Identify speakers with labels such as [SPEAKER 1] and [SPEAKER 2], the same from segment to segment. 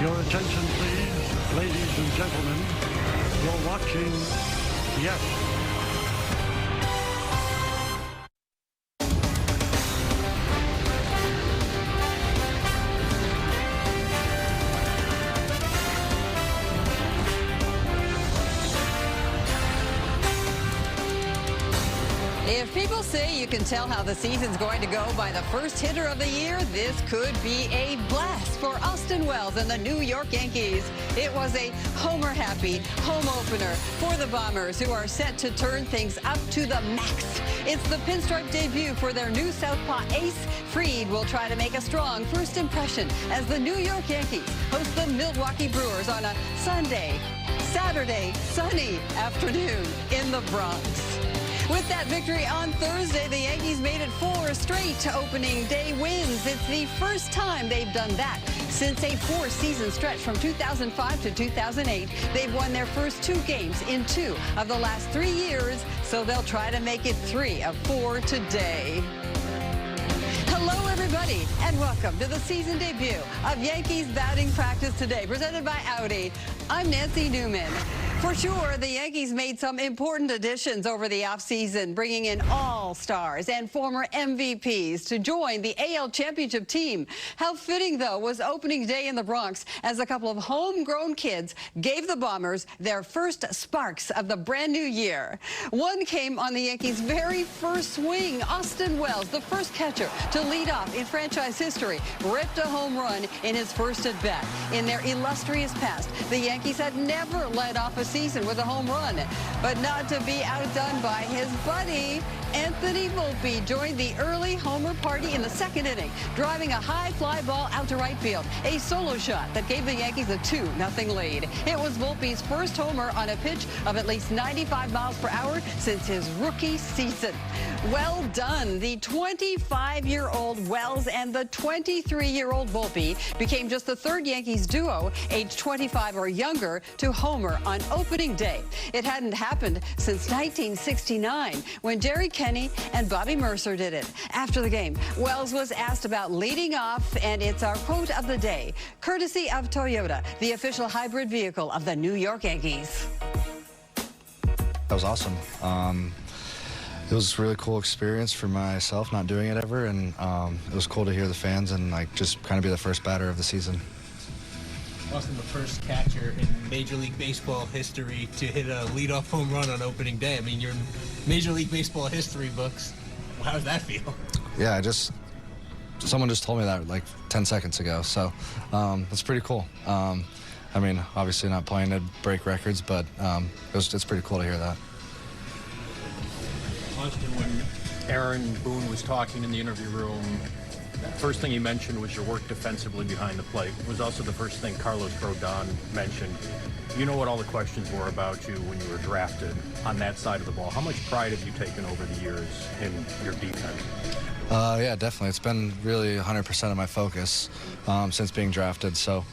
[SPEAKER 1] Your attention, please, ladies and gentlemen. You're watching, yes,
[SPEAKER 2] If people say you can tell how the season's going to go by the first hitter of the year, this could be a blast for Austin Wells and the New York Yankees. It was a homer-happy home opener for the Bombers, who are set to turn things up to the max. It's the pinstripe debut for their new southpaw ace. Fried will try to make a strong first impression as the New York Yankees host the Milwaukee Brewers on a Saturday, sunny afternoon in the Bronx. With that victory on Thursday, the Yankees made it 4 straight opening day wins. It's the first time they've done that since a 4-season stretch from 2005 to 2008. They've won their first 2 games in 2 of the last 3 years, so they'll try to make it 3 of 4 today. Hello, everybody, and welcome to the season debut of Yankees batting practice today, presented by Audi. I'm Nancy Newman. For sure, the Yankees made some important additions over the offseason, bringing in all-stars and former MVPs to join the AL Championship team. How fitting, though, was opening day in the Bronx as a couple of homegrown kids gave the Bombers their first sparks of the brand new year. One came on the Yankees' very first swing. Austin Wells, the first catcher to lead off in franchise history, ripped a home run in his first at-bat. In their illustrious past, the Yankees had never led off a season with a home run, but not to be outdone by his buddy. Anthony Volpe joined the early homer party in the second inning, driving a high fly ball out to right field, a solo shot that gave the Yankees a 2-0 lead. It was Volpe's first homer on a pitch of at least 95 miles per hour since his rookie season. Well done. The 25-year-old Wells and the 23-year-old Volpe became just the third Yankees duo, aged 25 or younger, to homer on opening day. It hadn't happened since 1969, when Jerry Kenny and Bobby Mercer did it. After the game, Wells was asked about leading off, and it's our quote of the day, courtesy of Toyota, the official hybrid vehicle of the New York Yankees.
[SPEAKER 3] That was awesome. It was a really cool experience for myself, not doing it ever, and it was cool to hear the fans and just kind of be the first batter of the season.
[SPEAKER 4] Austin, the first catcher in Major League Baseball history to hit a leadoff home run on opening day. I mean, you're in Major League Baseball history books. How does that feel?
[SPEAKER 3] Yeah, someone just told me that like 10 seconds ago, so it's pretty cool. I mean, obviously not playing to break records, but it's pretty cool to hear that.
[SPEAKER 5] Austin, when Aaron Boone was talking in the interview room, first thing he mentioned was your work defensively behind the plate. It was also the first thing Carlos Rodon mentioned. You know what all the questions were about you when you were drafted on that side of the ball. How much pride have you taken over the years in your defense?
[SPEAKER 3] Yeah, definitely. It's been really 100% of my focus since being drafted. So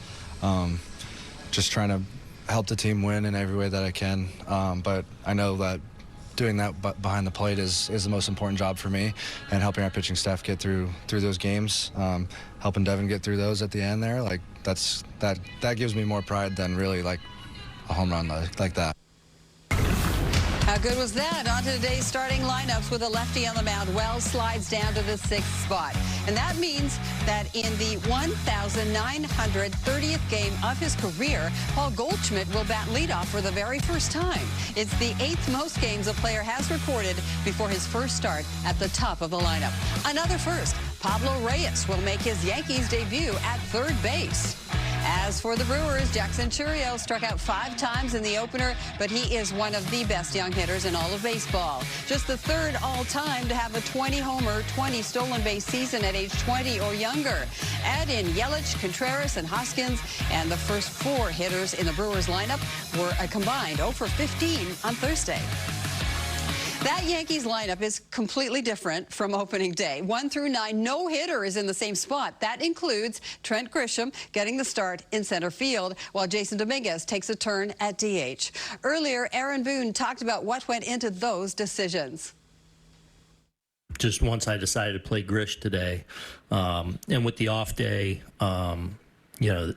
[SPEAKER 3] just trying to help the team win in every way that I can. But I know that doing that behind the plate is the most important job for me, and helping our pitching staff get through those games, helping Devin get through those at the end there, that gives me more pride than really like a home run like that.
[SPEAKER 2] How good was that? On to today's starting lineups with a lefty on the mound. Wells slides down to the 6th spot. And that means that in the 1,930th game of his career, Paul Goldschmidt will bat leadoff for the very first time. It's the 8th most games a player has recorded before his first start at the top of the lineup. Another first, Pablo Reyes will make his Yankees debut at third base. As for the Brewers, Jackson Chourio struck out 5 times in the opener, but he is one of the best young hitters in all of baseball. Just the 3rd all-time to have a 20-homer, 20-stolen base season at age 20 or younger. Add in Yelich, Contreras, and Hoskins, and the first 4 hitters in the Brewers lineup were a combined 0 for 15 on Thursday. That Yankees lineup is completely different from opening day. 1 through 9, no hitter is in the same spot. That includes Trent Grisham getting the start in center field, while Jason Dominguez takes a turn at DH. Earlier, Aaron Boone talked about what went into those decisions.
[SPEAKER 6] Just once I decided to play Grish today, and with the off day, you know,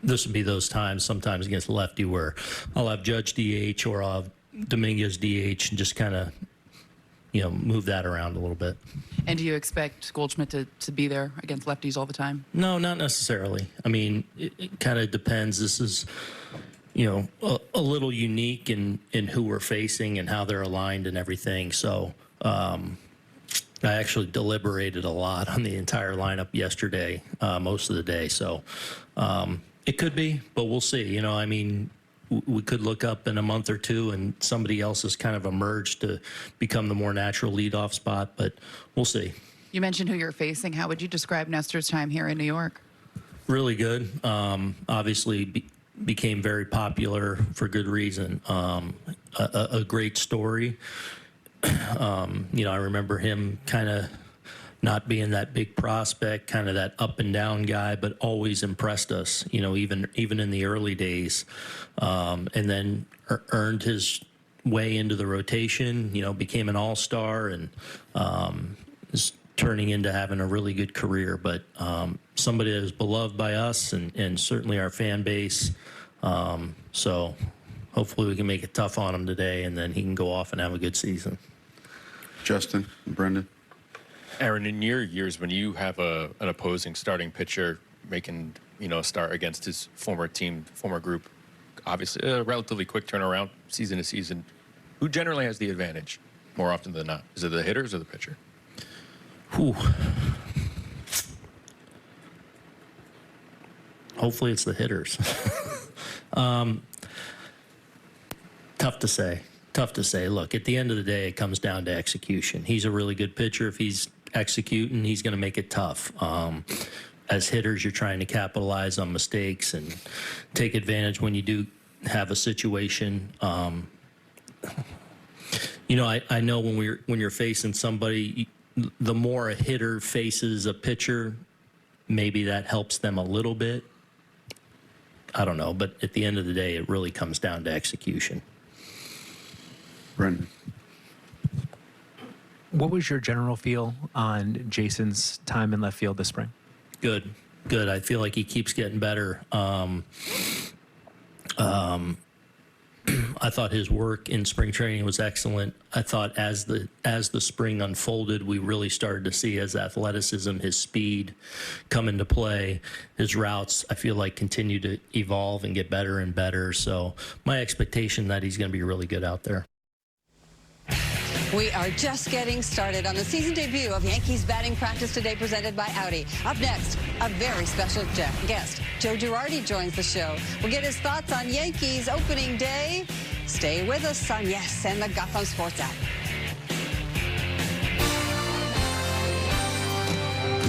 [SPEAKER 6] this would be those times sometimes against the lefty where I'll have Judge DH or I'll have Dominguez DH and just kind of, move that around a little bit.
[SPEAKER 7] And do you expect Goldschmidt to be there against lefties all the time?
[SPEAKER 6] No, not necessarily. I mean, it kind of depends. This is, a little unique in who we're facing and how they're aligned and everything. So I actually deliberated a lot on the entire lineup yesterday, most of the day. So it could be, but we'll see. I mean, we could look up in a month or two and somebody else has kind of emerged to become the more natural leadoff spot, but we'll see.
[SPEAKER 7] You mentioned who you're facing. How would you describe Nestor's time here in New York? Really good.
[SPEAKER 6] Obviously became very popular for good reason. A great story. I remember him kind of not being that big prospect, kind of that up and down guy, but always impressed us, even in the early days. And then earned his way into the rotation, became an all-star and is turning into having a really good career. But somebody that is beloved by us and certainly our fan base. So hopefully we can make it tough on him today and then he can go off and have a good season.
[SPEAKER 8] Justin, Brendan.
[SPEAKER 9] Aaron, in your years when you have an opposing starting pitcher making, a start against his former team, former group, obviously a relatively quick turnaround season to season, who generally has the advantage more often than not? Is it the hitters or the pitcher?
[SPEAKER 6] Whew. Hopefully it's the hitters. Tough to say. Look, at the end of the day, it comes down to execution. He's a really good pitcher. If he's executing, he's going to make it tough. As hitters, you're trying to capitalize on mistakes and take advantage when you do have a situation. I know when you're facing somebody, the more a hitter faces a pitcher, maybe that helps them a little bit. I don't know, but at the end of the day, it really comes down to execution.
[SPEAKER 8] Brendan.
[SPEAKER 10] What was your general feel on Jason's time in left field this spring?
[SPEAKER 6] Good. I feel like he keeps getting better. I thought his work in spring training was excellent. I thought as the spring unfolded, we really started to see his athleticism, his speed come into play. His routes, I feel like, continue to evolve and get better and better. So my expectation that he's going to be really good out there.
[SPEAKER 2] We are just getting started on the season debut of Yankees batting practice today, presented by Audi. Up next, a very special guest. Joe Girardi joins the show. We'll get his thoughts on Yankees opening day. Stay with us on Yes and the Gotham Sports app.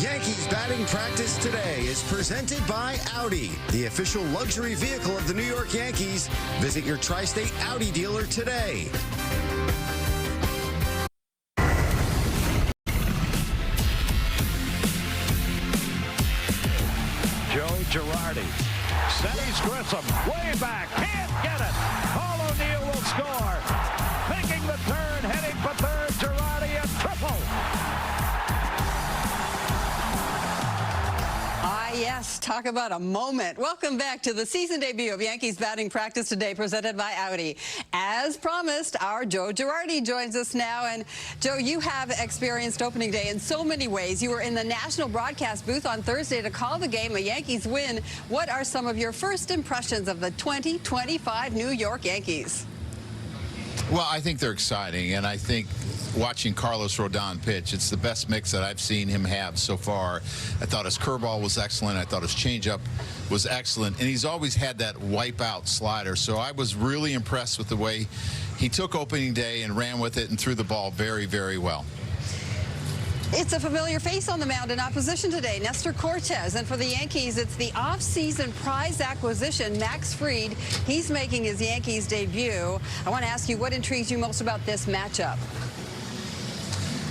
[SPEAKER 11] Yankees batting practice today is presented by Audi, the official luxury vehicle of the New York Yankees. Visit your tri-state Audi dealer today.
[SPEAKER 1] Joe Girardi. Sends Grissom way back. Can't get it. Paul O'Neill will score. Making the turn, heading for third. Girardi a triple.
[SPEAKER 2] Yes, talk about a moment. Welcome back to the season debut of Yankees batting practice today, presented by Audi. As promised, our Joe Girardi joins us now. And Joe, you have experienced opening day in so many ways. You were in the national broadcast booth on Thursday to call the game, a Yankees win. What are some of your first impressions of the 2025 New York Yankees?
[SPEAKER 12] Well, I think they're exciting, and I think watching Carlos Rodon pitch, it's the best mix that I've seen him have so far. I thought his curveball was excellent. I thought his changeup was excellent, and he's always had that wipeout slider. So I was really impressed with the way he took opening day and ran with it and threw the ball very, very well.
[SPEAKER 2] It's a familiar face on the mound in opposition today, Nestor Cortes. And for the Yankees, it's the off-season prize acquisition, Max Fried. He's making his Yankees debut. I want to ask you, what intrigues you most about this matchup?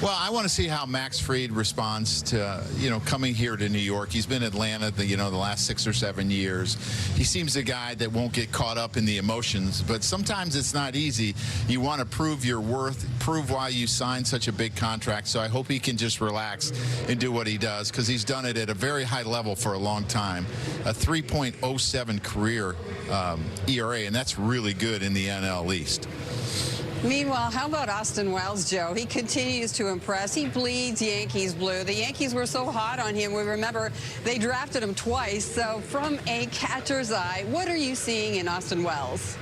[SPEAKER 12] Well, I want to see how Max Fried responds to, coming here to New York. He's been in Atlanta, the last 6 or 7 years. He seems a guy that won't get caught up in the emotions, but sometimes it's not easy. You want to prove your worth, prove why you signed such a big contract. So I hope he can just relax and do what he does, because he's done it at a very high level for a long time. A 3.07 career ERA, and that's really good in the NL East.
[SPEAKER 2] Meanwhile, how about Austin Wells, Joe? He continues to impress. He bleeds Yankees blue. The Yankees were so hot on him. We remember they drafted him twice. So from a catcher's eye, what are you seeing in Austin Wells?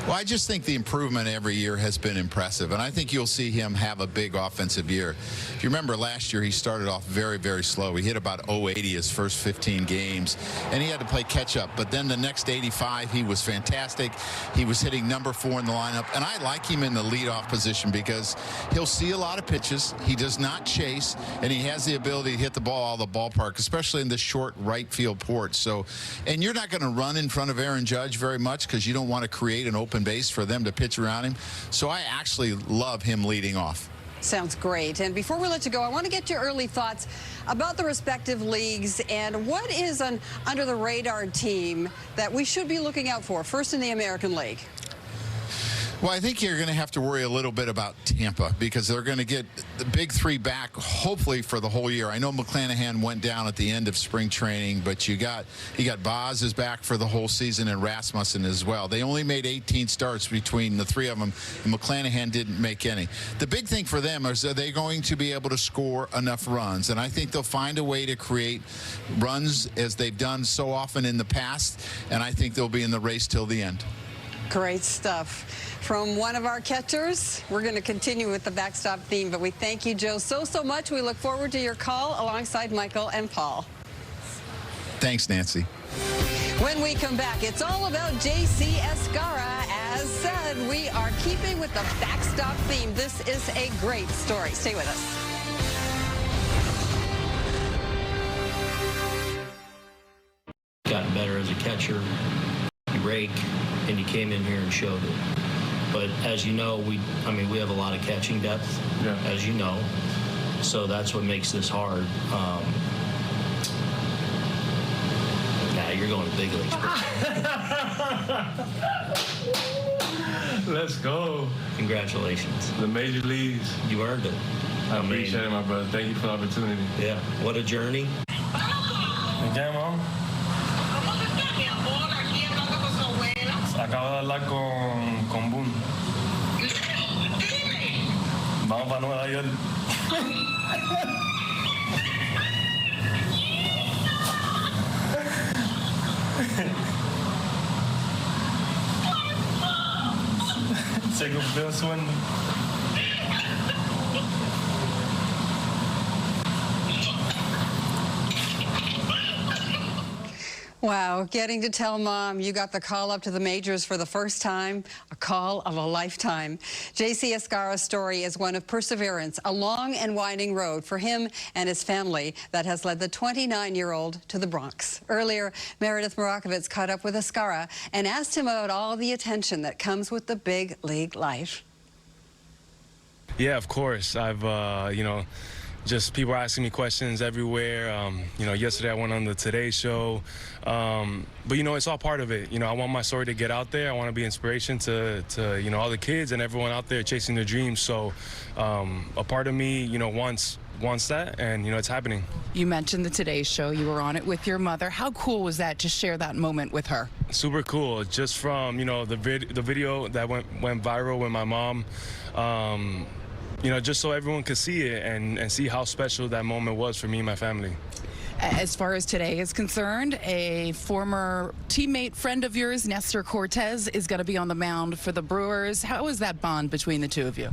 [SPEAKER 12] Well, I just think the improvement every year has been impressive, and I think you'll see him have a big offensive year. If you remember last year, he started off very, very slow. He hit about 080 his first 15 games, and he had to play catch-up. But then the next 85, he was fantastic. He was hitting number 4 in the lineup, and I like him in the leadoff position because he'll see a lot of pitches. He does not chase, and he has the ability to hit the ball out of the ballpark, especially in the short right field porch. So, and you're not going to run in front of Aaron Judge very much because you don't want to create an open base for them to pitch around him. So I actually love him leading off.
[SPEAKER 2] Sounds great. And before we let you go, I want to get your early thoughts about the respective leagues and what is an under-the-radar team that we should be looking out for, first in the American League.
[SPEAKER 12] Well, I think you're going to have to worry a little bit about Tampa because they're going to get the big 3 back, hopefully, for the whole year. I know McClanahan went down at the end of spring training, but you got Boz is back for the whole season and Rasmussen as well. They only made 18 starts between the 3 of them, and McClanahan didn't make any. The big thing for them is that they're going to be able to score enough runs, and I think they'll find a way to create runs as they've done so often in the past, and I think they'll be in the race till the end.
[SPEAKER 2] Great stuff. From one of our catchers, we're going to continue with the backstop theme, but we thank you, Joe, so much. We look forward to your call alongside Michael and Paul.
[SPEAKER 12] Thanks, Nancy.
[SPEAKER 2] When we come back, it's all about J.C. Escara. As said, we are keeping with the backstop theme. This is a great story. Stay with us.
[SPEAKER 6] Gotten better as a catcher, you rake, and you came in here and showed it. But as you know, we have a lot of catching depth, as you know, so that's what makes this hard. You're going to big leagues.
[SPEAKER 13] Let's go.
[SPEAKER 6] Congratulations.
[SPEAKER 13] The major leagues.
[SPEAKER 6] You earned it.
[SPEAKER 13] I appreciate it, my brother. Thank you for the opportunity.
[SPEAKER 6] Yeah. What a journey.
[SPEAKER 13] ¿Qué, Mom? Acabo de hablar con Boone. Vamos para Nueva York. Se cumplió el sueño.
[SPEAKER 2] Wow, getting to tell Mom you got the call up to the majors for the first time, a call of a lifetime. J.C. Escara's story is one of perseverance, a long and winding road for him and his family that has led the 29-year-old to the Bronx. Earlier, Meredith Morakovitz caught up with Escara and asked him about all the attention that comes with the big league life.
[SPEAKER 13] Yeah, of course. I've, just people are asking me questions everywhere. Yesterday I went on the Today Show. But, it's all part of it. I want my story to get out there. I want to be inspiration to all the kids and everyone out there chasing their dreams. So a part of me, wants that, and, it's happening.
[SPEAKER 7] You mentioned the Today Show. You were on it with your mother. How cool was that to share that moment with her?
[SPEAKER 13] Super cool. Just from, the video that went viral with my mom. Just so everyone could see it and see how special that moment was for me and my family.
[SPEAKER 7] As far as today is concerned, a former teammate, friend of yours, Nestor Cortez, is going to be on the mound for the Brewers. How is that bond between the two of you?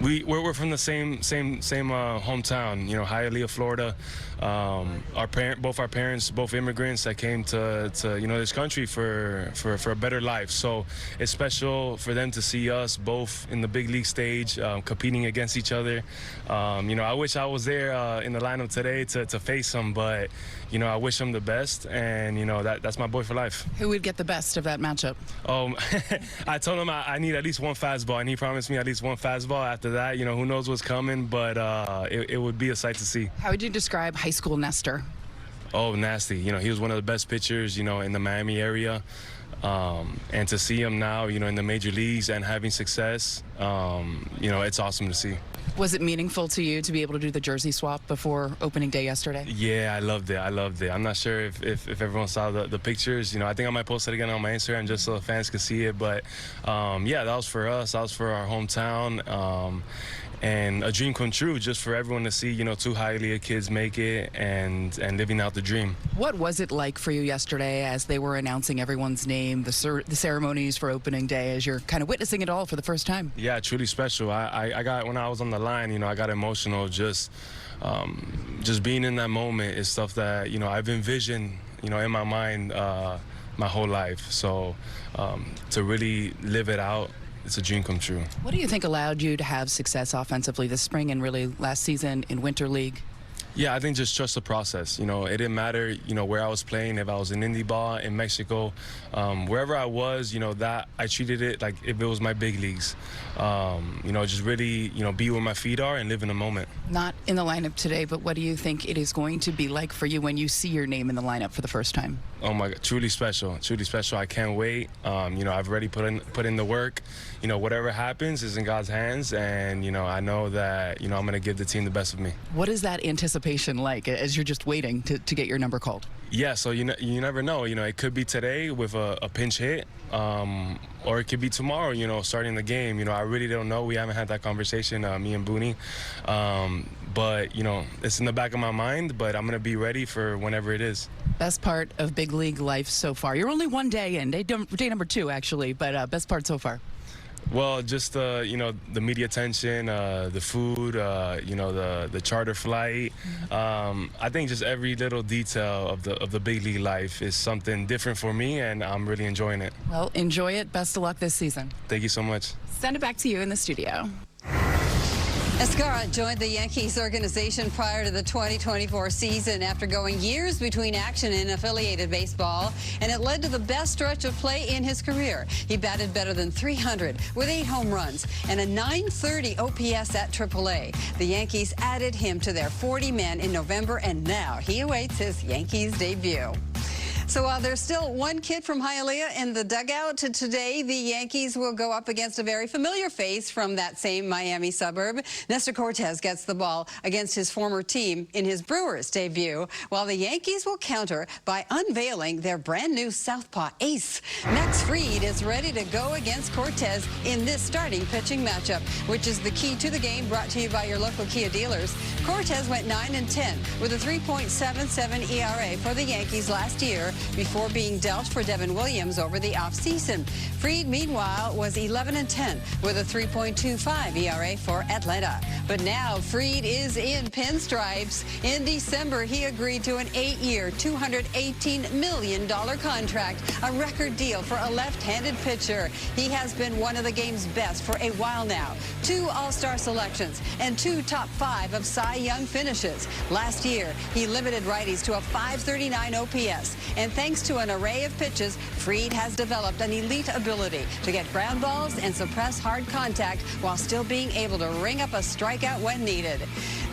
[SPEAKER 13] We're from the same hometown, Hialeah, Florida. both our parents, both immigrants that came to this country for a better life. So it's special for them to see us both in the big league stage, competing against each other. I wish I was there in the lineup today to face them, but I wish them the best, and that's my boy for life.
[SPEAKER 7] Who would get the best of that matchup?
[SPEAKER 13] I told him I need at least one fastball, and he promised me at least one fastball. After that, who knows what's coming, but it would be a sight to see.
[SPEAKER 7] How would you describe high school Nestor?
[SPEAKER 13] Oh, nasty. He was one of the best pitchers, in the Miami area. And to see him now, in the major leagues and having success, it's awesome to see.
[SPEAKER 7] Was it meaningful to you to be able to do the jersey swap before opening day yesterday?
[SPEAKER 13] Yeah, I loved it. I'm not sure if everyone saw the pictures. I think I might post it again on my Instagram just so the fans can see it. But, yeah, that was for us. That was for our hometown. And a dream come true just for everyone to see, two Hialeah kids make it and living out the dream.
[SPEAKER 7] What was it like for you yesterday as they were announcing everyone's name, the ceremonies for opening day, as you're kind of witnessing it all for the first time?
[SPEAKER 13] Yeah, truly special. I got, when I was on the line, I got emotional just being in that moment is stuff that, I've envisioned, in my mind my whole life. So to really live it out, it's a dream come true.
[SPEAKER 7] What do you think allowed you to have success offensively this spring and really last season in Winter League?
[SPEAKER 13] Yeah, I think just trust the process. It didn't matter, where I was playing, if I was in indie ball, in Mexico, wherever I was, that I treated it like if it was my big leagues. Just really, be where my feet are and live in the moment.
[SPEAKER 7] Not in the lineup today, but what do you think it is going to be like for you when you see your name in the lineup for the first time?
[SPEAKER 13] Oh my God, truly special, truly special. I can't wait. I've already put in the work. Whatever happens is in God's hands, and I know that I'm going to give the team the best of me.
[SPEAKER 7] What is that anticipation like as you're just waiting to get your number called?
[SPEAKER 13] Yeah, so you never know. It could be today with a pinch hit, or it could be tomorrow. Starting the game. I really don't know. We haven't had that conversation, me and Booney. But it's in the back of my mind. But I'm gonna be ready for whenever it is.
[SPEAKER 7] Best part of big league life so far? You're only one day in, day number 2 actually, but best part so far?
[SPEAKER 13] Well, just the media attention, the food, the charter flight. I think just every little detail of the big league life is something different for me, and I'm really enjoying it.
[SPEAKER 7] Well, enjoy it. Best of luck this season.
[SPEAKER 13] Thank you so much.
[SPEAKER 7] Send it back to you in the studio.
[SPEAKER 2] Escara joined the Yankees organization prior to the 2024 season after going years between action in affiliated baseball, and it led to the best stretch of play in his career. He batted better than 300 with 8 home runs and a .930 OPS at AAA. The Yankees added him to their 40 men in November, and now he awaits his Yankees debut. So while there's still one kid from Hialeah in the dugout, today the Yankees will go up against a very familiar face from that same Miami suburb. Nestor Cortes gets the ball against his former team in his Brewers debut, while the Yankees will counter by unveiling their brand new southpaw ace. Max Fried is ready to go against Cortes in this starting pitching matchup, which is the key to the game, brought to you by your local Kia dealers. Cortes went 9-10 with a 3.77 ERA for the Yankees last year, before being dealt for Devin Williams over the offseason. Fried, meanwhile, was 11-10 with a 3.25 ERA for Atlanta. But now Fried is in pinstripes. In December, he agreed to an 8-year, $218 million contract, a record deal for a left-handed pitcher. He has been one of the game's best for a while now. 2 All-Star selections and 2 top 5 of Cy Young finishes. Last year, he limited righties to a .539 OPS. And thanks to an array of pitches, Fried has developed an elite ability to get ground balls and suppress hard contact while still being able to ring up a strikeout when needed.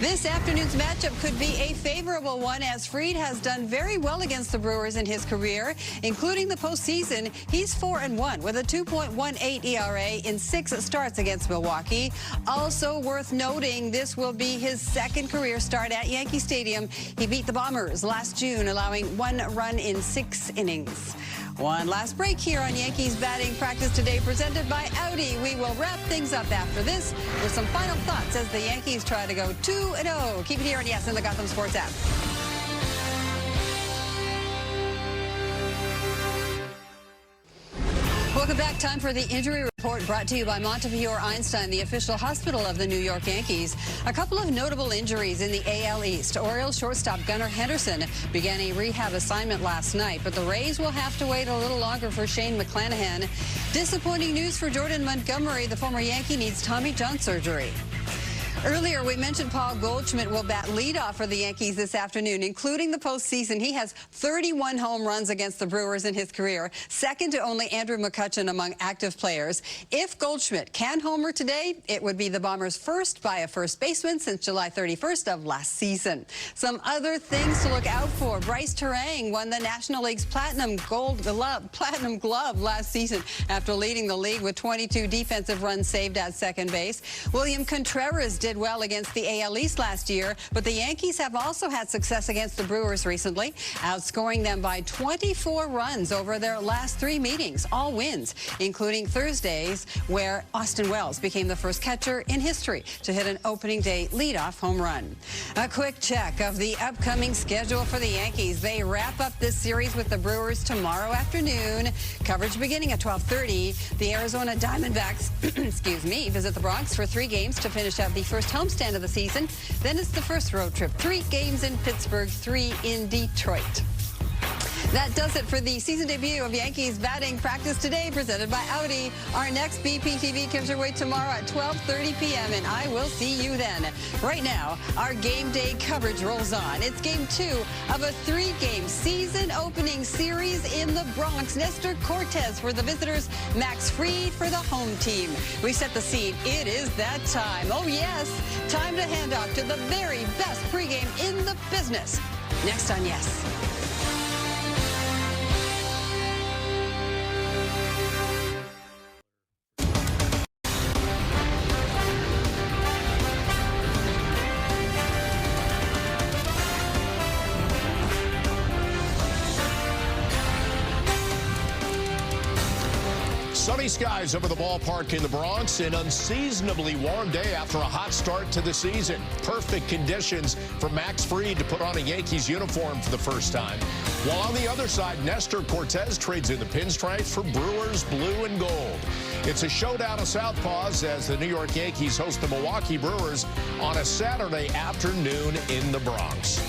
[SPEAKER 2] This afternoon's matchup could be a favorable one, as Fried has done very well against the Brewers in his career, including the postseason. He's 4-1 with a 2.18 ERA in 6 starts against Milwaukee. Also worth noting, this will be his second career start at Yankee Stadium. He beat the Bombers last June, allowing 1 run in 6 innings. One last break here on Yankees Batting Practice Today, presented by Audi. We will wrap things up after this with some final thoughts as the Yankees try to go 2-0. Keep it here on Yes in the Gotham Sports app. Welcome Welcome back. Time for the injury report brought to you by Montefiore Einstein, the official hospital of the New York Yankees. A couple of notable injuries in the AL East. Orioles shortstop Gunnar Henderson began a rehab assignment last night, but the Rays will have to wait a little longer for Shane McClanahan. Disappointing news for Jordan Montgomery. The former Yankee needs Tommy John surgery. Earlier, we mentioned Paul Goldschmidt will bat leadoff for the Yankees this afternoon, including the postseason. He has 31 home runs against the Brewers in his career, second to only Andrew McCutchen among active players. If Goldschmidt can homer today, it would be the Bombers' first by a first baseman since July 31st of last season. Some other things to look out for. Bryce Terang won the National League's Platinum Glove last season after leading the league with 22 defensive runs saved at second base. William Contreras did well against the AL East last year, but the Yankees have also had success against the Brewers recently, outscoring them by 24 runs over their last 3 meetings, all wins, including Thursday's, where Austin Wells became the first catcher in history to hit an opening day leadoff home run. A quick check of the upcoming schedule for the Yankees. They wrap up this series with the Brewers tomorrow afternoon. Coverage beginning at 12:30. The Arizona Diamondbacks, visit the Bronx for 3 games to finish out the first homestand of the season. Then it's the first road trip. 3 games in Pittsburgh, 3 in Detroit. That does it for the season debut of Yankees batting practice today, presented by Audi. Our next BPTV comes your way tomorrow at 12:30 p.m., and I will see you then. Right now, our game day coverage rolls on. It's game 2 of a 3-game season opening series in the Bronx. Nestor Cortez for the visitors, Max Fried for the home team. We set the scene. It is that time. Oh, yes, time to hand off to the very best pregame in the business. Next on Yes.
[SPEAKER 14] Sunny skies over the ballpark in the Bronx. An unseasonably warm day after a hot start to the season. Perfect conditions for Max Fried to put on a Yankees uniform for the first time. While on the other side, Nestor Cortez trades in the pinstripes for Brewers blue and gold. It's a showdown of southpaws as the New York Yankees host the Milwaukee Brewers on a Saturday afternoon in the Bronx.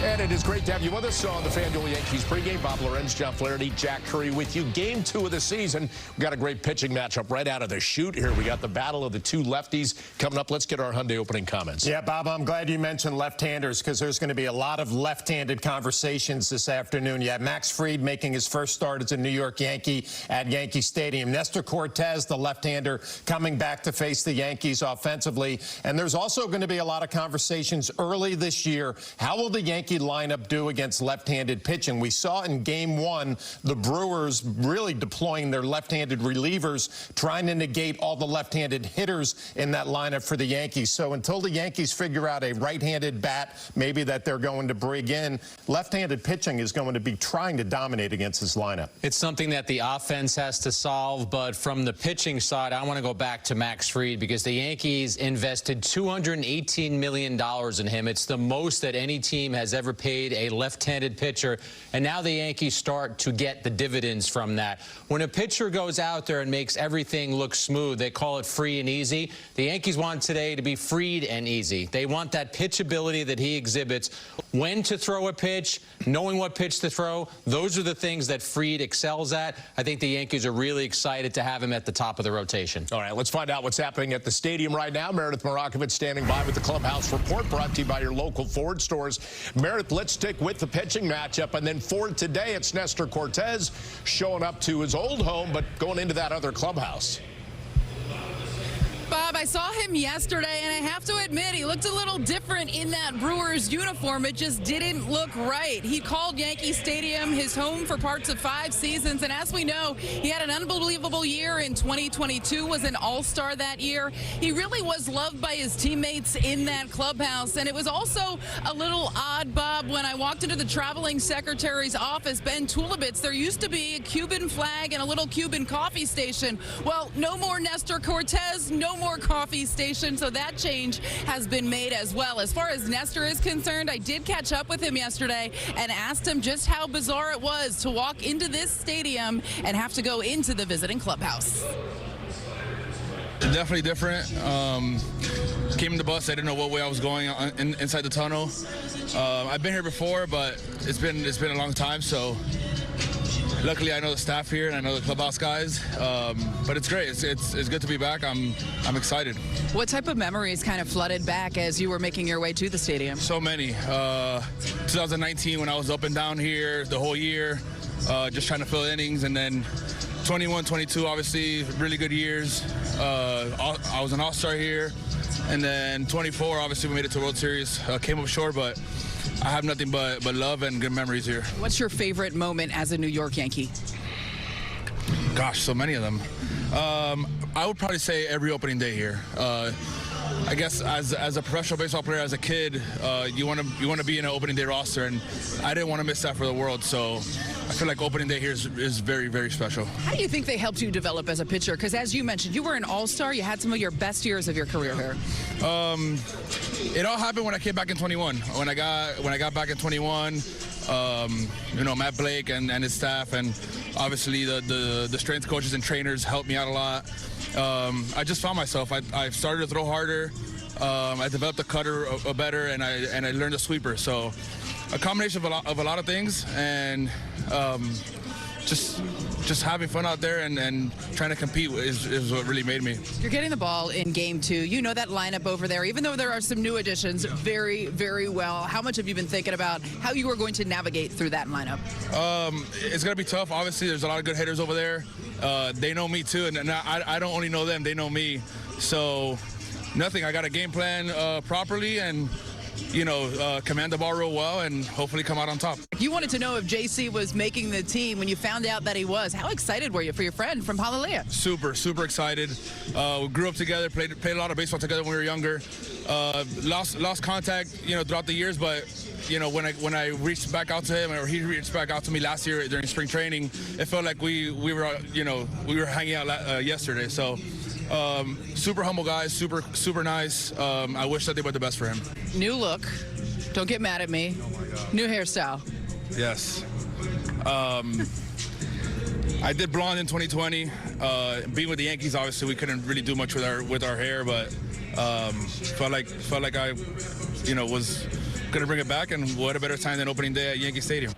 [SPEAKER 14] And it is great to have you with us on the FanDuel Yankees pregame. Bob Lorenz, John Flaherty, Jack Curry with you. Game 2 of the season. We've got a great pitching matchup right out of the chute here. We got the battle of the 2 lefties coming up. Let's get our Hyundai opening comments.
[SPEAKER 15] Yeah, Bob, I'm glad you mentioned left-handers because there's going to be a lot of left-handed conversations this afternoon. You have Max Fried making his first start as a New York Yankee at Yankee Stadium. Nestor Cortez, the left-hander, coming back to face the Yankees offensively. And there's also going to be a lot of conversations early this year. How will the Yankee lineup do against left-handed pitching? We saw in Game 1 the Brewers really deploying their left-handed relievers, trying to negate all the left-handed hitters in that lineup for the Yankees. So until the Yankees figure out a right-handed bat, maybe that they're going to bring in, left-handed pitching is going to be trying to dominate against this lineup.
[SPEAKER 16] It's something that the offense has to solve, but from the pitching side, I want to go back to Max Fried because the Yankees invested $218 million in him. It's the most that any team has ever paid a left-handed pitcher, and now the Yankees start to get the dividends from that. When a pitcher goes out there and makes everything look smooth, they call it free and easy. The Yankees want today to be freed and easy. They want that pitchability that he exhibits. When to throw a pitch, knowing what pitch to throw, those are the things that Fried excels at. I think the Yankees are really excited to have him at the top of the rotation.
[SPEAKER 14] All right, let's find out what's happening at the stadium right now. Meredith Marakovich standing by with the Clubhouse Report, brought to you by your local Ford stores. Meredith, let's stick with the pitching matchup. And then for today, it's Nestor Cortez showing up to his old home, but going into that other clubhouse.
[SPEAKER 7] Bob, I saw him yesterday, and I have to admit, he looked a little different in that Brewers uniform. It just didn't look right. He called Yankee Stadium his home for parts of 5 seasons, and as we know, he had an unbelievable year in 2022, was an all-star that year. He really was loved by his teammates in that clubhouse, and it was also a little odd, Bob, when I walked into the traveling secretary's office, Ben Tulibitz, there used to be a Cuban flag and a little Cuban coffee station. Well, no more Nestor Cortez, no more coffee station, so that change has been made as well. As far as Nestor is concerned, I did catch up with him yesterday and asked him just how bizarre it was to walk into this stadium and have to go into the visiting clubhouse.
[SPEAKER 13] Definitely different. Came in the bus. I didn't know what way I was going inside the tunnel. I've been here before, but it's been a long time. So luckily, I know the staff here and I know the clubhouse guys. But it's great. It's good to be back. I'm excited.
[SPEAKER 7] What type of memories kind of flooded back as you were making your way to the stadium?
[SPEAKER 13] So many. 2019 when I was up and down here the whole year, just trying to fill innings, and then 21, 22, obviously, really good years. I was an all-star here. And then 24, obviously, we made it to World Series. Came up short, but I have nothing but love and good memories here.
[SPEAKER 7] What's your favorite moment as a New York Yankee?
[SPEAKER 13] Gosh, so many of them. I would probably say every opening day here. I guess as a professional baseball player, as a kid, you want to be in an opening day roster, and I didn't want to miss that for the world. So I feel like opening day here is very, very special. How
[SPEAKER 7] do you think they helped you develop as a pitcher? Because as you mentioned, you were an all-star. You had some of your best years of your career here.
[SPEAKER 13] It all happened when I came back in 21. When I got back in 21, Matt Blake and his staff, and obviously the strength coaches and trainers helped me out a lot. I just found myself. I started to throw harder. I developed the cutter better, and I learned the sweeper. So a combination of a lot of things, and just having fun out there and trying to compete is what really made me.
[SPEAKER 7] You're getting the ball in game 2. You know that lineup over there, even though there are some new additions, very, very well. How much have you been thinking about how you are going to navigate through that lineup?
[SPEAKER 13] It's going to be tough. Obviously, there's a lot of good hitters over there. They know me too, and I don't only know them, they know me. So nothing. I got a game plan properly, and command the ball real well and hopefully come out on top.
[SPEAKER 7] You wanted to know if JC was making the team when you found out that he was. How excited were you for your friend from Hialeah?
[SPEAKER 13] Super, super excited. We grew up together, played a lot of baseball together when we were younger. Lost contact, throughout the years, but when I reached back out to him, or he reached back out to me last year during spring training, it felt like we were hanging out yesterday. So super humble guys, super nice. I wish that they were the best for him.
[SPEAKER 7] New look. Don't get mad at me. New hairstyle.
[SPEAKER 13] Yes. I did blonde in 2020. Being with the Yankees, obviously, we couldn't really do much with our hair, but felt like I, was gonna bring it back, and what a better time than opening day at Yankee Stadium.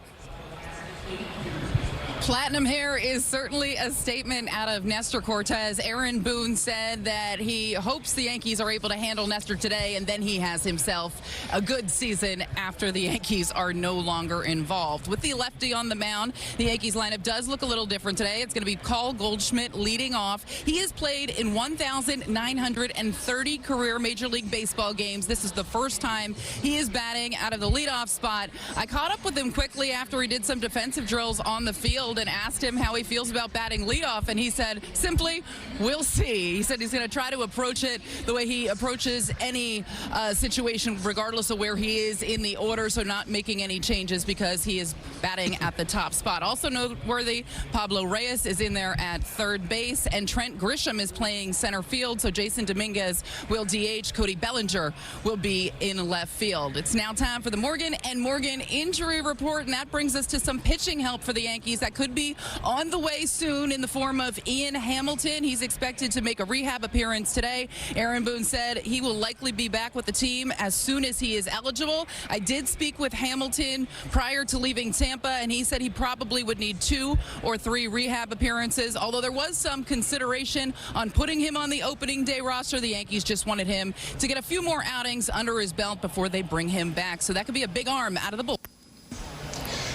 [SPEAKER 7] Platinum hair is certainly a statement out of Nestor Cortez. Aaron Boone said that he hopes the Yankees are able to handle Nestor today, and then he has himself a good season after the Yankees are no longer involved. With the lefty on the mound, the Yankees lineup does look a little different today. It's going to be Carl Goldschmidt leading off. He has played in 1,930 career Major League Baseball games. This is the first time he is batting out of the leadoff spot. I caught up with him quickly after he did some defensive drills on the field and asked him how he feels about batting leadoff, and he said, simply, we'll see. He said he's going to try to approach it the way he approaches any situation, regardless of where he is in the order, so not making any changes because he is batting at the top spot. Also noteworthy, Pablo Reyes is in there at third base, and Trent Grisham is playing center field, so Jason Dominguez will DH. Cody Bellinger will be in left field. It's now time for the Morgan & Morgan injury report, and that brings us to some pitching help for the Yankees that could be on the way soon in the form of Ian Hamilton. He's expected to make a rehab appearance today. Aaron Boone said he will likely be back with the team as soon as he is eligible. I did speak with Hamilton prior to leaving Tampa, and he said he probably would need 2 or 3 rehab appearances, although there was some consideration on putting him on the opening day roster. The Yankees just wanted him to get a few more outings under his belt before they bring him back, so that could be a big arm out of the bullpen.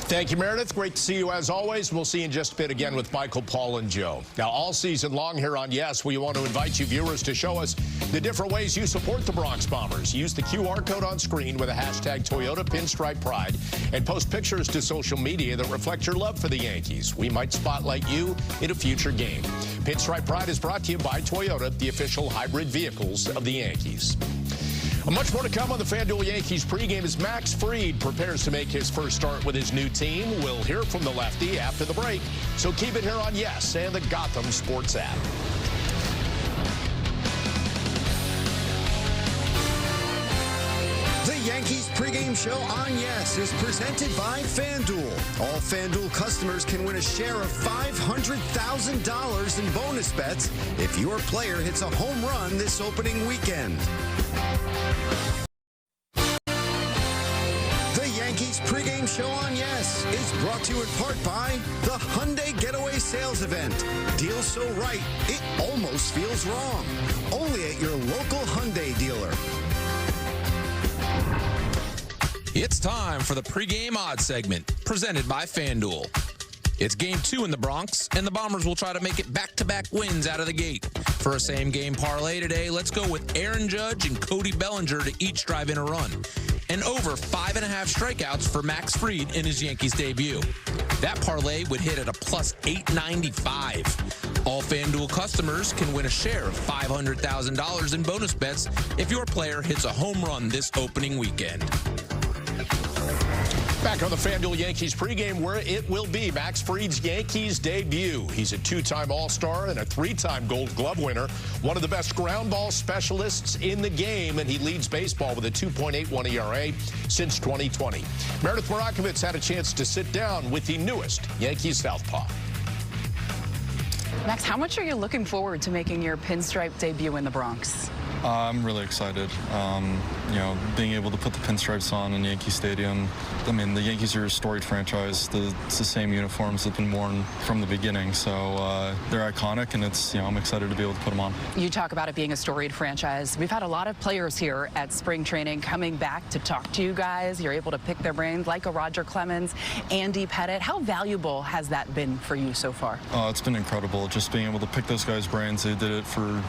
[SPEAKER 14] Thank you, Meredith. Great to see you as always. We'll see you in just a bit again with Michael, Paul, and Joe. Now, all season long here on Yes, we want to invite you viewers to show us the different ways you support the Bronx Bombers. Use the QR code on screen with a hashtag Toyota Pinstripe Pride and post pictures to social media that reflect your love for the Yankees. We might spotlight you in a future game. Pinstripe Pride is brought to you by Toyota, the official hybrid vehicles of the Yankees. Much more to come on the FanDuel Yankees pregame as Max Fried prepares to make his first start with his new team. We'll hear from the lefty after the break. So keep it here on Yes and the Gotham Sports app.
[SPEAKER 11] pregame show on Yes is presented by FanDuel. All FanDuel customers can win a share of $500,000 in bonus bets if your player hits a home run this opening weekend. The Yankees pregame show on Yes is brought to you in part by the Hyundai Getaway Sales Event. Deals so right, it almost feels wrong. Only at your local Hyundai dealer.
[SPEAKER 17] It's time for the pregame odds segment, presented by FanDuel. It's game 2 in the Bronx, and the Bombers will try to make it back-to-back wins out of the gate. For a same-game parlay today, let's go with Aaron Judge and Cody Bellinger to each drive in a run, and over 5.5 strikeouts for Max Fried in his Yankees debut. That parlay would hit at a plus 895. All FanDuel customers can win a share of $500,000 in bonus bets if your player hits a home run this opening weekend.
[SPEAKER 14] Back on the FanDuel Yankees pregame, where it will be Max Fried's Yankees debut. He's a 2-time All-Star and a 3-time Gold Glove winner, one of the best ground ball specialists in the game, and he leads baseball with a 2.81 ERA since 2020. Meredith Marakovitz had a chance to sit down with the newest Yankees southpaw.
[SPEAKER 18] Max, how much are you looking forward to making your pinstripe debut in the Bronx?
[SPEAKER 19] I'm really excited. Being able to put the pinstripes on in Yankee Stadium. I mean, the Yankees are a storied franchise. It's the same uniforms that have been worn from the beginning, so they're iconic, and I'm excited to be able to put them on.
[SPEAKER 18] You talk about it being a storied franchise. We've had a lot of players here at spring training coming back to talk to you guys. You're able to pick their brains, like a Roger Clemens, Andy Pettitte. How valuable has that been for you so far?
[SPEAKER 19] It's been incredible, just being able to pick those guys' brains. They did it for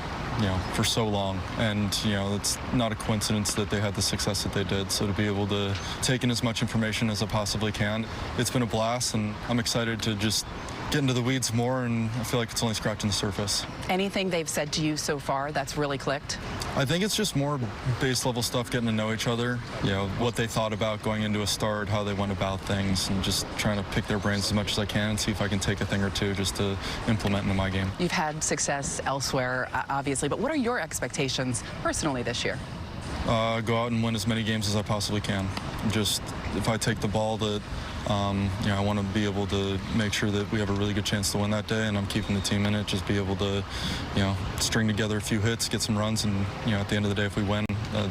[SPEAKER 19] so long, and it's not a coincidence that they had the success that they did. So to be able to take in as much information as I possibly can, it's been a blast, and I'm excited to just get into the weeds more, and I feel like it's only scratching the surface.
[SPEAKER 18] Anything they've said to you so far that's really clicked?
[SPEAKER 19] I think it's just more base level stuff, getting to know each other, what they thought about going into a start, how they went about things, and just trying to pick their brains as much as I can and see if I can take a thing or two just to implement into my game.
[SPEAKER 18] You've had success elsewhere, obviously, but what are your expectations personally this year?
[SPEAKER 19] Go out and win as many games as I possibly can. Just if I take the ball, that I want to be able to make sure that we have a really good chance to win that day, and I'm keeping the team in it. Just be able to, string together a few hits, get some runs, and at the end of the day, if we win,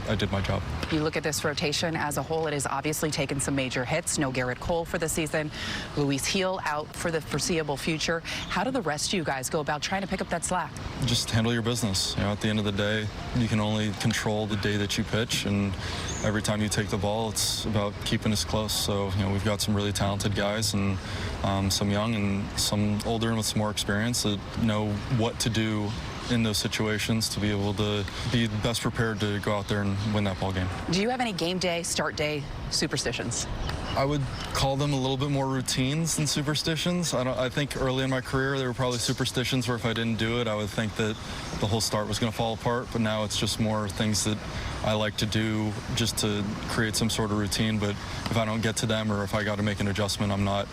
[SPEAKER 19] I did my job.
[SPEAKER 18] You look at this rotation as a whole, it has obviously taken some major hits. No Garrett Cole for the season. Luis Heel out for the foreseeable future. How do the rest of you guys go about trying to pick up that slack?
[SPEAKER 19] Just handle your business. At the end of the day, you can only control the day that you pitch, and every time you take the ball, it's about keeping us close. So, we've got some really talented guys, and some young and some older and with some more experience that know what to do in those situations to be able to be best prepared to go out there and win that ball game.
[SPEAKER 18] Do you have any game day, start day superstitions?
[SPEAKER 19] I would call them a little bit more routines than superstitions. I think early in my career there were probably superstitions where if I didn't do it, I would think that the whole start was going to fall apart. But now it's just more things that I like to do just to create some sort of routine. But if I don't get to them, or if I got to make an adjustment, I'm not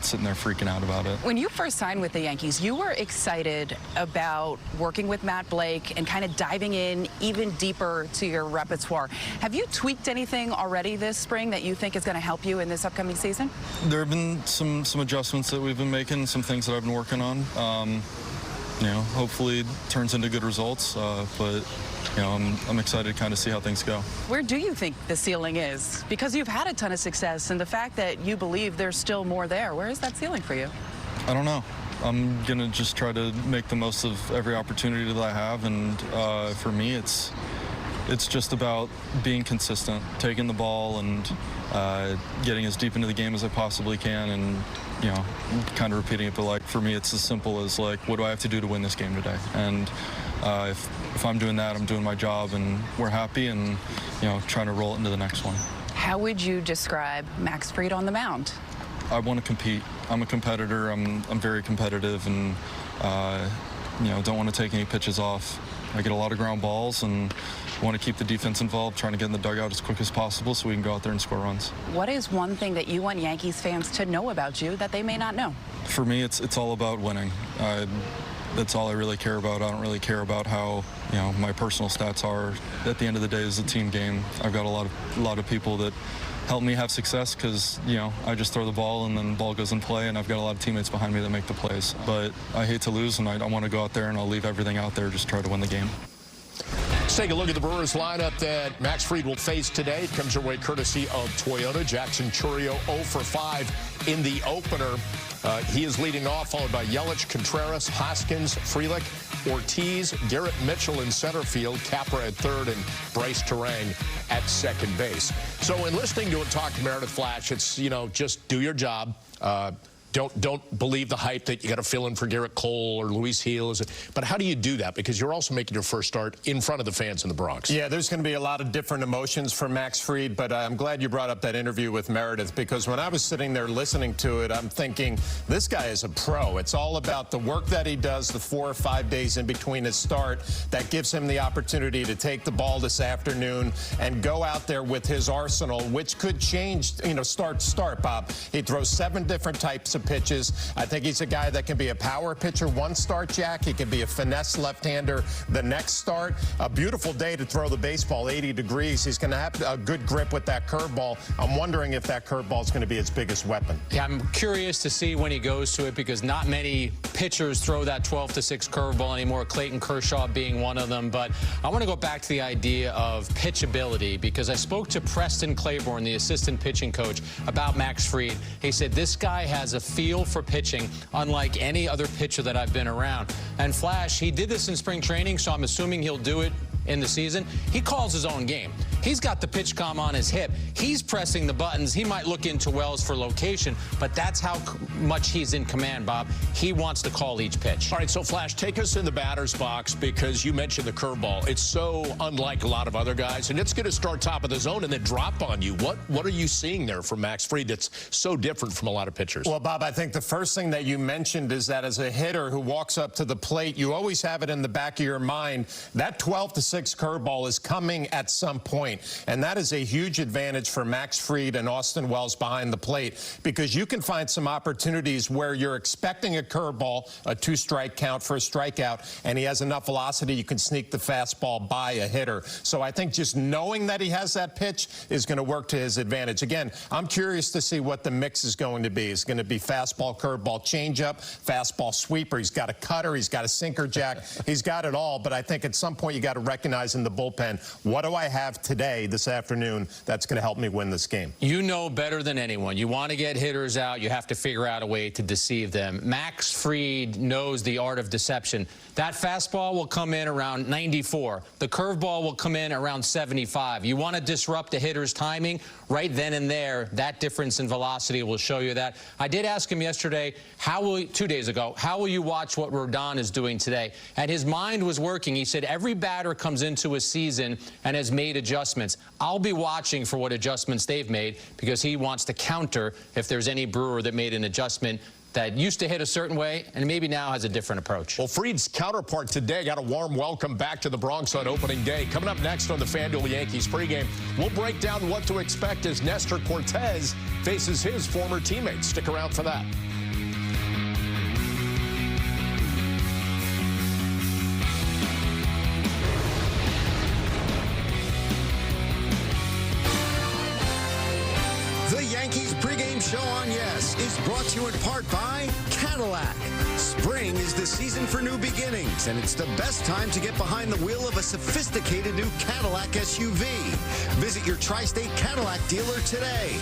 [SPEAKER 19] sitting there freaking out about it.
[SPEAKER 18] When you first signed with the Yankees, you were excited about working with Matt Blake and kind of diving in even deeper to your repertoire. Have you tweaked anything already this spring that you think is going to help you in this upcoming season?
[SPEAKER 19] There have been some adjustments that we've been making, some things that I've been working on. Hopefully it turns into good results, but I'm excited to kind of see how things go.
[SPEAKER 18] Where do you think the ceiling is? Because you've had a ton of success, and the fact that you believe there's still more there, where is that ceiling for you?
[SPEAKER 19] I don't know. I'm going to just try to make the most of every opportunity that I have, and for me, it's just about being consistent, taking the ball and getting as deep into the game as I possibly can, and kind of repeating it. But like for me, it's as simple as like, what do I have to do to win this game today? And if I'm doing that, I'm doing my job, and we're happy, and trying to roll it into the next one.
[SPEAKER 18] How would you describe Max Fried on the mound?
[SPEAKER 19] I want to compete. I'm a competitor. I'm very competitive, and don't want to take any pitches off. I get a lot of ground balls, and want to keep the defense involved, trying to get in the dugout as quick as possible so we can go out there and score runs.
[SPEAKER 18] What is one thing that you want Yankees fans to know about you that they may not know?
[SPEAKER 19] For me, it's all about winning. that's all I really care about. I don't really care about how, you know, my personal stats are. At the end of the day, it's a team game. I've got a lot of people that help me have success because, you know, I just throw the ball and then the ball goes in play, and I've got a lot of teammates behind me that make the plays. But I hate to lose, and I want to go out there and I'll leave everything out there, just try to win the game.
[SPEAKER 14] Let's take a look at the Brewers lineup that Max Fried will face today. It comes your way courtesy of Toyota. Jackson Chourio 0 for 5 in the opener. He is leading off, followed by Yelich, Contreras, Hoskins, Frelick, Ortiz, Garrett Mitchell in center field, Capra at third, and Bryce Terang at second base. So in listening to him talk to Meredith Flash, it's, you know, just do your job. Don't believe the hype that you got to fill in for Garrett Cole or Luis Gil. But how do you do that? Because you're also making your first start in front of the fans in the Bronx.
[SPEAKER 15] Yeah, there's going to be a lot of different emotions for Max Fried, but I'm glad you brought up that interview with Meredith, because when I was sitting there listening to it, I'm thinking, this guy is a pro. It's all about the work that he does the 4 or 5 days in between his start that gives him the opportunity to take the ball this afternoon and go out there with his arsenal, which could change, you know, start to start, Bob. He throws 7 different types of pitches. I think he's a guy that can be a power pitcher one start, Jack. He can be a finesse left-hander the next start. A beautiful day to throw the baseball, 80 degrees. He's going to have a good grip with that curveball. I'm wondering if that curveball is going to be his biggest weapon.
[SPEAKER 16] Yeah, I'm curious to see when he goes to it, because not many pitchers throw that 12-6 curveball anymore, Clayton Kershaw being one of them. But I want to go back to the idea of pitchability, because I spoke to Preston Claiborne, the assistant pitching coach, about Max Fried. He said this guy has a feel for pitching unlike any other pitcher that I've been around. And Flash, he did this in spring training, so I'm assuming he'll do it in the season. He calls his own game. He's got the pitch comm on his hip. He's pressing the buttons. He might look into Wells for location, but that's how much he's in command, Bob. He wants to call each pitch.
[SPEAKER 14] All right, so Flash, take us in the batter's box, because you mentioned the curveball. It's so unlike a lot of other guys, and it's going to start top of the zone and then drop on you. What are you seeing there from Max Fried that's so different from a lot of pitchers?
[SPEAKER 15] Well, Bob, I think the first thing that you mentioned is that as a hitter who walks up to the plate, you always have it in the back of your mind that 12-6 curveball is coming at some point, and that is a huge advantage for Max Fried and Austin Wells behind the plate, because you can find some opportunities where you're expecting a curveball, a 2-strike count for a strikeout, and he has enough velocity you can sneak the fastball by a hitter. So I think just knowing that he has that pitch is going to work to his advantage. Again, I'm curious to see what the mix is going to be. It's going to be fastball, curveball, changeup, fastball, sweeper. He's got a cutter. He's got a sinker, Jack. He's got it all, but I think at some point you got to recognize in the bullpen, what do I have today, this afternoon, that's going to help me win this game?
[SPEAKER 16] You know better than anyone. You want to get hitters out, you have to figure out a way to deceive them. Max Fried knows the art of deception. That fastball will come in around 94. The curveball will come in around 75. You want to disrupt the hitter's timing right then and there. That difference in velocity will show you that. I did ask him yesterday, 2 days ago, how will you watch what Rodon is doing today? And his mind was working. He said every batter comes into a season and has made adjustments. I'll be watching for what adjustments they've made, because he wants to counter if there's any Brewer that made an adjustment that used to hit a certain way and maybe now has a different approach.
[SPEAKER 14] Well, Fried's counterpart today got a warm welcome back to the Bronx on opening day. Coming up next on the FanDuel Yankees pregame, we'll break down what to expect as Nestor Cortez faces his former teammates. Stick around for that.
[SPEAKER 11] The Yankees pregame show on Yes is brought to you in part by Cadillac. Spring is the season for new beginnings, and it's the best time to get behind the wheel of a sophisticated new Cadillac SUV. Visit your tri-state Cadillac dealer today.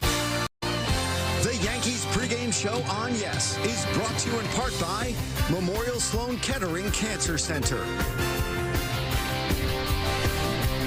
[SPEAKER 11] The Yankees pregame show on Yes is brought to you in part by Memorial Sloan Kettering Cancer Center.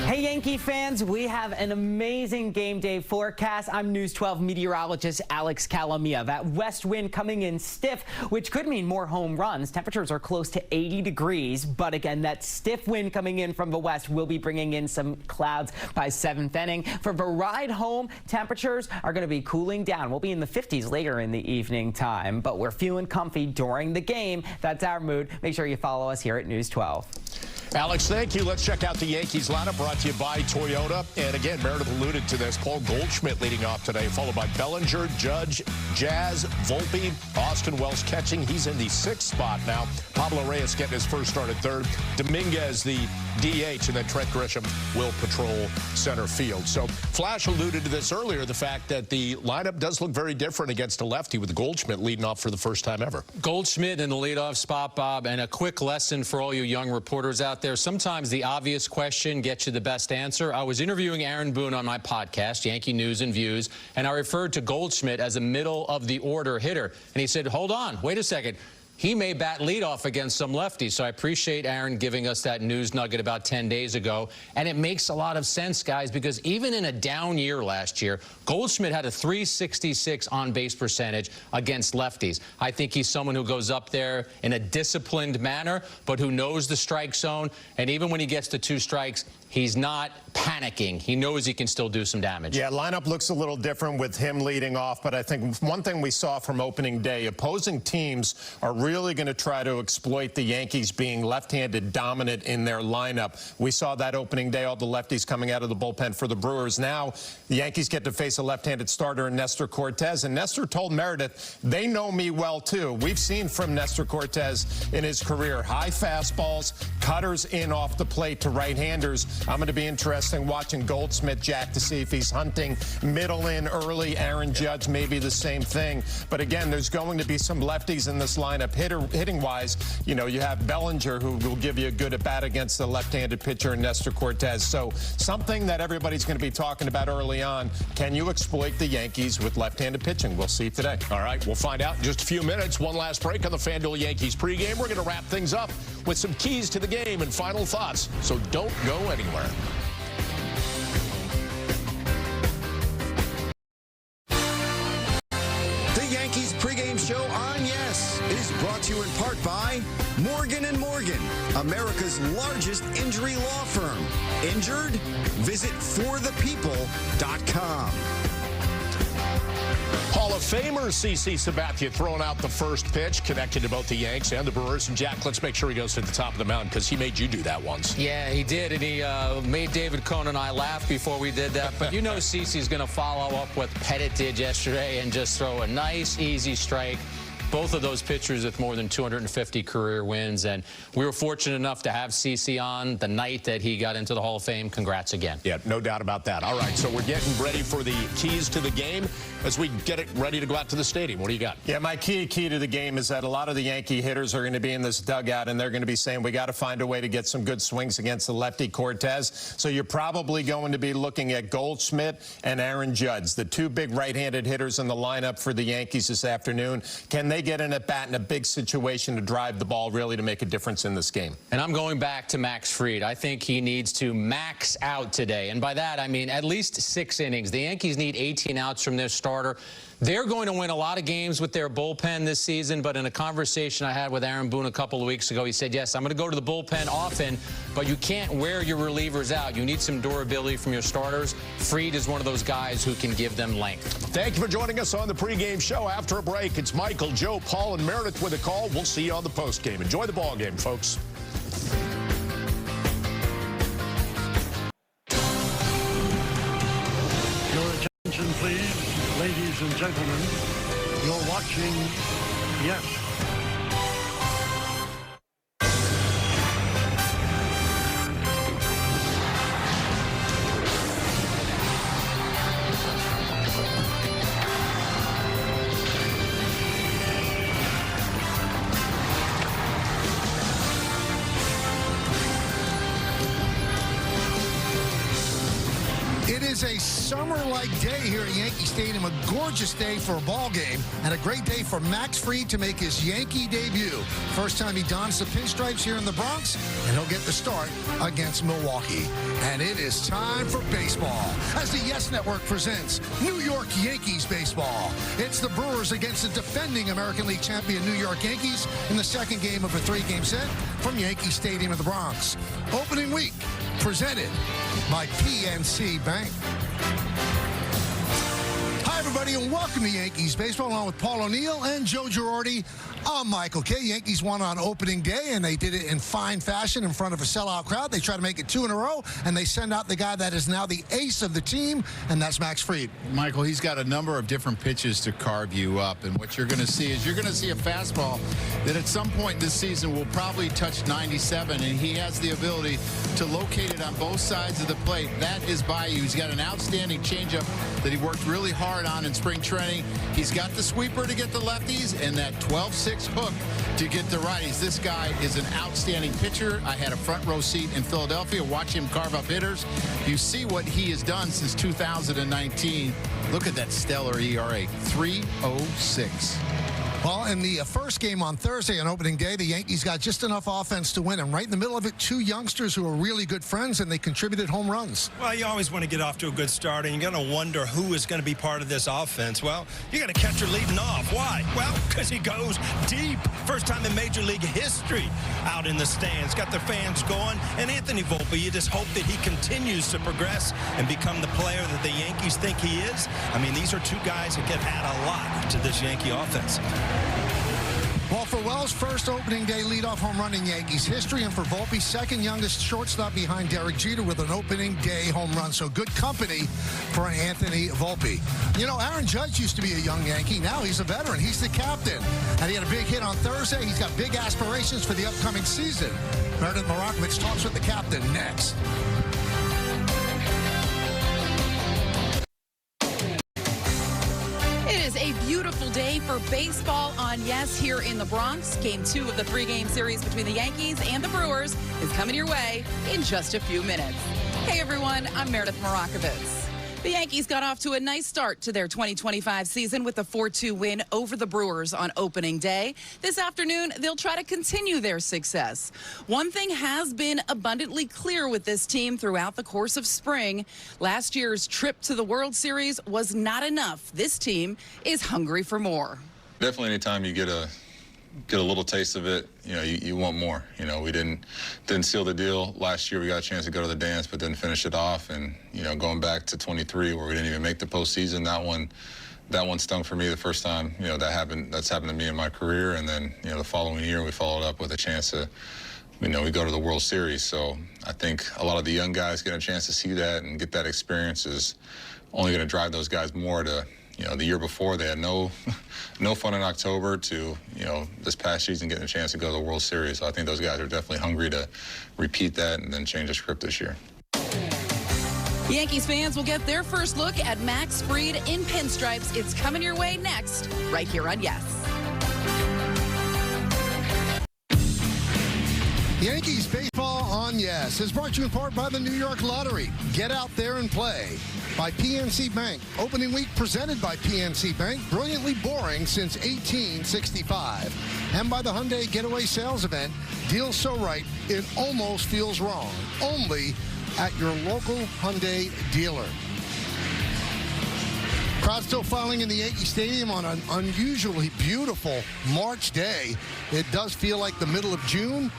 [SPEAKER 20] Hey Yankee fans, we have an amazing game day forecast. I'm News 12 meteorologist Alex Calamia. That west wind coming in stiff, which could mean more home runs. Temperatures are close to 80 degrees, but again, that stiff wind coming in from the west will be bringing in some clouds by 7th inning. For the ride home, temperatures are going to be cooling down. We'll be in the 50s later in the evening time, but we're feeling comfy during the game. That's our mood. Make sure you follow us here at News 12.
[SPEAKER 14] Alex, thank you. Let's check out the Yankees lineup brought to you by Toyota. And again, Meredith alluded to this. Paul Goldschmidt leading off today, followed by Bellinger, Judge, Jazz, Volpe, Austin Wells catching. He's in the 6th spot now. Pablo Reyes getting his first start at 3rd. Dominguez, the DH, and then Trent Grisham will patrol center field. So Flash alluded to this earlier, the fact that the lineup does look very different against a lefty with Goldschmidt leading off for the first time ever.
[SPEAKER 16] Goldschmidt in the leadoff spot, Bob, and a quick lesson for all you young reporters out there. Sometimes the obvious question gets you the best answer. I was interviewing Aaron Boone on my podcast, Yankee News and Views, and I referred to Goldschmidt as a middle-of-the-order hitter. And he said, hold on, wait a second. He may bat leadoff against some lefties, so I appreciate Aaron giving us that news nugget about 10 days ago. And it makes a lot of sense, guys, because even in a down year last year, Goldschmidt had a .366 on-base percentage against lefties. I think he's someone who goes up there in a disciplined manner, but who knows the strike zone. And even when he gets to 2 strikes, he's not panicking. He knows he can still do some damage.
[SPEAKER 15] Yeah, lineup looks a little different with him leading off, but I think one thing we saw from opening day, opposing teams are really going to try to exploit the Yankees being left-handed dominant in their lineup. We saw that opening day, all the lefties coming out of the bullpen for the Brewers. Now the Yankees get to face a left-handed starter in Nestor Cortes, and Nestor told Meredith, they know me well too. We've seen from Nestor Cortes in his career, high fastballs, cutters in off the plate to right-handers. I'm going to be interesting watching Goldschmidt, Jack, to see if he's hunting middle in early. Aaron Judge may be the same thing. But again, there's going to be some lefties in this lineup. Hitting-wise, you know, you have Bellinger, who will give you a good at-bat against the left-handed pitcher, Nestor Cortes. So something that everybody's going to be talking about early on. Can you exploit the Yankees with left-handed pitching? We'll see today.
[SPEAKER 14] All right, we'll find out in just a few minutes. One last break on the FanDuel Yankees pregame. We're going to wrap things up with some keys to the game and final thoughts. So don't go anywhere.
[SPEAKER 11] The Yankees pregame show on Yes is brought to you in part by Morgan & Morgan, America's largest injury law firm. Injured? Visit forthepeople.com.
[SPEAKER 14] Hall of Famer CC Sabathia throwing out the first pitch, connected to both the Yanks and the Brewers. And Jack, let's make sure he goes to the top of the mountain because he made you do that once.
[SPEAKER 16] Yeah, he did, and he made David Cohn and I laugh before we did that. But you know CC's going to follow up what Pettit did yesterday and just throw a nice, easy strike. Both of those pitchers with more than 250 career wins, and we were fortunate enough to have CC on the night that he got into the Hall of Fame. Congrats again.
[SPEAKER 14] Yeah, no doubt about that. All right, so we're getting ready for the keys to the game as we get it ready to go out to the stadium. What do you got?
[SPEAKER 15] Yeah, my key to the game is that a lot of the Yankee hitters are going to be in this dugout, and they're going to be saying, we got to find a way to get some good swings against the lefty Cortes. So you're probably going to be looking at Goldschmidt and Aaron Judge, the 2 big right-handed hitters in the lineup for the Yankees this afternoon. Can they get an at-bat in a big situation to drive the ball really to make a difference in this game?
[SPEAKER 16] And I'm going back to Max Fried. I think he needs to max out today. And by that, I mean at least 6 innings. The Yankees need 18 outs from their starter. They're going to win a lot of games with their bullpen this season, but in a conversation I had with Aaron Boone a couple of weeks ago, he said, yes, I'm going to go to the bullpen often, but you can't wear your relievers out. You need some durability from your starters. Fried is one of those guys who can give them length.
[SPEAKER 14] Thank you for joining us on the pregame show. After a break, it's Michael, Joe, Paul, and Meredith with a call. We'll see you on the postgame. Enjoy the ball game, folks.
[SPEAKER 21] Your attention, please. Ladies and gentlemen, you're watching Yes.
[SPEAKER 22] It is a summer-like day here at Yankee Stadium, a gorgeous day for a ball game, and a great day for Max Fried to make his Yankee debut. First time he dons the pinstripes here in the Bronx, and he'll get the start against Milwaukee. And it is time for baseball, as the Yes Network presents New York Yankees baseball. It's the Brewers against the defending American League champion New York Yankees in the second game of a 3-game set from Yankee Stadium in the Bronx. Opening week, presented by PNC Bank. Hi, everybody, and welcome to Yankees Baseball, along with Paul O'Neill and Joe Girardi. I'm Michael Kay. Yankees won on opening day, and they did it in fine fashion in front of a sellout crowd. They try to make it 2 in a row, and they send out the guy that is now the ace of the team, and that's Max Fried.
[SPEAKER 12] Michael, he's got a number of different pitches to carve you up, and what you're going to see is you're going to see a fastball that at some point this season will probably touch 97, and he has the ability to locate it on both sides of the plate. That is by you. He's got an outstanding changeup that he worked really hard on in spring training. He's got the sweeper to get the lefties and that 12-6 hook to get the righties. This guy is an outstanding pitcher. I had a front row seat in Philadelphia. Watch him carve up hitters. You see what he has done since 2019. Look at that stellar ERA, 3.06.
[SPEAKER 22] Well, in the first game on Thursday on opening day, the Yankees got just enough offense to win, and right in the middle of it, 2 youngsters who are really good friends, and they contributed home runs.
[SPEAKER 4] Well, you always want to get off to a good start, and you're going to wonder who is going to be part of this offense. Well, you got a catcher leading off. Why? Well, because he goes deep. First time in Major League history out in the stands. Got their fans going, and Anthony Volpe, you just hope that he continues to progress and become the player that the Yankees think he is. I mean, these are 2 guys that can add a lot to this Yankee offense.
[SPEAKER 22] Well, for Wells' first opening day leadoff home run in Yankees history, and for Volpe, second youngest shortstop behind Derek Jeter with an opening day home run. So good company for Anthony Volpe. You know, Aaron Judge used to be a young Yankee. Now he's a veteran. He's the captain. And he had a big hit on Thursday. He's got big aspirations for the upcoming season. Meredith Marakovich talks with the captain next.
[SPEAKER 7] A beautiful day for baseball on Yes here in the Bronx. Game 2 of the 3-game series between the Yankees and the Brewers is coming your way in just a few minutes. Hey everyone, I'm Meredith Marakovich. The Yankees got off to a nice start to their 2025 season with a 4-2 win over the Brewers on opening day. This afternoon, they'll try to continue their success. One thing has been abundantly clear with this team throughout the course of spring. Last year's trip to the World Series was not enough. This team is hungry for more.
[SPEAKER 5] Definitely anytime you get a little taste of it, you know, you want more. You know, we didn't seal the deal last year. We got a chance to go to the dance, but didn't finish it off. And, you know, going back to 23 where we didn't even make the postseason, that one stung for me the first time, you know, that's happened to me in my career. And then, you know, the following year we followed up with a chance to, you know, we go to the World Series. So I think a lot of the young guys get a chance to see that and get that experience is only going to drive those guys more to, you know, the year before they had no fun in October to, you know, this past season getting a chance to go to the World Series. So I think those guys are definitely hungry to repeat that and then change the script this year.
[SPEAKER 7] Yankees fans will get their first look at Max Fried in pinstripes. It's coming your way next, right here on Yes.
[SPEAKER 22] Yankees baseball on Yes is brought to you in part by the New York Lottery. Get out there and play. By PNC Bank. Opening week presented by PNC Bank. Brilliantly boring since 1865. And by the Hyundai Getaway Sales Event. Deals so right, it almost feels wrong. Only at your local Hyundai dealer. Crowd still filing in the Yankee Stadium on an unusually beautiful March day. It does feel like the middle of June.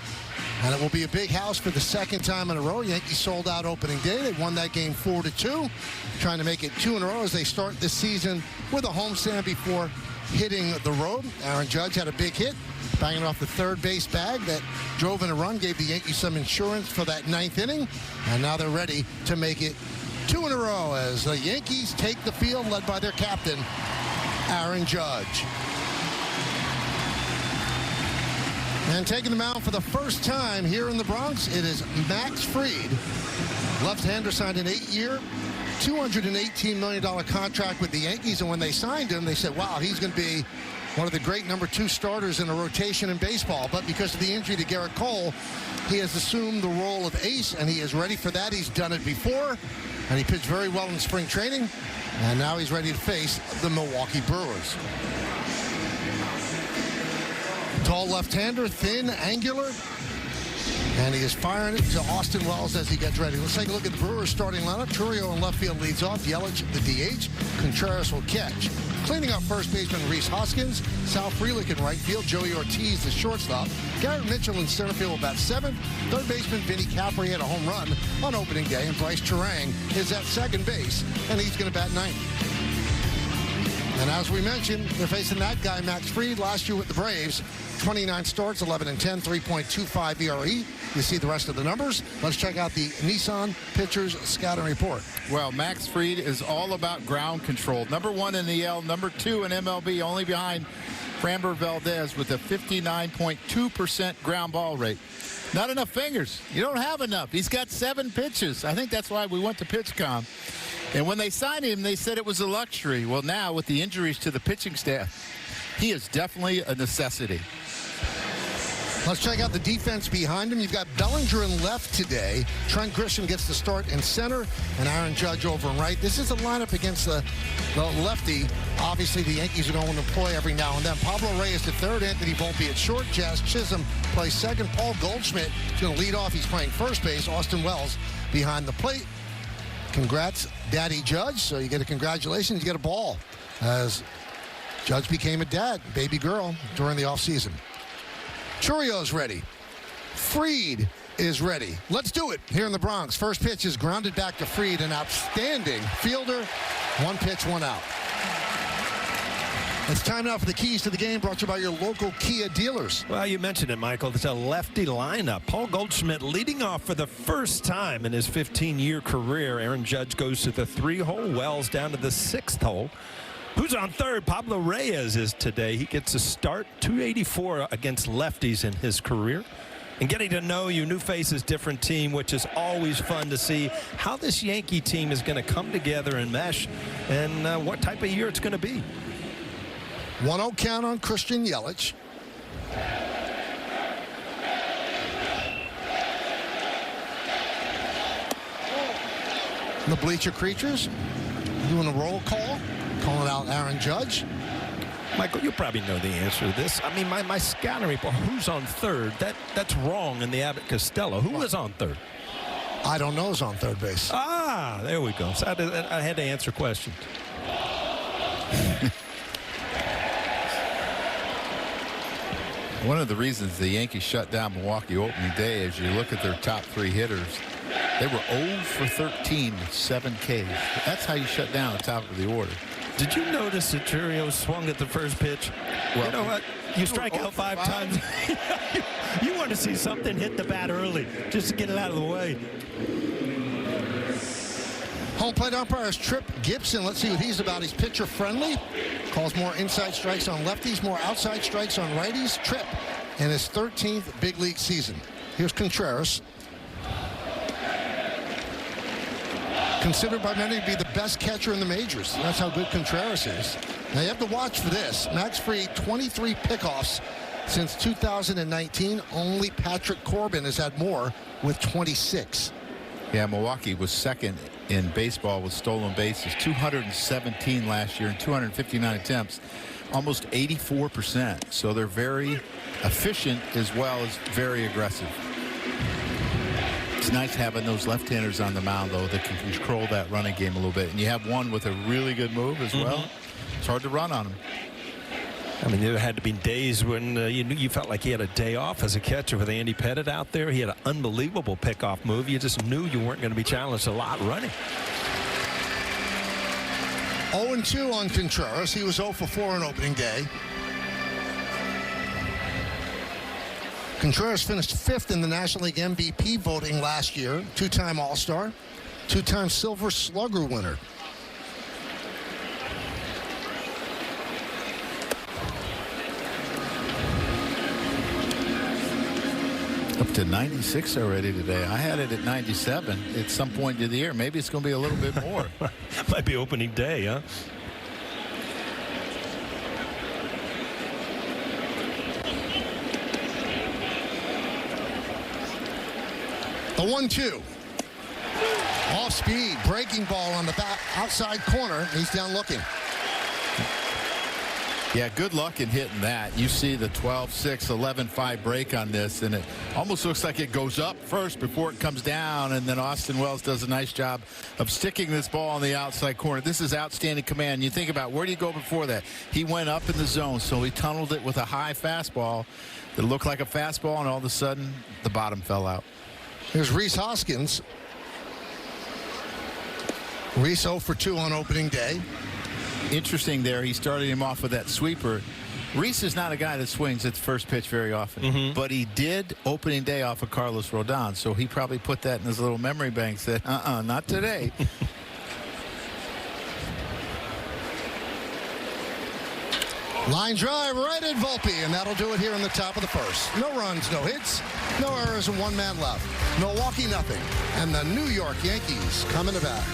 [SPEAKER 22] And it will be a big house for the second time in a row. Yankees sold out opening day. They won that game 4-2, trying to make it 2 in a row as they start this season with a homestand before hitting the road. Aaron Judge had a big hit, banging off the third base bag that drove in a run, gave the Yankees some insurance for that 9th inning. And now they're ready to make it 2 in a row as the Yankees take the field, led by their captain, Aaron Judge. And taking the mound for the first time here in the Bronx, it is Max Fried. Left-hander signed an 8-year, $218 million contract with the Yankees. And when they signed him, they said, wow, he's going to be one of the great number 2 starters in a rotation in baseball. But because of the injury to Garrett Cole, he has assumed the role of ace, and he is ready for that. He's done it before, and he pitched very well in spring training. And now he's ready to face the Milwaukee Brewers. Tall left-hander, thin, angular. And he is firing it to Austin Wells as he gets ready. Let's take a look at the Brewers starting lineup. Trurio in left field leads off. Yelich, the DH. Contreras will catch. Cleaning up first baseman Rhys Hoskins. Sal Frelick in right field. Joey Ortiz, the shortstop. Garrett Mitchell in center field about 7th. Third baseman Vinny Capri had a home run on opening day. And Bryce Terang is at second base. And he's going to bat 9th. And as we mentioned, they're facing that guy, Max Fried, last year with the Braves. 29 starts, 11-10, 3.25 ERA. You see the rest of the numbers. Let's check out the Nissan Pitchers Scouting Report.
[SPEAKER 12] Well, Max Fried is all about ground control. Number 1 in the L, number 2 in MLB, only behind Framber Valdez with a 59.2% ground ball rate. Not enough fingers. You don't have enough. He's got 7 pitches. I think that's why we went to PitchCom. And when they signed him, they said it was a luxury. Well, now with the injuries to the pitching staff, he is definitely a necessity.
[SPEAKER 22] Let's check out the defense behind him. You've got Bellinger in left today. Trent Grisham gets the start in center, and Aaron Judge over in right. This is a lineup against the lefty. Obviously, the Yankees are going to employ every now and then. Pablo Reyes at third. Anthony Volpe at short. Jazz Chisholm plays second. Paul Goldschmidt is going to lead off. He's playing first base. Austin Wells behind the plate. Congrats, Daddy Judge. So you get a congratulations. You get a ball as Judge became a dad, baby girl, during the offseason. Churio's ready. Fried is ready. Let's do it here in the Bronx. First pitch is grounded back to Fried, an outstanding fielder. 1 pitch, 1 out. It's time now for the keys to the game, brought to you by your local Kia dealers.
[SPEAKER 4] Well, you mentioned it, Michael. It's a lefty lineup. Paul Goldschmidt leading off for the first time in his 15-year career. Aaron Judge goes to the 3-hole. Wells down to the 6th hole. Who's on third? Pablo Reyes is today. He gets a start, 284 against lefties in his career. And getting to know you, new faces, different team, which is always fun to see how this Yankee team is going to come together and mesh and what type of year it's going to be.
[SPEAKER 22] 1-0 count on Christian Yelich. The bleacher creatures doing a roll call, calling out Aaron Judge.
[SPEAKER 4] Michael, you probably know the answer to this. I mean, my scouting report, who's on third? That's wrong in the Abbott Costello. Who was on third?
[SPEAKER 22] I don't know who's on third base.
[SPEAKER 4] Ah, there we go. So I had to answer questions.
[SPEAKER 12] One of the reasons the Yankees shut down Milwaukee opening day, as you look at their top 3 hitters, they were 0 for 13 with 7 Ks. That's how you shut down the top of the order.
[SPEAKER 4] Did you notice that Churio swung at the first pitch? Well, you know what? You strike out 5 times. You want to see something hit the bat early just to get it out of the way.
[SPEAKER 22] Home plate umpire is Tripp Gibson. Let's see what he's about. He's pitcher friendly. Calls more inside strikes on lefties, more outside strikes on righties. Tripp in his 13th big league season. Here's Contreras. Considered by many to be the best catcher in the majors. That's how good Contreras is. Now you have to watch for this. Max Fried, 23 pickoffs since 2019. Only Patrick Corbin has had more with 26.
[SPEAKER 12] Yeah, Milwaukee was second in baseball with stolen bases, 217 last year and 259 attempts, almost 84%. So they're very efficient as well as very aggressive. It's nice having those left-handers on the mound, though, that can control that running game a little bit. And you have one with a really good move as well. It's hard to run on him.
[SPEAKER 4] I mean, there had to be days when you felt like he had a day off as a catcher with Andy Pettitte out there. He had an unbelievable pickoff move. You just knew you weren't going to be challenged a lot running.
[SPEAKER 22] 0-2 on Contreras. He was 0 for 4 on opening day. Contreras finished 5th in the National League MVP voting last year. 2-time All-Star, 2-time Silver Slugger winner.
[SPEAKER 12] Up to 96 already today. I had it at 97 at some point in the year. Maybe it's going to be a little bit more.
[SPEAKER 4] Might be opening day, huh?
[SPEAKER 22] The 1-2. Off speed, breaking ball on the back outside corner. He's down looking.
[SPEAKER 12] Yeah, good luck in hitting that. You see the 12-6, 11-5 break on this, and it almost looks like it goes up first before it comes down, and then Austin Wells does a nice job of sticking this ball on the outside corner. This is outstanding command. You think about where do you go before that? He went up in the zone, so he tunneled it with a high fastball that looked like a fastball, and all of a sudden, the bottom fell out.
[SPEAKER 22] Here's Rhys Hoskins. Rhys 0 for 2 on opening day.
[SPEAKER 3] interesting there, he started him off with that sweeper. Reese is not a guy that swings at the first pitch very often, but he did opening day off of Carlos Rodon, so he probably put that in his little memory bank, said, not today.
[SPEAKER 22] Line drive right at Volpe, and that'll do it here in the top of the first. No runs, no hits, no errors, and one man left. Milwaukee nothing, and the New York Yankees coming to bat.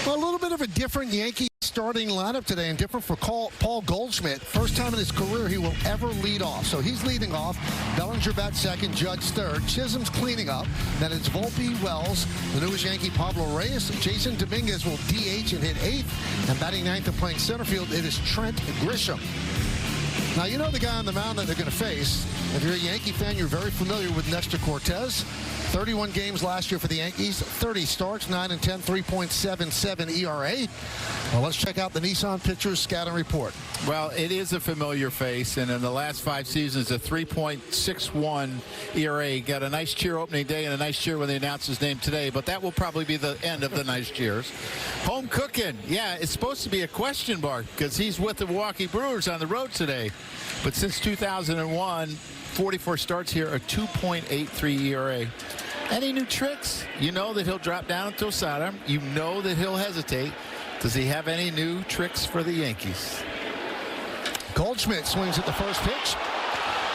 [SPEAKER 22] Well, a little bit of a different Yankee starting lineup today, and different for Paul Goldschmidt. First time in his career he will ever lead off. So he's leading off. Bellinger bats second, Judge third. Chisholm's cleaning up. Then it's Volpe, Wells, the newest Yankee Pablo Reyes. Jason Dominguez will DH and hit eighth. And batting ninth and playing center field, it is Trent Grisham. Now, you know the guy on the mound that they're going to face. If you're a Yankee fan, you're very familiar with Nestor Cortez. 31 games last year for the Yankees, 30 starts, 9-10, 3.77 ERA. Well, let's check out the Nissan Pitchers scouting report.
[SPEAKER 3] Well, it is a familiar face, and in the last 5 seasons, a 3.61 ERA. Got a nice cheer opening day and a nice cheer when they announced his name today, but that will probably be the end of the nice cheers. Home cooking. Yeah, it's supposed to be a question mark because he's with the Milwaukee Brewers on the road today. But since 2001, 44 starts here, a 2.83 ERA. Any new tricks? You know that he'll drop down into a sidearm. You know that he'll hesitate. Does he have any new tricks for the Yankees?
[SPEAKER 22] Goldschmidt swings at the first pitch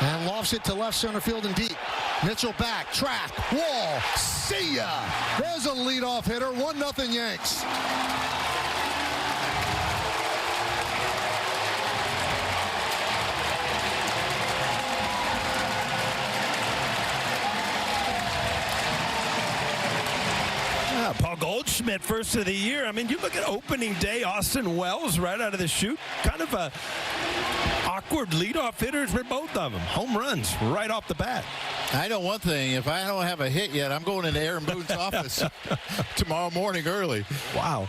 [SPEAKER 22] and lofts it to left center field and deep. Mitchell back, track, wall, see ya! There's a leadoff hitter, 1-0 Yanks.
[SPEAKER 4] Paul Goldschmidt, first of the year. I mean, you look at opening day, Austin Wells right out of the chute. Kind of a awkward leadoff hitters for both of them. Home runs right off the bat.
[SPEAKER 3] I know one thing. If I don't have a hit yet, I'm going into Aaron Boone's office tomorrow morning early.
[SPEAKER 4] Wow.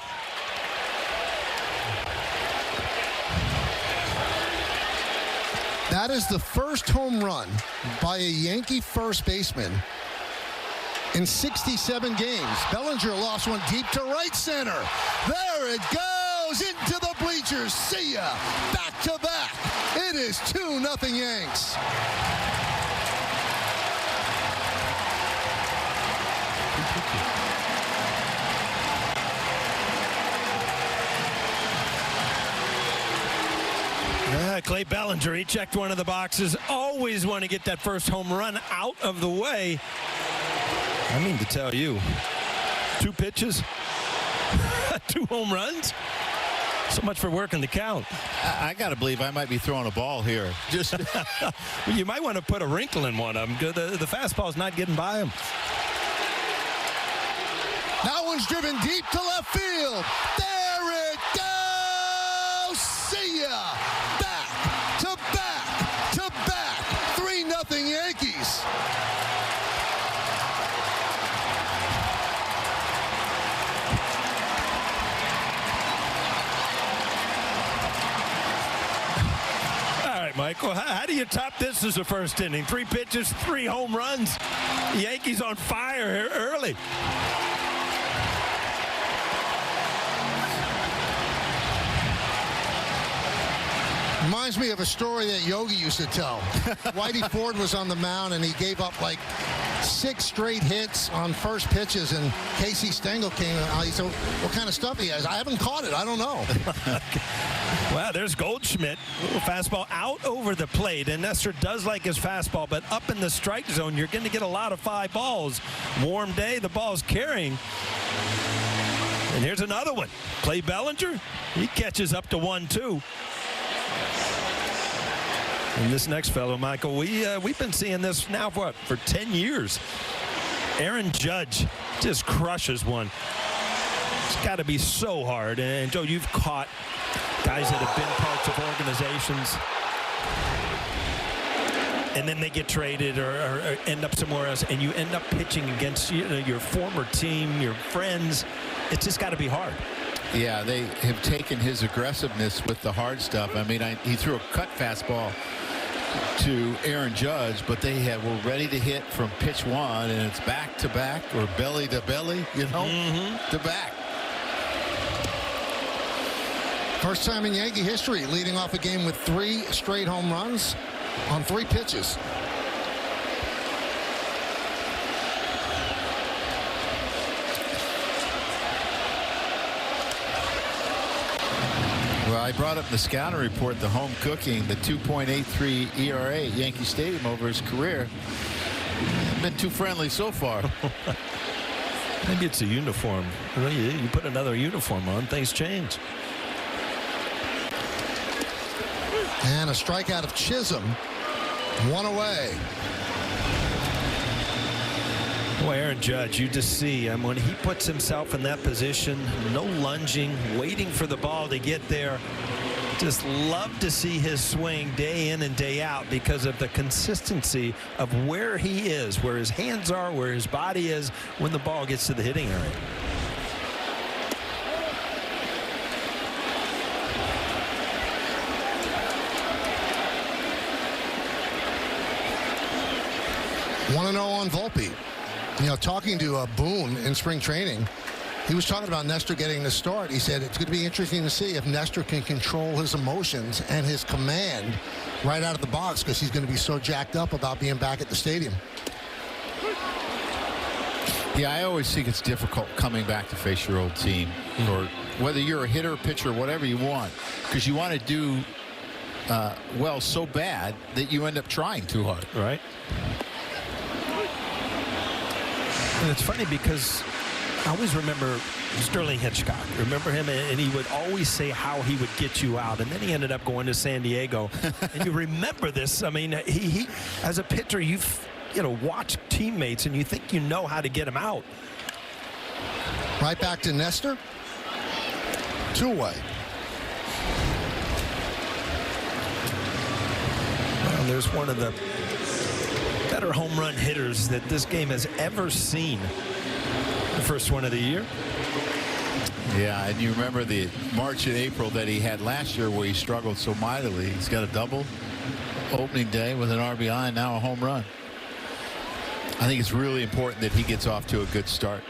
[SPEAKER 22] That is the first home run by a Yankee first baseman in 67 games. Bellinger lost one deep to right center. There it goes into the bleachers. See ya. Back to back. It is 2-0 Yanks.
[SPEAKER 4] Clay Bellinger, he checked one of the boxes. Always want to get that first home run out of the way. I mean to tell you, 2 pitches, 2 home runs. So much for working the count.
[SPEAKER 3] I got to believe I might be throwing a ball here. Just
[SPEAKER 4] you might want to put a wrinkle in one of them. The fastball's not getting by him.
[SPEAKER 22] That one's driven deep to left field. There it goes. See ya. Back to back to back. 3-0 Yankees.
[SPEAKER 4] Michael, how do you top this as a first inning? 3 pitches, 3 home runs. The Yankees on fire here early.
[SPEAKER 22] Reminds me of a story that Yogi used to tell. Whitey Ford was on the mound, and he gave up like 6 straight hits on first pitches, and Casey Stengel came out. He said, what kind of stuff he has? I haven't caught it. I don't know.
[SPEAKER 4] Well, there's Goldschmidt. Fastball out over the plate, and Nestor does like his fastball, but up in the strike zone, you're going to get a lot of 5 balls. Warm day, the ball's carrying. And here's another one. Clay Bellinger, he catches up to 1-2. And this next fellow, Michael, we've been seeing this now for 10 years. Aaron Judge just crushes one. It's got to be so hard. And Joe, you've caught guys that have been parts of organizations, and then they get traded or end up somewhere else, and you end up pitching against your former team, your friends. It's just got to be hard.
[SPEAKER 3] Yeah, they have taken his aggressiveness with the hard stuff. I mean, he threw a cut fastball to Aaron Judge, but they were ready to hit from pitch 1, and it's back to back or belly to belly, to back.
[SPEAKER 22] First time in Yankee history leading off a game with 3 straight home runs on 3 pitches.
[SPEAKER 3] Well, I brought up in the scouting report the home cooking, the 2.83 ERA at Yankee Stadium over his career. Been too friendly so far.
[SPEAKER 8] Maybe it's a uniform. You put another uniform on, things change.
[SPEAKER 22] And a strikeout of Chisholm. 1 away.
[SPEAKER 8] Boy, Aaron Judge, you just see when he puts himself in that position, no lunging, waiting for the ball to get there. Just love to see his swing day in and day out because of the consistency of where he is, where his hands are, where his body is when the ball gets to the hitting area.
[SPEAKER 22] Want to know on Volpe? You know, talking to Boone in spring training, he was talking about Nestor getting the start. He said it's going to be interesting to see if Nestor can control his emotions and his command right out of the box because he's going to be so jacked up about being back at the stadium.
[SPEAKER 3] Yeah, I always think it's difficult coming back to face your old team, or whether you're a hitter, pitcher, whatever you want, because you want to do well so bad that you end up trying too hard.
[SPEAKER 8] Right. And it's funny because I always remember Sterling Hitchcock. Remember him? And he would always say how he would get you out. And then he ended up going to San Diego. And you remember this. I mean, he as a pitcher, you watch teammates and you think you know how to get him out.
[SPEAKER 22] Right back to Nestor. 2 away.
[SPEAKER 8] Well, there's one of the better home run hitters that this game has ever seen. The first one of the year.
[SPEAKER 3] Yeah, and you remember the March and April that he had last year where he struggled so mightily. He's got a double opening day with an RBI and now a home run. I think it's really important that he gets off to a good start.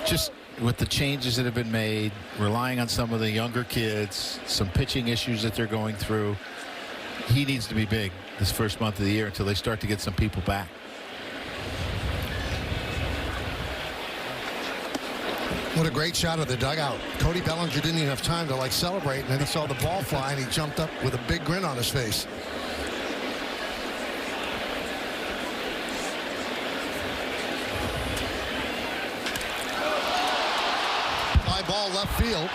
[SPEAKER 3] Just with the changes that have been made, relying on some of the younger kids, some pitching issues that they're going through, he needs to be big this first month of the year until they start to get some people back.
[SPEAKER 22] What a great shot of the dugout. Cody Bellinger didn't even have time to celebrate, and then he saw the ball fly and he jumped up with a big grin on his face. Fly ball left field.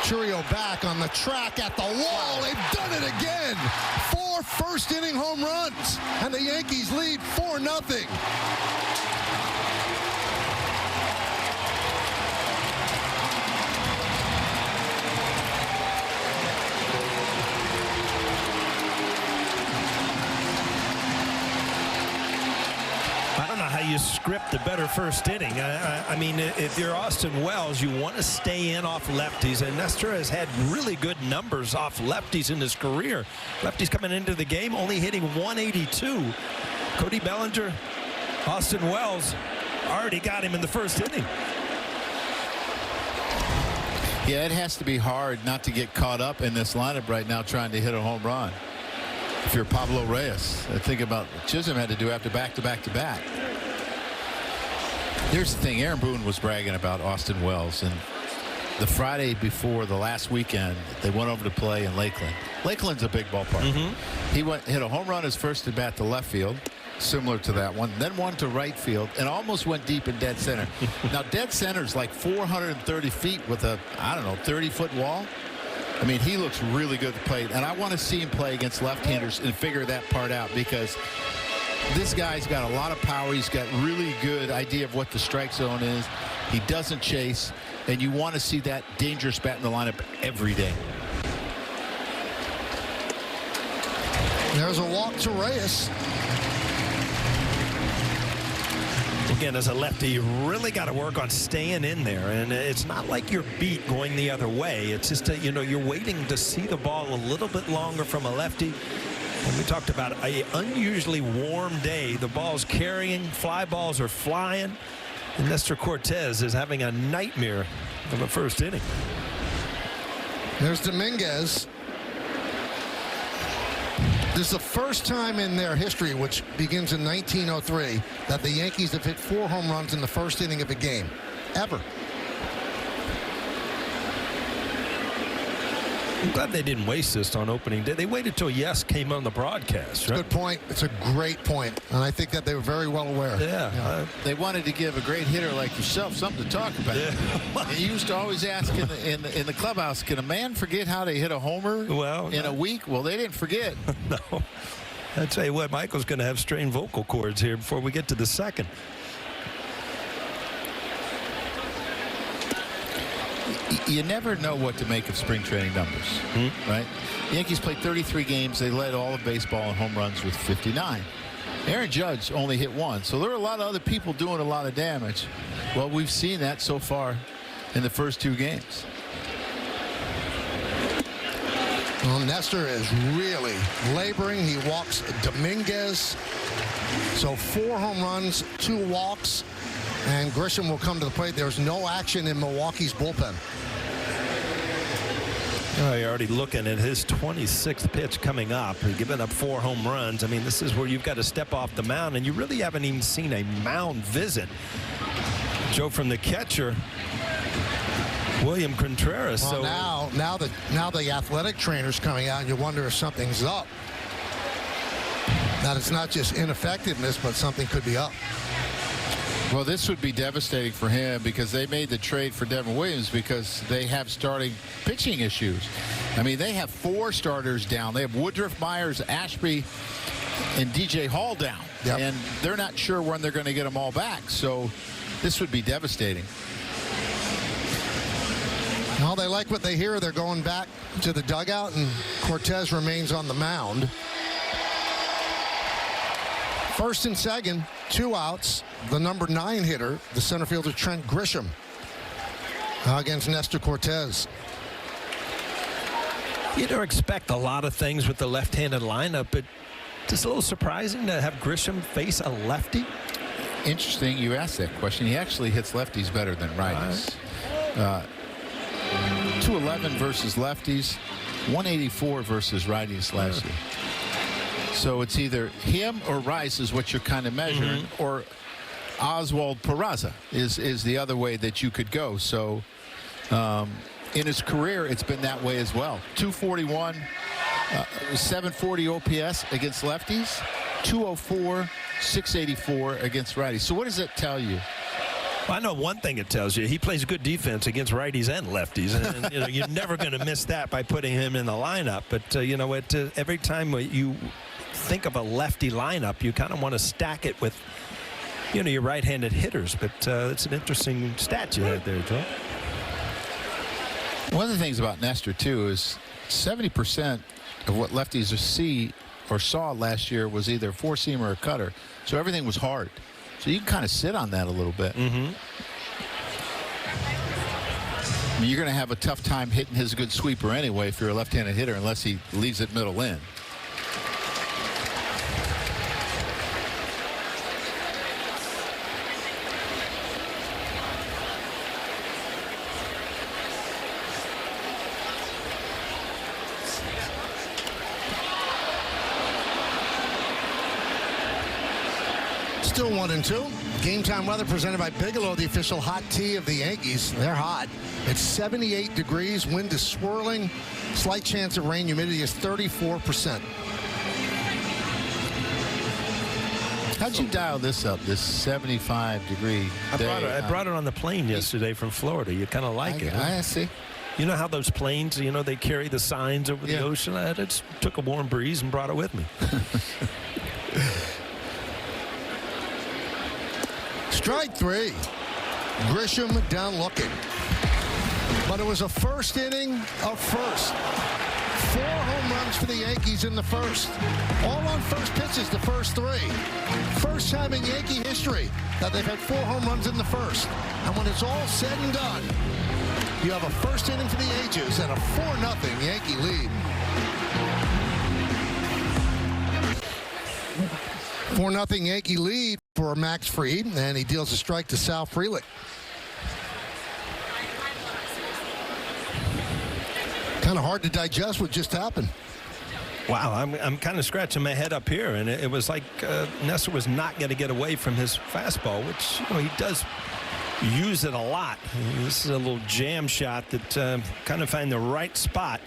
[SPEAKER 22] Churio back on the track at the wall. They've done it again. 4 first-inning home runs, and the Yankees lead 4-0.
[SPEAKER 8] How you script a better first inning. I mean, if you're Austin Wells, you want to stay in off lefties, and Nestor has had really good numbers off lefties in his career. Lefties coming into the game only hitting 182. Cody Bellinger, Austin Wells already got him in the first inning.
[SPEAKER 3] Yeah, it has to be hard not to get caught up in this lineup right now trying to hit a home run. If you're Pablo Reyes, I think about what Chisholm had to do after back-to-back-to-back. Here's the thing. Aaron Boone was bragging about Austin Wells, and the Friday before the last weekend, they went over to play in Lakeland. Lakeland's a big ballpark. He hit a home run his first at bat to left field, similar to that one, then one to right field, and almost went deep in dead center. Now, dead center's like 430 feet with a, 30-foot wall. I mean, he looks really good at the plate, and I want to see him play against left-handers and figure that part out because this guy's got a lot of power. He's got really good idea of what the strike zone is. He doesn't chase, and you want to see that dangerous bat in the lineup every day.
[SPEAKER 22] There's a walk to Reyes.
[SPEAKER 8] Again, as a lefty, you really got to work on staying in there, and it's not like you're beat going the other way. It's just that, you're waiting to see the ball a little bit longer from a lefty. And we talked about an unusually warm day. The ball's carrying, fly balls are flying, and Nestor Cortez is having a nightmare of a first inning.
[SPEAKER 22] There's Dominguez. This is the first time in their history, which begins in 1903, that the Yankees have hit 4 home runs in the first inning of a game, ever.
[SPEAKER 8] I'm glad they didn't waste this on opening day. They waited till Yes came on the broadcast. Right?
[SPEAKER 22] Good point. It's a great point, and I think that they were very well aware.
[SPEAKER 8] Yeah.
[SPEAKER 3] They wanted to give a great hitter like yourself something to talk about. Yeah. And you used to always ask in the clubhouse, can a man forget how to hit a homer in a week? Well, they didn't forget.
[SPEAKER 8] No. I tell you what, Michael's going to have strained vocal cords here before we get to the second.
[SPEAKER 3] You never know what to make of spring training numbers, right? The Yankees played 33 games. They led all of baseball in home runs with 59. Aaron Judge only hit 1, so there are a lot of other people doing a lot of damage. Well, we've seen that so far in the first 2 games.
[SPEAKER 22] Well, Nestor is really laboring. He walks Dominguez. So 4 home runs, 2 walks, and Grisham will come to the plate. There's no action in Milwaukee's bullpen.
[SPEAKER 8] Oh, you're already looking at his 26th pitch coming up. He's given up 4 home runs. I mean, this is where you've got to step off the mound, and you really haven't even seen a mound visit. Joe, from the catcher, William Contreras.
[SPEAKER 22] Well,
[SPEAKER 8] so
[SPEAKER 22] now the athletic trainer's coming out, and you wonder if something's up. That it's not just ineffectiveness, but something could be up.
[SPEAKER 3] Well, this would be devastating for him because they made the trade for Devin Williams because they have starting pitching issues. I mean, they have 4 starters down. They have Woodruff, Myers, Ashby, and DJ Hall down. Yep. And they're not sure when they're going to get them all back. So this would be devastating.
[SPEAKER 22] Well, they like what they hear. They're going back to the dugout, and Cortez remains on the mound. First and second, 2 outs. The number 9 hitter, the center fielder Trent Grisham, against Nestor Cortez.
[SPEAKER 8] You don't expect a lot of things with the left-handed lineup, but it's a little surprising to have Grisham face a lefty.
[SPEAKER 3] Interesting you asked that question. He actually hits lefties better than righties. 211 versus lefties, 184 versus righties last year. So it's either him or Rice is what you're kind of measuring, or Oswald Peraza is the other way that you could go. So in his career, it's been that way as well. 241, 740 OPS against lefties, 204, 684 against righties. So what does that tell you?
[SPEAKER 8] Well, I know one thing it tells you. He plays good defense against righties and lefties. And you know, you're never going to miss that by putting him in the lineup. But, you know, every time you think of a lefty lineup, you kind of want to stack it with, you know, your right-handed hitters. But it's an interesting stat you had there, Joe.
[SPEAKER 3] One of the things about Nestor, too, is 70% of what lefties see or saw last year was either a four-seamer or a cutter. So everything was hard. So you can kind of sit on that a little bit. I mean, you're going to have a tough time hitting his good sweeper anyway if you're a left-handed hitter unless he leaves it middle in.
[SPEAKER 22] Still 1-2. Game time weather presented by Bigelow, the official hot tea of the Yankees. They're hot. It's 78 degrees. Wind is swirling. Slight chance of rain. Humidity is 34%.
[SPEAKER 3] How'd you dial this up, this 75-degree day?
[SPEAKER 8] I brought it on the plane yesterday from Florida. You kind of like it.
[SPEAKER 3] I see.
[SPEAKER 8] You know how those planes, you know, they carry the signs over the ocean? I just took a warm breeze and brought it with me.
[SPEAKER 22] Strike three. Grisham down looking. But it was a first inning of first. 4 home runs for the Yankees in the first. All on first pitches, the first 3. First time in Yankee history that they've had 4 home runs in the first. And when it's all said and done, you have a first inning for the ages and a 4-0 Yankee lead. 4-0 Yankee lead for Max Fried, and he deals a strike to Sal Frelick. Kind of hard to digest what just happened.
[SPEAKER 8] Wow, I'm kind of scratching my head up here, and it was like Nestor was not going to get away from his fastball, which he does use it a lot. This is a little jam shot that kind of find the right spot.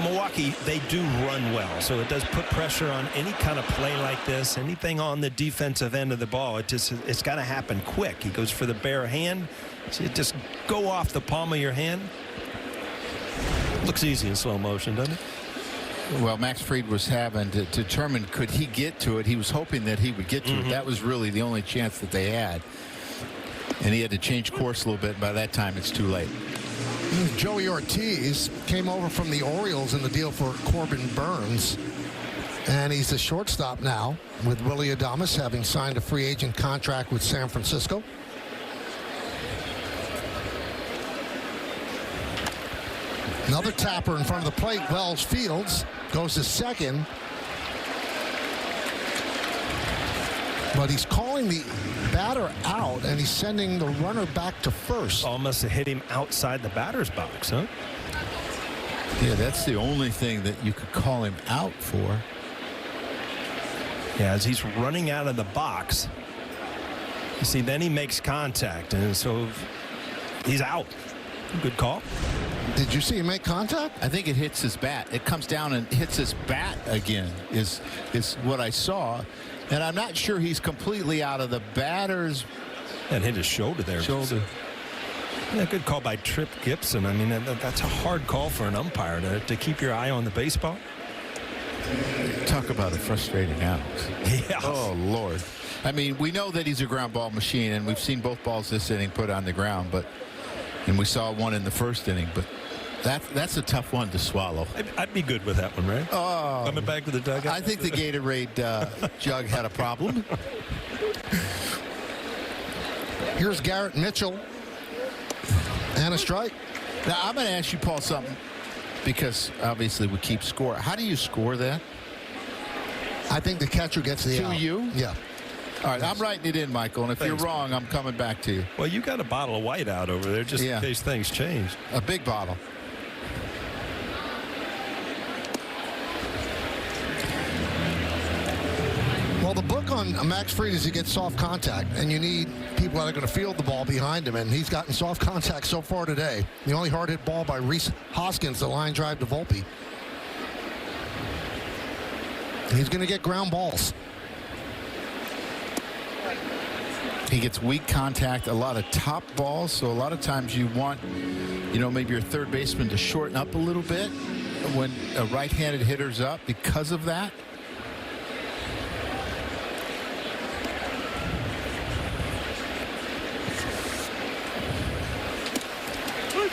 [SPEAKER 8] Milwaukee, they do run well, so it does put pressure on any kind of play like this. Anything on the defensive end of the ball, it's got to happen quick. He goes for the bare hand. So it just go off the palm of your hand. Looks easy in slow motion, doesn't it?
[SPEAKER 3] Well, Max Fried was having to determine could he get to it. He was hoping that he would get to it. That was really the only chance that they had. And he had to change course a little bit. By that time, it's too late.
[SPEAKER 22] Joey Ortiz came over from the Orioles in the deal for Corbin Burns. And he's the shortstop now, with Willie Adames having signed a free agent contract with San Francisco. Another tapper in front of the plate. Wells Fields goes to second. But he's calling the batter out, and he's sending the runner back to first.
[SPEAKER 8] Almost hit him outside the batter's box, huh?
[SPEAKER 3] Yeah, that's the only thing that you could call him out for.
[SPEAKER 8] Yeah, as he's running out of the box, you see, then he makes contact, and so he's out. Good call.
[SPEAKER 22] Did you see him make contact?
[SPEAKER 3] I think it hits his bat. It comes down and hits his bat again is what I saw. And I'm not sure he's completely out of the batter's.
[SPEAKER 8] And hit his shoulder there.
[SPEAKER 3] Shoulder.
[SPEAKER 8] Yeah, good call by Trip Gibson. I mean, that's a hard call for an umpire to keep your eye on the baseball.
[SPEAKER 3] Talk about a frustrating out.
[SPEAKER 8] Yeah.
[SPEAKER 3] Oh, Lord. I mean, we know that he's a ground ball machine, and we've seen both balls this inning put on the ground, and we saw one in the first inning, but that's a tough one to swallow.
[SPEAKER 8] I'd be good with that one, right?
[SPEAKER 3] Oh,
[SPEAKER 8] coming back to the dugout.
[SPEAKER 3] I think the Gatorade jug had a problem.
[SPEAKER 22] Here's Garrett Mitchell. And a strike.
[SPEAKER 3] Now, I'm going to ask you, Paul, something, because obviously we keep score. How do you score that?
[SPEAKER 22] I think the catcher gets the out.
[SPEAKER 3] To you?
[SPEAKER 22] Yeah.
[SPEAKER 3] All right, I'm writing it in, Michael, and if you're wrong, I'm coming back to you.
[SPEAKER 8] Well, you got a bottle of white out over there just in case things change.
[SPEAKER 3] A big bottle.
[SPEAKER 22] Well, the book on Max Fried is he gets soft contact, and you need people that are going to field the ball behind him, and he's gotten soft contact so far today. The only hard hit ball by Rhys Hoskins, the line drive to Volpe. He's going to get ground balls.
[SPEAKER 3] He gets weak contact, a lot of top balls, so a lot of times you want, maybe your third baseman to shorten up a little bit when a right-handed hitter's up because of that.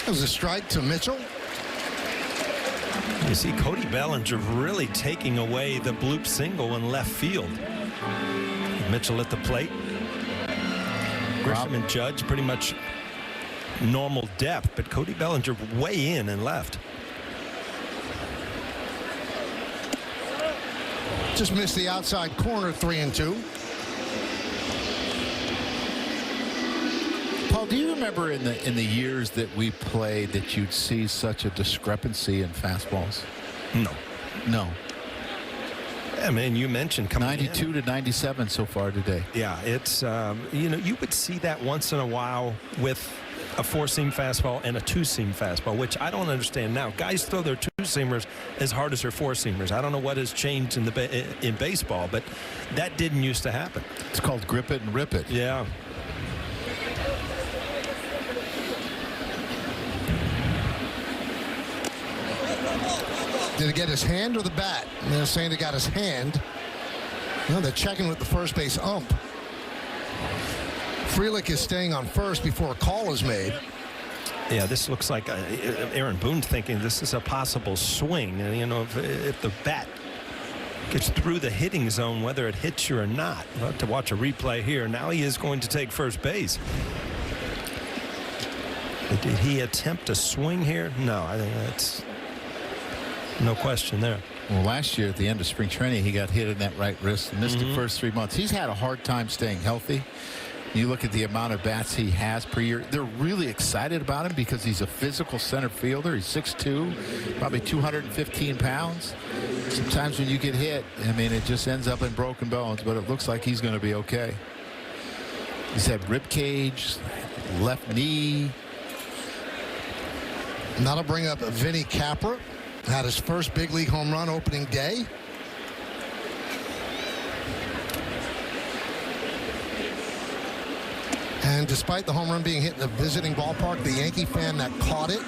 [SPEAKER 22] There's a strike to Mitchell.
[SPEAKER 8] You see Cody Bellinger really taking away the bloop single in left field. Mitchell at the plate. Grisham and Judge pretty much normal depth, but Cody Bellinger way in and left.
[SPEAKER 22] Just missed the outside corner, 3-2.
[SPEAKER 3] Paul, do you remember in the years that we played that you'd see such a discrepancy in fastballs? No.
[SPEAKER 8] I mean, you mentioned coming
[SPEAKER 3] 92 to 97 so far today.
[SPEAKER 8] Yeah, it's you would see that once in a while with a four-seam fastball and a two-seam fastball, which I don't understand now. Guys throw their two-seamers as hard as their four-seamers. I don't know what has changed in baseball, but that didn't used to happen.
[SPEAKER 3] It's called grip it and rip it.
[SPEAKER 8] Yeah.
[SPEAKER 22] Did he get his hand or the bat? And they're saying he got his hand. No, they're checking with the first base ump. Frelick is staying on first before a call is made.
[SPEAKER 8] Yeah, this looks like Aaron Boone thinking this is a possible swing. And, if the bat gets through the hitting zone, whether it hits you or not. We'll have to watch a replay here. Now he is going to take first base. But did he attempt a swing here? No, I think that's no question there.
[SPEAKER 3] Well, last year at the end of spring training, he got hit in that right wrist and missed the first 3 months. He's had a hard time staying healthy. You look at the amount of bats he has per year. They're really excited about him because he's a physical center fielder. He's 6'2", probably 215 pounds. Sometimes when you get hit, I mean, it just ends up in broken bones, but it looks like he's going to be okay. He's had rib cage, left knee.
[SPEAKER 22] That'll bring up Vinny Capra. Had his first big league home run opening day. And despite the home run being hit in the visiting ballpark, the Yankee fan that caught it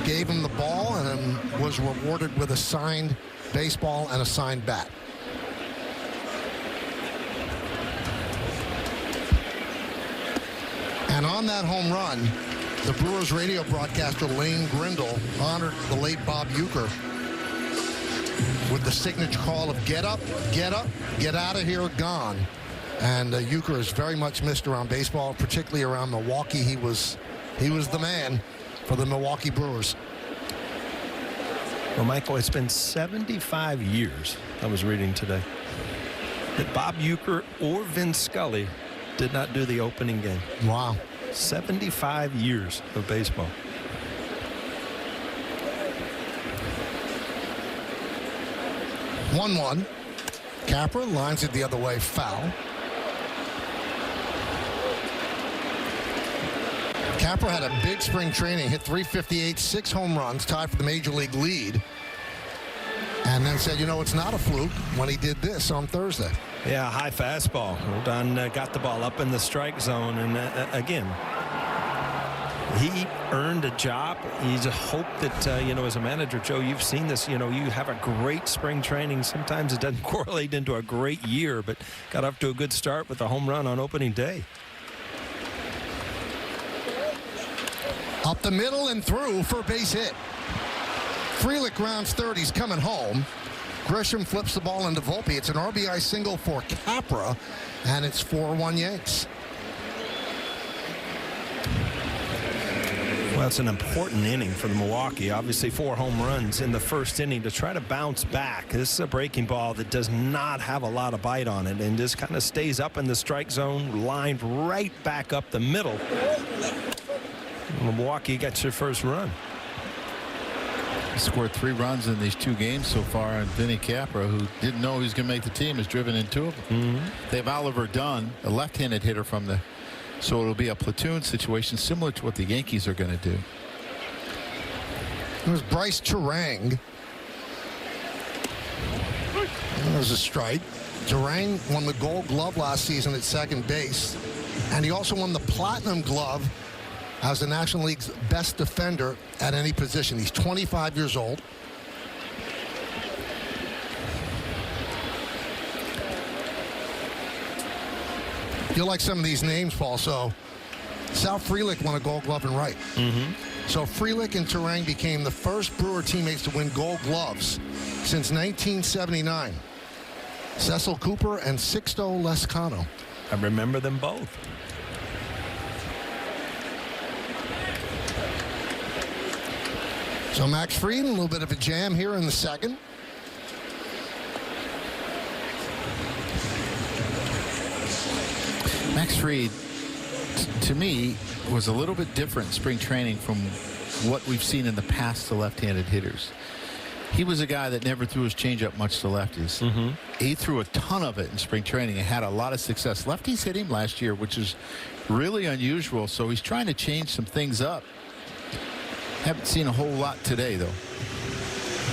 [SPEAKER 22] gave him the ball and was rewarded with a signed baseball and a signed bat. And on that home run, the Brewers radio broadcaster Lane Grindle honored the late Bob Uecker with the signature call of get up, get out of here, gone. And Uecker is very much missed around baseball, particularly around Milwaukee. He was the man for the Milwaukee Brewers.
[SPEAKER 8] Well, Michael, it's been 75 years, I was reading today, that Bob Uecker or Vin Scully did not do the opening game.
[SPEAKER 22] Wow.
[SPEAKER 8] 75 years of baseball.
[SPEAKER 22] One. Capra lines it the other way, foul. Capra had a big spring training, hit 358, 6 home runs, tied for the major league lead. And then said, you know, it's not a fluke when he did this on Thursday.
[SPEAKER 8] Yeah, high fastball. Rodon got the ball up in the strike zone. And again, he earned a job. He's a hope that, you know, as a manager, Joe, you've seen this. You know, you have a great spring training. Sometimes it doesn't correlate into a great year, but got off to a good start with a home run on opening day.
[SPEAKER 22] Up the middle and through for a base hit. Frelick rounds third. He's coming home. Grisham flips the ball into Volpe. It's an RBI single for Capra, and it's 4-1 Yanks.
[SPEAKER 8] Well, it's an important inning for the Milwaukee. Obviously, 4 home runs in the first inning to try to bounce back. This is a breaking ball that does not have a lot of bite on it and just kind of stays up in the strike zone, lined right back up the middle. Milwaukee gets their first run.
[SPEAKER 3] Scored 3 runs in these 2 games so far, and Vinny Capra, who didn't know he was going to make the team, has driven in 2 of them. They have Oliver Dunn, a left-handed hitter from the, so it'll be a platoon situation similar to what the Yankees are going to do.
[SPEAKER 22] It was Bryce Turang. There's a strike. Turang won the Gold Glove last season at second base, and he also won the Platinum Glove as the National League's best defender at any position. He's 25 years old. You like some of these names, Paul. So Sal Frelick won a Gold Glove in right. So Frelick and Turang became the first Brewer teammates to win Gold Gloves since 1979. Cecil Cooper and Sixto Lescano.
[SPEAKER 8] I remember them both.
[SPEAKER 22] So Max Fried, a little bit of a jam here in the second.
[SPEAKER 3] Max Fried, to me, was a little bit different in spring training from what we've seen in the past to left-handed hitters. He was a guy that never threw his changeup much to lefties. He threw a ton of it in spring training and had a lot of success. Lefties hit him last year, which is really unusual, so he's trying to change some things up. Haven't seen a whole lot today, though.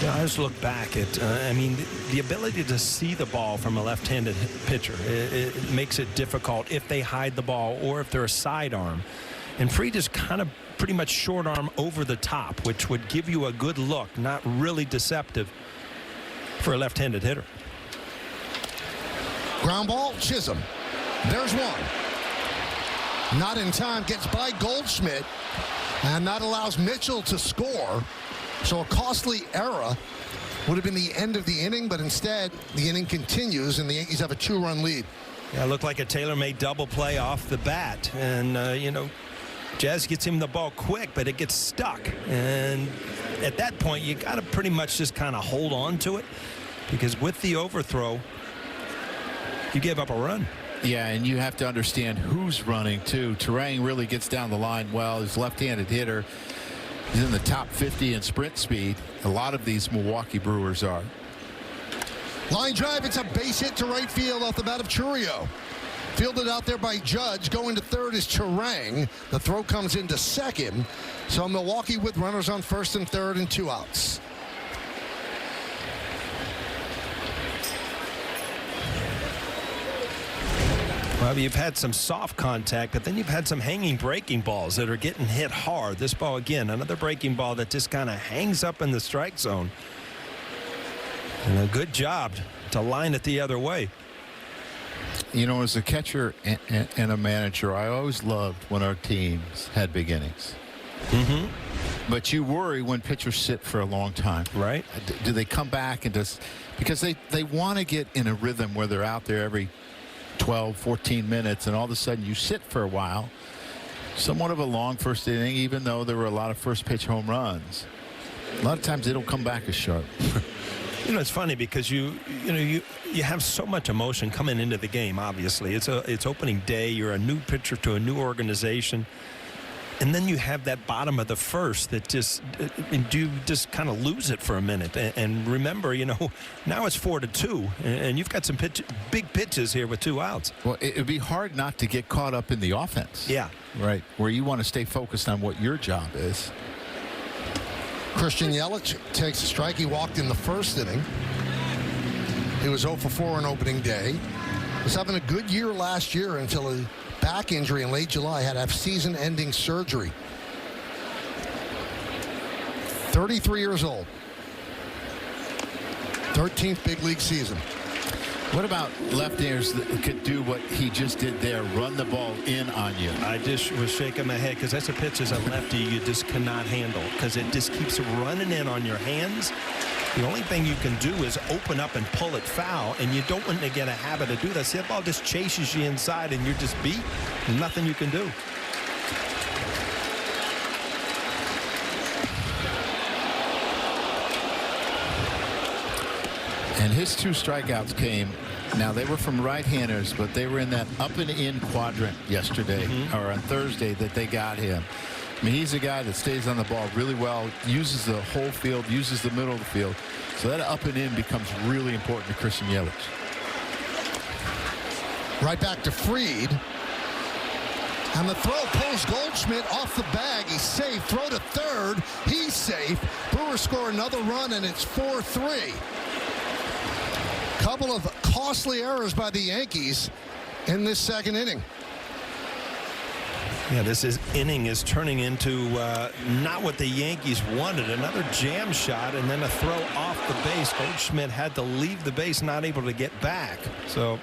[SPEAKER 8] Yeah, I just look back at, I mean, the ability to see the ball from a left-handed pitcher, it makes it difficult if they hide the ball or if they're a sidearm. And Fried is kind of pretty much short arm over the top, which would give you a good look, not really deceptive for a left-handed hitter.
[SPEAKER 22] Ground ball, Chisholm. There's one. Not in time, gets by Goldschmidt, and that allows Mitchell to score. So a costly error would have been the end of the inning, but instead the inning continues and the Yankees have a 2-run lead.
[SPEAKER 8] Yeah, it looked like a tailor-made double play off the bat, and you know, Jazz gets him the ball quick, but it gets stuck, and at that point you got to pretty much just kind of hold on to it, because with the overthrow you gave up a run.
[SPEAKER 3] Yeah, and you have to understand who's running, too. Turang really gets down the line well. He's a left-handed hitter. He's in the top 50 in sprint speed. A lot of these Milwaukee Brewers are.
[SPEAKER 22] Line drive, it's a base hit to right field off the bat of Chourio. Fielded out there by Judge. Going to third is Turang. The throw comes into second. So Milwaukee with runners on first and third and 2 outs.
[SPEAKER 8] Well, you've had some soft contact, but then you've had some hanging breaking balls that are getting hit hard. This ball, again, another breaking ball that just kind of hangs up in the strike zone. And a good job to line it the other way.
[SPEAKER 3] You know, as a catcher and a manager, I always loved when our teams had big innings.
[SPEAKER 8] Mm-hmm.
[SPEAKER 3] But you worry when pitchers sit for a long time.
[SPEAKER 8] Right.
[SPEAKER 3] Do they come back and just, because they want to get in a rhythm where they're out there every 12, 14 minutes, and all of a sudden you sit for a while. Somewhat of a long first inning, even though there were a lot of first pitch home runs. A lot of times they don't come back as sharp.
[SPEAKER 8] You know, it's funny because you have so much emotion coming into the game. Obviously, it's opening day. You're a new pitcher to a new organization, and then you have that bottom of the first that just you just kind of lose it for a minute. And remember, you know, now it's 4-2, and you've got some big pitches here with 2 outs.
[SPEAKER 3] Well, it would be hard not to get caught up in the offense.
[SPEAKER 8] Yeah,
[SPEAKER 3] right. Where you want to stay focused on what your job is.
[SPEAKER 22] Christian Yelich takes a strike. He walked in the first inning. He was 0 for 4 on opening day. Was having a good year last year until a back injury in late July. Had to have season-ending surgery. 33 years old. 13th big league season.
[SPEAKER 3] What about left-handers that could do what he just did there, run the ball in on you?
[SPEAKER 8] I just was shaking my head because that's a pitch as a lefty you just cannot handle because it just keeps running in on your hands. The only thing you can do is open up and pull it foul, and you don't want to get a habit of do that. See, that ball just chases you inside, and you're just beat. There's nothing you can do.
[SPEAKER 3] And his 2 strikeouts came. Now, they were from right-handers, but they were in that up and in quadrant yesterday or on Thursday that they got him. I mean, he's a guy that stays on the ball really well, uses the whole field, uses the middle of the field. So that up and in becomes really important to Christian Yelich.
[SPEAKER 22] Right back to Fried. And the throw pulls Goldschmidt off the bag. He's safe. Throw to third. He's safe. Brewers score another run, and it's 4-3. Couple of costly errors by the Yankees in this second inning.
[SPEAKER 8] Yeah, inning is turning into not what the Yankees wanted. Another jam shot and then a throw off the base. Goldschmidt had to leave the base, not able to get back. So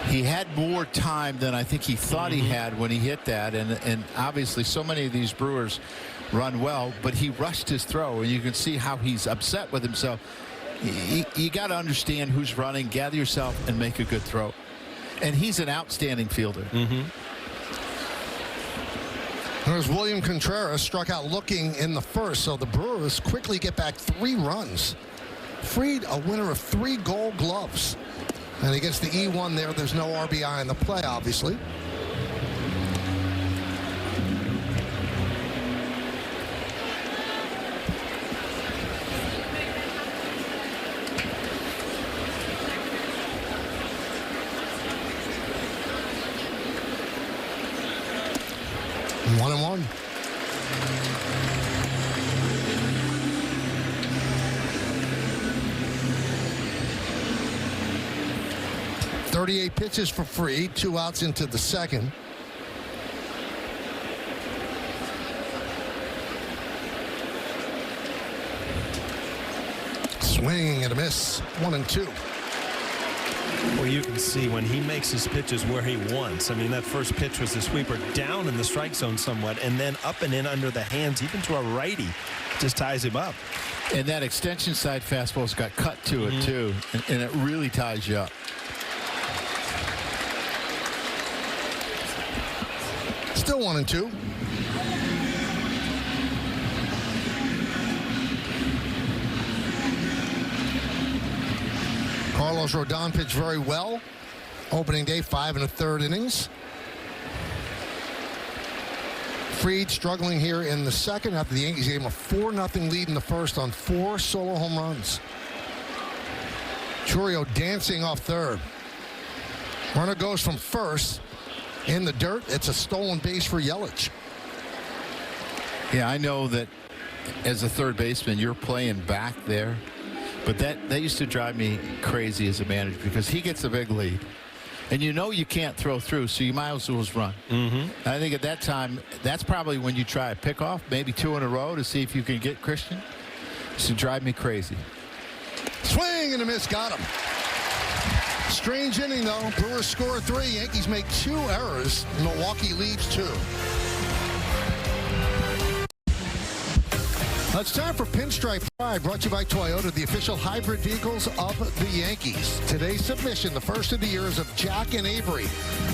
[SPEAKER 3] he had more time than I think he thought he had when he hit that. And obviously so many of these Brewers run well, but he rushed his throw, and you can see how he's upset with himself. You got to understand who's running, gather yourself, and make a good throw. And he's an outstanding fielder.
[SPEAKER 22] There's William Contreras, struck out looking in the first, so the Brewers quickly get back 3 runs. Fried, a winner of 3 Gold Gloves. And against the E1 there's no RBI in the play, obviously. One and one. .38 pitches for Fried, 2 outs into the second. Swing and a miss, 1-2.
[SPEAKER 8] Well, you can see when he makes his pitches where he wants. I mean, that first pitch was the sweeper down in the strike zone somewhat, and then up and in under the hands, even to a righty, just ties him up.
[SPEAKER 3] And that extension side fastball's got cut to it, too, and it really ties you up.
[SPEAKER 22] Still 1-2. Carlos Rodon pitched very well opening day, 5 1/3 innings. Fried struggling here in the second after the Yankees gave him a 4-0 lead in the first on 4 solo home runs. Churio dancing off third. Runner goes from first. In the dirt, it's a stolen base for Yelich.
[SPEAKER 3] Yeah, I know that as a third baseman, you're playing back there. But that used to drive me crazy as a manager because he gets a big lead. And you know you can't throw through, so you might as well run. I think at that time, that's probably when you try a pickoff, maybe 2 in a row to see if you can get Christian. It used to drive me crazy.
[SPEAKER 22] Swing and a miss, got him. Strange inning, though. Brewers score 3. Yankees make 2 errors. Milwaukee leads 2. It's time for Pinstripe Pride, brought to you by Toyota, the official hybrid vehicles of the Yankees. Today's submission, the first of the year, is of Jack and Avery.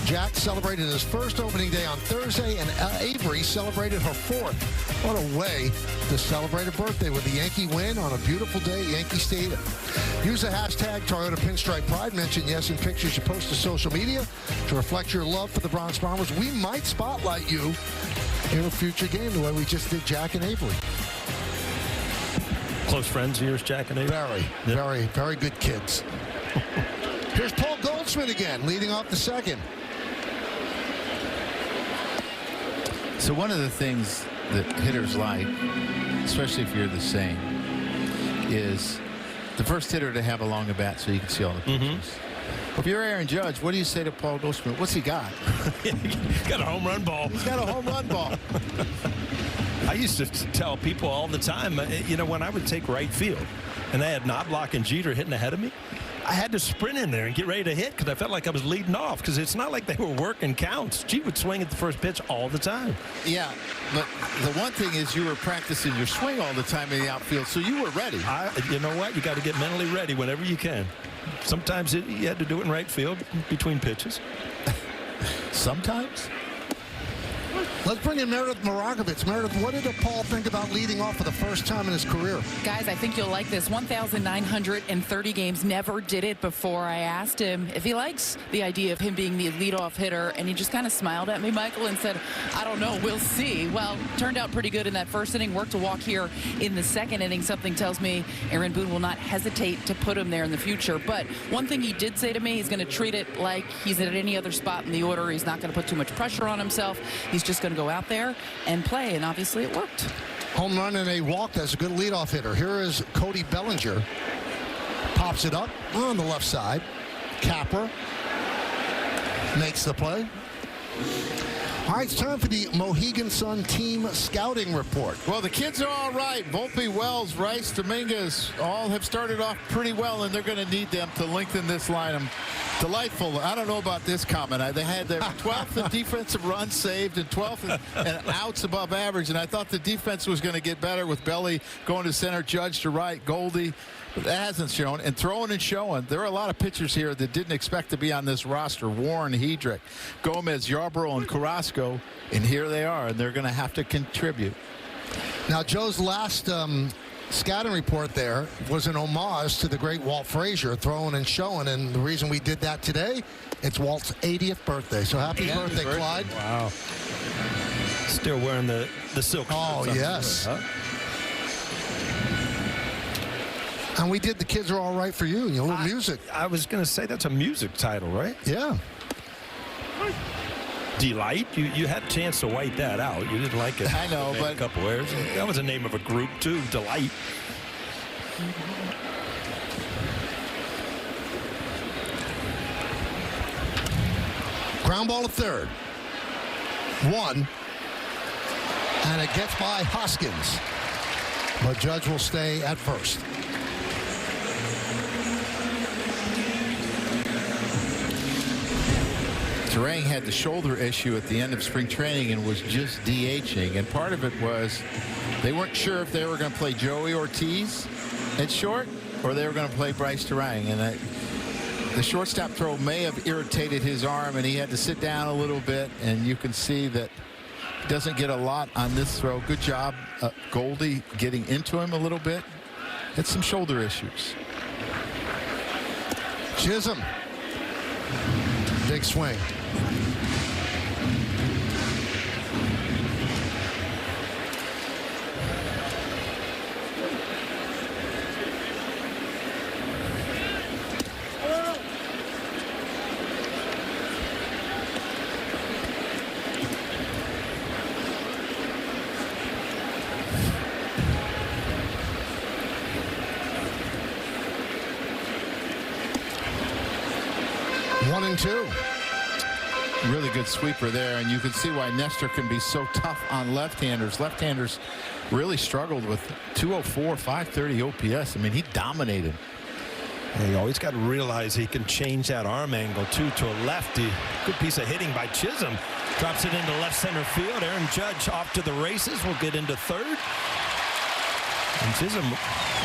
[SPEAKER 22] Jack celebrated his first opening day on Thursday, and Avery celebrated her 4th. What a way to celebrate a birthday with a Yankee win on a beautiful day at Yankee Stadium. Use the hashtag Toyota Pinstripe Pride. Mention yes in pictures you post to social media to reflect your love for the Bronx Bombers. We might spotlight you in a future game the way we just did Jack and Avery.
[SPEAKER 8] Close friends of yours, Jack and Avery?
[SPEAKER 22] Very good kids. Here's Paul Goldschmidt again, leading off the second.
[SPEAKER 3] So one of the things that hitters like, especially if you're the same, is the first hitter to have a long bat so you can see all the pitches. If you're Aaron Judge, what do you say to Paul Goldschmidt? What's he got?
[SPEAKER 8] He's got a home run ball.
[SPEAKER 3] He's got a home run ball.
[SPEAKER 8] I used to tell people all the time, you know, when I would take right field and I had Knobloch and Jeter hitting ahead of me, I had to sprint in there and get ready to hit because I felt like I was leading off because it's not like they were working counts. Jeter would swing at the first pitch all the time.
[SPEAKER 3] Yeah, but the one thing is you were practicing your swing all the time in the outfield, so you were ready.
[SPEAKER 8] You know what? You got to get mentally ready whenever you can. Sometimes you had to do it in right field between pitches.
[SPEAKER 3] Sometimes?
[SPEAKER 22] Let's bring in Meredith Marakovitz. Meredith, what did Paul think about leading off for the first time in his career?
[SPEAKER 18] Guys, I think you'll like this. 1,930 games, never did it before. I asked him if he likes the idea of him being the leadoff hitter, and he just kind of smiled at me, Michael, and said, I don't know, we'll see. Well, turned out pretty good in that first inning. Worked a walk here in the second inning. Something tells me Aaron Boone will not hesitate to put him there in the future. But one thing he did say to me, he's going to treat it like he's at any other spot in the order. He's not going to put too much pressure on himself. He's just going to go out there and play, and obviously it worked.
[SPEAKER 22] Home run and a walk. That's a good leadoff hitter. Here is Cody Bellinger. Pops it up on the left side. Capra makes the play. All right, it's time for the Mohegan Sun team scouting report.
[SPEAKER 3] Well, the kids are all right. Volpe, Wells, Rice, Dominguez all have started off pretty well, and they're going to need them to lengthen this line. Delightful. I don't know about this comment. They had their 12th in defensive runs saved and 12th and outs above average, and I thought the defense was going to get better with Belly going to center, Judge to right, Goldie. But that hasn't shown. And throwing and showing. There are a lot of pitchers here that didn't expect to be on this roster. Warren, Hedrick, Gomez, Yarbrough, and Carrasco. And here they are, and they're going to have to contribute.
[SPEAKER 22] Now, Joe's last scouting report there was an homage to the great Walt Frazier, throwing and showing. And the reason we did that today, it's Walt's 80th birthday. So happy birthday, Clyde.
[SPEAKER 8] Wow. Still wearing the silk.
[SPEAKER 22] Oh, yes. Huh? And we did The Kids Are All Right for You, and a little music.
[SPEAKER 8] I was going to say that's a music title, right?
[SPEAKER 22] Yeah.
[SPEAKER 8] Delight? You had a chance to wipe that out. You didn't like it.
[SPEAKER 3] I know, but
[SPEAKER 8] a couple errors. That was the name of a group, too, Delight.
[SPEAKER 22] Ground ball to third. 1. And it gets by Hoskins. But Judge will stay at first.
[SPEAKER 3] Turang had the shoulder issue at the end of spring training and was just DHing. And part of it was they weren't sure if they were going to play Joey Ortiz at short or they were going to play Bryce Turang. And the shortstop throw may have irritated his arm, and he had to sit down a little bit. And you can see that he doesn't get a lot on this throw. Good job, Goldie, getting into him a little bit. Had some shoulder issues.
[SPEAKER 22] Chisholm. Big swing. One and two.
[SPEAKER 3] Really good sweeper there, and you can see why Nestor can be so tough on left-handers. Left-handers really struggled with 204, 530 OPS. I mean, he dominated.
[SPEAKER 8] And you always got to realize he can change that arm angle, too, to a lefty. Good piece of hitting by Chisholm. Drops it into left center field. Aaron Judge off to the races. Will get into third. And Chisholm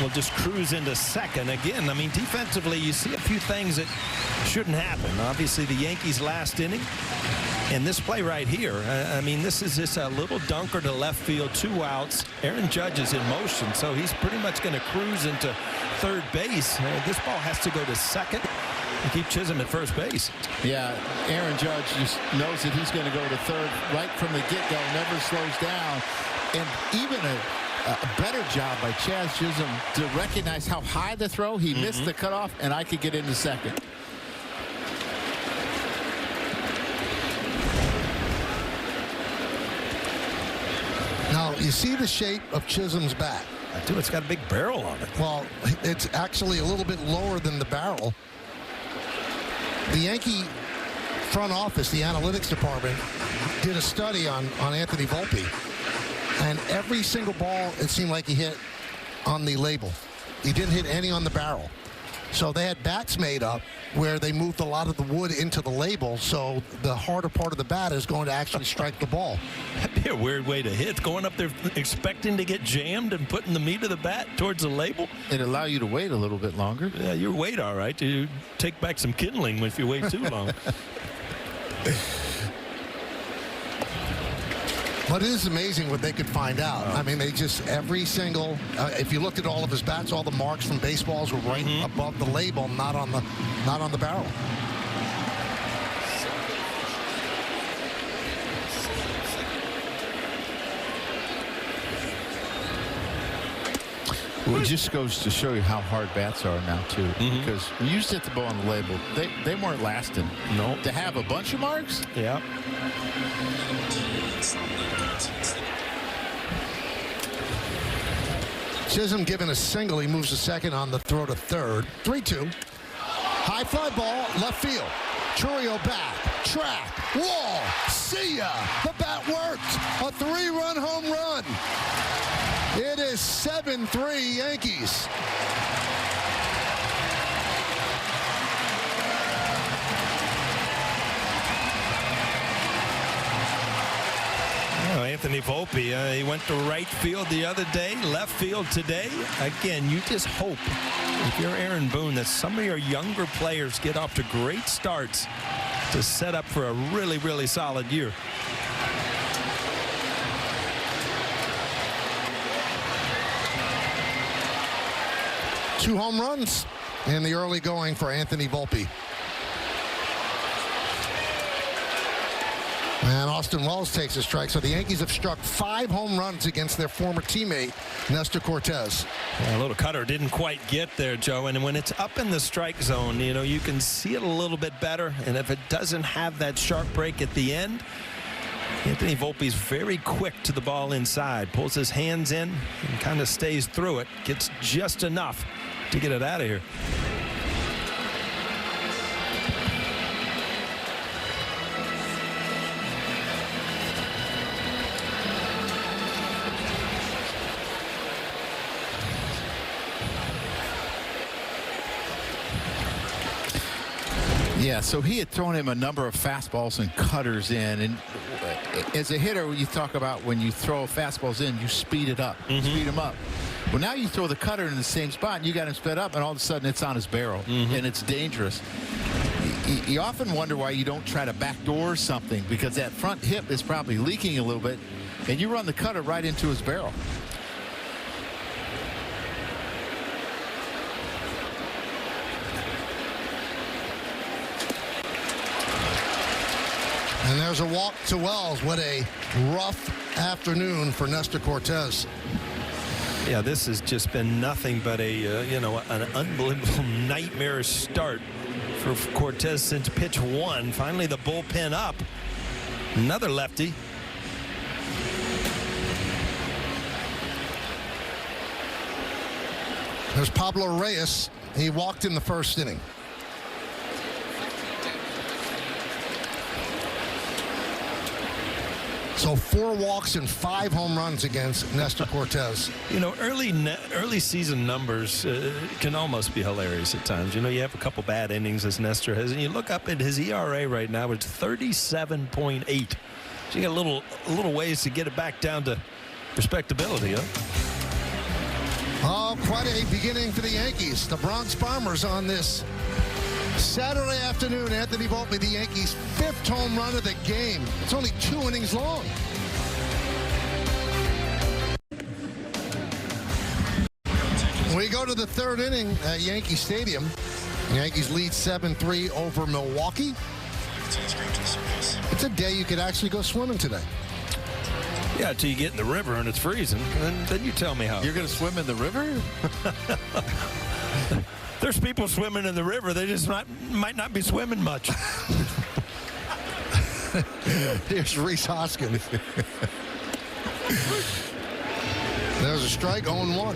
[SPEAKER 8] will just cruise into second. Again, I mean, defensively, you see a few things that shouldn't happen. Obviously, the Yankees' last inning. And this play right here, I mean, this is just a little dunker to left field, 2 outs. Aaron Judge is in motion, so he's pretty much going to cruise into third base. This ball has to go to second and keep Chisholm at first base.
[SPEAKER 3] Yeah, Aaron Judge just knows that he's going to go to third right from the get-go, never slows down. And even a better job by Chaz Chisholm to recognize how high the throw. He missed the cutoff, and I could get into second.
[SPEAKER 22] Now, you see the shape of Chisholm's bat.
[SPEAKER 8] I do. It's got a big barrel on it.
[SPEAKER 22] Well, it's actually a little bit lower than the barrel. The Yankee front office, the analytics department, did a study on Anthony Volpe. And every single ball, it seemed like he hit on the label. He didn't hit any on the barrel. So they had bats made up where they moved a lot of the wood into the label, so the harder part of the bat is going to actually strike the ball.
[SPEAKER 8] That'd be a weird way to hit. Going up there expecting to get jammed and putting the meat of the bat towards the label.
[SPEAKER 3] It'd allow you to wait a little bit longer.
[SPEAKER 8] Yeah, you wait all right. You take back some kindling if you wait too long.
[SPEAKER 22] But it is amazing what they could find out. I mean, they just, every single, if you looked at all of his bats, all the marks from baseballs were right above the label, not on the barrel.
[SPEAKER 3] Well, it just goes to show you how hard bats are now, too. Because when you used to hit the ball on the label, they weren't lasting.
[SPEAKER 8] No.
[SPEAKER 3] To have a bunch of marks?
[SPEAKER 8] Yeah.
[SPEAKER 22] Chisholm given a single. He moves to second on the throw to third. 3-2. High fly ball, left field. Churio back, track, wall, see ya. The bat worked. A 3-run home run. It is 7-3 Yankees.
[SPEAKER 8] Anthony Volpe, he went to right field the other day, left field today. Again, you just hope, if you're Aaron Boone, that some of your younger players get off to great starts to set up for a really, really solid year.
[SPEAKER 22] Two home runs in the early going for Anthony Volpe. And Austin Wells takes a strike. So the Yankees have struck 5 home runs against their former teammate, Nestor Cortez.
[SPEAKER 8] Yeah, a little cutter didn't quite get there, Joe. And when it's up in the strike zone, you know, you can see it a little bit better. And if it doesn't have that sharp break at the end, Anthony Volpe's very quick to the ball inside. Pulls his hands in and kind of stays through it. Gets just enough to get it out of here.
[SPEAKER 3] Yeah, so he had thrown him a number of fastballs and cutters in. And as a hitter, you talk about when you throw fastballs in, you speed it up, speed him up. Well, now you throw the cutter in the same spot, and you got him sped up, and all of a sudden it's on his barrel, and it's dangerous. You often wonder why you don't try to backdoor something, because that front hip is probably leaking a little bit, and you run the cutter right into his barrel.
[SPEAKER 22] And there's a walk to Wells. What a rough afternoon for Nestor Cortes.
[SPEAKER 8] Yeah, this has just been nothing but an unbelievable nightmarish start for Cortes since pitch 1. Finally, the bullpen up. Another lefty.
[SPEAKER 22] There's Pablo Reyes. He walked in the first inning. So 4 walks and 5 home runs against Nestor Cortes.
[SPEAKER 8] You know, early season numbers can almost be hilarious at times. You know, you have a couple bad innings as Nestor has, and you look up at his ERA right now, it's 37.8. So you got a little ways to get it back down to respectability, huh?
[SPEAKER 22] Oh, quite a beginning for the Yankees. The Bronx Bombers on this Saturday afternoon. Anthony Volpe, the Yankees' 5th home run of the game. It's only 2 innings long. We go to the 3rd inning at Yankee Stadium. The Yankees lead 7-3 over Milwaukee. It's a day you could actually go swimming today.
[SPEAKER 8] Yeah, until you get in the river and it's freezing. And then you tell me how.
[SPEAKER 3] You're going to swim in the river?
[SPEAKER 8] There's people swimming in the river. They just might not be swimming much.
[SPEAKER 22] Here's Reese Hoskins. There's a strike, 0-1.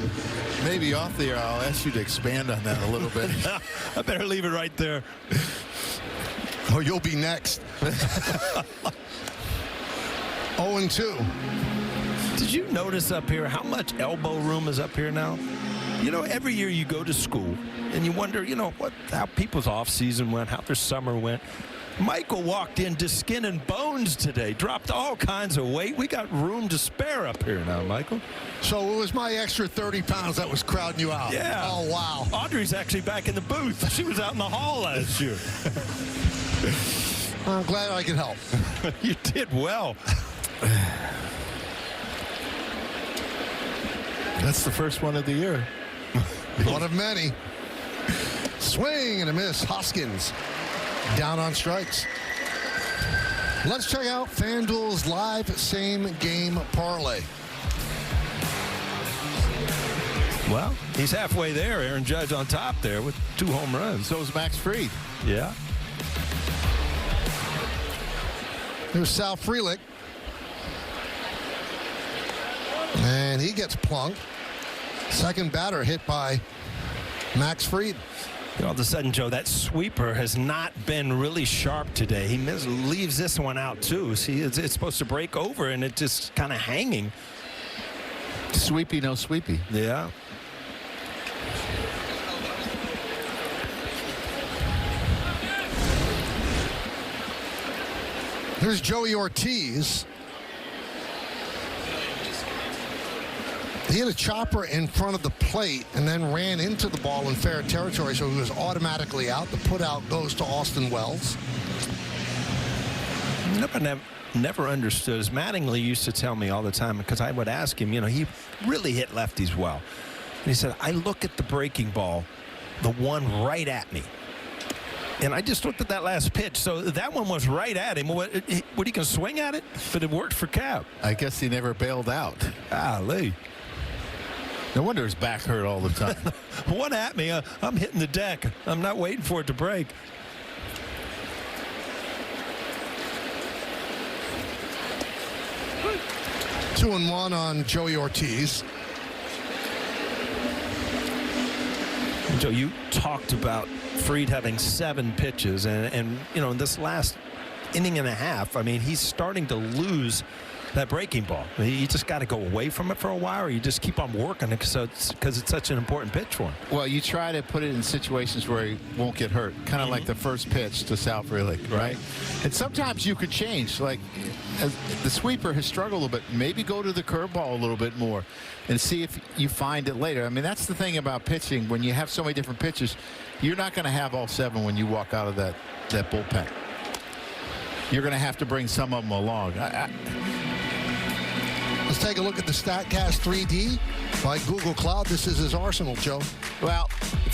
[SPEAKER 3] Maybe off the air, I'll ask you to expand on that a little bit.
[SPEAKER 8] I better leave it right there.
[SPEAKER 22] Oh, you'll be next. 0-2.
[SPEAKER 8] Did you notice up here how much elbow room is up here now? You know, every year you go to school and you wonder, you know, how people's off season went, how their summer went. Michael walked in to skin and bones today, dropped all kinds of weight. We got room to spare up here now, Michael.
[SPEAKER 22] So it was my extra 30 pounds that was crowding you out.
[SPEAKER 8] Yeah.
[SPEAKER 22] Oh, wow.
[SPEAKER 8] Audrey's actually back in the booth. She was out in the hall last year.
[SPEAKER 22] I'm glad I could help.
[SPEAKER 8] You did well.
[SPEAKER 3] That's the first one of the year.
[SPEAKER 22] One of many. Swing and a miss. Hoskins down on strikes. Let's check out FanDuel's live same-game parlay.
[SPEAKER 8] Well, he's halfway there. Aaron Judge on top there with 2 home runs.
[SPEAKER 3] So is Max Fried.
[SPEAKER 8] Yeah.
[SPEAKER 22] Here's Sal Frelick. And he gets plunked. Second batter hit by Max Fried.
[SPEAKER 8] You know, all of a sudden, Joe, that sweeper has not been really sharp today. He leaves this one out, too. See, it's supposed to break over, and it's just kind of hanging.
[SPEAKER 3] Sweepy, no sweepy.
[SPEAKER 8] Yeah.
[SPEAKER 22] Here's Joey Ortiz. He hit a chopper in front of the plate and then ran into the ball in fair territory, so he was automatically out. The putout goes to Austin Wells.
[SPEAKER 8] Never understood. As Mattingly used to tell me all the time, because I would ask him, you know, he really hit lefties well. And he said, I look at the breaking ball, the one right at me. And I just looked at that last pitch. So that one was right at him. What he can swing at it? But it worked for Cap.
[SPEAKER 3] I guess he never bailed out.
[SPEAKER 8] Golly.
[SPEAKER 3] No wonder his back hurt all the time.
[SPEAKER 8] One at me. I'm hitting the deck. I'm not waiting for it to break.
[SPEAKER 22] Two and one on Joey Ortiz.
[SPEAKER 8] Joe, you talked about Fried having 7 pitches, and you know, in this last inning and a half, I mean, he's starting to lose that breaking ball. You just got to go away from it for a while, or you just keep on working it because it's such an important pitch for him.
[SPEAKER 3] Well, you try to put it in situations where he won't get hurt, kind of like the first pitch to Sal Frelick, right? And sometimes you could change. Like the sweeper has struggled a little bit. Maybe go to the curveball a little bit more and see if you find it later. I mean, that's the thing about pitching. When you have so many different pitches, you're not going to have all 7 when you walk out of that bullpen. You're going to have to bring some of them along.
[SPEAKER 22] Let's take a look at the StatCast 3D by Google Cloud. This is his arsenal, Joe.
[SPEAKER 3] Well,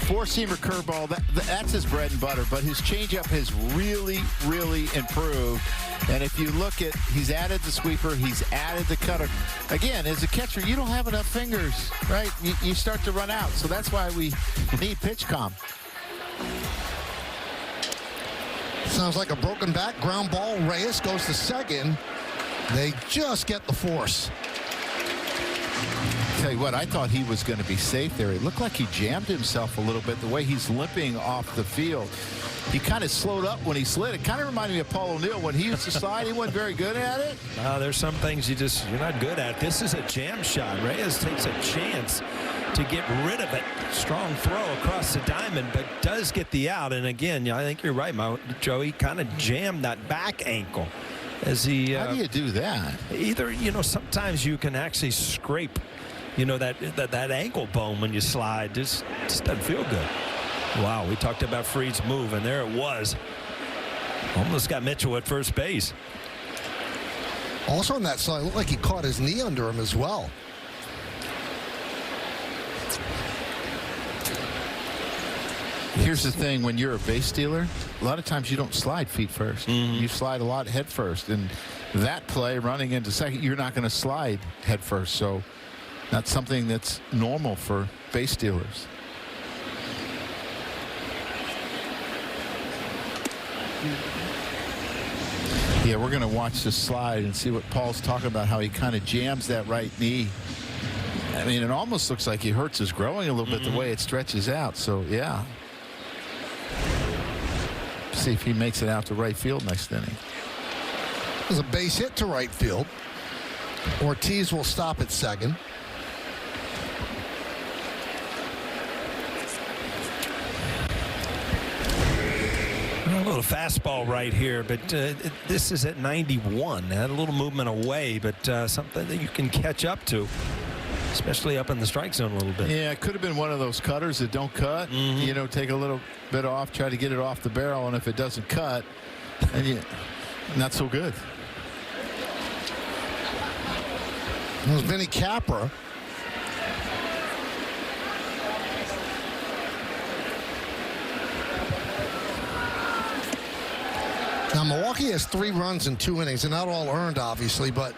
[SPEAKER 3] four-seamer curveball, that's his bread and butter, but his changeup has really, really improved. And if you look at, he's added the sweeper, he's added the cutter. Again, as a catcher, you don't have enough fingers, right? You start to run out, so that's why we need pitch comp.
[SPEAKER 22] Sounds like a broken back, ground ball. Reyes goes to second. They just get the force.
[SPEAKER 3] Tell you what, I thought he was going to be safe there. It looked like he jammed himself a little bit the way he's limping off the field. He kind of slowed up when he slid. It kind of reminded me of Paul O'Neill when he used to slide. He wasn't very good at it.
[SPEAKER 8] There's some things you're not good at. This is a jam shot. Reyes takes a chance to get rid of it. Strong throw across the diamond, but does get the out. And again, I think you're right, Joey. Kind of jammed that back ankle as he.
[SPEAKER 3] How do you do that?
[SPEAKER 8] Either sometimes you can actually scrape, that ankle bone when you slide. Just doesn't feel good. Wow, we talked about Fried's move, and there it was. Almost got Mitchell at first base.
[SPEAKER 22] Also on that slide, it looked like he caught his knee under him as well.
[SPEAKER 3] Here's the thing, when you're a base stealer, a lot of times you don't slide feet first. You slide a lot head first. And that play, running into second, you're not going to slide head first. So that's something that's normal for base stealers. Yeah, we're going to watch this slide and see what Paul's talking about, how he kind of jams that right knee. I mean, it almost looks like he hurts his growing a little bit the way it stretches out. So, yeah. See if he makes it out to right field next inning.
[SPEAKER 22] There's a base hit to right field. Ortiz will stop at second.
[SPEAKER 8] A little fastball right here, but this is at 91. Had a little movement away, but something that you can catch up to, especially up in the strike zone a little bit.
[SPEAKER 3] Yeah, it could have been one of those cutters that don't cut. Take a little bit off, try to get it off the barrel, and if it doesn't cut, then not so good.
[SPEAKER 22] It was Vinny Capra. Now, Milwaukee has 3 runs in 2 innings, and not all earned, obviously, but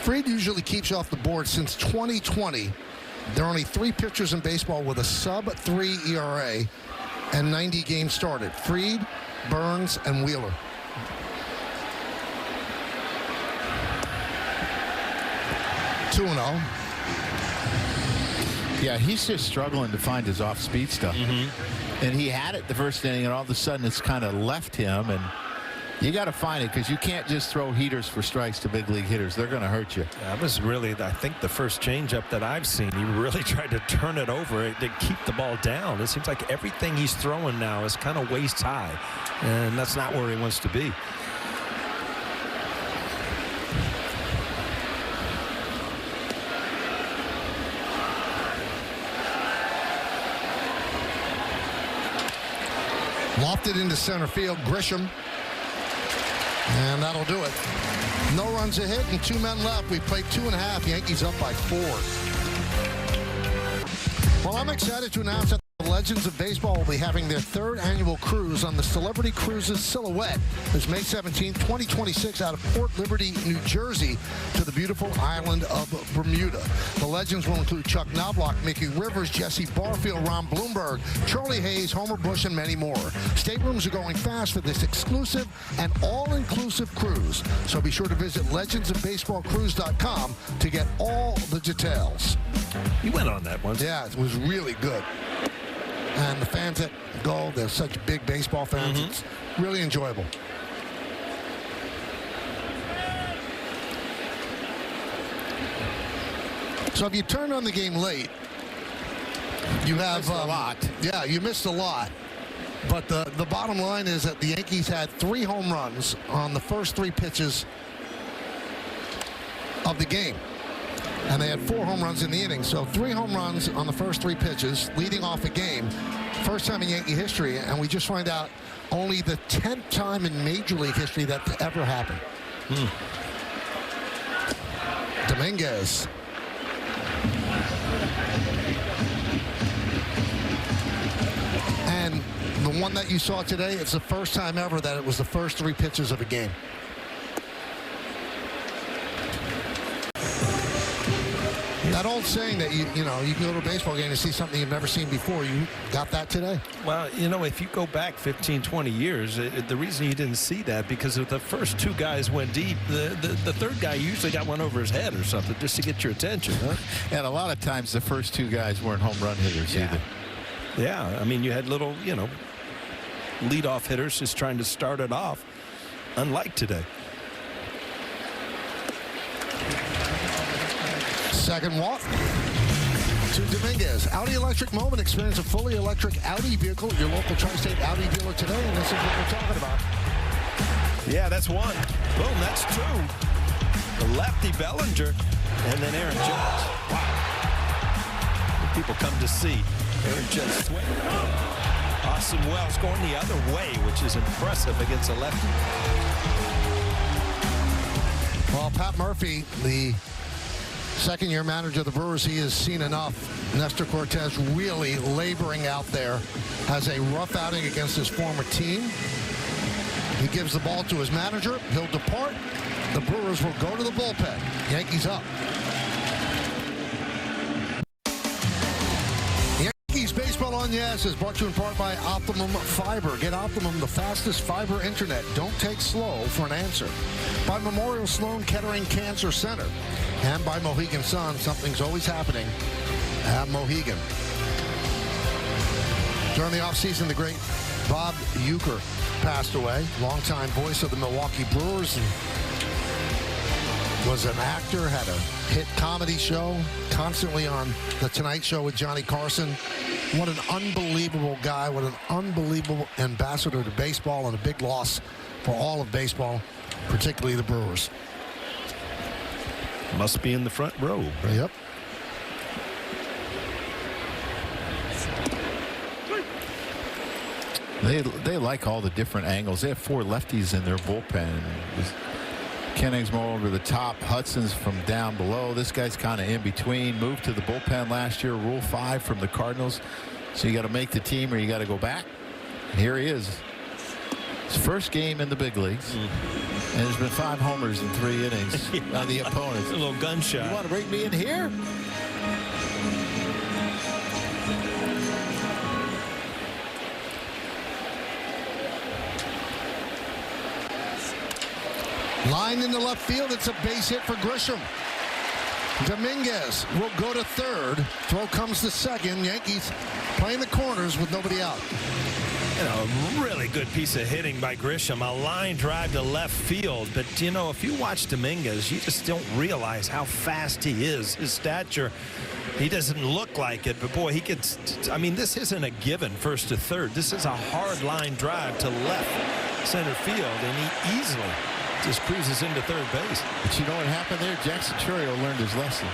[SPEAKER 22] Fried usually keeps off the board since 2020. There are only 3 pitchers in baseball with a sub-3 ERA and 90 games started. Fried, Burns, and Wheeler. Two and 0.
[SPEAKER 3] Yeah, he's just struggling to find his off-speed stuff. And he had it the first inning, and all of a sudden it's kind of left him. And you got to find it, because you can't just throw heaters for strikes to big league hitters. They're going to hurt you.
[SPEAKER 8] That was really, I think, the first changeup that I've seen. He really tried to turn it over to keep the ball down. It seems like everything he's throwing now is kind of waist high, and that's not where he wants to be.
[SPEAKER 22] Lofted into center field. Grisham. And that'll do it. No runs a hit and 2 men left. We played 2.5. Yankees up by 4. Well, I'm excited to announce that the Legends of Baseball will be having their 3rd annual cruise on the Celebrity Cruises Silhouette. It's May 17, 2026 out of Port Liberty, New Jersey to the beautiful island of Bermuda. The Legends will include Chuck Knobloch, Mickey Rivers, Jesse Barfield, Ron Bloomberg, Charlie Hayes, Homer Bush, and many more. Staterooms are going fast for this exclusive and all-inclusive cruise. So be sure to visit legendsofbaseballcruise.com to get all the details.
[SPEAKER 8] You went on that once.
[SPEAKER 22] Yeah, it was really good. And the fans that go, they're such big baseball fans. It's really enjoyable. So if you turn on the game late, you have
[SPEAKER 3] a lot.
[SPEAKER 22] Yeah, you missed a lot. But the bottom line is that the Yankees had 3 home runs on the first 3 pitches of the game. And they had 4 home runs in the inning. So 3 home runs on the first 3 pitches, leading off a game. First time in Yankee history, and we just find out only the 10th time in Major League history that's ever happened. And the one that you saw today, it's the first time ever that it was the first 3 pitches of a game. That old saying that you can go to a baseball game and see something you've never seen before. You got that today.
[SPEAKER 8] Well, if you go back 15, 20 years, the reason you didn't see that because if the first 2 guys went deep, the third guy usually got one over his head or something just to get your attention. Huh?
[SPEAKER 3] And a lot of times the first 2 guys weren't home run hitters either.
[SPEAKER 8] Yeah, I mean, you had little, leadoff hitters just trying to start it off, unlike today.
[SPEAKER 22] Second walk to Dominguez. Audi Electric Moment. Experience a fully electric Audi vehicle at your local Tri-State Audi dealer today, and this is what we're talking about.
[SPEAKER 8] Yeah, that's 1. Boom, that's 2. The lefty Bellinger, and then Aaron Judge. Wow. People come to see Aaron Judge swing. Austin Wells going the other way, which is impressive against a lefty.
[SPEAKER 22] Well, Pat Murphy, the second-year manager of the Brewers, he has seen enough. Nestor Cortez really laboring out there. Has a rough outing against his former team. He gives the ball to his manager. He'll depart. The Brewers will go to the bullpen. Yankees up. Yankees Baseball on Yes is brought to you in part by Optimum Fiber. Get Optimum, the fastest fiber internet. Don't take slow for an answer. By Memorial Sloan Kettering Cancer Center. And by Mohegan Sun. Something's always happening at Mohegan. During the offseason, the great Bob Uecker passed away. Longtime voice of the Milwaukee Brewers. And was an actor, had a hit comedy show, constantly on The Tonight Show with Johnny Carson. What an unbelievable guy. What an unbelievable ambassador to baseball, and a big loss for all of baseball, particularly the Brewers.
[SPEAKER 8] Must be in the front row. Right?
[SPEAKER 22] Yep.
[SPEAKER 3] They like all the different angles. They have 4 lefties in their bullpen. Kenning's more over the top. Hudson's from down below. This guy's kind of in between. Moved to the bullpen last year. Rule 5 from the Cardinals. So you got to make the team or you got to go back. And here he is. His first game in the big leagues. And there's been 5 homers in 3 innings on the opponents.
[SPEAKER 8] A little gunshot.
[SPEAKER 3] You want to bring me in here?
[SPEAKER 22] Line in the left field. It's a base hit for Grisham. Dominguez will go to third. Throw comes to second. Yankees playing the corners with nobody out.
[SPEAKER 8] A really good piece of hitting by Grisham. A line drive to left field. But, if you watch Dominguez, you just don't realize how fast he is. His stature, he doesn't look like it. But, boy, he gets, this isn't a given first to third. This is a hard line drive to left center field. And he easily just cruises into third base.
[SPEAKER 3] But you know what happened there? Jackson Churio learned his lesson.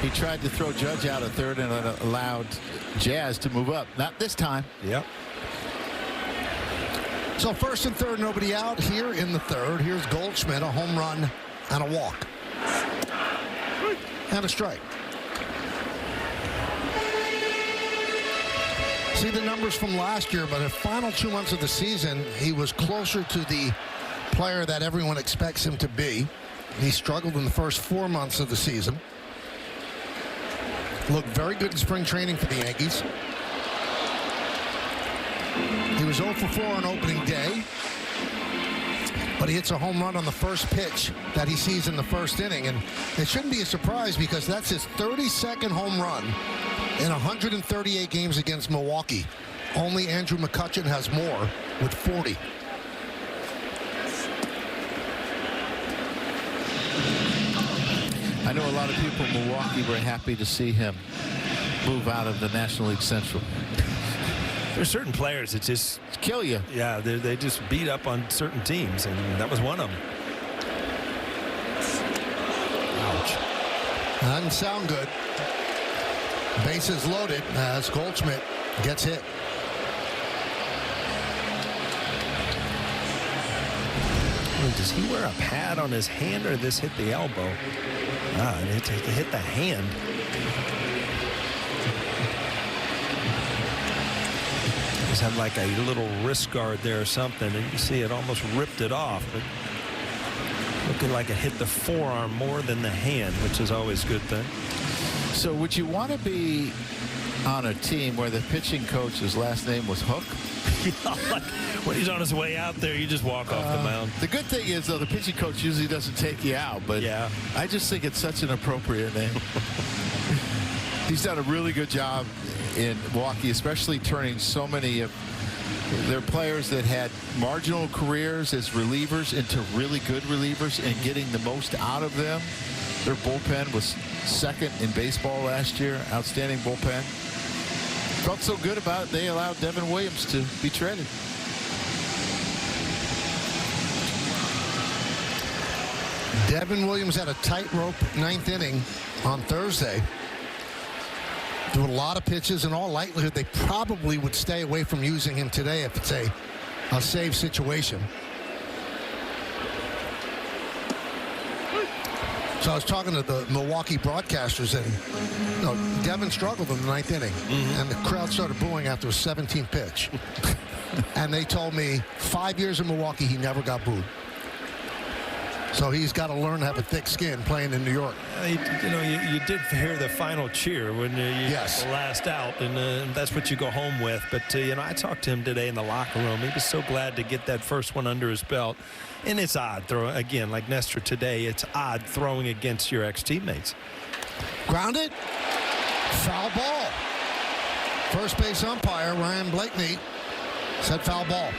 [SPEAKER 3] He tried to throw Judge out at third and allowed Jazz to move up. Not this time.
[SPEAKER 8] Yep.
[SPEAKER 22] So first and third, nobody out here in the third. Here's Goldschmidt, a home run and a walk. And a strike. See the numbers from last year, but the final 2 months of the season, he was closer to the player that everyone expects him to be. He struggled in the first 4 months of the season. Looked very good in spring training for the Yankees. He was 0 for 4 on opening day, but he hits a home run on the first pitch that he sees in the first inning. And it shouldn't be a surprise because that's his 32nd home run in 138 games against Milwaukee. Only Andrew McCutchen has more with 40.
[SPEAKER 3] I know a lot of people in Milwaukee were happy to see him move out of the National League Central.
[SPEAKER 8] There's certain players that just
[SPEAKER 3] kill you.
[SPEAKER 8] Yeah, they just beat up on certain teams, and that was one of them.
[SPEAKER 22] Ouch. That doesn't sound good. Bases loaded as Goldschmidt gets hit.
[SPEAKER 8] Does he wear a pad on his hand, or this hit the elbow? It hit the hand. Just had like a little wrist guard there or something, and you see it almost ripped it off. But looking like it hit the forearm more than the hand, which is always a good thing.
[SPEAKER 3] So would you want to be on a team where the pitching coach's last name was Hook?
[SPEAKER 8] Like when he's on his way out there, you just walk off the mound.
[SPEAKER 3] The good thing is, though, the pitching coach usually doesn't take you out, but
[SPEAKER 8] yeah.
[SPEAKER 3] I just think it's such an appropriate name. He's done a really good job in Milwaukee, especially turning so many of their players that had marginal careers as relievers into really good relievers and getting the most out of them. Their bullpen was second in baseball last year. Outstanding bullpen. Felt so good about it, they allowed Devin Williams to be traded.
[SPEAKER 22] Devin Williams had a tightrope ninth inning on Thursday. Threw a lot of pitches. In all likelihood, they probably would stay away from using him today if it's a save situation. So I was talking to the Milwaukee broadcasters, and Devin struggled in the ninth inning, and the crowd started booing after a 17th pitch. And they told me 5 years in Milwaukee, he never got booed. So he's got to learn to have a thick skin playing in New York.
[SPEAKER 8] You did hear the final cheer when you got the last out, and that's what you go home with. But, I talked to him today in the locker room. He was so glad to get that first one under his belt. And it's odd throwing, again, like Nestor today, it's odd throwing against your ex-teammates.
[SPEAKER 22] Grounded. Foul ball. First base umpire, Ryan Blakeney, said foul ball.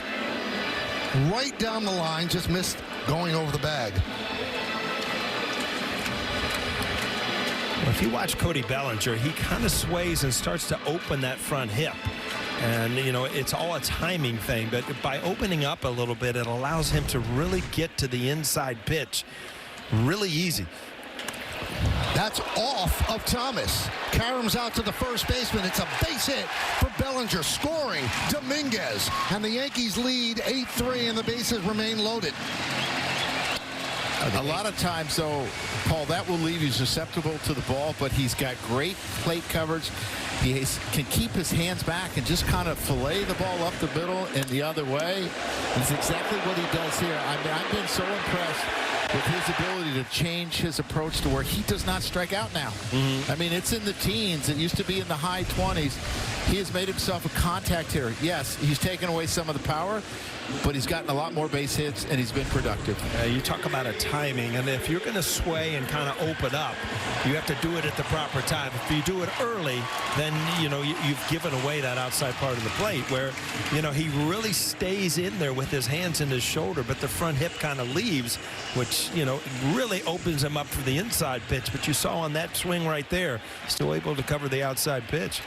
[SPEAKER 22] Right down the line, just missed going over the bag.
[SPEAKER 8] Well, if you watch Cody Bellinger, he kind of sways and starts to open that front hip. And, it's all a timing thing. But by opening up a little bit, it allows him to really get to the inside pitch really easy.
[SPEAKER 22] That's off of Thomas. Karam's out to the first baseman. It's a base hit for Bellinger. Scoring Dominguez. And the Yankees lead 8-3, and the bases remain loaded.
[SPEAKER 3] A lot of times, though, Paul, that will leave you susceptible to the ball, but he's got great plate coverage. He can keep his hands back and just kind of fillet the ball up the middle and the other way. It's exactly what he does here. I mean, I've been so impressed with his ability to change his approach to where he does not strike out now. I mean, it's in the teens. It used to be in the high 20s. He has made himself a contact hitter. Yes, he's taken away some of the power, but he's gotten a lot more base hits, and he's been productive.
[SPEAKER 8] You talk about a timing, and if you're going to sway and kind of open up, you have to do it at the proper time. If you do it early, then, you've given away that outside part of the plate where, he really stays in there with his hands in his shoulder, but the front hip kind of leaves, which, really opens him up for the inside pitch. But you saw on that swing right there, still able to cover the outside pitch.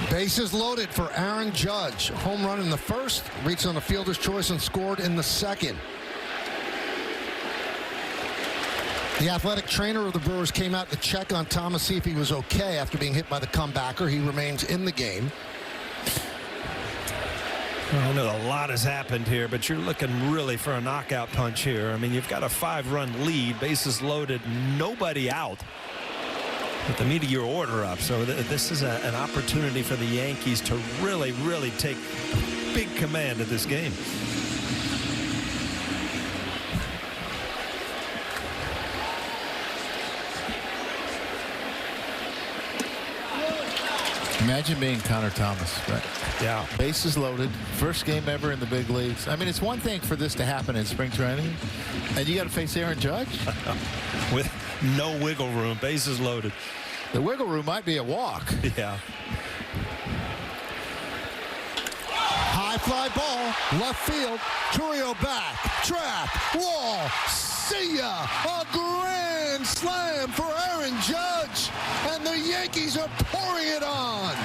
[SPEAKER 22] Bases loaded for Aaron Judge. Home run in the first, reached on the fielder's choice and scored in the second. The athletic trainer of the Brewers came out to check on Thomas, see if he was okay after being hit by the comebacker. He remains in the game.
[SPEAKER 8] I know a lot has happened here, but you're looking really for a knockout punch here. I mean, you've got a 5-run lead, bases loaded, nobody out with the meat of your order up. So this is an opportunity for the Yankees to really, really take big command of this game.
[SPEAKER 3] Imagine being Connor Thomas, right?
[SPEAKER 8] Yeah.
[SPEAKER 3] Bases loaded. First game ever in the big leagues. I mean, it's one thing for this to happen in spring training, and you got to face Aaron Judge.
[SPEAKER 8] With no wiggle room, bases loaded.
[SPEAKER 3] The wiggle room might be a walk.
[SPEAKER 8] Yeah.
[SPEAKER 22] High fly ball, left field. Torrio back, track, wall. See ya! A grand slam for Aaron Judge, and the Yankees are pouring it on.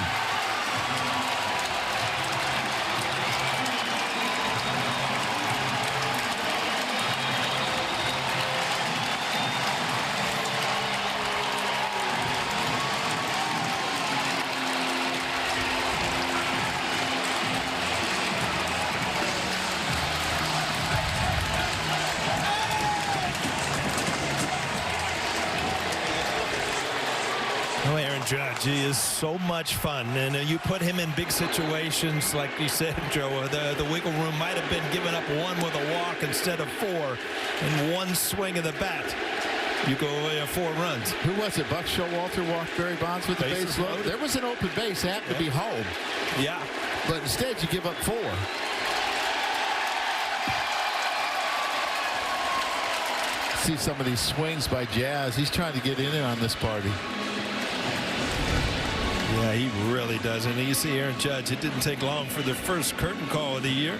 [SPEAKER 8] Judge. He is so much fun, and you put him in big situations, like you said, Joe. The wiggle room might have been giving up one with a walk instead of 4, and one swing of the bat. You go away 4 runs.
[SPEAKER 3] Who was it? Buck Showalter walked Barry Bonds with the base loaded. There was an open base. It happened to be home.
[SPEAKER 8] Yeah.
[SPEAKER 3] But instead, you give up 4. See some of these swings by Jazz. He's trying to get in on this party.
[SPEAKER 8] Yeah, he really does. And you see Aaron Judge, it didn't take long for the first curtain call of the year.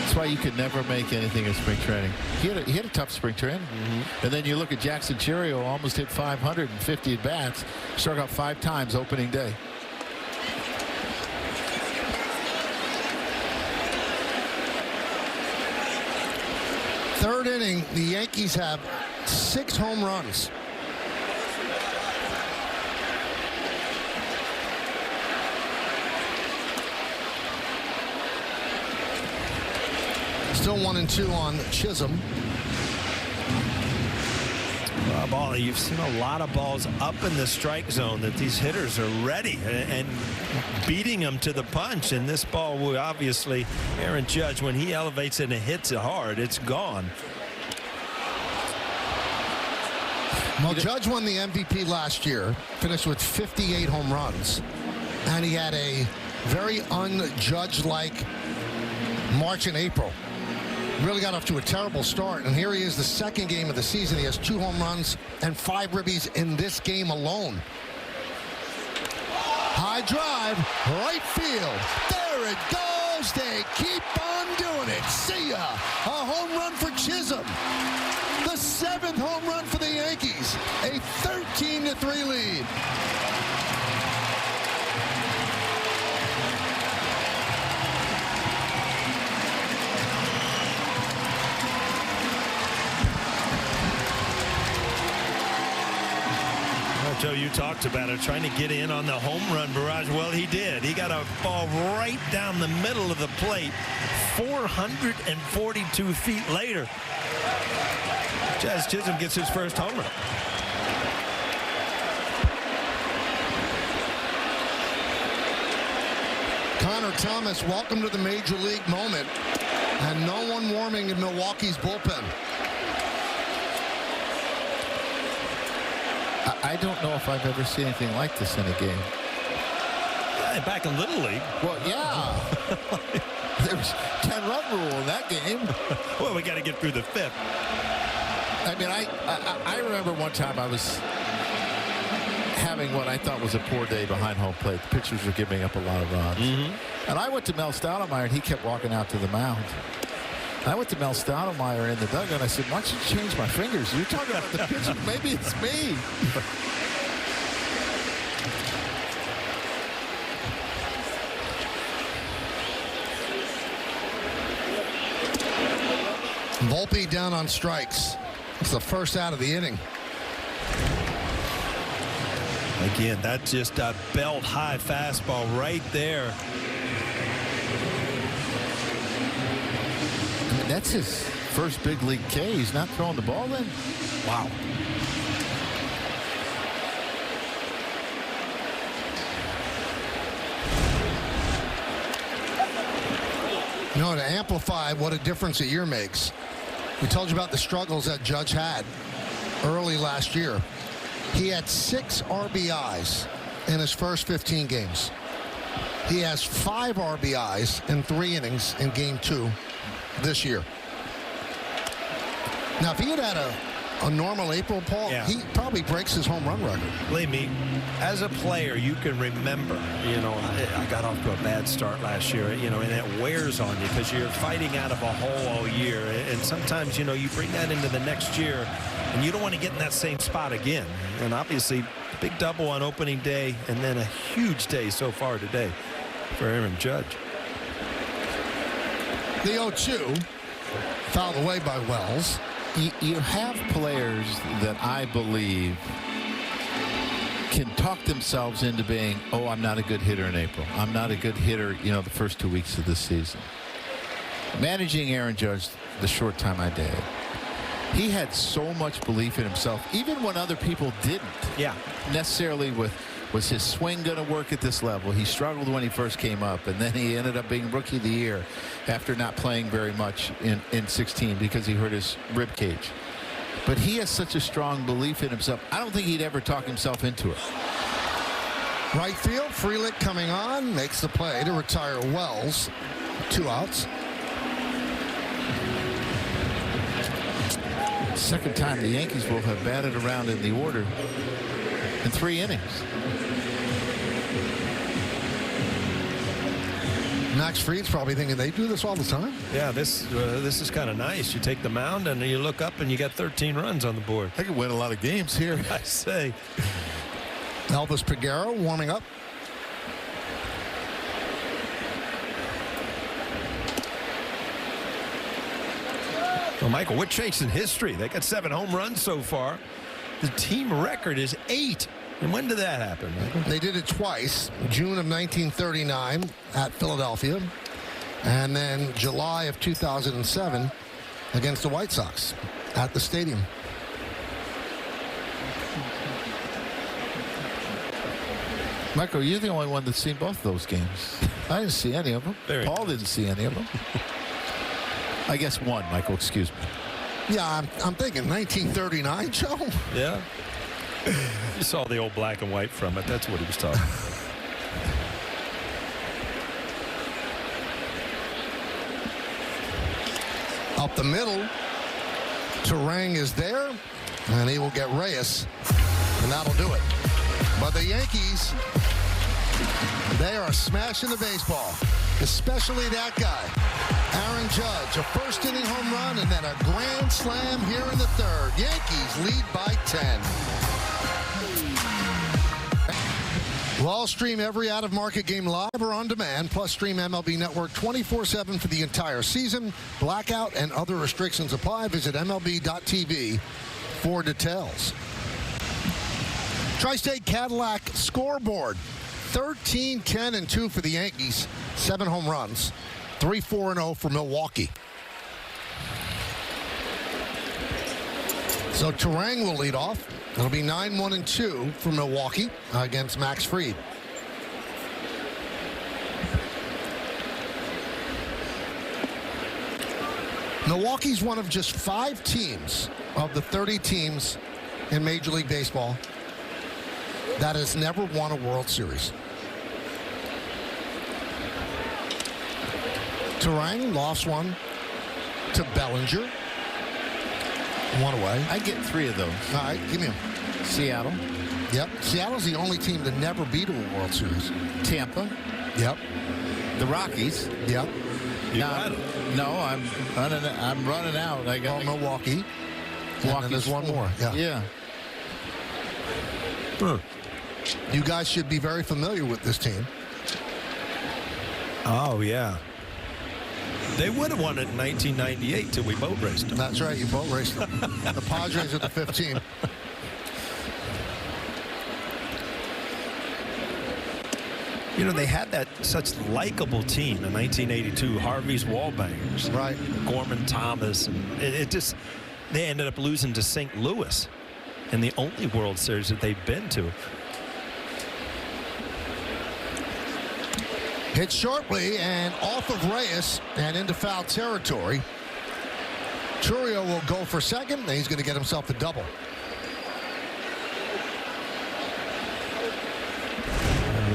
[SPEAKER 3] That's why you could never make anything in spring training. He had a tough spring training. And then you look at Jackson Cherio, almost hit 550 at bats, struck out 5 times opening day.
[SPEAKER 22] Third inning, the Yankees have 6 home runs. Still 1-2 on Chisholm.
[SPEAKER 8] Ball, you've seen a lot of balls up in the strike zone that these hitters are ready and beating them to the punch. And this ball will obviously, Aaron Judge, when he elevates it and hits it hard, it's gone.
[SPEAKER 22] Well, Judge won the MVP last year, finished with 58 home runs, and he had a very un-Judge-like March and April. Really got off to a terrible start, and here he is, the second game of the season. He has 2 home runs and 5 ribbies in this game alone. High drive, right field. There it goes. They keep on doing it. See ya. A home run for Chisholm. The 7th home run for the Yankees. A 13-3 lead.
[SPEAKER 8] Joe, you talked about it, trying to get in on the home run barrage. Well, he did. He got a ball right down the middle of the plate 442 feet later. Jazz Chisholm gets his first home run.
[SPEAKER 22] Connor Thomas, welcome to the Major League moment. And no one warming in Milwaukee's bullpen.
[SPEAKER 3] I don't know if I've ever seen anything like this in a game.
[SPEAKER 8] Yeah, back in Little League.
[SPEAKER 3] Well, yeah. There was 10-run rule in that game.
[SPEAKER 8] Well, we got to get through the 5th.
[SPEAKER 3] I mean, I remember one time I was having what I thought was a poor day behind home plate. The pitchers were giving up a lot of runs. And I went to Mel Stoudemire, and he kept walking out to the mound. I went to Mel Stoudemire in the dugout, and I said, why don't you change my fingers? You're talking about the pitcher. Maybe it's me.
[SPEAKER 22] Volpe down on strikes. It's the first out of the inning.
[SPEAKER 8] Again, that's just a belt-high fastball right there.
[SPEAKER 3] That's his first big league K. He's not throwing the ball then? Wow.
[SPEAKER 22] You know, to amplify what a difference a year makes. We told you about the struggles that Judge had early last year. He had 6 RBIs in his first 15 games. He has 5 RBIs in 3 innings in Game 2 this year. Now, if he had a normal April, Paul, he probably breaks his home run record.
[SPEAKER 8] Believe me, as a player, you can remember, you know, I got off to a bad start last year, you know, and it wears on you because you're fighting out of a hole all year. And sometimes, you know, you bring that into the next year, and you don't want to get in that same spot again. And obviously, big double on opening day, and then a huge day so far today for Aaron Judge.
[SPEAKER 22] The 0-2 fouled away by Wells.
[SPEAKER 3] You have players that I believe can talk themselves into being, oh, I'm not a good hitter in April. I'm not a good hitter, you know, the first 2 weeks of this season. Managing Aaron Judge the short time I did, he had so much belief in himself, even when other people didn't.
[SPEAKER 8] Yeah.
[SPEAKER 3] Necessarily was his swing going to work at this level? He struggled when he first came up, and then he ended up being Rookie of the Year after not playing very much in 16 because he hurt his rib cage. But he has such a strong belief in himself. I don't think he'd ever talk himself into it.
[SPEAKER 22] Right field, Frelick coming on, makes the play to retire Wells. 2 outs.
[SPEAKER 3] Second time the Yankees will have batted around in the order in 3 innings.
[SPEAKER 22] Max Fried's probably thinking they do this all the time.
[SPEAKER 8] Yeah, this is kind of nice. You take the mound and you look up and you got 13 runs on the board.
[SPEAKER 3] I could win a lot of games here.
[SPEAKER 8] I say.
[SPEAKER 22] Elvis Peguero warming up.
[SPEAKER 8] Well, Michael, what changed in history? They got 7 home runs so far. The team record is 8. And when did that happen, Michael?
[SPEAKER 22] They did it twice. June of 1939 at Philadelphia, and then July of 2007 against the White Sox at the stadium.
[SPEAKER 3] Michael, you're the only one that's seen both of those games. I didn't see any of them. Paul didn't see any of them. I guess one, Michael, excuse me.
[SPEAKER 22] Yeah, I'm thinking 1939, Joe.
[SPEAKER 8] Yeah. You saw the old black and white from it. That's what he was talking about.
[SPEAKER 22] Up the middle, Turang is there, and he will get Reyes, and that'll do it. But the Yankees, they are smashing the baseball, especially that guy, Aaron Judge. A first-inning home run and then a grand slam here in the third. Yankees lead by 10. We'll stream every out-of-market game live or on demand, plus stream MLB Network 24/7 for the entire season. Blackout and other restrictions apply. Visit MLB.tv for details. Tri-State Cadillac scoreboard. 13-10-2 for the Yankees. 7 home runs. 3-4-0 for Milwaukee. So Turang will lead off. It'll be 9-1-2 for Milwaukee against Max Fried. Milwaukee's one of just 5 teams of the 30 teams in Major League Baseball that has never won a World Series. Turang lost one to Bellinger. 1 away.
[SPEAKER 3] I get 3 of those.
[SPEAKER 22] All right, give me them.
[SPEAKER 3] Seattle.
[SPEAKER 22] Yep. Seattle's the only team to never beat a World Series.
[SPEAKER 3] Tampa.
[SPEAKER 22] Yep.
[SPEAKER 3] The Rockies.
[SPEAKER 22] Yep.
[SPEAKER 3] No, I'm running out. I got
[SPEAKER 22] Milwaukee.
[SPEAKER 3] Milwaukee's
[SPEAKER 22] there's one more.
[SPEAKER 3] Yeah.
[SPEAKER 22] You guys should be very familiar with this team.
[SPEAKER 8] Oh, yeah. They would have won it in 1998 till we boat raced them.
[SPEAKER 22] That's right, you boat raced them. The Padres are the 5th team.
[SPEAKER 8] You know, they had that such likable team in 1982. Harvey's Wallbangers.
[SPEAKER 22] Right.
[SPEAKER 8] Gorman Thomas. And they ended up losing to St. Louis in the only World Series that they've been to.
[SPEAKER 22] Hit shortly and off of Reyes and into foul territory. Churio will go for second, and he's going to get himself a double.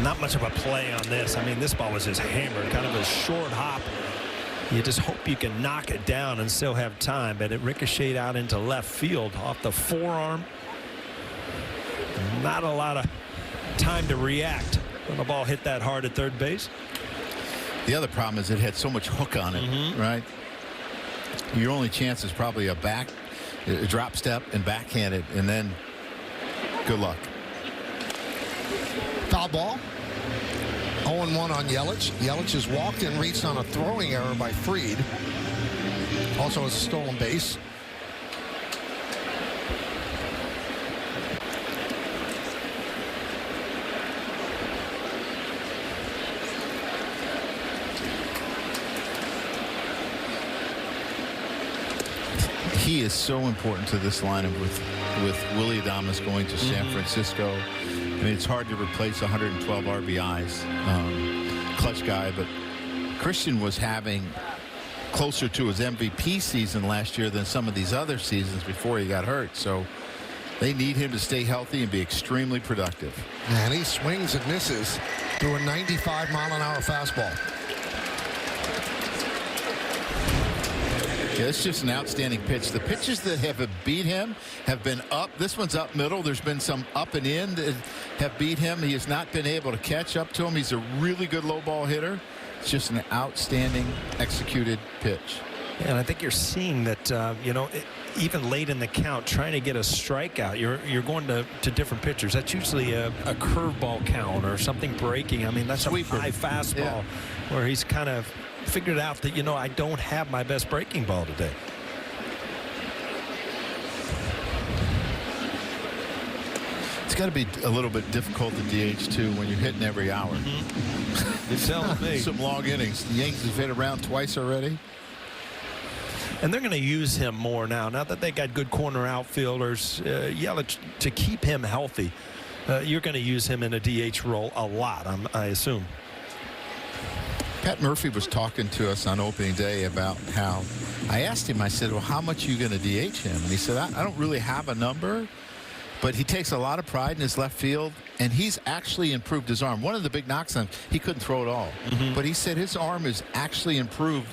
[SPEAKER 8] Not much of a play on this. I mean, this ball was just hammered, kind of a short hop. You just hope you can knock it down and still have time, but it ricocheted out into left field off the forearm. Not a lot of time to react when the ball hit that hard at third base.
[SPEAKER 3] The other problem is it had so much hook on it, right? Your only chance is probably a drop step and backhand it, and then good luck.
[SPEAKER 22] Foul ball. 0-1 on Yelich. Yelich has walked and reached on a throwing error by Fried. Also has a stolen base.
[SPEAKER 3] He he is so important to this lineup with Willie Adames going to San Francisco. I mean, it's hard to replace 112 RBIs. Clutch guy, but Christian was having closer to his MVP season last year than some of these other seasons before he got hurt. So they need him to stay healthy and be extremely productive.
[SPEAKER 22] And he swings and misses through a 95-mile-an-hour fastball.
[SPEAKER 3] Yeah, it's just an outstanding pitch. The pitches that have beat him have been up. This one's up middle. There's been some up and in that have beat him. He has not been able to catch up to him. He's a really good low ball hitter. It's just an outstanding executed pitch.
[SPEAKER 8] And I think you're seeing that, even late in the count, trying to get a strikeout, you're going to different pitchers. That's usually a curveball count or something breaking. I mean, that's
[SPEAKER 3] Sweeper.
[SPEAKER 8] a high fastball where he's kind of figured out that, I don't have my best breaking ball today.
[SPEAKER 3] It's got to be a little bit difficult to DH too when you're hitting every hour.
[SPEAKER 8] You're telling me.
[SPEAKER 3] Some long innings. The Yankees have hit around twice already.
[SPEAKER 8] And they're going to use him more now that they got good corner outfielders. To keep him healthy, you're going to use him in a DH role a lot, I assume.
[SPEAKER 3] Pat Murphy was talking to us on opening day about how I asked him, I said, well, how much are you going to DH him? And he said, I don't really have a number, but he takes a lot of pride in his left field, and he's actually improved his arm. One of the big knocks on him, he couldn't throw it all. But he said his arm is actually improved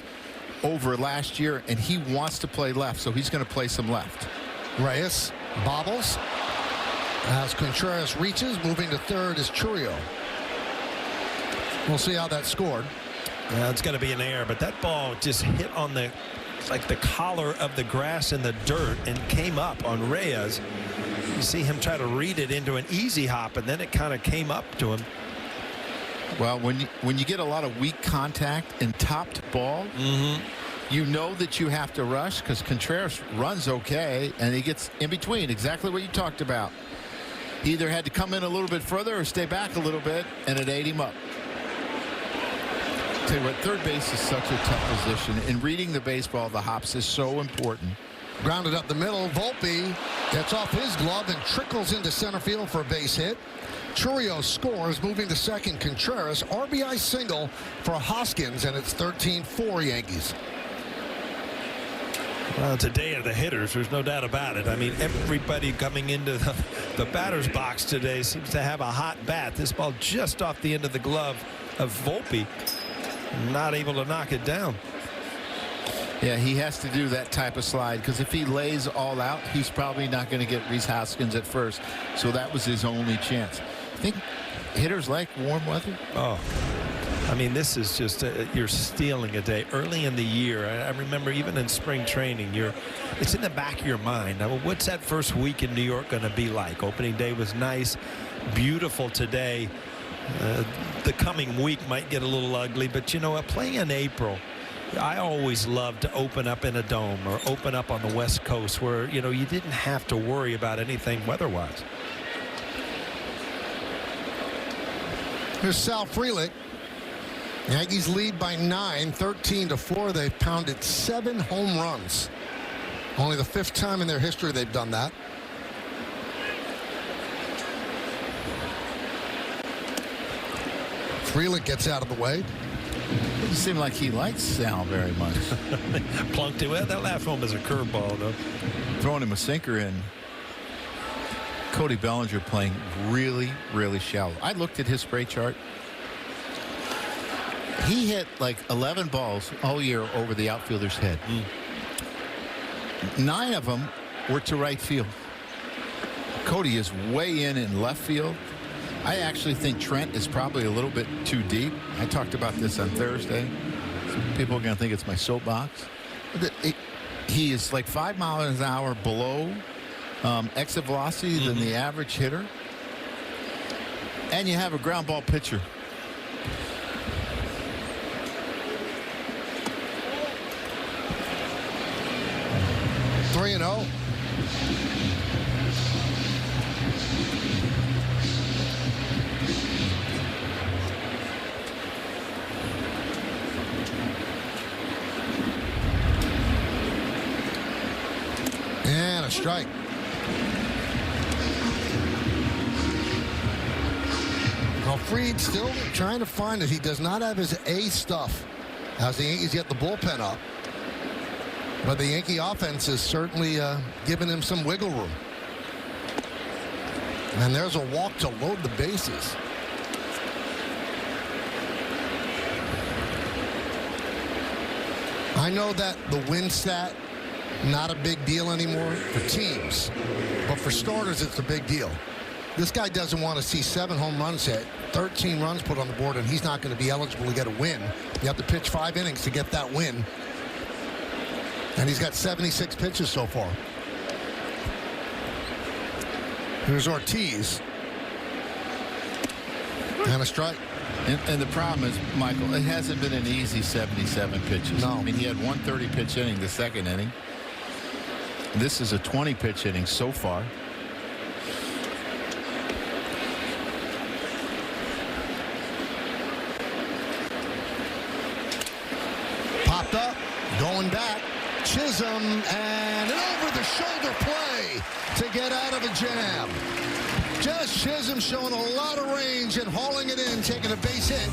[SPEAKER 3] over last year, and he wants to play left, so he's going to play some left.
[SPEAKER 22] Reyes bobbles as Contreras reaches. Moving to third is Chourio. We'll see how that scored.
[SPEAKER 8] Yeah, it's going to be an error, but that ball just hit on the collar of the grass in the dirt and came up on Reyes. You see him try to read it into an easy hop, and then it kind of came up to him.
[SPEAKER 3] Well, when you get a lot of weak contact and topped ball, you know that you have to rush because Contreras runs okay, and he gets in between. Exactly what you talked about. He either had to come in a little bit further or stay back a little bit, and it ate him up. Tell you what, third base is such a tough position, and reading the baseball, the hops is so important.
[SPEAKER 22] Grounded up the middle. Volpe gets off his glove and trickles into center field for a base hit. Chourio scores, moving to second. Contreras RBI single for Hoskins, and it's 13-4 Yankees.
[SPEAKER 8] Well, it's a day of the hitters. There's no doubt about it. I mean, everybody coming into the batter's box today seems to have a hot bat. This ball just off the end of the glove of Volpe. Not able to knock it down.
[SPEAKER 3] Yeah, he has to do that type of slide because if he lays all out, he's probably not going to get Rhys Hoskins at first. So that was his only chance. I think hitters like warm weather.
[SPEAKER 8] Oh, I mean, this is just you're stealing a day early in the year. I remember even in spring training, it's in the back of your mind. Now, what's that first week in New York going to be like? Opening day was nice, beautiful today. The coming week might get a little ugly, but you know what? Playing in April, I always loved to open up in a dome or open up on the West Coast where, you didn't have to worry about anything weather-wise.
[SPEAKER 22] Here's Sal Frelick. Yankees lead by 9, 13-4. They've pounded 7 home runs. Only the 5th time in their history they've done that. Frelick gets out of the way.
[SPEAKER 3] Doesn't seem like he likes Sal very much.
[SPEAKER 8] Plunked it. Well, that last one was a curveball, though.
[SPEAKER 3] Throwing him a sinker in. Cody Bellinger playing really, really shallow. I looked at his spray chart. He hit like 11 balls all year over the outfielder's head. 9 of them were to right field. Cody is way in left field. I actually think Trent is probably a little bit too deep. I talked about this on Thursday. People are going to think it's my soapbox. He is like 5 miles an hour below exit velocity than the average hitter. And you have a ground ball pitcher.
[SPEAKER 22] (3-0). strike. Well, Fried still trying to find it. He does not have his A stuff as the Yankees get the bullpen up. But the Yankee offense is certainly giving him some wiggle room. And there's a walk to load the bases. I know that the win stat, not a big deal anymore for teams. But for starters, it's a big deal. This guy doesn't want to see 7 home runs hit, 13 runs put on the board, and he's not going to be eligible to get a win. You have to pitch 5 innings to get that win. And he's got 76 pitches so far. Here's Ortiz. And a strike.
[SPEAKER 3] And the problem is, Michael, it hasn't been an easy 77 pitches.
[SPEAKER 22] No.
[SPEAKER 3] I mean, he had 1 30-pitch inning the second inning. This is a 20-pitch inning so far.
[SPEAKER 22] Popped up, going back. Chisholm, and an over-the-shoulder play to get out of a jam. Just Chisholm showing a lot of range and hauling it in, taking a base hit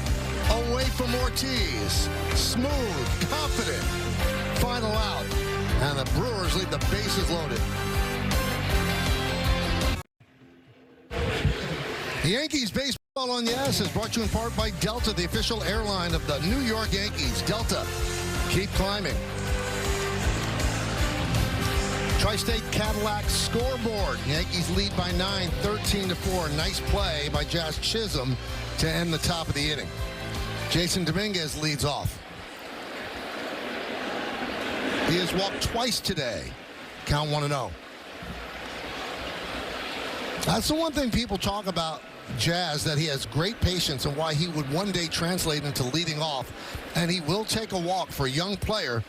[SPEAKER 22] away from Ortiz. Smooth, confident, final out. And the Brewers leave the bases loaded. The Yankees baseball on Yes is brought to you in part by Delta, the official airline of the New York Yankees. Delta, keep climbing. Tri-State Cadillac scoreboard. Yankees lead by 9, 13-4. Nice play by Jazz Chisholm to end the top of the inning. Jason Dominguez leads off. He has walked twice today. Count 1-0. That's the one thing people talk about Jazz, that he has great patience and why he would one day translate into leading off. And he will take a walk. For a young player,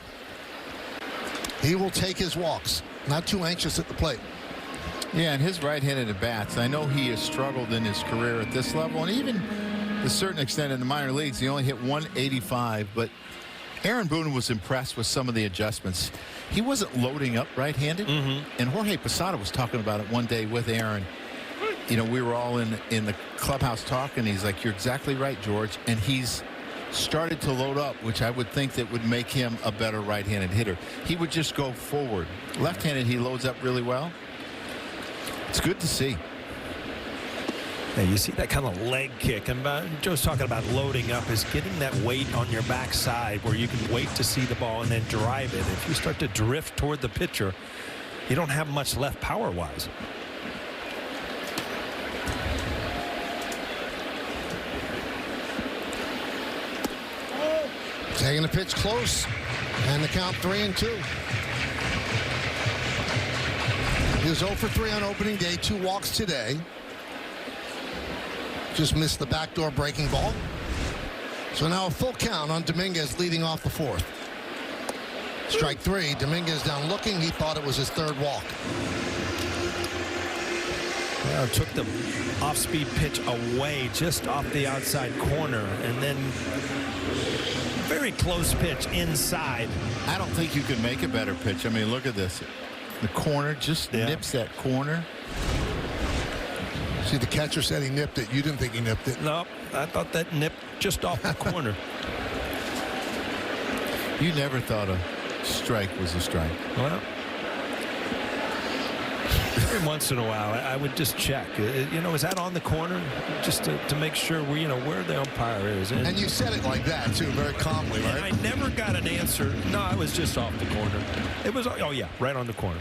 [SPEAKER 22] he will take his walks. Not too anxious at the plate.
[SPEAKER 3] Yeah, and his right-handed at bats. I know he has struggled in his career at this level, and even to a certain extent in the minor leagues. He only hit 185, but Aaron Boone was impressed with some of the adjustments. He wasn't loading up right-handed, and Jorge Posada was talking about it one day with Aaron. You know, we were all in the clubhouse talking. He's like, "You're exactly right, George," and he's started to load up, which I would think that would make him a better right-handed hitter. He would just go forward. Left-handed, he loads up really well. It's good to see.
[SPEAKER 8] Yeah, you see that kind of leg kick, and Joe's talking about loading up, is getting that weight on your backside where you can wait to see the ball and then drive it. If you start to drift toward the pitcher, you don't have much left power-wise.
[SPEAKER 22] Taking the pitch close, and the count 3-2. He was 0 for 3 on opening day, 2 walks today. Just missed the backdoor breaking ball. So now a full count on Dominguez leading off the 4th. Strike 3, Dominguez down looking. He thought it was his 3rd walk.
[SPEAKER 8] Well, took the off-speed pitch away just off the outside corner, and then very close pitch inside.
[SPEAKER 3] I don't think you can make a better pitch. I mean, look at this. The corner just nips that corner.
[SPEAKER 22] See, the catcher said he nipped it. You didn't think he nipped it.
[SPEAKER 8] No, I thought that nipped just off the corner.
[SPEAKER 3] You never thought a strike was a strike.
[SPEAKER 8] Well, every once in a while, I would just check. You know, is that on the corner? Just to make sure we, where the umpire is.
[SPEAKER 22] And you said it like that, too, very calmly, right?
[SPEAKER 8] And I never got an answer. No, I was just off the corner. It was, oh, yeah, right on the corner.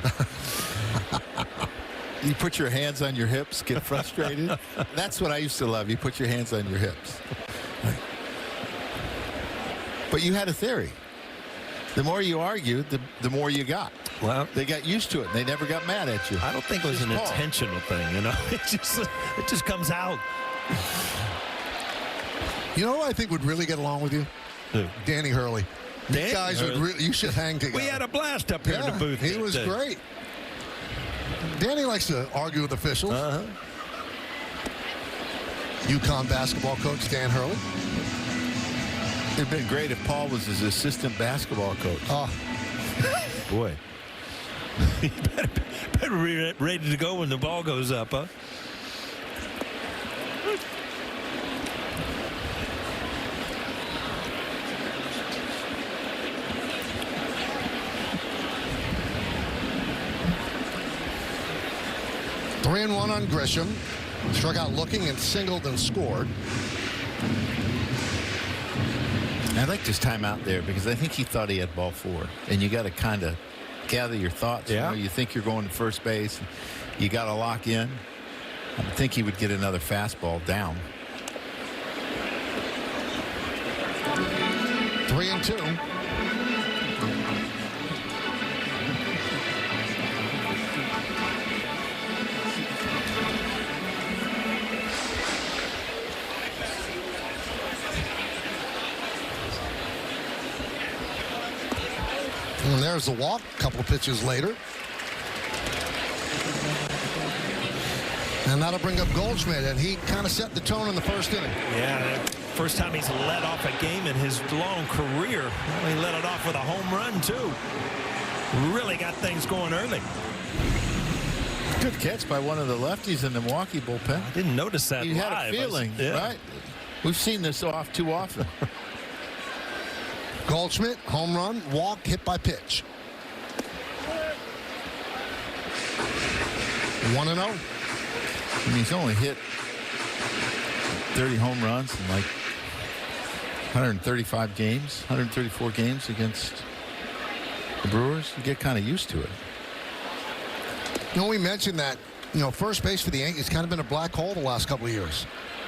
[SPEAKER 3] You put your hands on your hips, get frustrated. That's what I used to love. You put your hands on your hips. But you had a theory. The more you argued, the more you got.
[SPEAKER 8] Well,
[SPEAKER 3] they got used to it. They never got mad at you.
[SPEAKER 8] I don't think it was an intentional thing, It just comes out.
[SPEAKER 22] You know who I think would really get along with you?
[SPEAKER 8] Who?
[SPEAKER 22] Danny Hurley. These guys would really, you should hang together.
[SPEAKER 8] We had a blast up here in the booth.
[SPEAKER 22] He was great. Danny likes to argue with officials. UConn basketball coach Dan Hurley.
[SPEAKER 3] It'd been great if Paul was his assistant basketball coach.
[SPEAKER 22] Oh,
[SPEAKER 8] boy. You better be ready to go when the ball goes up, huh?
[SPEAKER 22] Three and one on Grisham. Struck out looking and singled and scored.
[SPEAKER 3] I like this timeout there because I think he thought he had ball 4. And you got to kind of gather your thoughts.
[SPEAKER 8] Yeah.
[SPEAKER 3] You know, you think you're going to first base. You got to lock in. I think he would get another fastball down.
[SPEAKER 22] 3 and 2. And there's the walk a couple of pitches later. And that'll bring up Goldschmidt, and he kind of set the tone in the first inning.
[SPEAKER 8] Yeah, first time he's led off a game in his long career. He led it off with a home run, too. Really got things going early.
[SPEAKER 3] Good catch by one of the lefties in the Milwaukee bullpen.
[SPEAKER 8] I didn't notice that
[SPEAKER 3] You
[SPEAKER 8] live.
[SPEAKER 3] had a feeling, right? We've seen this too often.
[SPEAKER 22] Goldschmidt, home run, walk, hit by pitch. 1-0.
[SPEAKER 3] I mean, he's only hit 30 home runs in like 135 games, 134 games against the Brewers. You get kind of used to it.
[SPEAKER 22] You know, we mentioned that, you know, first base for the Yankees kind of been a black hole the last couple of years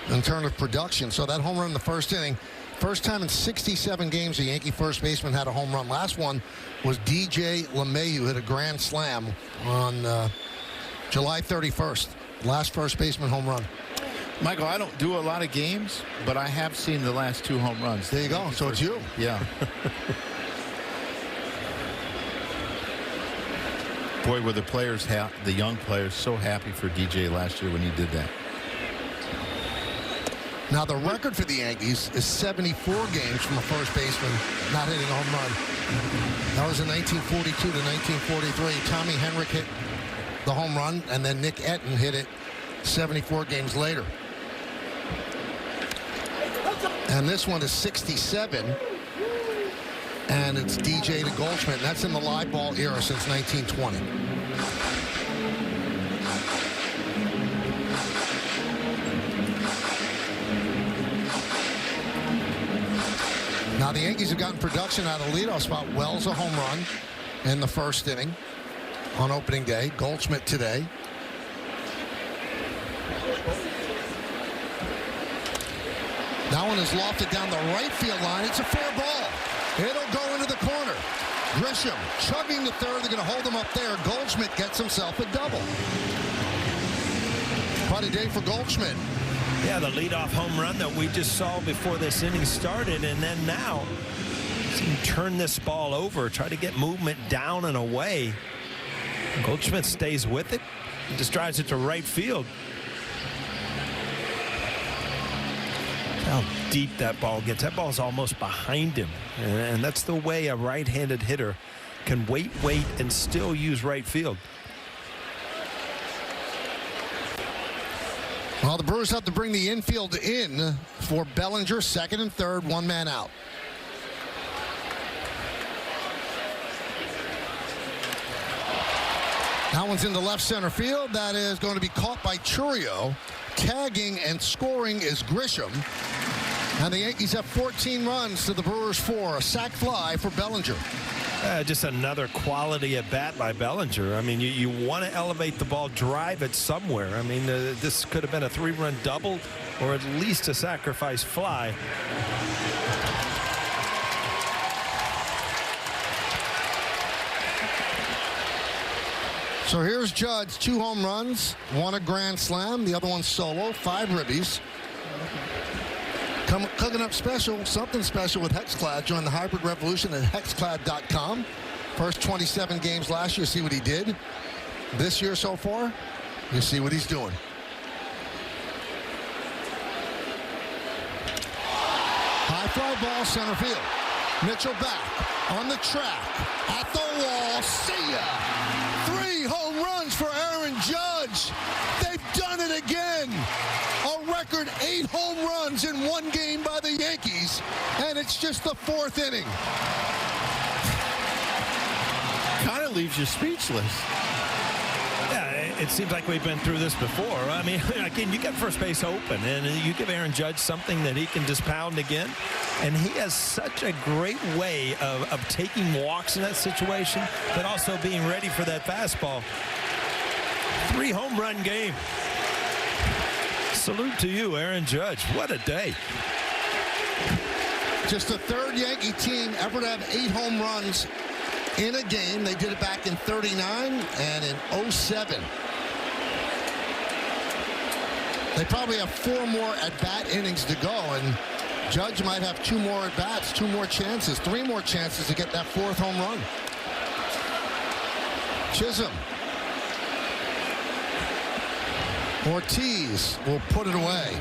[SPEAKER 22] in terms of production. So that home run in the first inning, first time in 67 games a Yankee first baseman had a home run. Last one was DJ LeMahieu, who hit a grand slam on July 31st. Last first baseman home run.
[SPEAKER 3] Michael, I don't do a lot of games, but I have seen the last 2 home runs.
[SPEAKER 22] There you go. So it's you.
[SPEAKER 3] Yeah. Boy, were the players, the young players, so happy for DJ last year when he did that.
[SPEAKER 22] Now, the record for the Yankees is 74 games from a first baseman not hitting a home run. That was in 1942 to 1943. Tommy Henrik hit the home run, and then Nick Etten hit it 74 games later. And this one is 67. And it's DJ to Goldschmidt. And that's in the live ball era since 1920. Now the Yankees have gotten production out of the leadoff spot. Wells a home run in the first inning on opening day. Goldschmidt today. That one is lofted down the right field line. It's a fair ball. It'll go into the corner. Grisham chugging the third. They're going to hold him up there. Goldschmidt gets himself a double. Quite a day for Goldschmidt.
[SPEAKER 8] Yeah, the leadoff home run that we just saw before this inning started, and then now turn this ball over, try to get movement down and away. Goldschmidt stays with it, just drives it to right field. How deep that ball gets. That ball's almost behind him, and that's the way a right-handed hitter can wait, and still use right field.
[SPEAKER 22] Well, the Brewers have to bring the infield in for Bellinger, second and third, one man out. That one's into left center field. That is going to be caught by Churio. Tagging and scoring is Grisham. And the Yankees have 14 runs to the Brewers 4. A sac fly for Bellinger.
[SPEAKER 8] Just another quality at bat by Bellinger. I mean, you want to elevate the ball, drive it somewhere. I mean, this could have been a 3-run double or at least a sacrifice fly.
[SPEAKER 22] So here's Judge, 2 home runs, 1 a grand slam, the other one solo, 5 ribbies. Cooking up something special with Hexclad. Join the hybrid revolution at hexclad.com. First 27 games last year, see what he did. This year so far, you see what he's doing. High fly ball, center field. Mitchell back on the track, at the wall, see ya! 3 home runs for Aaron Judge. They've done it again. A record 8 home runs in one game by the Yankees, and it's just the 4th inning.
[SPEAKER 3] Kind of leaves you speechless.
[SPEAKER 8] Yeah, it seems like we've been through this before. I mean, again, you get first base open, and you give Aaron Judge something that he can just pound again. And he has such a great way of taking walks in that situation, but also being ready for that fastball. 3 home run game. Salute to you, Aaron Judge. What a day.
[SPEAKER 22] Just the 3rd Yankee team ever to have 8 home runs in a game. They did it back in '39 and in '07. They probably have 4 more at-bat innings to go, and Judge might have 2 more at-bats, 2 more chances, 3 more chances to get that 4th home run. Chisholm. Ortiz will put it away.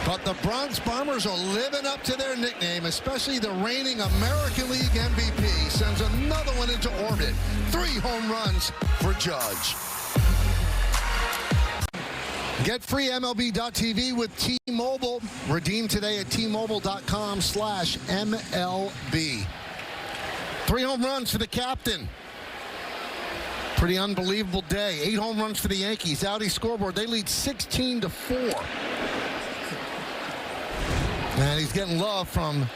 [SPEAKER 22] But the Bronx Bombers are living up to their nickname, especially the reigning American League MVP. Sends another one into orbit. 3 home runs for Judge. Get free MLB.TV with T-Mobile. Redeem today at T-Mobile.com/MLB. 3 home runs for the captain. Pretty unbelievable day. 8 home runs for the Yankees. Audi scoreboard, they lead 16-4. And he's getting love from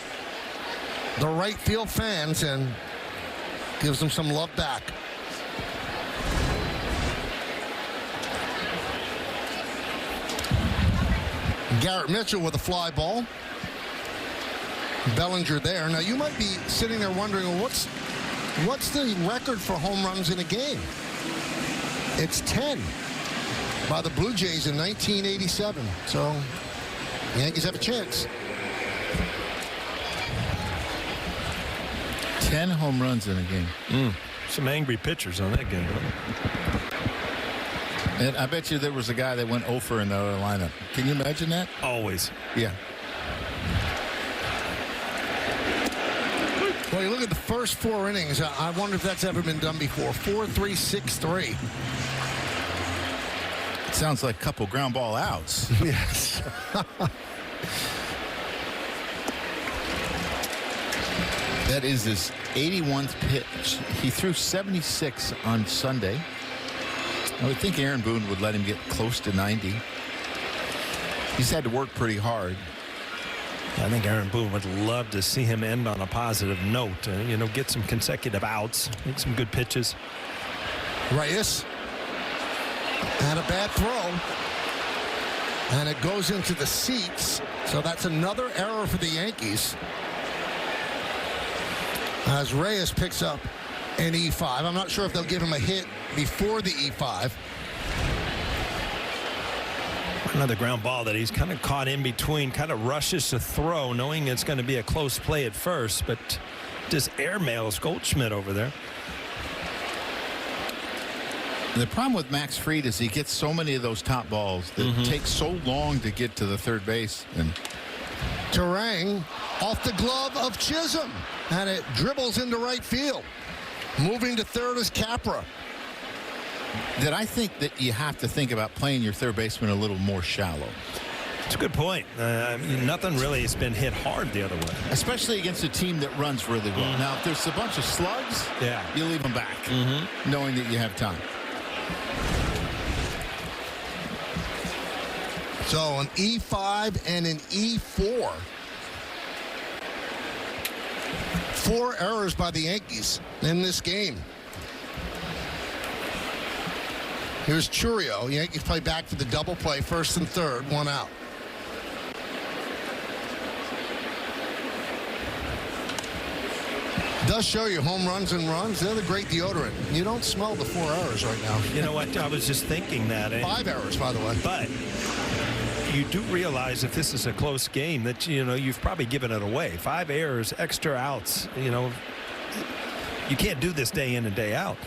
[SPEAKER 22] the right field fans and gives them some love back. Garrett Mitchell with a fly ball. Bellinger there. Now you might be sitting there wondering, well, what's the record for home runs in a game? It's 10 by the Blue Jays in 1987. So the Yankees have a chance.
[SPEAKER 3] 10 home runs in a game.
[SPEAKER 8] Some angry pitchers on that game.
[SPEAKER 3] And I bet you there was a guy that went 0 for in the other lineup. Can you imagine that?
[SPEAKER 8] Always.
[SPEAKER 3] Yeah.
[SPEAKER 22] Well, you look at the first 4 innings. I wonder if that's ever been done before. 4-3-6-3.
[SPEAKER 3] It sounds like a couple ground ball outs.
[SPEAKER 22] Yes.
[SPEAKER 3] That is his 81st pitch. He threw 76 on Sunday. I would think Aaron Boone would let him get close to 90. He's had to work pretty hard.
[SPEAKER 8] I think Aaron Boone would love to see him end on a positive note. Get some consecutive outs, make some good pitches.
[SPEAKER 22] Reyes had a bad throw, and it goes into the seats. So that's another error for the Yankees. As Reyes picks up an E5. I'm not sure if they'll give him a hit before the E5.
[SPEAKER 8] Another ground ball that he's kind of caught in between, kind of rushes to throw, knowing it's going to be a close play at first, but just airmails Goldschmidt over there.
[SPEAKER 3] The problem with Max Fried is he gets so many of those top balls that take so long to get to the third base. And
[SPEAKER 22] Terang off the glove of Chisholm, and it dribbles into right field. Moving to third is Capra.
[SPEAKER 3] That I think that you have to think about playing your third baseman a little more shallow.
[SPEAKER 8] It's a good point. Nothing really has been hit hard the other way.
[SPEAKER 3] Especially against a team that runs really well. Now, if there's a bunch of slugs, you leave them back, knowing that you have time.
[SPEAKER 22] So an E5 and an E4. 4 errors by the Yankees in this game. Here's Churio. Yankees play back for the double play, first and third, 1 out. Does show you home runs and runs. They're the great deodorant. You don't smell the 4 errors right now.
[SPEAKER 8] You know what? I was just thinking that.
[SPEAKER 22] 5 errors, by the way.
[SPEAKER 8] But you do realize if this is a close game that, you've probably given it away. 5 errors, extra outs. You can't do this day in and day out.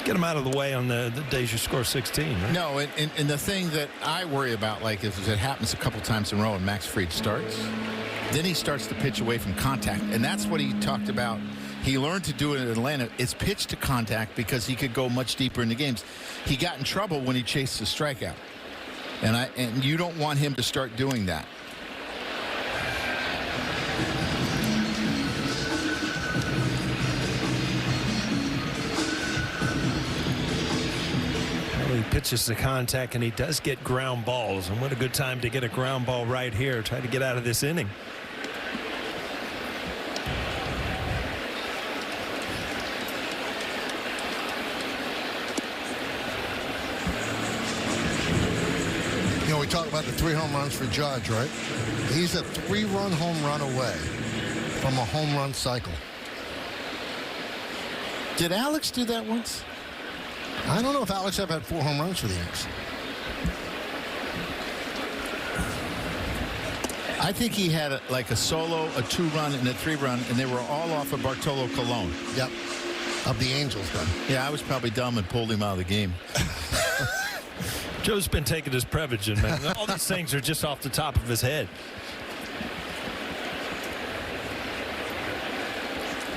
[SPEAKER 8] Get them out of the way on the days you score 16. Right?
[SPEAKER 3] No, and the thing that I worry about, like, if it happens a couple times in a row and Max Fried starts, then he starts to pitch away from contact. And that's what he talked about. He learned to do it in Atlanta. It's pitch to contact because he could go much deeper into games. He got in trouble when he chased the strikeout. And you don't want him to start doing that.
[SPEAKER 8] He pitches to contact, and he does get ground balls. And what a good time to get a ground ball right here. Try to get out of this inning.
[SPEAKER 22] You know, we talk about the 3 home runs for Judge, right? He's a 3-run home run away from a home run cycle.
[SPEAKER 3] Did Alex do that once?
[SPEAKER 22] I don't know if Alex ever had 4 home runs for the Yankees.
[SPEAKER 3] I think he had a solo, a 2-run, and a 3-run, and they were all off of Bartolo Colon.
[SPEAKER 22] Yep. Of the Angels, then.
[SPEAKER 3] Yeah, I was probably dumb and pulled him out of the game.
[SPEAKER 8] Joe's been taking his Prevagen, man. All these things are just off the top of his head.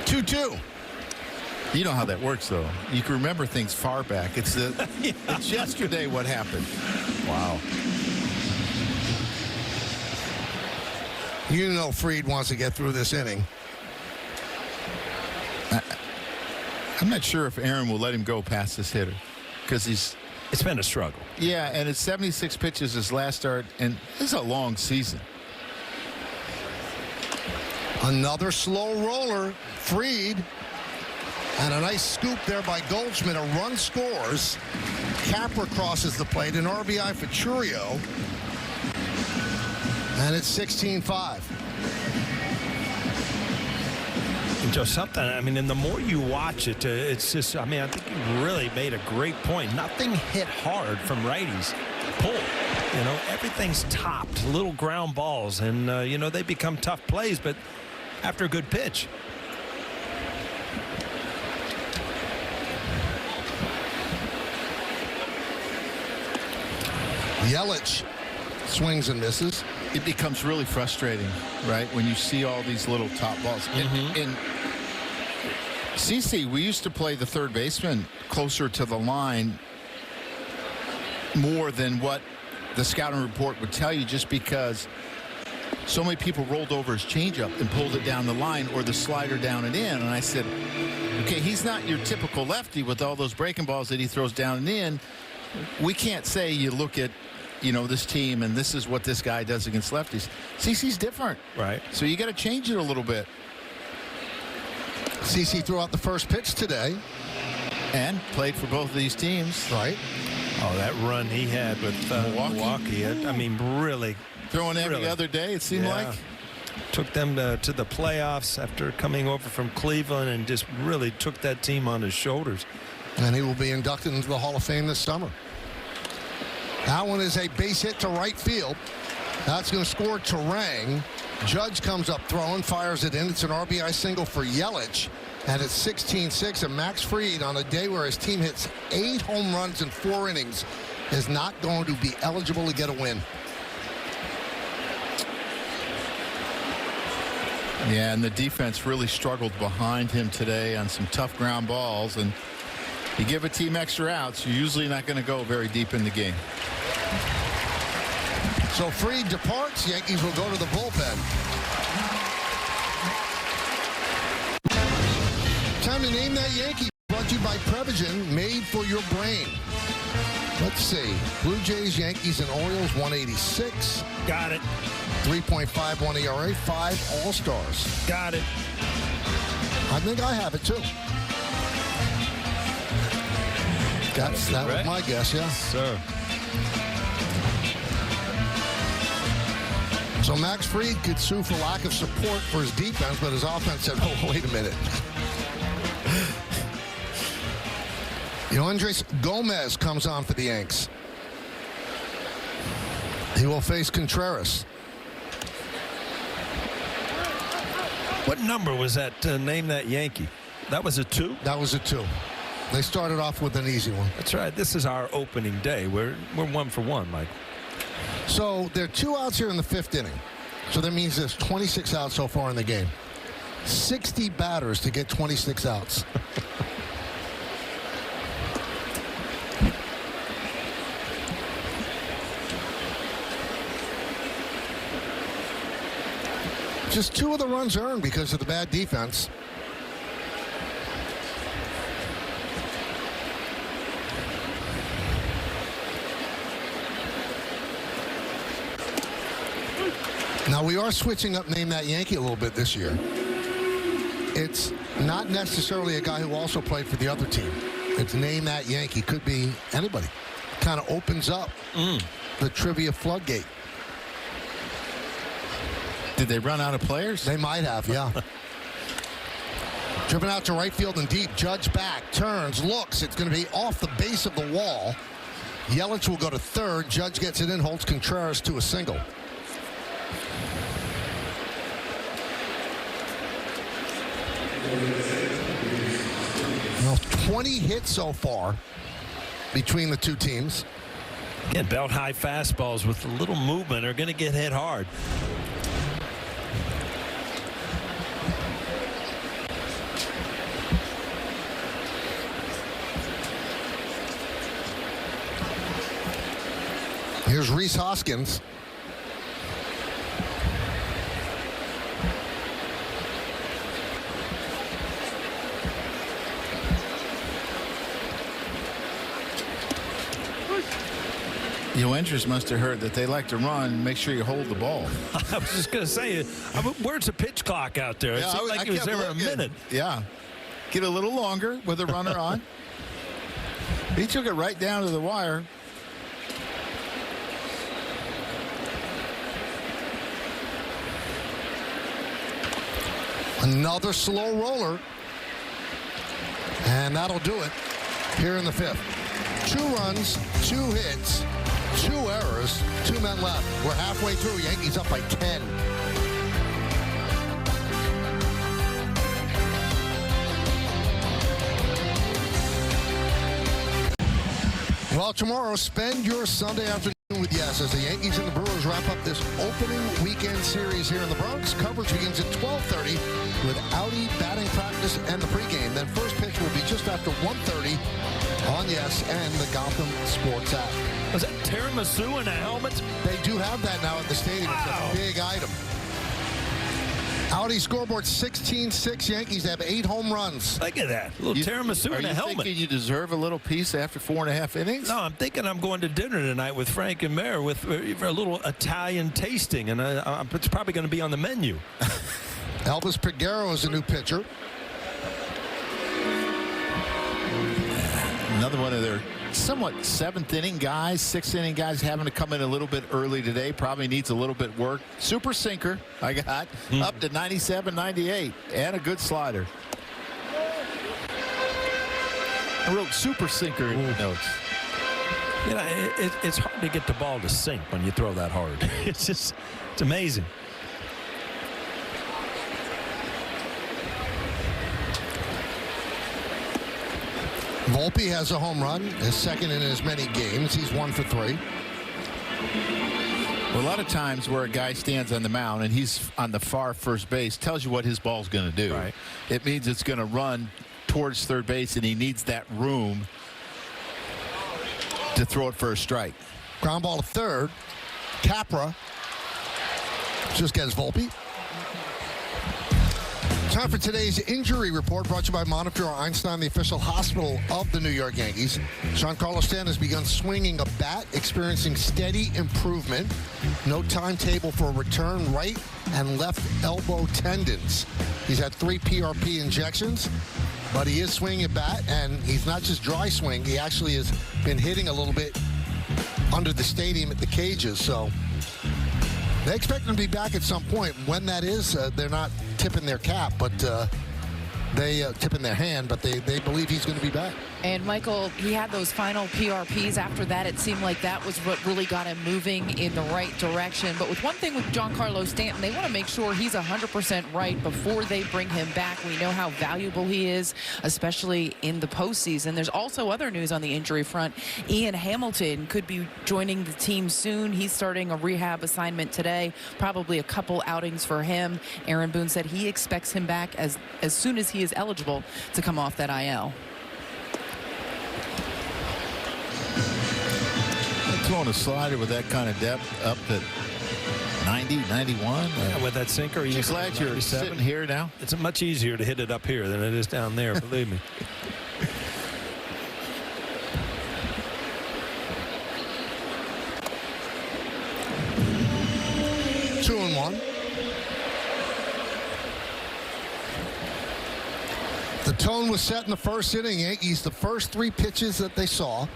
[SPEAKER 22] 2-2.
[SPEAKER 3] You know how that works, though. You can remember things far back. It's it's yesterday what happened. Wow.
[SPEAKER 22] You know Fried wants to get through this inning.
[SPEAKER 3] I'm not sure if Aaron will let him go past this hitter because
[SPEAKER 8] it's been a struggle.
[SPEAKER 3] Yeah, and it's 76 pitches his last start, and this is a long season.
[SPEAKER 22] Another slow roller. Fried. And a nice scoop there by Goldschmidt. A run scores. Capra crosses the plate. An RBI for Churio. And it's 16-5.
[SPEAKER 8] Joe, something, I mean, and the more you watch it, it's just, I mean, I think you really made a great point. Nothing hit hard from righties. Pull. You know, everything's topped. Little ground balls. And, you know, they become tough plays, but after a good pitch.
[SPEAKER 22] Yelich swings and misses.
[SPEAKER 3] It becomes really frustrating, right, when you see all these little top balls. In CC, we used to play the third baseman closer to the line more than what the scouting report would tell you, just because so many people rolled over his changeup and pulled it down the line, or the slider down and in. And I said, okay, he's not your typical lefty with all those breaking balls that he throws down and in. We can't say you look at, you know, this team and this is what this guy does against lefties. CC's different.
[SPEAKER 8] Right.
[SPEAKER 3] So you got to change it a little bit.
[SPEAKER 22] CC threw out the first pitch today.
[SPEAKER 3] And played for both of these teams.
[SPEAKER 22] Right.
[SPEAKER 8] Oh, that run he had with Milwaukee. I mean, really.
[SPEAKER 3] Throwing every other day, it seemed like.
[SPEAKER 8] Took them to the playoffs after coming over from Cleveland and just really took that team on his shoulders.
[SPEAKER 22] And he will be inducted into the Hall of Fame this summer. That one is a base hit to right field. That's going to score Terang. Judge comes up throwing, fires it in. It's an RBI single for Yelich. And it's 16-6. And Max Fried, on a day where his team hits 8 home runs in 4 innings, is not going to be eligible to get a win.
[SPEAKER 3] Yeah, and the defense really struggled behind him today on some tough ground balls. And you give a team extra outs, you're usually not going to go very deep in the game.
[SPEAKER 22] So Fried departs. Yankees will go to the bullpen. Time to name that Yankee. Brought to you by Prevagen, made for your brain. Let's see. Blue Jays, Yankees, and Orioles, 186.
[SPEAKER 8] Got it.
[SPEAKER 22] 3.51 ERA, 5 All-Stars.
[SPEAKER 8] Got it.
[SPEAKER 22] I think I have it, too. That was my guess, yeah.
[SPEAKER 8] Sir.
[SPEAKER 22] So Max Fried could sue for lack of support for his defense, but his offense said, oh, wait a minute. Andres Gomez comes on for the Yanks. He will face Contreras.
[SPEAKER 8] What number was that to name that Yankee? That was a 2?
[SPEAKER 22] That was a 2. They started off with an easy one.
[SPEAKER 8] That's right. This is our opening day. We're 1 for 1, Mike.
[SPEAKER 22] So there are 2 outs here in the 5th inning. So that means there's 26 outs so far in the game. 60 batters to get 26 outs. Just 2 of the runs earned because of the bad defense. Now, we are switching up Name That Yankee a little bit this year. It's not necessarily a guy who also played for the other team. It's Name That Yankee. Could be anybody. Kind of opens up the trivia floodgate.
[SPEAKER 3] Did they run out of players?
[SPEAKER 22] They might have, yeah. Driven out to right field and deep. Judge back, turns, looks. It's going to be off the base of the wall. Yelich will go to third. Judge gets it in, holds Contreras to a single. Well, 20 hits so far between the two teams.
[SPEAKER 8] Again, belt-high fastballs with a little movement are going to get hit hard.
[SPEAKER 22] Here's Rhys Hoskins.
[SPEAKER 3] Yoenders must have heard that they like to run. Make sure you hold the ball.
[SPEAKER 8] I was just going to say, where's the pitch clock out there? It seemed like it was there a minute.
[SPEAKER 3] Yeah. Get a little longer with a runner on. He took it right down to the wire.
[SPEAKER 22] Another slow roller. And that'll do it here in the 5th. 2 runs, 2 hits, 2 errors, 2 men left. We're halfway through. Yankees up by 10. Well, tomorrow, spend your Sunday afternoon with Yes as the Yankees and the Brewers wrap up this opening weekend series here in the Bronx. Coverage begins at 12:30 with Audi batting practice and the pregame. Then first pitch will be just after 1:30 on Yes and the Gotham Sports app.
[SPEAKER 8] Was that tiramisu in a helmet?
[SPEAKER 22] They do have that now at the stadium. Wow. It's a big item. Audi scoreboard 16-6. Yankees have 8 home runs.
[SPEAKER 8] Look at that. A little tiramisu in a helmet.
[SPEAKER 3] Are you thinking you deserve a little piece after 4.5 innings?
[SPEAKER 8] No, I'm thinking I'm going to dinner tonight with Frank and Mare for a little Italian tasting, and it's probably going to be on the menu.
[SPEAKER 22] Elvis Peguero is a new pitcher.
[SPEAKER 3] Another one of their somewhat 7th inning guys, 6th inning guys having to come in a little bit early today. Probably needs a little bit work. Super sinker I got up to 97, 98, and a good slider. I wrote super sinker in the notes.
[SPEAKER 8] You know, it's hard to get the ball to sink when you throw that hard. It's amazing.
[SPEAKER 22] Volpe has a home run, his 2nd in as many games. He's 1 for 3.
[SPEAKER 3] Well, a lot of times where a guy stands on the mound and he's on the far first base tells you what his ball's going to do.
[SPEAKER 8] Right.
[SPEAKER 3] It means it's going to run towards third base, and he needs that room to throw it for a strike.
[SPEAKER 22] Ground ball to third. Capra just gets Volpe. Time for today's injury report, brought to you by Montefiore Einstein, the official hospital of the New York Yankees. Giancarlo Stanton has begun swinging a bat, experiencing steady improvement. No timetable for a return. Right and left elbow tendons. He's had 3 PRP injections, but he is swinging a bat, and he's not just dry swing. He actually has been hitting a little bit under the stadium at the cages, so they expect him to be back at some point. When that is, they're not tipping their cap, but they tipping their hand, but they believe he's going to be back.
[SPEAKER 7] And Michael, he had those final PRPs. After that, it seemed like that was what really got him moving in the right direction. But with one thing with Giancarlo Stanton, they want to make sure he's 100% right before they bring him back. We know how valuable he is, especially in the postseason. There's also other news on the injury front. Ian Hamilton could be joining the team soon. He's starting a rehab assignment today, probably a couple outings for him. Aaron Boone said he expects him back as soon as he is eligible to come off that IL.
[SPEAKER 3] Throwing a slider with that kind of depth up to 90, 91.
[SPEAKER 8] Yeah, with that sinker,
[SPEAKER 3] you glad you're sitting here now?
[SPEAKER 8] It's much easier to hit it up here than it is down there, believe me.
[SPEAKER 22] Two and one. The tone was set in the first inning. Yankees, the first 3 pitches that they saw,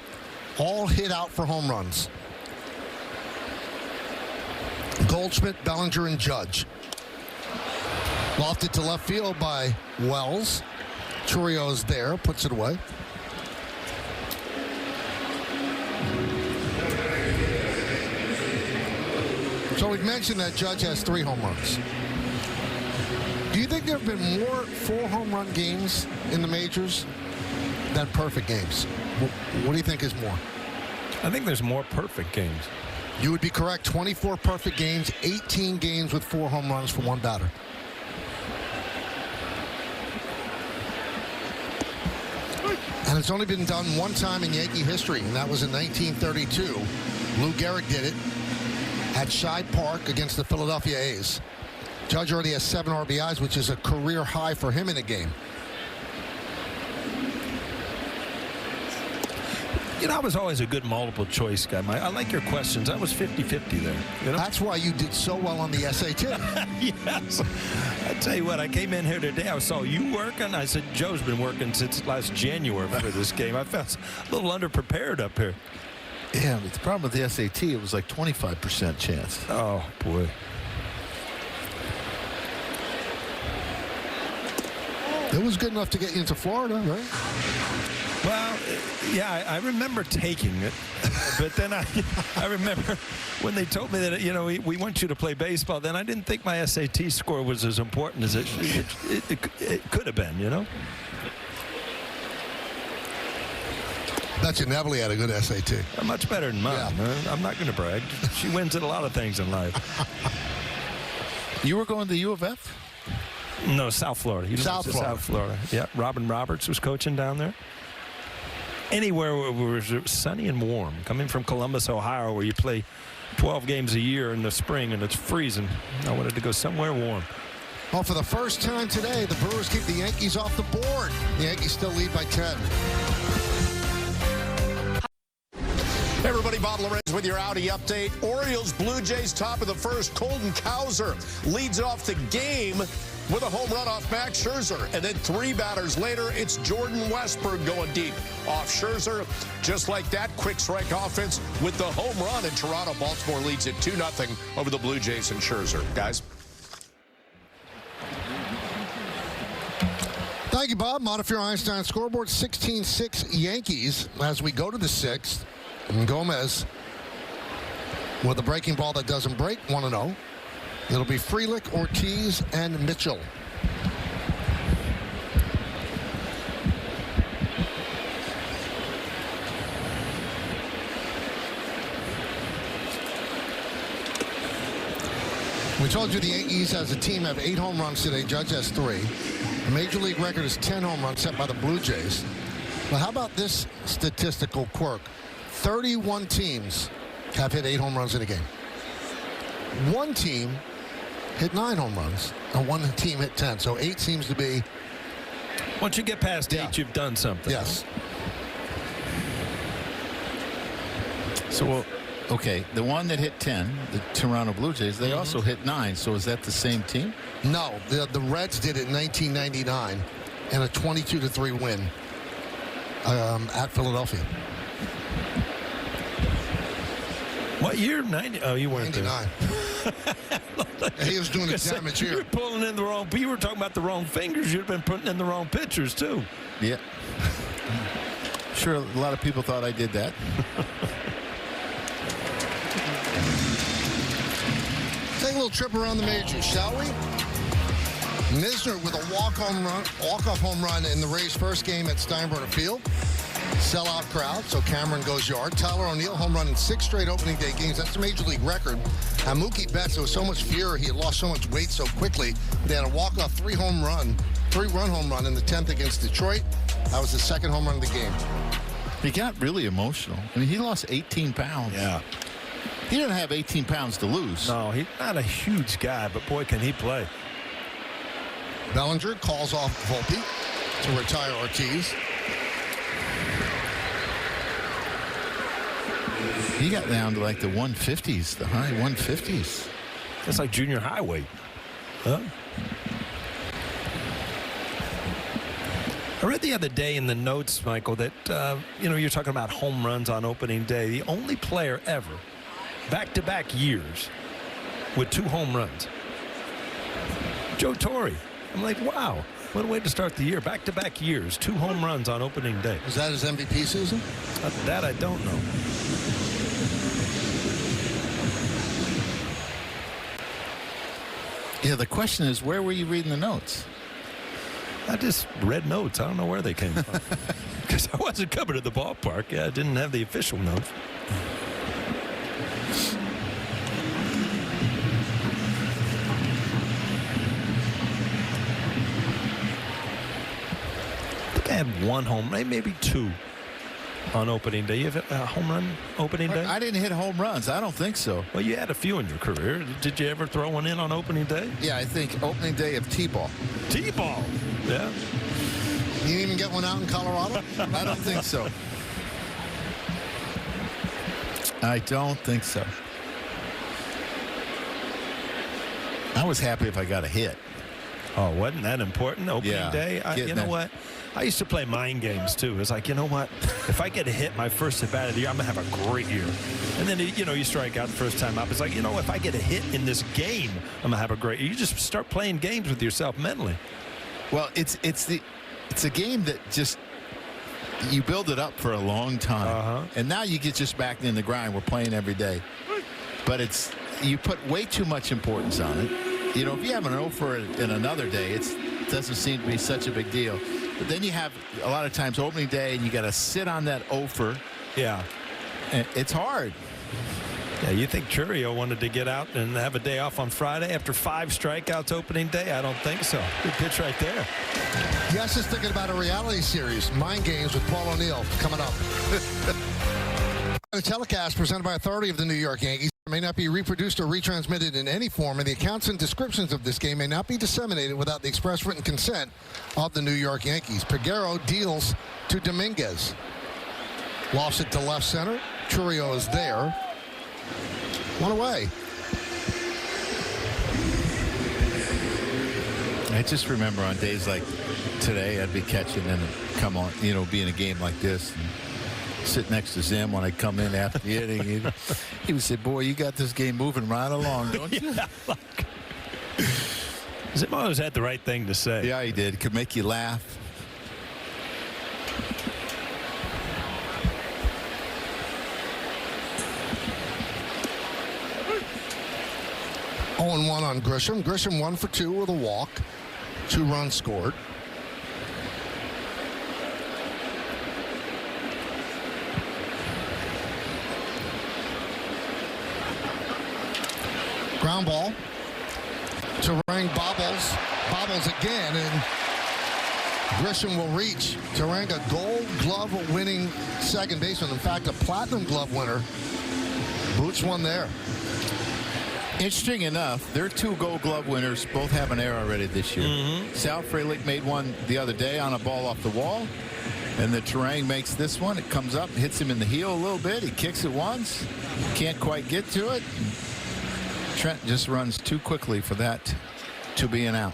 [SPEAKER 22] all hit out for home runs. Goldschmidt, Bellinger, and Judge. Lofted to left field by Wells. Churrio's there, puts it away. So we've mentioned that Judge has 3 home runs. Do you think there have been more 4-home run games in the majors than perfect games? What do you think is more?
[SPEAKER 8] I think there's more perfect games.
[SPEAKER 22] You would be correct. 24 perfect games, 18 games with 4 home runs for one batter. And it's only been done one time in Yankee history, and that was in 1932. Lou Gehrig did it at Shibe Park against the Philadelphia A's. Judge already has 7 RBIs, which is a career high for him in a game.
[SPEAKER 8] You know, I was always a good multiple choice guy. I like your questions. I was 50-50 there. You know?
[SPEAKER 22] That's why you did so well on the SAT.
[SPEAKER 8] Yes. I tell you what, I came in here today. I saw you working. I said, Joe's been working since last January for this game. I felt a little underprepared up here.
[SPEAKER 3] Yeah, but the problem with the SAT, it was like 25% chance.
[SPEAKER 8] Oh, boy.
[SPEAKER 22] It was good enough to get you into Florida, right?
[SPEAKER 8] Well, yeah, I remember taking it, but then I remember when they told me that, you know, we want you to play baseball, then I didn't think my SAT score was as important as it could have been, you know?
[SPEAKER 22] Bet you Neville had a good SAT.
[SPEAKER 8] Much better than mine.
[SPEAKER 22] Yeah.
[SPEAKER 8] I'm not going to brag. She wins at a lot of things in life.
[SPEAKER 3] You were going to U of F?
[SPEAKER 8] No, South Florida.
[SPEAKER 22] South
[SPEAKER 8] Florida. Yeah, Robin Roberts was coaching down there. Anywhere where it was sunny and warm. Coming from Columbus, Ohio, where you play 12 games a year in the spring and it's freezing. I wanted to go somewhere warm.
[SPEAKER 22] Well, for the first time today, the Brewers keep the Yankees off the board. The Yankees still lead by 10.
[SPEAKER 14] Hey everybody, Bob Lorenz with your Audi update. Orioles, Blue Jays, top of the first. Colton Cowser leads off the game with a home run off Max Scherzer. And then 3 batters later, it's Jordan Westburg going deep off Scherzer. Just like that, quick strike offense with the home run in Toronto. Baltimore leads it 2-0 over the Blue Jays and Scherzer. Guys.
[SPEAKER 22] Thank you, Bob. Montefiore Einstein scoreboard 16-6 Yankees as we go to the 6th. And Gomez with a breaking ball that doesn't break, 1-0. It'll be Frelick, Ortiz, and Mitchell. We told you the Yankees as a team have 8 home runs today. Judge has 3. The Major League record is 10 home runs set by the Blue Jays. But how about this statistical quirk? 31 teams have hit 8 home runs in a game. 1 team hit 9 home runs, and 1 team hit 10. So 8 seems to be.
[SPEAKER 8] Once you get past 8, you've done something.
[SPEAKER 22] Yes.
[SPEAKER 3] So, okay, the one that hit 10, the Toronto Blue Jays, they also hit 9. So is that the same team?
[SPEAKER 22] No, the Reds did it in 1999 in a 22-3 win at Philadelphia.
[SPEAKER 8] What year? 90? Oh, you weren't
[SPEAKER 22] 99. He was doing the damage here.
[SPEAKER 8] You were pulling in the wrong. You were talking about the wrong fingers. You'd have been putting in the wrong pitchers too.
[SPEAKER 3] Yeah. Sure, a lot of people thought I did that.
[SPEAKER 22] Take a little trip around the majors, shall we? Misner with a walk-off home run in the Rays' first game at Steinbrenner Field. Sellout crowd, so Cameron goes yard. Tyler O'Neill home run in 6 straight opening day games. That's a major league record. And Mookie Betts, there was so much fear he had lost so much weight so quickly. They had a walk-off 3-run home run in the 10th against Detroit. That was the second home run of the game.
[SPEAKER 3] He got really emotional. I mean, he lost 18 pounds.
[SPEAKER 8] Yeah.
[SPEAKER 3] He didn't have 18 pounds to lose.
[SPEAKER 8] No, he's not a huge guy, but boy, can he play.
[SPEAKER 22] Bellinger calls off Volpe to retire Ortiz.
[SPEAKER 3] He got down to like the 150s, the high 150s.
[SPEAKER 8] That's like junior high weight. Huh? I read the other day in the notes, Michael, that, you're talking about home runs on opening day. The only player ever, back-to-back years, with 2 home runs. Joe Torre. I'm like, wow, what a way to start the year. Back-to-back years, 2 home runs on opening day.
[SPEAKER 22] Was that his MVP season?
[SPEAKER 8] That I don't know.
[SPEAKER 3] Yeah, the question is, where were you reading the notes?
[SPEAKER 8] I just read notes. I don't know where they came from. Because I wasn't coming to the ballpark. Yeah, I didn't have the official notes. I had 1 home, maybe 2 on opening day. You have a home run opening day?
[SPEAKER 3] I didn't hit home runs. I don't think so.
[SPEAKER 8] Well, you had a few in your career. Did you ever throw one in on opening day?
[SPEAKER 3] Yeah, I think opening day of T-ball.
[SPEAKER 8] T-ball? Yeah.
[SPEAKER 22] You didn't even get one out in Colorado?
[SPEAKER 3] I don't think so. I don't think so. I was happy if I got a hit.
[SPEAKER 8] Oh, wasn't that important? Opening day? You know what? I used to play mind games, too. It's like, you know what? If I get a hit my first at-bat of the year, I'm going to have a great year. And then, you strike out the first time up. It's like, if I get a hit in this game, I'm going to have a great year. You just start playing games with yourself mentally.
[SPEAKER 3] Well, it's a game that just, you build it up for a long time. And now you get just back in the grind. We're playing every day. But you put way too much importance on it. If you have an 0 for in another day, it doesn't seem to be such a big deal. But then you have a lot of times opening day, and you got to sit on that 0 for.
[SPEAKER 8] Yeah.
[SPEAKER 3] And it's hard.
[SPEAKER 8] Yeah, you think Churio wanted to get out and have a day off on Friday after 5 strikeouts opening day? I don't think so. Good pitch right there.
[SPEAKER 22] Yes, is thinking about a reality series, Mind Games with Paul O'Neill, coming up. The telecast presented by authority of the New York Yankees may not be reproduced or retransmitted in any form, and the accounts and descriptions of this game may not be disseminated without the express written consent of the New York Yankees. Peguero deals to Dominguez. Lofts it to left center. Churio is there. 1 away.
[SPEAKER 3] I just remember on days like today, I'd be catching and come on, be in a game like this. And sit next to Zim when I come in after the inning. He would say, boy, you got this game moving right along, don't you?
[SPEAKER 8] Zim always had the right thing to say.
[SPEAKER 3] Yeah, he did. It could make you laugh.
[SPEAKER 22] Oh, 0-1 on Grisham. Grisham 1 for 2 with a walk. 2 runs scored. Ground ball. Terang bobbles again, and Grisham will reach. Terang, a Gold Glove winning second baseman. In fact, a Platinum Glove winner. Boots one there.
[SPEAKER 3] Interesting enough, their 2 Gold Glove winners both have an error already this year. Sal Frelick made one the other day on a ball off the wall, and the Terang makes this one. It comes up, hits him in the heel a little bit. He kicks it once, can't quite get to it. Trent just runs too quickly for that to be an out.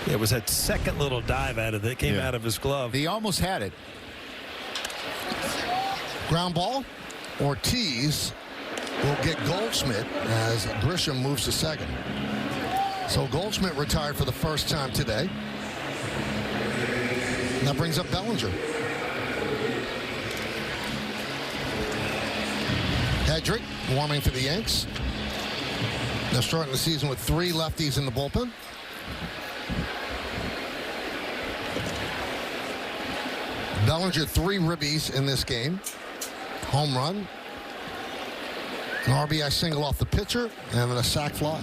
[SPEAKER 8] It was that second little dive out of it, came out of his glove.
[SPEAKER 3] He almost had it.
[SPEAKER 22] Ground ball. Ortiz will get Goldschmidt as Grisham moves to second. So Goldschmidt retired for the first time today. And that brings up Bellinger. Hedrick warming for the Yanks. They're starting the season with 3 lefties in the bullpen. Bellinger 3 ribbies in this game. Home run. An RBI single off the pitcher and a sac fly.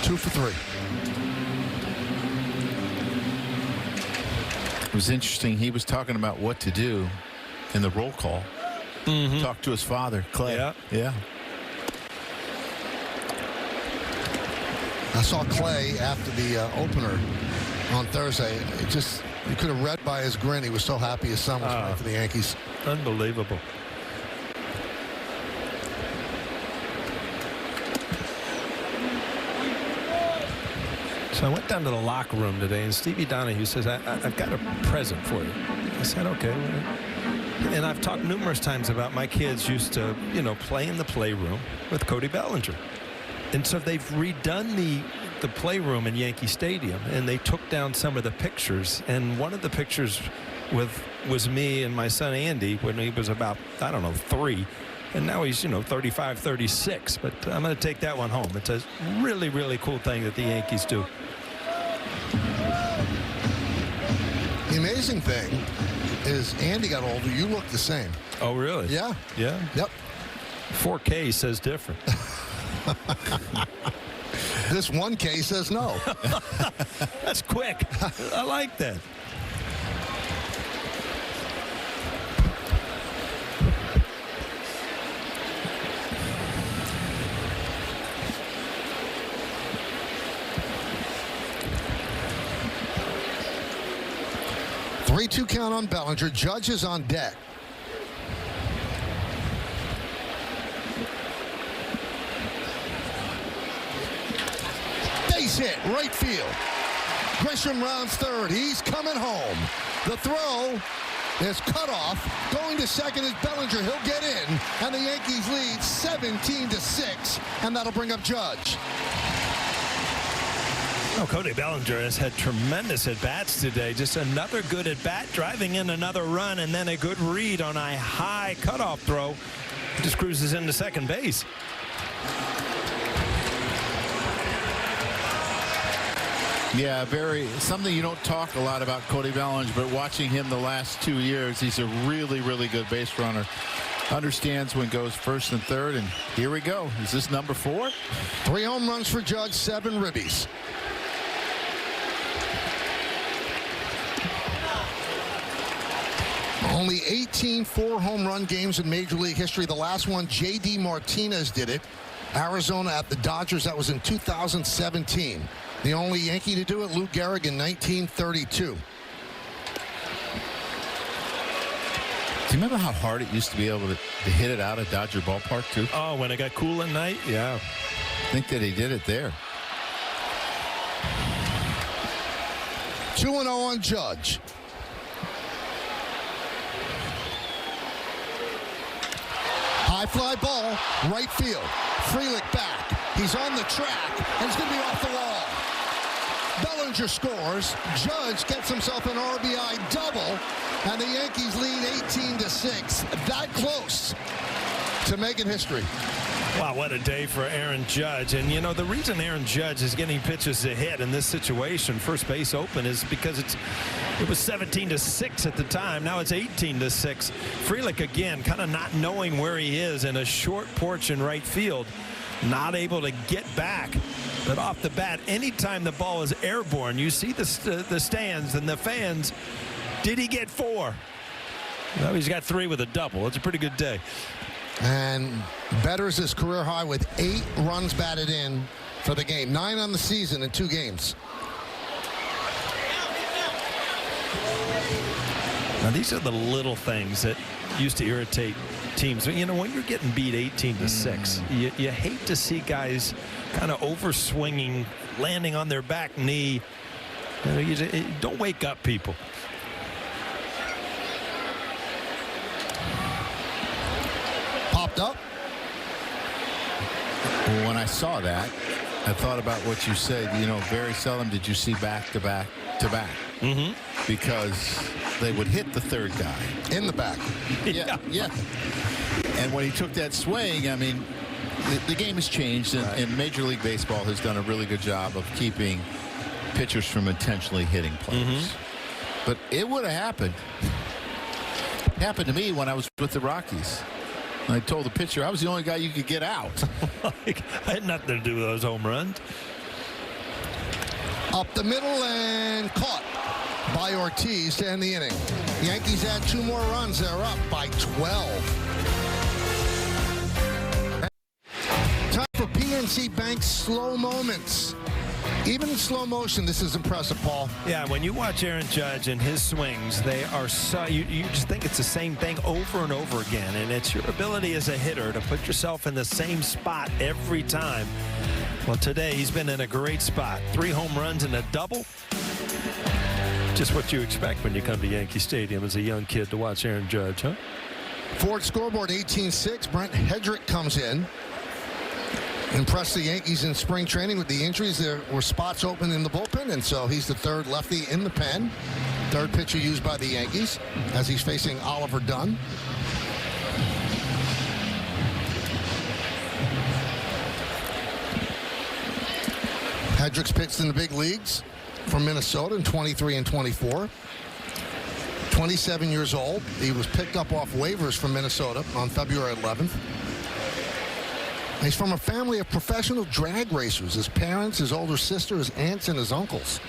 [SPEAKER 22] 2 for 3.
[SPEAKER 3] It was interesting. He was talking about what to do in the roll call. Talked to his father, Clay. Yeah.
[SPEAKER 22] I saw Clay after the opener on Thursday. You could have read by his grin. He was so happy his son was playing for the Yankees.
[SPEAKER 8] Unbelievable. So I went down to the locker room today, and Stevie Donahue says, I've got a present for you. I said, okay. And I've talked numerous times about my kids used to, play in the playroom with Cody Bellinger. And so they've redone the playroom in Yankee Stadium, and they took down some of the pictures. And one of the pictures was me and my son Andy when he was about, 3. And now he's, 35, 36. But I'm going to take that one home. It's a really, really cool thing that the Yankees do.
[SPEAKER 22] The amazing thing is Andy got older. You look the same.
[SPEAKER 8] Oh, really?
[SPEAKER 22] Yeah.
[SPEAKER 8] Yeah?
[SPEAKER 22] Yep.
[SPEAKER 8] 4K says different.
[SPEAKER 22] This 1K says no.
[SPEAKER 8] That's quick. I like that.
[SPEAKER 22] Three-two count on Bellinger. Judge is on deck. Base hit, right field. Grisham rounds third. He's coming home. The throw is cut off. Going to second is Bellinger. He'll get in. And the Yankees lead 17-6. And that'll bring up Judge.
[SPEAKER 8] Oh, Cody Bellinger has had tremendous at-bats today. Just another good at-bat, driving in another run, and then a good read on a high cutoff throw. Just cruises into second base.
[SPEAKER 3] Yeah, something you don't talk a lot about Cody Bellinger, but watching him the last 2 years, he's a really, really good base runner. Understands when goes first and third, and here we go. Is this number 4?
[SPEAKER 22] 3 home runs for Judge, 7 ribbies. Only 18 4-home run games in Major League history. The last one, J.D. Martinez did it. Arizona at the Dodgers. That was in 2017. The only Yankee to do it, Lou Gehrig, in 1932.
[SPEAKER 3] Do you remember how hard it used to be able to hit it out at Dodger Ballpark, too?
[SPEAKER 8] Oh, when it got cool at night? Yeah.
[SPEAKER 3] I think that he did it there.
[SPEAKER 22] 2-0 on Judge. High fly ball, right field. Frelick back. He's on the track, and he's going to be off the wall. Bellinger scores. Judge gets himself an RBI double, and the Yankees lead 18-6. That close to making history.
[SPEAKER 8] Wow, what a day for Aaron Judge. And, the reason Aaron Judge is getting pitches to hit in this situation, first base open, is because it was 17-6 at the time. Now it's 18-6. Frelick, again, kind of not knowing where he is in a short porch in right field. Not able to get back. But off the bat, anytime the ball is airborne, you see the stands and the fans. Did he get 4? Well, he's got 3 with a double. It's a pretty good day.
[SPEAKER 22] And betters his career high with 8 runs batted in for the game. 9 on the season in 2 games.
[SPEAKER 8] Now, these are the little things that used to irritate teams. When you're getting beat 18-6, you hate to see guys kind of over-swinging, landing on their back knee. Don't wake up, people.
[SPEAKER 22] Popped up.
[SPEAKER 3] Well, when I saw that, I thought about what you said. Very seldom did you see back-to-back-to-back.
[SPEAKER 8] Mm-hmm.
[SPEAKER 3] Because they would hit the third guy.
[SPEAKER 22] In the back.
[SPEAKER 3] Yeah. And when he took that swing, I mean, the game has changed, and Major League Baseball has done a really good job of keeping pitchers from intentionally hitting players. But it would have happened. It happened to me when I was with the Rockies. And I told the pitcher I was the only guy you could get out.
[SPEAKER 8] I had nothing to do with those home runs.
[SPEAKER 22] Up the middle and caught by Ortiz to end the inning. Yankees add 2 more runs. They're up by 12. Time for PNC Bank's slow moments. Even in slow motion, this is impressive, Paul.
[SPEAKER 8] Yeah, when you watch Aaron Judge and his swings, they are so, you just think it's the same thing over and over again. And it's your ability as a hitter to put yourself in the same spot every time. Well, today he's been in a great spot. 3 home runs and a double. Just what you expect when you come to Yankee Stadium as a young kid to watch Aaron Judge, huh?
[SPEAKER 22] Ford scoreboard 18-6. Brent Hedrick comes in. Impressed the Yankees in spring training with the injuries. There were spots open in the bullpen, and so he's the 3rd lefty in the pen. 3rd pitcher used by the Yankees as he's facing Oliver Dunn. Hedrick's pitched in the big leagues from Minnesota in 23 and 24. 27 years old. He was picked up off waivers from Minnesota on February 11th. He's from a family of professional drag racers. His parents, his older sister, his aunts, and his uncles.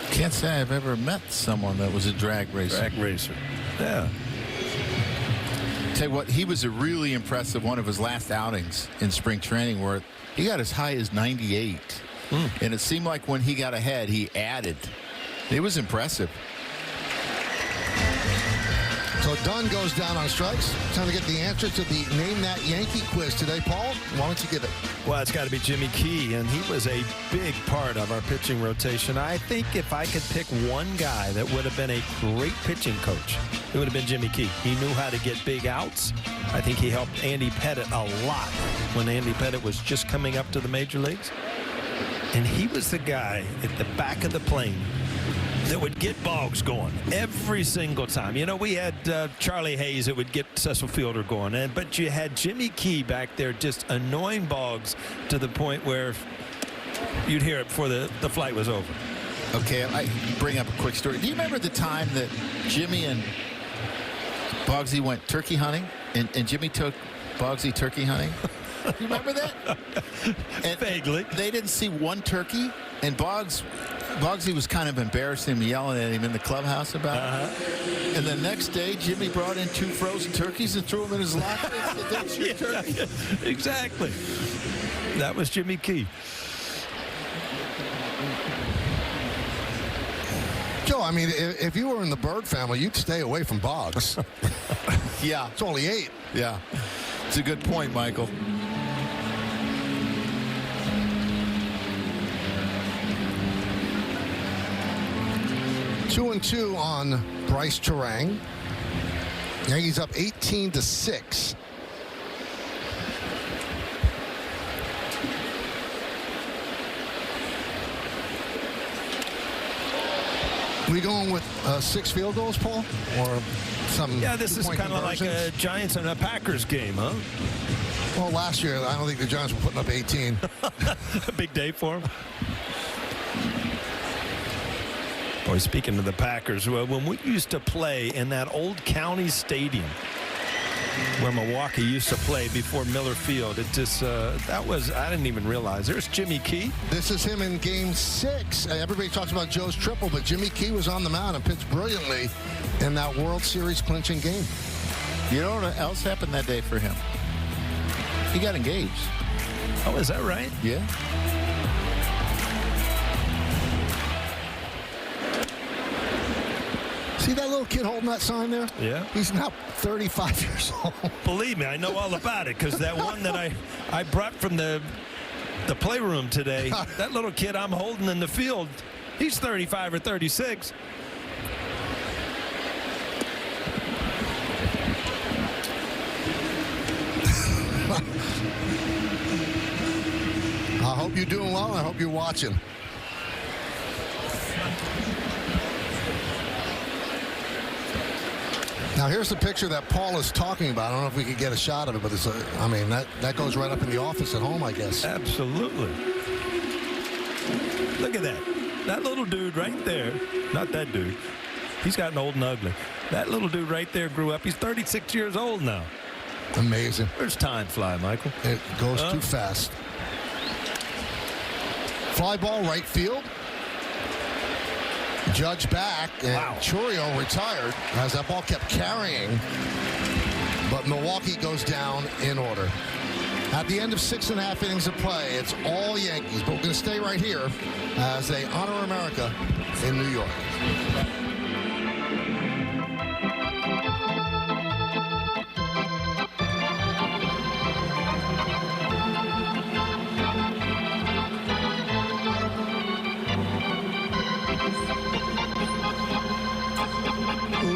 [SPEAKER 3] Can't say I've ever met someone that was a drag racer.
[SPEAKER 8] Drag racer. Yeah.
[SPEAKER 3] Tell you what, he was a really impressive one of his last outings in spring training where he got as high as 98. And it seemed like when he got ahead, he added. It was impressive.
[SPEAKER 22] So Dunn goes down on strikes. Time to get the answer to the Name That Yankee quiz today. Paul, why don't you give it?
[SPEAKER 8] Well, it's got to be Jimmy Key, and he was a big part of our pitching rotation. I think if I could pick one guy that would have been a great pitching coach, it would have been Jimmy Key. He knew how to get big outs. I think he helped Andy Pettitte a lot when Andy Pettitte was just coming up to the major leagues. And he was the guy at the back of the plane that would get Boggs going every single time. You know, we had Charlie Hayes that would get Cecil Fielder going, but you had Jimmy Key back there just annoying Boggs to the point where you'd hear it before the flight was over.
[SPEAKER 3] Okay, I bring up a quick story. Do you remember the time that Jimmy and Boggsy went turkey hunting, and Jimmy took Boggsy turkey hunting? You remember that? And
[SPEAKER 8] vaguely.
[SPEAKER 3] They didn't see one turkey, and Boggsy was kind of embarrassing him, yelling at him in the clubhouse about it. And the next day, Jimmy brought in 2 frozen turkeys and threw them in his locker and said, "That's your turkey."
[SPEAKER 8] Exactly. That was Jimmy Key.
[SPEAKER 22] Joe, I mean, if you were in the Bird family, you'd stay away from Boggs.
[SPEAKER 3] Yeah.
[SPEAKER 22] It's only 8.
[SPEAKER 3] Yeah. It's a good point, Michael.
[SPEAKER 22] Two and 2 on Bryce Terang. Yankees up 18-6. We going with 6 field goals, Paul, or some?
[SPEAKER 8] Yeah, this is kind of like a Giants and a Packers game, huh?
[SPEAKER 22] Well, last year I don't think the Giants were putting up 18.
[SPEAKER 8] A big day for them. Boy, speaking of the Packers, when we used to play in that old county stadium where Milwaukee used to play before Miller Field, it just that was, I didn't even realize. There's Jimmy Key.
[SPEAKER 22] This is him in Game 6. Everybody talks about Joe's triple, but Jimmy Key was on the mound and pitched brilliantly in that World Series clinching game.
[SPEAKER 3] You know what else happened that day for him? He got engaged.
[SPEAKER 8] Oh, is that right?
[SPEAKER 3] Yeah.
[SPEAKER 22] See that little kid holding that sign there?
[SPEAKER 8] Yeah.
[SPEAKER 22] He's now 35 years old.
[SPEAKER 8] Believe me, I know all about it, because that one that I brought from the playroom today, that little kid I'm holding in the field, he's 35 or 36.
[SPEAKER 22] I hope you're doing well. I hope you're watching. Now, here's the picture that Paul is talking about. I don't know if we could get a shot of it, but it's I mean, that goes right up in the office at home, I guess.
[SPEAKER 8] Absolutely. Look at that. That little dude right there. Not that dude. He's gotten old and ugly. That little dude right there grew up. He's 36 years old now.
[SPEAKER 22] Amazing.
[SPEAKER 8] Where's time fly, Michael?
[SPEAKER 22] It goes too fast. Fly ball right field. Judge back, and Chourio retired as that ball kept carrying. But Milwaukee goes down in order. At the end of 6.5 innings of play, it's all Yankees. But we're going to stay right here as they honor America in New York.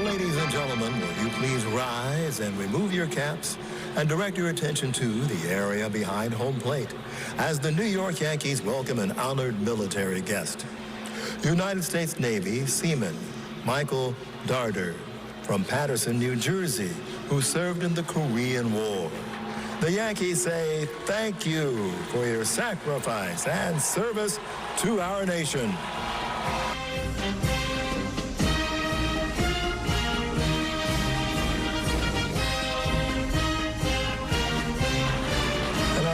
[SPEAKER 9] Ladies and gentlemen, will you please rise and remove your caps and direct your attention to the area behind home plate as the New York Yankees welcome an honored military guest. United States Navy Seaman Michael Darder from Paterson, New Jersey, who served in the Korean War. The Yankees say thank you for your sacrifice and service to our nation.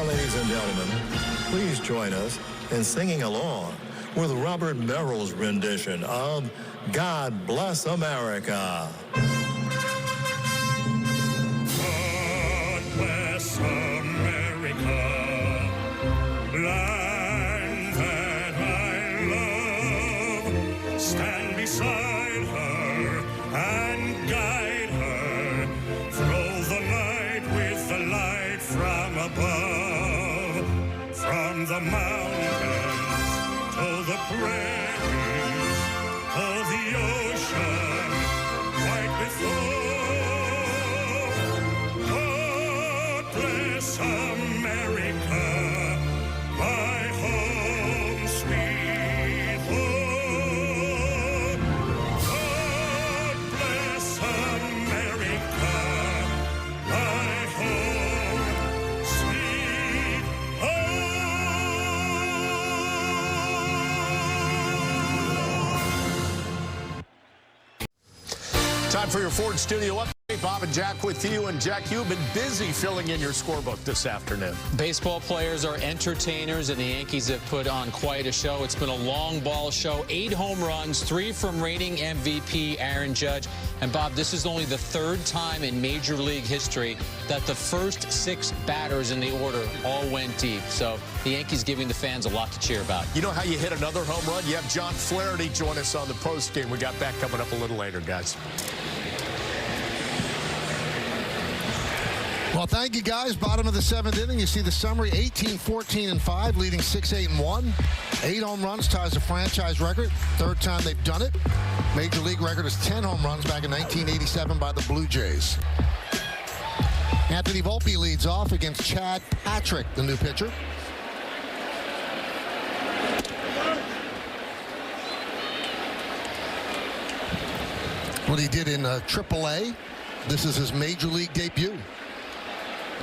[SPEAKER 9] Ladies and gentlemen, please join us in singing along with Robert Merrill's rendition of God Bless America.
[SPEAKER 10] God bless America, land that I love. Stand beside her and guide her. Throw the light with the light from above. From the mountains to the prairies, to the ocean, white before. God bless America, my home, sweet home. God bless America, my home, sweet home.
[SPEAKER 14] Time for your Ford Studio update. Bob and Jack with you. And Jack, you've been busy filling in your scorebook this afternoon.
[SPEAKER 16] Baseball players are entertainers, and the Yankees have put on quite a show. It's been a long ball show. 8 home runs, 3 from reigning MVP Aaron Judge. And Bob, this is only the 3rd time in Major League history that the first 6 batters in the order all went deep. So the Yankees giving the fans a lot to cheer about.
[SPEAKER 14] You know how you hit another home run? You have John Flaherty join us on the post game. We got that coming up a little later, guys.
[SPEAKER 22] Well, thank you, guys. Bottom of the 7th inning. You see the summary, 18, 14, and 5, leading 6, 8, and 1. 8 home runs ties the franchise record. 3rd time they've done it. Major League record is 10 home runs back in 1987 by the Blue Jays. Anthony Volpe leads off against Chad Patrick, the new pitcher. What he did in AAA. This is his Major League debut.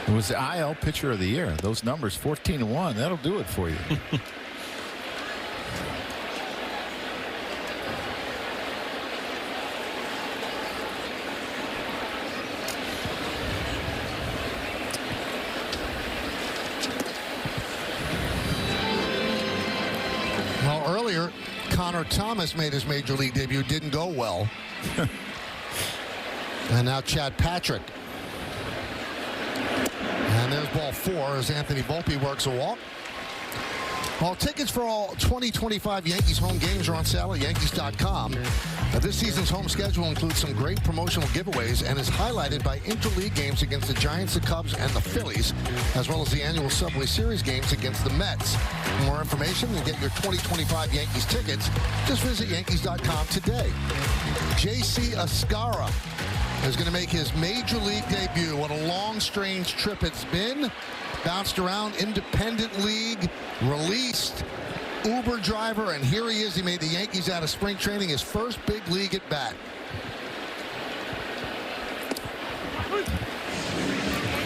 [SPEAKER 3] It was the IL Pitcher of the Year. Those numbers, 14-1, that'll do it for you.
[SPEAKER 22] Well, earlier, Connor Thomas made his Major League debut. Didn't go well. And now Chad Patrick. And there's ball 4 as Anthony Volpe works a walk. Well, tickets for all 2025 Yankees home games are on sale at Yankees.com. Now, this season's home schedule includes some great promotional giveaways and is highlighted by interleague games against the Giants, the Cubs, and the Phillies, as well as the annual Subway Series games against the Mets. For more information and get your 2025 Yankees tickets, just visit Yankees.com today. J.C. Ascara is going to make his Major League debut. What a long, strange trip it's been. Bounced around, independent league, released, Uber driver, and here he is. He made the Yankees out of spring training, his first big league at bat.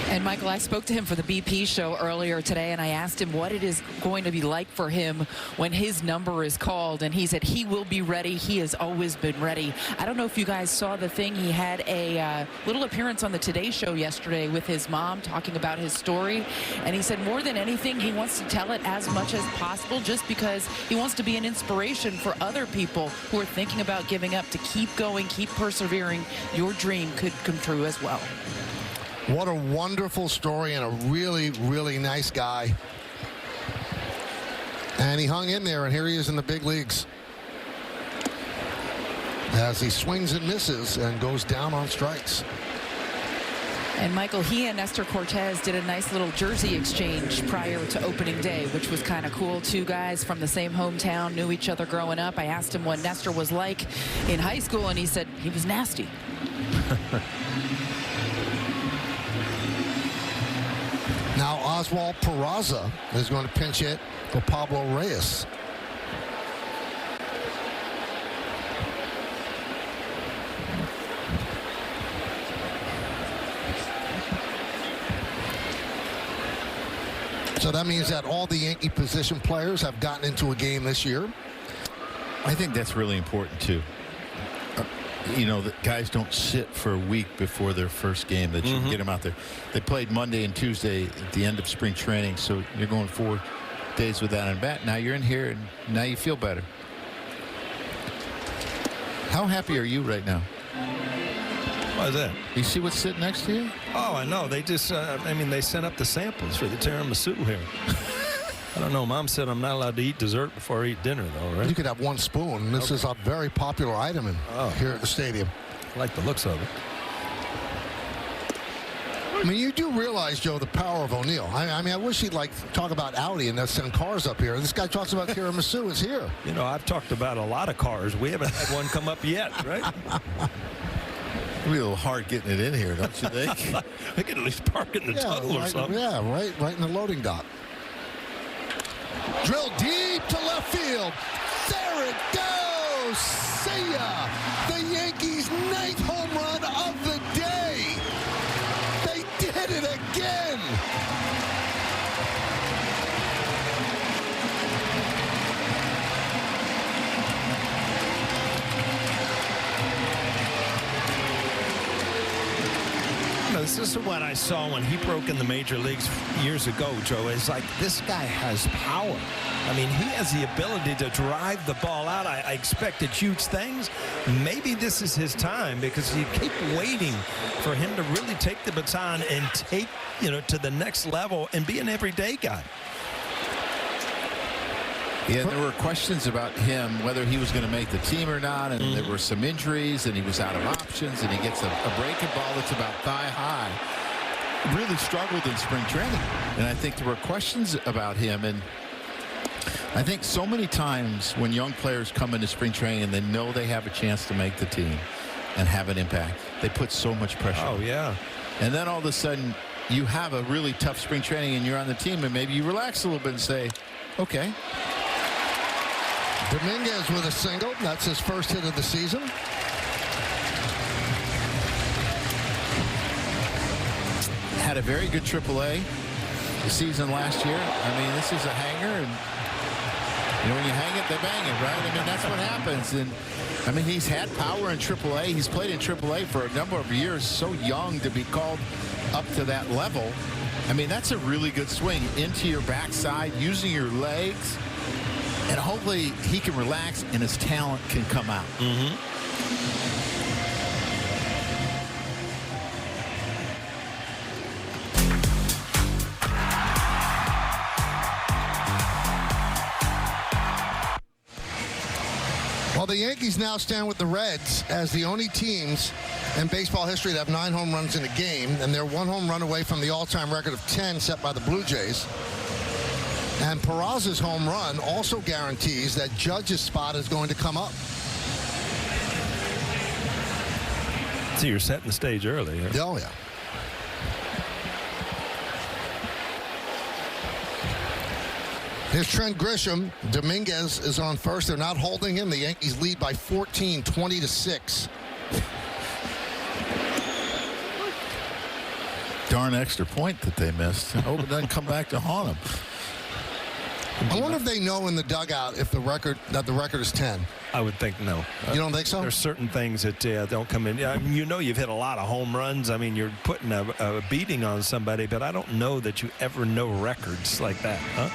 [SPEAKER 1] And Michael, I spoke to him for the BP show earlier today, and I asked him what it is going to be like for him when his number is called, and he said he will be ready. He has always been ready. I don't know if you guys saw the thing. He had a little appearance on the Today Show yesterday with his mom talking about his story, and he said more than anything, he wants to tell it as much as possible just because he wants to be an inspiration for other people who are thinking about giving up to keep going, keep persevering. Your dream could come true as well.
[SPEAKER 22] What a wonderful story, and a really, really nice guy. And he hung in there, and here he is in the big leagues as he swings and misses and goes down on strikes.
[SPEAKER 1] And Michael, he and Nestor Cortez did a nice little jersey exchange prior to opening day, which was kind of cool. Two guys from the same hometown, knew each other growing up. I asked him what Nestor was like in high school, and he said he was nasty.
[SPEAKER 22] Now Oswald Peraza is going to pinch hit for Pablo Reyes. So that means that all the Yankee position players have gotten into a game this year.
[SPEAKER 3] I think that's really important too. You know, the guys don't sit for a week before their first game, that you can get them out there. They played Monday and Tuesday at the end of spring training, so you're going 4 days without a bat. Now you're in here, and now you feel better. How happy are you right now?
[SPEAKER 8] Why is that?
[SPEAKER 3] You see what's sitting next to you?
[SPEAKER 8] Oh, I know. They just, I mean, they sent up the samples for the tiramisu here. I don't know. Mom said I'm not allowed to eat dessert before I eat dinner, though, right?
[SPEAKER 22] You could have one spoon. This is a very popular item here at the stadium.
[SPEAKER 8] I like the looks of it.
[SPEAKER 22] I mean, you do realize, Joe, the power of O'Neill. I mean, I wish he'd talk about Audi and send cars up here. This guy talks about tiramisu is here.
[SPEAKER 8] You know, I've talked about a lot of cars. We haven't had one come up yet, right?
[SPEAKER 3] It'll be a little hard getting it in here, don't you think?
[SPEAKER 8] I could at least park it in the tunnel or something.
[SPEAKER 22] Yeah, right in the loading dock. Drill deep to left field. There it goes. See ya. The Yankees' 9th home run of the day. They did it again.
[SPEAKER 8] This is what I saw when he broke in the major leagues years ago, Joe. It's like, this guy has power. I mean, he has the ability to drive the ball out. I expected huge things. Maybe this is his time, because you keep waiting for him to really take the baton and take, to the next level and be an everyday guy.
[SPEAKER 3] Yeah, there were questions about him, whether he was going to make the team or not, and there were some injuries, and he was out of options, and he gets a breaking ball that's about thigh high. Really struggled in spring training, and I think there were questions about him, and I think so many times when young players come into spring training and they know they have a chance to make the team and have an impact, they put so much pressure.
[SPEAKER 8] Oh, yeah.
[SPEAKER 3] And then all of a sudden, you have a really tough spring training, and you're on the team, and maybe you relax a little bit and say, okay.
[SPEAKER 22] Dominguez with a single. That's his first hit of the season.
[SPEAKER 3] Had a very good AAA season last year. I mean, this is a hanger, and when you hang it, they bang it, right? I mean, that's what happens. And I mean, he's had power in AAA. He's played in AAA for a number of years. So young to be called up to that level. I mean, that's a really good swing into your backside, using your legs. And hopefully he can relax and his talent can come out.
[SPEAKER 22] Well, the Yankees now stand with the Reds as the only teams in baseball history that have 9 home runs in a game, and they're 1 home run away from the all-time record of 10 set by the Blue Jays. And Peraza's home run also guarantees that Judge's spot is going to come up.
[SPEAKER 8] So you're setting the stage early. Huh?
[SPEAKER 22] Oh, yeah. Here's Trent Grisham. Dominguez is on first. They're not holding him. The Yankees lead by 14, 20-6.
[SPEAKER 3] darn extra point that they missed. I hope it doesn't come back to haunt them.
[SPEAKER 22] I wonder if they know in the dugout if the record is 10.
[SPEAKER 8] I would think no.
[SPEAKER 22] You don't think so?
[SPEAKER 8] There's certain things that don't come in. I mean, you've hit a lot of home runs. I mean, you're putting a beating on somebody, but I don't know that you ever know records like that, huh?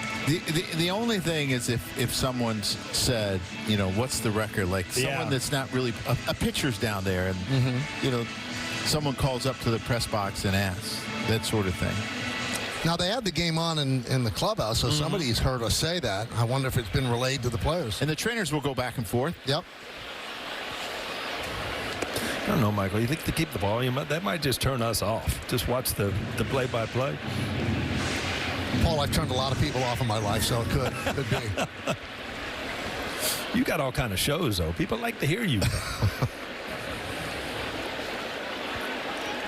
[SPEAKER 3] The only thing is if someone's said, what's the record? Like someone that's not really a pitcher's down there, and someone calls up to the press box and asks, that sort of thing.
[SPEAKER 22] Now, they had the game on in the clubhouse, so somebody's heard us say that. I wonder if it's been relayed to the players.
[SPEAKER 3] And the trainers will go back and forth.
[SPEAKER 22] Yep.
[SPEAKER 8] I don't know, Michael. You think to keep the volume up? That might just turn us off. Just watch the play-by-play.
[SPEAKER 22] Paul, I've turned a lot of people off in my life, so it could be.
[SPEAKER 8] You got all kind of shows, though. People like to hear you.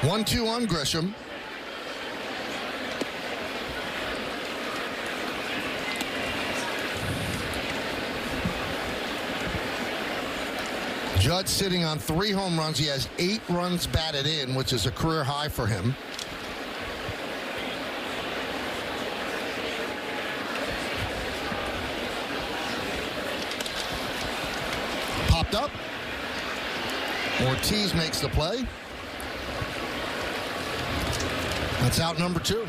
[SPEAKER 22] 1-2 on Grisham. Judge sitting on 3 home runs. He has 8 runs batted in, which is a career high for him. Popped up. Ortiz makes the play. That's out number 2.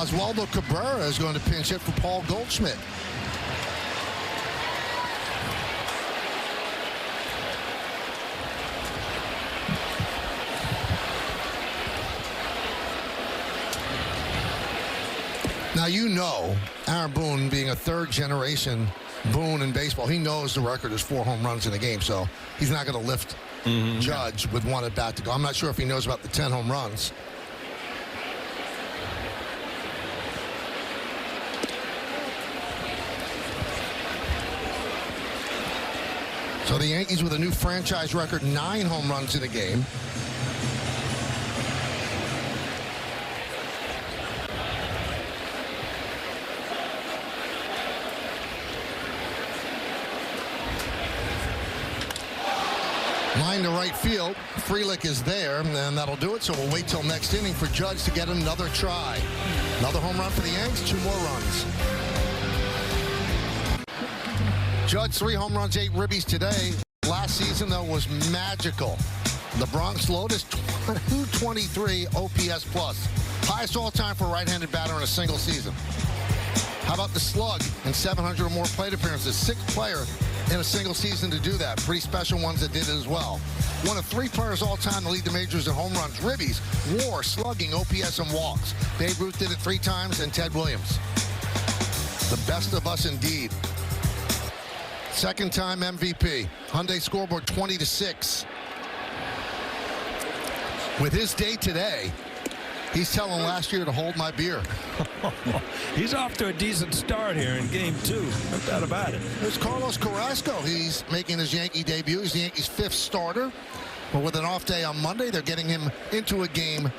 [SPEAKER 22] Oswaldo Cabrera is going to pinch hit for Paul Goldschmidt. Now, Aaron Boone being a third-generation Boone in baseball, he knows the record is 4 home runs in a game, so he's not going to lift Judge with 1 at bat to go. I'm not sure if he knows about the 10 home runs. So the Yankees with a new franchise record, 9 home runs in a game. Line to right field. Frelick is there, and that'll do it. So we'll wait till next inning for Judge to get another try. Another home run for the Yanks, 2 more runs. Judge, 3 home runs, 8 ribbies today. Last season, though, was magical. The Bronx Lotus, 223 OPS plus. Highest all-time for a right-handed batter in a single season. How about the slug and 700 or more plate appearances? 6th player in a single season to do that. Pretty special ones that did it as well. One of 3 players all-time to lead the majors in home runs, ribbies, WAR, slugging, OPS, and walks. Babe Ruth did it 3 times, and Ted Williams. The best of us indeed. 2nd-time MVP. Hyundai scoreboard 20-6. With his day today, he's telling last year to hold my beer.
[SPEAKER 8] He's off to a decent start here in game 2. No doubt about it.
[SPEAKER 22] There's Carlos Carrasco. He's making his Yankee debut. He's the Yankees' 5th starter. But with an off day on Monday, they're getting him into a game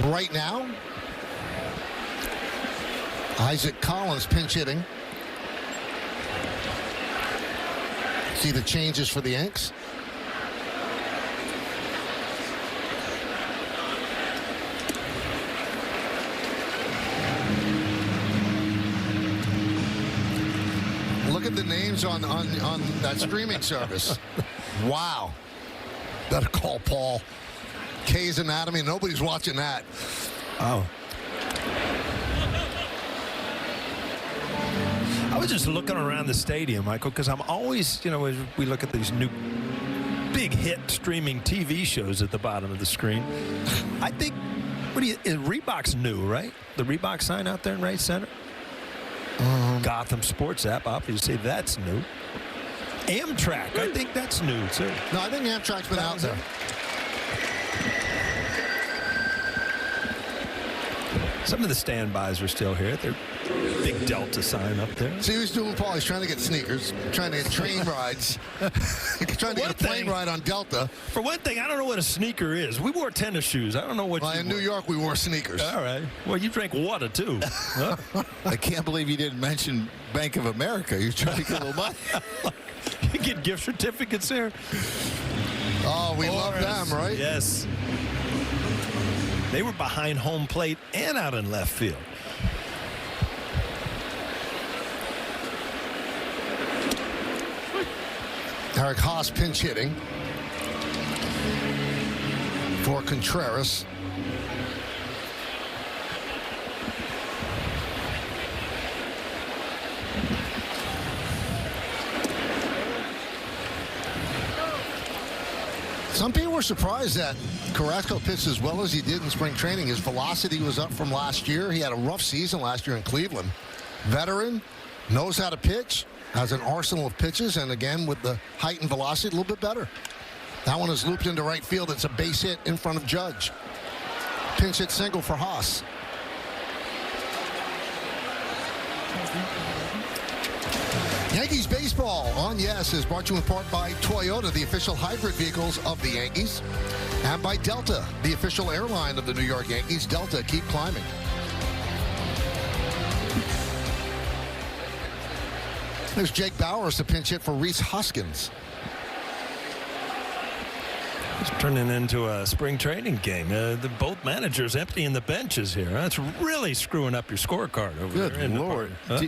[SPEAKER 22] right now. Isaac Collins pinch hitting. See the changes for the Yanks. Look at the names on that streaming service. Wow. Better call Paul. K's Anatomy. Nobody's watching that.
[SPEAKER 8] Oh. I was just looking around the stadium, Michael, because I'm always, as we look at these new big hit streaming TV shows at the bottom of the screen, I think, Reebok's new, right? The Reebok sign out there in right center? Gotham Sports app, obviously that's new. Amtrak, I think that's new, too.
[SPEAKER 22] No, I think Amtrak's been out there.
[SPEAKER 8] Some of the standbys are still here. They're big Delta sign up there.
[SPEAKER 22] See what he's doing, Paul? He's trying to get sneakers, trying to get train rides. trying to get a plane ride on Delta.
[SPEAKER 8] For one thing, I don't know what a sneaker is. We wore tennis shoes. I don't know what.
[SPEAKER 22] Well, in New York, we wore sneakers.
[SPEAKER 8] All right. Well, you drank water too. Huh?
[SPEAKER 3] I can't believe you didn't mention Bank of America. You're trying to get a little money.
[SPEAKER 8] You get gift certificates there.
[SPEAKER 22] Oh, we love them, right?
[SPEAKER 8] Yes. They were behind home plate and out in left field.
[SPEAKER 22] Eric Haas pinch hitting for Contreras. Some people were surprised that Carrasco pitched as well as he did in spring training. His velocity was up from last year. He had a rough season last year in Cleveland. Veteran, knows how to pitch, has an arsenal of pitches, and again with the height and velocity a little bit better. That one is looped into right field. It's a base hit in front of Judge. Pinch hit single for Haas. Yankees baseball on Yes is brought to you in part by Toyota, the official hybrid vehicles of the Yankees, and by Delta, the official airline of the New York Yankees. Delta, keep climbing. There's Jake Bauers to pinch hit for Rhys Hoskins.
[SPEAKER 8] It's turning into a spring training game. Both managers emptying the benches here. That's really screwing up your scorecard over there.
[SPEAKER 3] Good Lord.
[SPEAKER 8] Huh?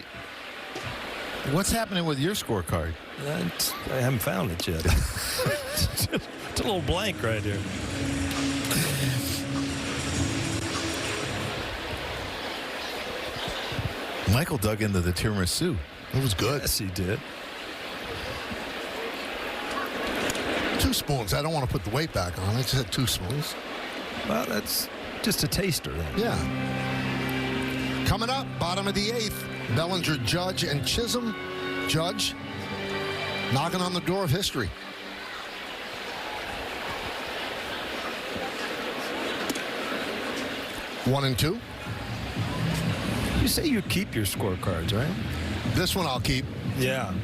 [SPEAKER 3] What's happening with your scorecard?
[SPEAKER 8] I haven't found it yet. It's a little blank right here.
[SPEAKER 3] Michael dug into the tiramisu.
[SPEAKER 22] It was good.
[SPEAKER 8] Yes, he did.
[SPEAKER 22] 2 spoons. I don't want to put the weight back on. I just had 2 spoons.
[SPEAKER 8] Well, that's just a taster then.
[SPEAKER 22] Yeah. Coming up, bottom of the 8th. Bellinger, Judge, and Chisholm. Judge knocking on the door of history. One and 2.
[SPEAKER 8] You say you keep your scorecards, right?
[SPEAKER 22] This one I'll keep.
[SPEAKER 8] Yeah.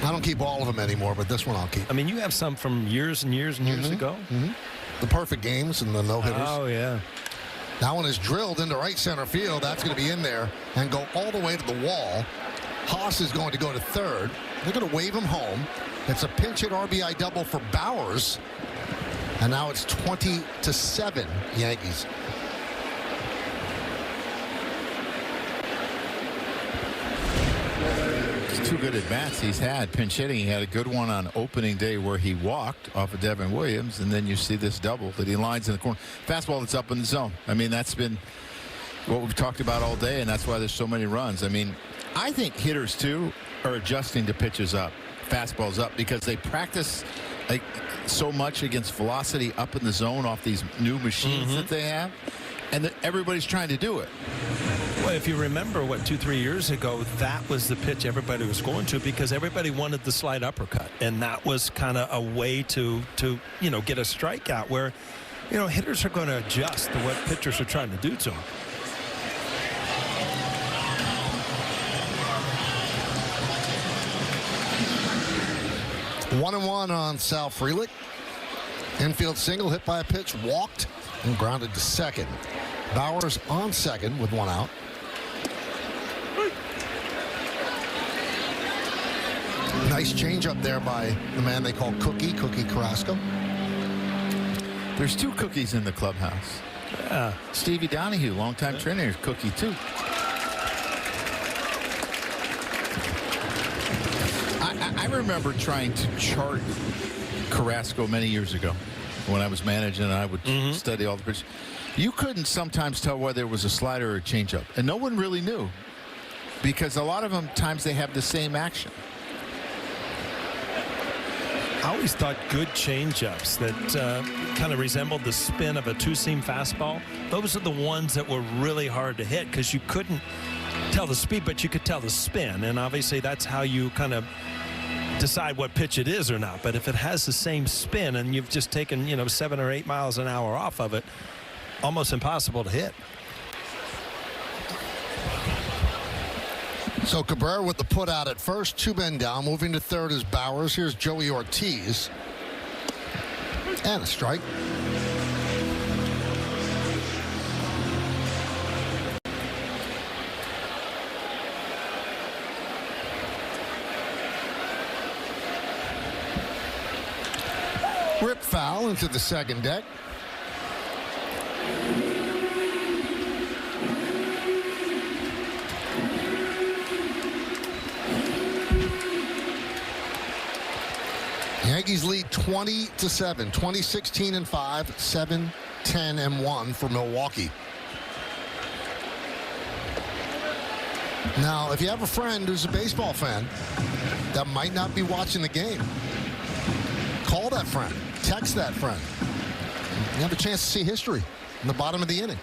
[SPEAKER 22] I don't keep all of them anymore, but this one I'll keep.
[SPEAKER 8] I mean, you have some from years and years and years ago.
[SPEAKER 22] The perfect games and the no-hitters.
[SPEAKER 8] Oh, yeah.
[SPEAKER 22] That one is drilled into right center field. That's going to be in there and go all the way to the wall. Haas is going to go to third. They're going to wave him home. It's a pinch hit RBI double for Bauers. And now it's 20-7 Yankees.
[SPEAKER 3] It's 2 good at-bats he's had. Pinch hitting. He had a good one on opening day where he walked off of Devin Williams, and then you see this double that he lines in the corner. Fastball that's up in the zone. I mean, that's been what we've talked about all day, and that's why there's so many runs. I mean, I think hitters, too, are adjusting to pitches up, fastballs up, because they practice like so much against velocity up in the zone off these new machines that they have, and everybody's trying to do it.
[SPEAKER 8] Well, if you remember, 2-3 years ago, that was the pitch everybody was going to because everybody wanted the slide uppercut, and that was kind of a way to get a strikeout where, hitters are going to adjust to what pitchers are trying to do to them.
[SPEAKER 22] 1-1 on Sal Frelick. Infield single hit by a pitch, walked and grounded to second. Bauers on second with 1 out. Nice change up there by the man they call Cookie Carrasco.
[SPEAKER 3] There's 2 cookies in the clubhouse. Stevie Donahue, longtime trainer, is Cookie too. I remember trying to chart Carrasco many years ago when I was managing, and I would study all the pitches. You couldn't sometimes tell whether it was a slider or a changeup, and no one really knew because a lot of them times they have the same action.
[SPEAKER 8] I always thought good changeups that kind of resembled the spin of a 2-seam fastball. Those are the ones that were really hard to hit because you couldn't tell the speed, but you could tell the spin. And obviously that's how you kind of decide what pitch it is or not. But if it has the same spin and you've just taken, 7 or 8 miles an hour off of it, almost impossible to hit.
[SPEAKER 22] So Cabrera with the put out at first, 2 men down. Moving to third is Bowers. Here's Joey Ortiz. And a strike. Rip foul into the second deck. Yankees lead 20-7, 20-16-5, 7-10-1 for Milwaukee. Now, if you have a friend who's a baseball fan that might not be watching the game, call that friend, text that friend. You have a chance to see history in the bottom of the inning.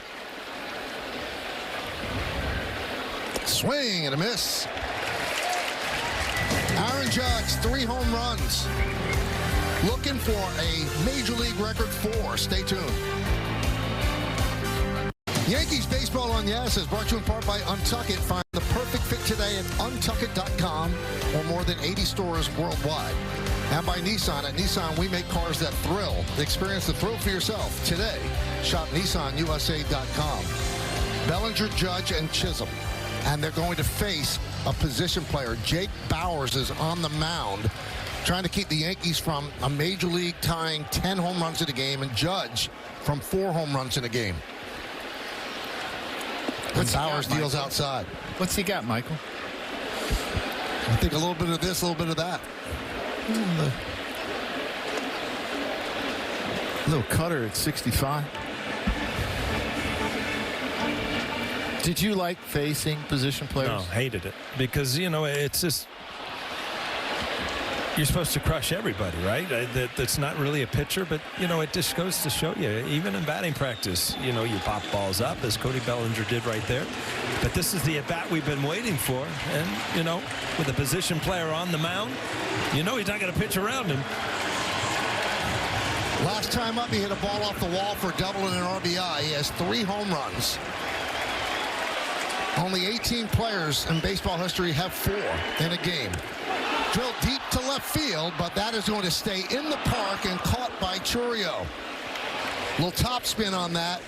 [SPEAKER 22] Swing and a miss. Aaron Judge, 3 home runs. Looking for a Major League record 4. Stay tuned. Yankees Baseball on Yes is brought to you in part by Untuck It. Find the perfect fit today at untuckit.com or more than 80 stores worldwide. And by Nissan. At Nissan, we make cars that thrill. Experience the thrill for yourself today. Shop NissanUSA.com. Bellinger, Judge, and Chisholm. And they're going to face a position player. Jake Bowers is on the mound, trying to keep the Yankees from a Major League tying 10 home runs in a game, and Judge from 4 home runs in a game. And Bowers deals outside.
[SPEAKER 3] What's he got, Michael?
[SPEAKER 22] I think a little bit of this, a little bit of that.
[SPEAKER 3] Little cutter at 65. Did you like facing position players?
[SPEAKER 8] No, hated it. Because, you know, it's just, you're supposed to crush everybody, right? That's not really a pitcher, but, you know, it just goes to show you, even in batting practice, you know, you pop balls up, as Cody Bellinger did right there. But this is the at-bat we've been waiting for. And, you know, with a position player on the mound, you know he's not going to pitch around him.
[SPEAKER 22] Last time up, he hit a ball off the wall for a double and an RBI. He has 3 home runs. Only 18 players in baseball history have 4 in a game. Drilled deep to left field, but that is going to stay in the park and caught by Chourio. Little top spin on that,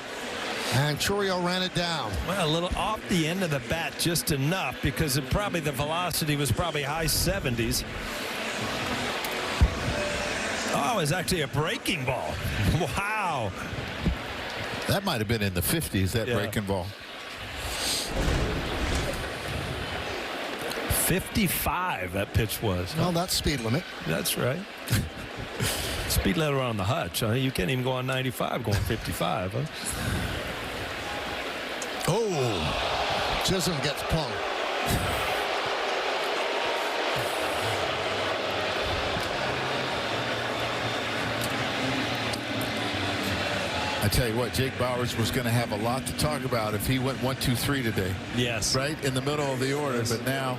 [SPEAKER 22] and Chourio ran it down.
[SPEAKER 8] Well, a little off the end of the bat, just enough, because the velocity was probably high 70s. Oh, it's actually a breaking ball. Wow.
[SPEAKER 3] That might have been in the 50s, that breaking ball.
[SPEAKER 8] 55 that pitch was.
[SPEAKER 22] Well, that's speed limit.
[SPEAKER 8] That's right. Speed limit on the hutch. Huh? You can't even go on 95 going 55. Huh?
[SPEAKER 22] Oh, Chisholm gets punked.
[SPEAKER 3] I tell you what, Jake Bowers was going to have a lot to talk about if he went 1-2-3 today.
[SPEAKER 8] Yes.
[SPEAKER 3] Right in the middle of the order, but now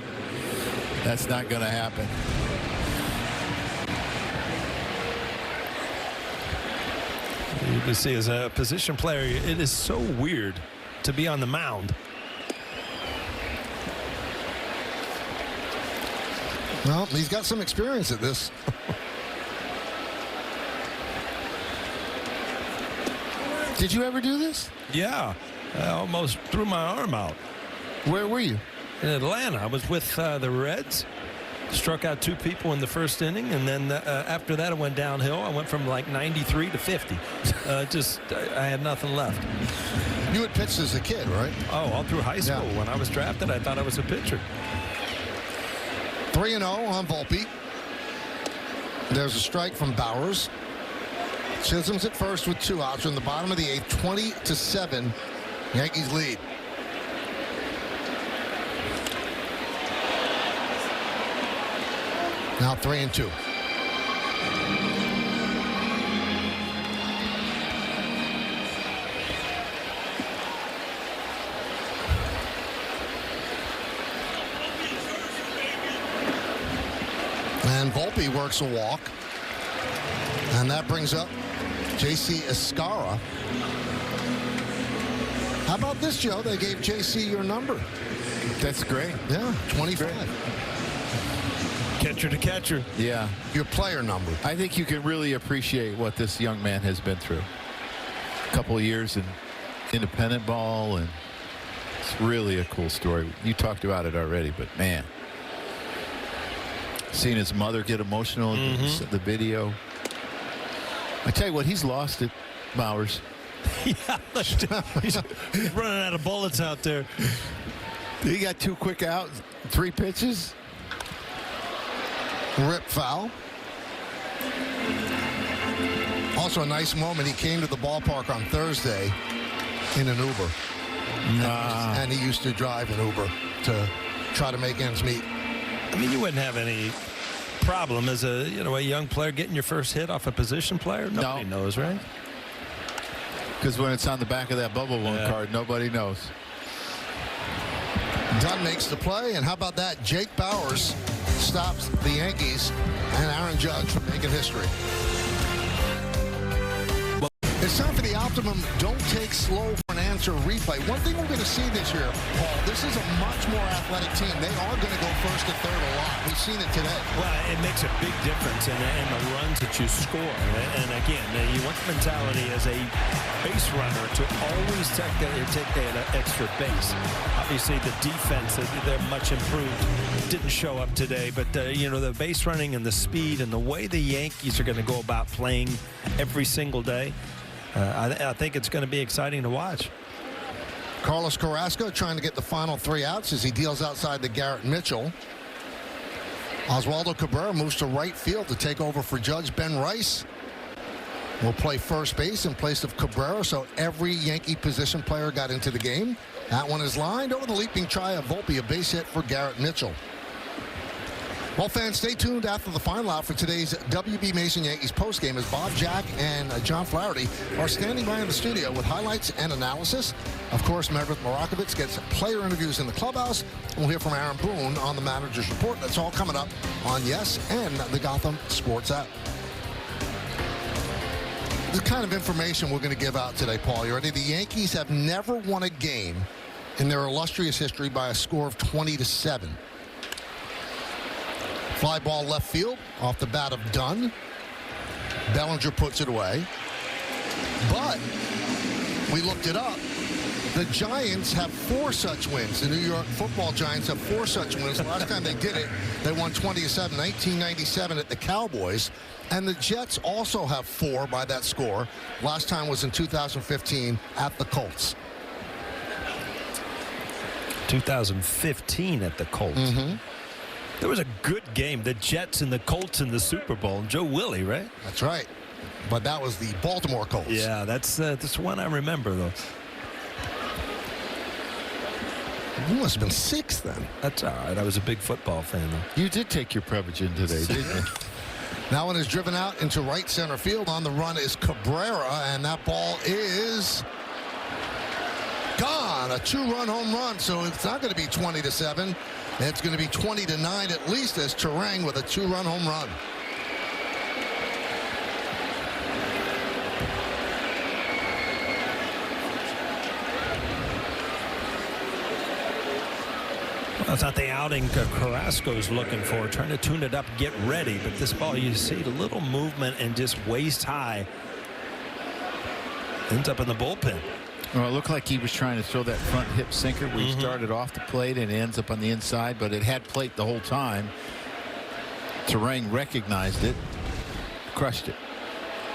[SPEAKER 3] that's not going to happen.
[SPEAKER 8] You can see, as a position player, it is so weird to be on the mound.
[SPEAKER 22] Well, he's got some experience at this.
[SPEAKER 3] Did you ever do this?
[SPEAKER 8] Yeah. I almost threw my arm out.
[SPEAKER 3] Where were you?
[SPEAKER 8] In Atlanta. I was with the Reds. Struck out 2 people in the first inning, and then after that it went downhill. I went from like 93 to 50. I had nothing left.
[SPEAKER 22] You had pitched as a kid, right?
[SPEAKER 8] Oh, all through high school. Yeah. When I was drafted, I thought I was a pitcher.
[SPEAKER 22] 3-0 on Volpe. There's a strike from Bowers. Chisholm's at first with 2 outs. We're in the bottom of the 8th, 20-7. Yankees lead. Now 3-2. And Volpe works a walk. And that brings up J.C. Escara. How about this, Joe? They gave J.C. your number.
[SPEAKER 3] That's great.
[SPEAKER 22] Yeah, 25.
[SPEAKER 8] Catcher to catcher.
[SPEAKER 3] Yeah.
[SPEAKER 22] Your player number.
[SPEAKER 3] I think you can really appreciate what this young man has been through. A couple of years in independent ball, and it's really a cool story. You talked about it already, but man, seeing his mother get emotional in the video. I tell you what, he's lost it, Bowers.
[SPEAKER 8] Yeah, he's running out of bullets out there.
[SPEAKER 3] He got 2 quick outs, 3 pitches.
[SPEAKER 22] Rip foul. Also a nice moment. He came to the ballpark on Thursday in an Uber. And he used to drive an Uber to try to make ends meet.
[SPEAKER 8] I mean, you wouldn't have any problem as a young player getting your first hit off a position player. Nobody knows, right?
[SPEAKER 3] Because when it's on the back of that bubble one card, nobody knows.
[SPEAKER 22] Dunn makes the play, and how about that? Jake Bowers stops the Yankees and Aaron Judge from making history. It's time for the Optimum Don't Take Slow for an Answer replay. One thing we're going to see this year, Paul, this is a much more athletic team. They are going to go first and third a lot. We've seen it today.
[SPEAKER 8] Well, it makes a big difference in the runs that you score. And again, you want the mentality as a base runner to always take that extra base. Obviously, the defense, they're much improved. Didn't show up today, but the base running and the speed and the way the Yankees are going to go about playing every single day, I think it's going to be exciting to watch.
[SPEAKER 22] Carlos Carrasco trying to get the final 3 outs as he deals outside to Garrett Mitchell. Oswaldo Cabrera moves to right field to take over for Judge. Ben Rice will play first base in place of Cabrera, so every Yankee position player got into the game. That one is lined over the leaping try of Volpe, a base hit for Garrett Mitchell. Well, fans, stay tuned after the final out for today's WB Mason Yankees postgame as Bob Jack and John Flaherty are standing by in the studio with highlights and analysis. Of course, Meredith Morakovitz gets player interviews in the clubhouse. We'll hear from Aaron Boone on the manager's report. That's all coming up on Yes and the Gotham Sports app. The kind of information we're going to give out today, Paul. You ready? The Yankees have never won a game in their illustrious history by a score of 20-7. Fly ball left field off the bat of Dunn. Bellinger puts it away. But we looked it up. The Giants have 4 such wins. The New York Football Giants have 4 such wins. The last time they did it, they won 20-7, 1997 at the Cowboys. And the Jets also have 4 by that score. Last time was in 2015 at the Colts.
[SPEAKER 8] 2015 at the Colts. There was a good game. The Jets and the Colts in the Super Bowl. Joe Willie, right?
[SPEAKER 22] That's right. But that was the Baltimore Colts.
[SPEAKER 8] Yeah, that's one I remember, though.
[SPEAKER 22] You must have been 6 then.
[SPEAKER 8] That's all right. I was a big football fan, though.
[SPEAKER 3] You did take your Prevagen today, didn't you?
[SPEAKER 22] That one is driven out into right center field. On the run is Cabrera, and that ball is gone. A 2-run home run, so it's not going to be 20-7. It's going to be 20-9 at least as Terang with a 2-run home run.
[SPEAKER 8] That's not the outing Carrasco's looking for, trying to tune it up, get ready. But this ball, you see a little movement and just waist high. Ends up in the bullpen.
[SPEAKER 3] Well, it looked like he was trying to throw that front hip sinker where he started off the plate and ends up on the inside, but it had plate the whole time. Terang recognized it, crushed it.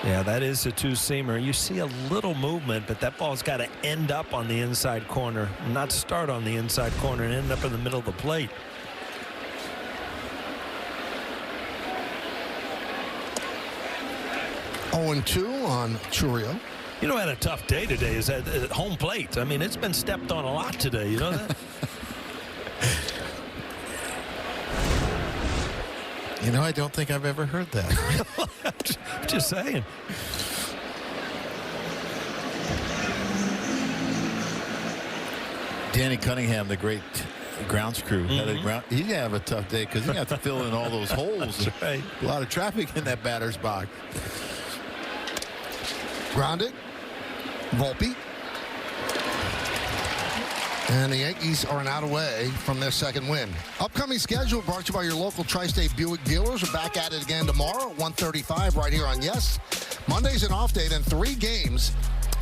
[SPEAKER 8] Yeah, that is a 2-seamer. You see a little movement, but that ball's got to end up on the inside corner, not start on the inside corner and end up in the middle of the plate.
[SPEAKER 22] Oh, 2 on Churio.
[SPEAKER 8] You know, had a tough day today is at home plate. I mean, it's been stepped on a lot today. You know that?
[SPEAKER 3] You know, I don't think I've ever heard that.
[SPEAKER 8] Just saying.
[SPEAKER 3] Danny Cunningham, the great grounds crew, he'd have a tough day because he got to fill in all those holes.
[SPEAKER 8] That's right.
[SPEAKER 3] A lot of traffic in that batter's box.
[SPEAKER 22] Grounded. Volpe. And the Yankees are an out away from their second win. Upcoming schedule brought to you by your local Tri-State Buick dealers. We're back at it again tomorrow at 1:35 right here on Yes. Monday's an off day, then 3 games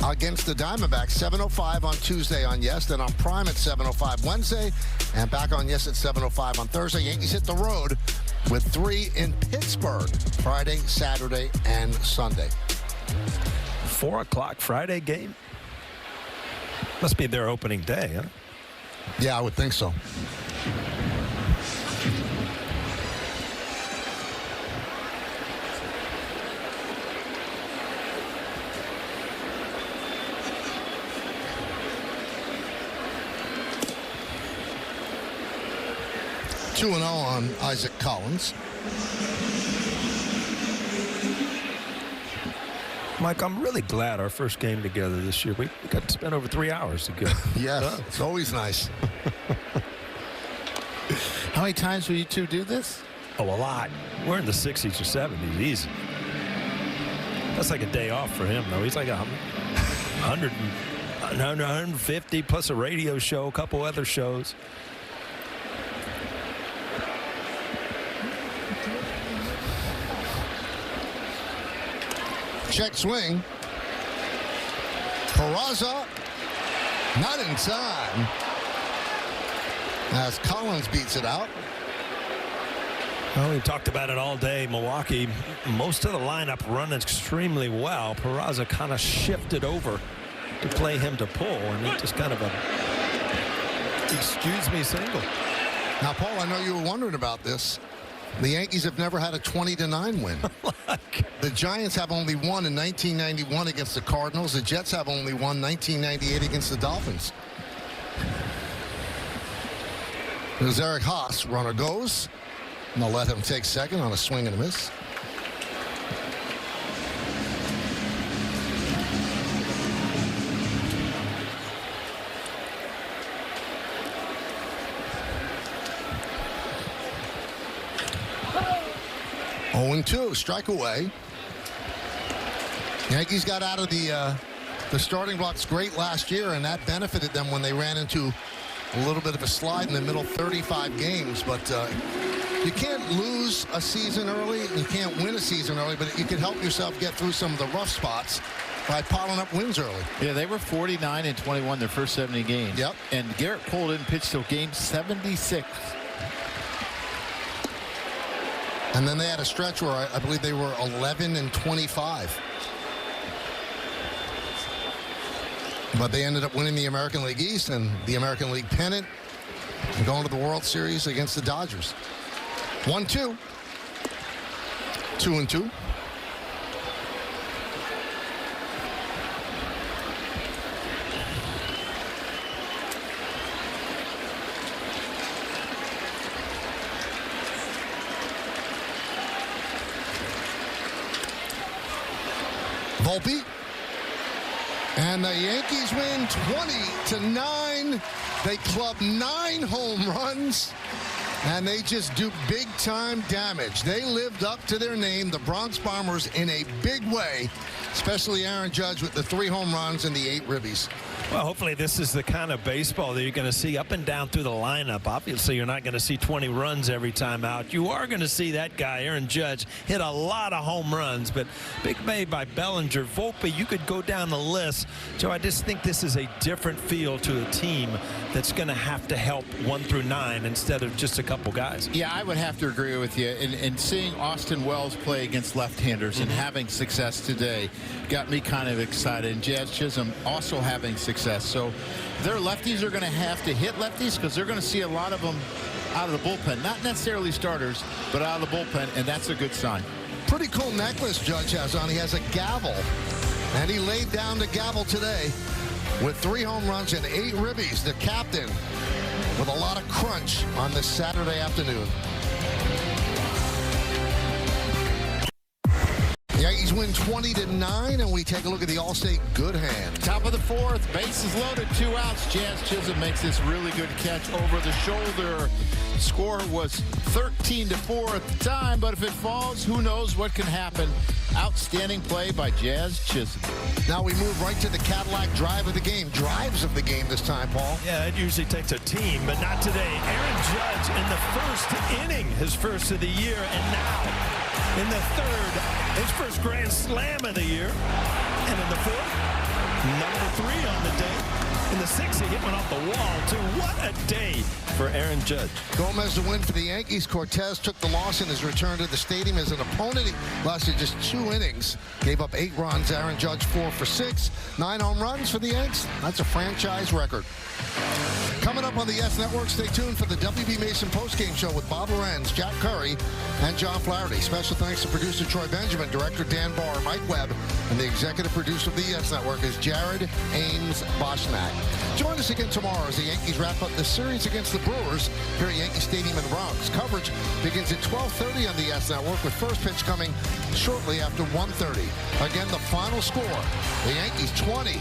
[SPEAKER 22] against the Diamondbacks. 7:05 on Tuesday on Yes, then on Prime at 7:05 Wednesday, and back on Yes at 7:05 on Thursday. Yankees hit the road with 3 in Pittsburgh Friday, Saturday, and Sunday.
[SPEAKER 8] 4 o'clock Friday game? Must be their opening day, huh?
[SPEAKER 22] Yeah, I would think so. Two and 0 on Isaac Collins.
[SPEAKER 8] Mike, I'm really glad our first game together this year, we got to spend over 3 hours together.
[SPEAKER 22] Yes, it's always nice.
[SPEAKER 3] How many times will you two do this?
[SPEAKER 8] Oh, a lot. We're in the 60s or 70s, easy. That's like a day off for him, though. He's like 150 plus a radio show, a couple other shows.
[SPEAKER 22] Check swing. Peraza, not in time. As Collins beats it out.
[SPEAKER 8] Well, we talked about it all day. Milwaukee, most of the lineup run extremely well. Peraza kind of shifted over to play him to pull, and it just kind of a excuse me single.
[SPEAKER 22] Now, Paul, I know you were wondering about this. The Yankees have never had a 20-9 win. The Giants have only won in 1991 against the Cardinals. The Jets have only won 1998 against the Dolphins. There's Eric Haas. Runner goes. And they'll let him take second on a swing and a miss. Oh, 2, strike away. Yankees got out of the starting blocks great last year, and that benefited them when they ran into a little bit of a slide in the middle 35 games. But you can't lose a season early, and you can't win a season early, but you can help yourself get through some of the rough spots by piling up wins early.
[SPEAKER 3] Yeah, they were 49-21 their first 70 games.
[SPEAKER 22] Yep.
[SPEAKER 3] And Garrett Cole didn't pitch till game 76.
[SPEAKER 22] And then they had a stretch where I believe they were 11-25. But they ended up winning the American League East and the American League pennant and going to the World Series against the Dodgers. 1-2. 2-2. Volpe. And the Yankees win 20-9. They club 9 home runs, and they just do big-time damage. They lived up to their name, the Bronx Bombers, in a big way, especially Aaron Judge with the 3 home runs and the 8 ribbies.
[SPEAKER 8] Well, hopefully this is the kind of baseball that you're going to see up and down through the lineup. Obviously, you're not going to see 20 runs every time out. You are going to see that guy, Aaron Judge, hit a lot of home runs. But big made by Bellinger. Volpe, you could go down the list. So I just think this is a different feel to a team that's going to have to help 1 through 9 instead of just a couple guys.
[SPEAKER 3] Yeah, I would have to agree with you. And seeing Austin Wells play against left-handers and having success today got me kind of excited. And Jazz Chisholm also having success. So their lefties are going to have to hit lefties because they're going to see a lot of them out of the bullpen. Not necessarily starters, but out of the bullpen, and that's a good sign.
[SPEAKER 22] Pretty cool necklace Judge has on. He has a gavel, and he laid down the gavel today with 3 home runs and 8 ribbies. The captain with a lot of crunch on this Saturday afternoon. Yankees win 20-9, and we take a look at the Allstate good hand.
[SPEAKER 3] Top of the fourth, bases loaded, 2 outs. Jazz Chisholm makes this really good catch over the shoulder. Score was 13-4 at the time, but if it falls, who knows what can happen. Outstanding play by Jazz Chisholm.
[SPEAKER 22] Now we move right to the Cadillac drive of the game. Drives of the game this time, Paul.
[SPEAKER 8] Yeah, it usually takes a team, but not today. Aaron Judge in the first inning, his first of the year, and now in the third, his first grand slam of the year. And in the fourth, number 3 on the day. In the sixth, he hit one off the wall, too. What a day for Aaron Judge.
[SPEAKER 22] Gomez the win for the Yankees. Cortez took the loss in his return to the stadium as an opponent. He lasted just 2 innings. Gave up 8 runs. Aaron Judge 4 for 6. 9 home runs for the Yanks. That's a franchise record. Coming up on the Yes Network, stay tuned for the WB Mason postgame show with Bob Lorenz, Jack Curry, and John Flaherty. Special thanks to producer Troy Benjamin, director Dan Barr, Mike Webb, and the executive producer of the Yes Network is Jared Ames Boschnack. Join us again tomorrow as the Yankees wrap up the series against the Brewers here at Yankee Stadium in the Bronx. Coverage begins at 12:30 on the Yes Network with first pitch coming shortly after 1:30. Again, the final score, the Yankees 20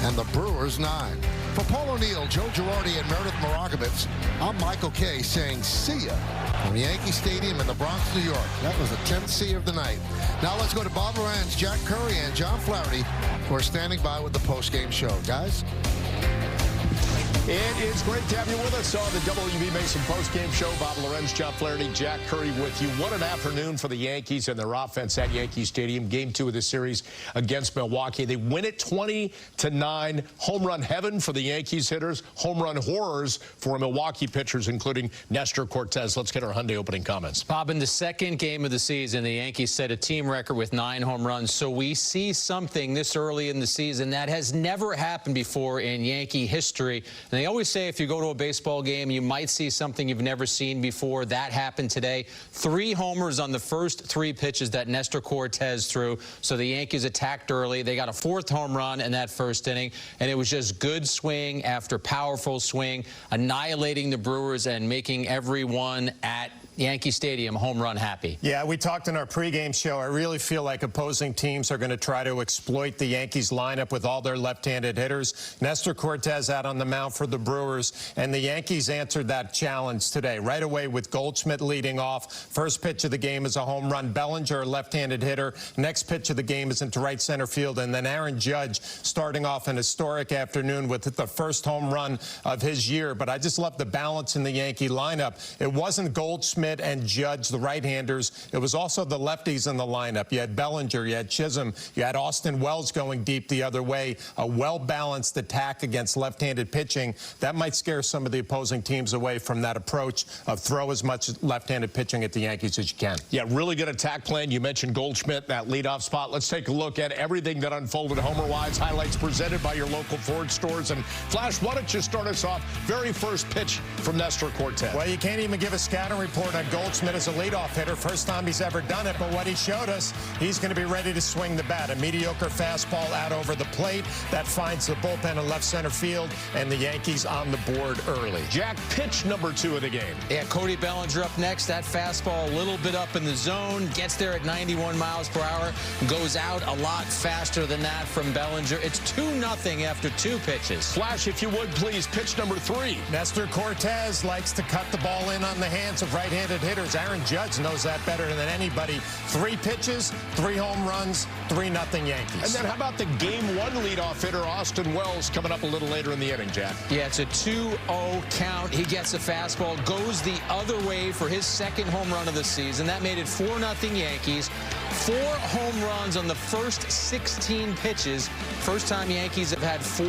[SPEAKER 22] and the Brewers 9. For Paul O'Neill, Joe Girardi, and Meredith Moragovitz, I'm Michael Kay saying see ya from Yankee Stadium in the Bronx, New York. That was the 10th C of the night. Now let's go to Bob Lorenz, Jack Curry, and John Flaherty, who are standing by with the postgame show. Guys?
[SPEAKER 14] It is great to have you with us on the WB Mason postgame show. Bob Lorenz, John Flaherty, Jack Curry with you. What an afternoon for the Yankees and their offense at Yankee Stadium. Game 2 of the series against Milwaukee. They win it 20-9. Home run heaven for the Yankees hitters. Home run horrors for Milwaukee pitchers, including Nestor Cortez. Let's get our Hyundai opening comments.
[SPEAKER 16] Bob, in the second game of the season, the Yankees set a team record with 9 home runs. So we see something this early in the season that has never happened before in Yankee history. And they always say if you go to a baseball game, you might see something you've never seen before. That happened today. 3 homers on the first 3 pitches that Nestor Cortez threw. So the Yankees attacked early. They got a 4th home run in that first inning, and it was just good swing after powerful swing, annihilating the Brewers and making everyone at Yankee Stadium home run happy.
[SPEAKER 15] Yeah, we talked in our pregame show. I really feel like opposing teams are going to try to exploit the Yankees lineup with all their left-handed hitters. Nestor Cortez out on the mound for the Brewers, and the Yankees answered that challenge today right away with Goldschmidt leading off. First pitch of the game is a home run. Bellinger, a left-handed hitter. Next pitch of the game is into right center field, and then Aaron Judge starting off an historic afternoon with the first home run of his year. But I just love the balance in the Yankee lineup. It wasn't Goldschmidt and Judge, the right-handers. It was also the lefties in the lineup. You had Bellinger, you had Chisholm, you had Austin Wells going deep the other way. A well-balanced attack against left-handed pitching. That might scare some of the opposing teams away from that approach of throw as much left-handed pitching at the Yankees as you can.
[SPEAKER 14] Yeah, really good attack plan. You mentioned Goldschmidt, that leadoff spot. Let's take a look at everything that unfolded homer-wise. Highlights presented by your local Ford stores. And Flash, why don't you start us off? Very first pitch from Nestor Cortez.
[SPEAKER 15] Well, you can't even give a scouting report on Goldschmidt as a leadoff hitter. First time he's ever done it, but what he showed us, he's going to be ready to swing the bat. A mediocre fastball out over the plate that finds the bullpen in left center field, and the Yankees on the board early.
[SPEAKER 14] Jack, pitch number 2 of the game.
[SPEAKER 16] Yeah, Cody Bellinger up next. That fastball a little bit up in the zone, gets there at 91 miles per hour, goes out a lot faster than that from Bellinger. It's 2-0 after 2 pitches.
[SPEAKER 14] Flash, if you would, please, pitch number 3.
[SPEAKER 15] Nestor Cortez likes to cut the ball in on the hands of right-handed hitters. Aaron Judge knows that better than anybody. 3 pitches, 3 home runs, 3-0 Yankees.
[SPEAKER 14] And then how about the Game 1 leadoff hitter, Austin Wells, coming up a little later in the inning, Jack?
[SPEAKER 16] Yeah, it's a 2-0 count. He gets a fastball, goes the other way for his 2nd home run of the season. That made it 4-0 Yankees. 4 home runs on the first 16 pitches. First time Yankees have had 4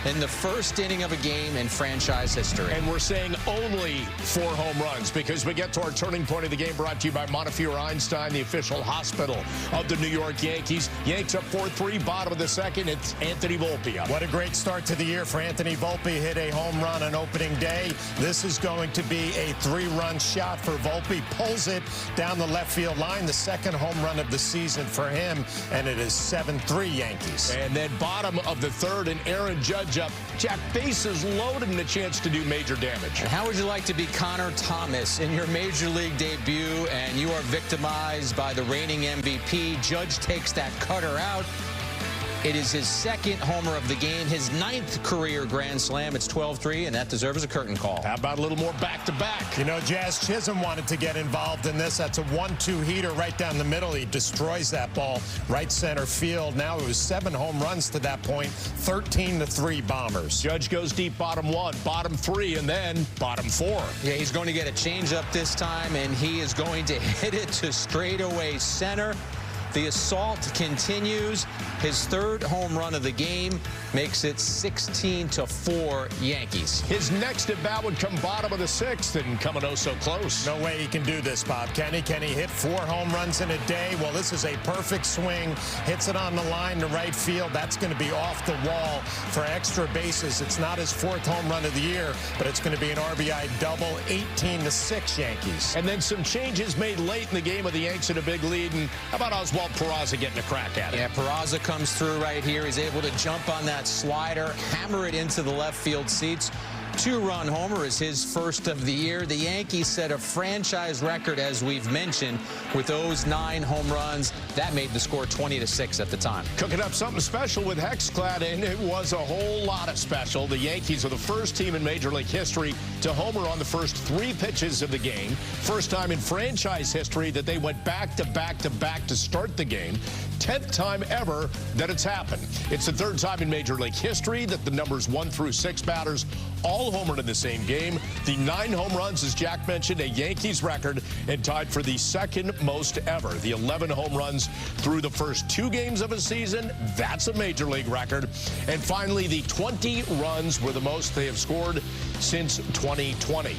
[SPEAKER 16] in the first inning of a game in franchise history.
[SPEAKER 14] And we're saying only 4 home runs because we get to our turning point of the game, brought to you by Montefiore Einstein, the official hospital of the New York Yankees. Yanks up 4-3, bottom of the 2nd. It's Anthony Volpe up.
[SPEAKER 15] What a great start to the year for Anthony Volpe. Hit a home run on opening day. This is going to be a 3-run shot for Volpe. Pulls it down the left field line. The 2nd home run of the season for him, and it is 7-3 Yankees.
[SPEAKER 14] And then bottom of the 3rd, and Aaron Judge up. Jack, bases loaded and a chance to do major damage.
[SPEAKER 16] And how would you like to be Connor Thomas in your Major League debut, and you are victimized by the reigning MVP. Judge takes that cutter out. It is his second homer of the game, his 9th career grand slam. It's 12-3, and that deserves a curtain call.
[SPEAKER 14] How about a little more back-to-back?
[SPEAKER 15] You know, Jazz Chisholm wanted to get involved in this. That's a 1-2 heater right down the middle. He destroys that ball right center field. Now it was 7 home runs to that point, 13-3 Bombers.
[SPEAKER 14] Judge goes deep bottom 1, bottom 3, and then bottom 4.
[SPEAKER 16] Yeah, he's going to get a changeup this time, and he is going to hit it to straightaway center. The assault continues. His 3rd home run of the game makes it 16-4 Yankees.
[SPEAKER 14] His next at bat would come bottom of the 6th and coming oh so close.
[SPEAKER 15] No way he can do this, Bob. Can he hit 4 home runs in a day? Well, this is a perfect swing. Hits it on the line to right field. That's going to be off the wall for extra bases. It's not his 4th home run of the year, but it's going to be an RBI double, 18-6 Yankees.
[SPEAKER 14] And then some changes made late in the game with the Yanks in a big lead. And how about Oswald Peraza getting a crack at it?
[SPEAKER 16] Yeah, Peraza comes through right here. He's able to jump on that slider, hammer it into the left field seats. 2-run homer is his first of the year. The Yankees set a franchise record, as we've mentioned, with those 9 home runs. That made the score 20-6 at the time.
[SPEAKER 14] Cooking up something special with Hexclad, and it was a whole lot of special. The Yankees are the first team in Major League history to homer on the first 3 pitches of the game. First time in franchise history that they went back-to-back to start the game. 10th time ever that it's happened. It's the 3rd time in Major League history that the numbers 1 through 6 batters all homered in the same game. The 9 home runs, as Jack mentioned, a Yankees record, and tied for the 2nd most ever. The 11 home runs through the first 2 games of a season, that's a Major League record. And finally, the 20 runs were the most they have scored since 2020.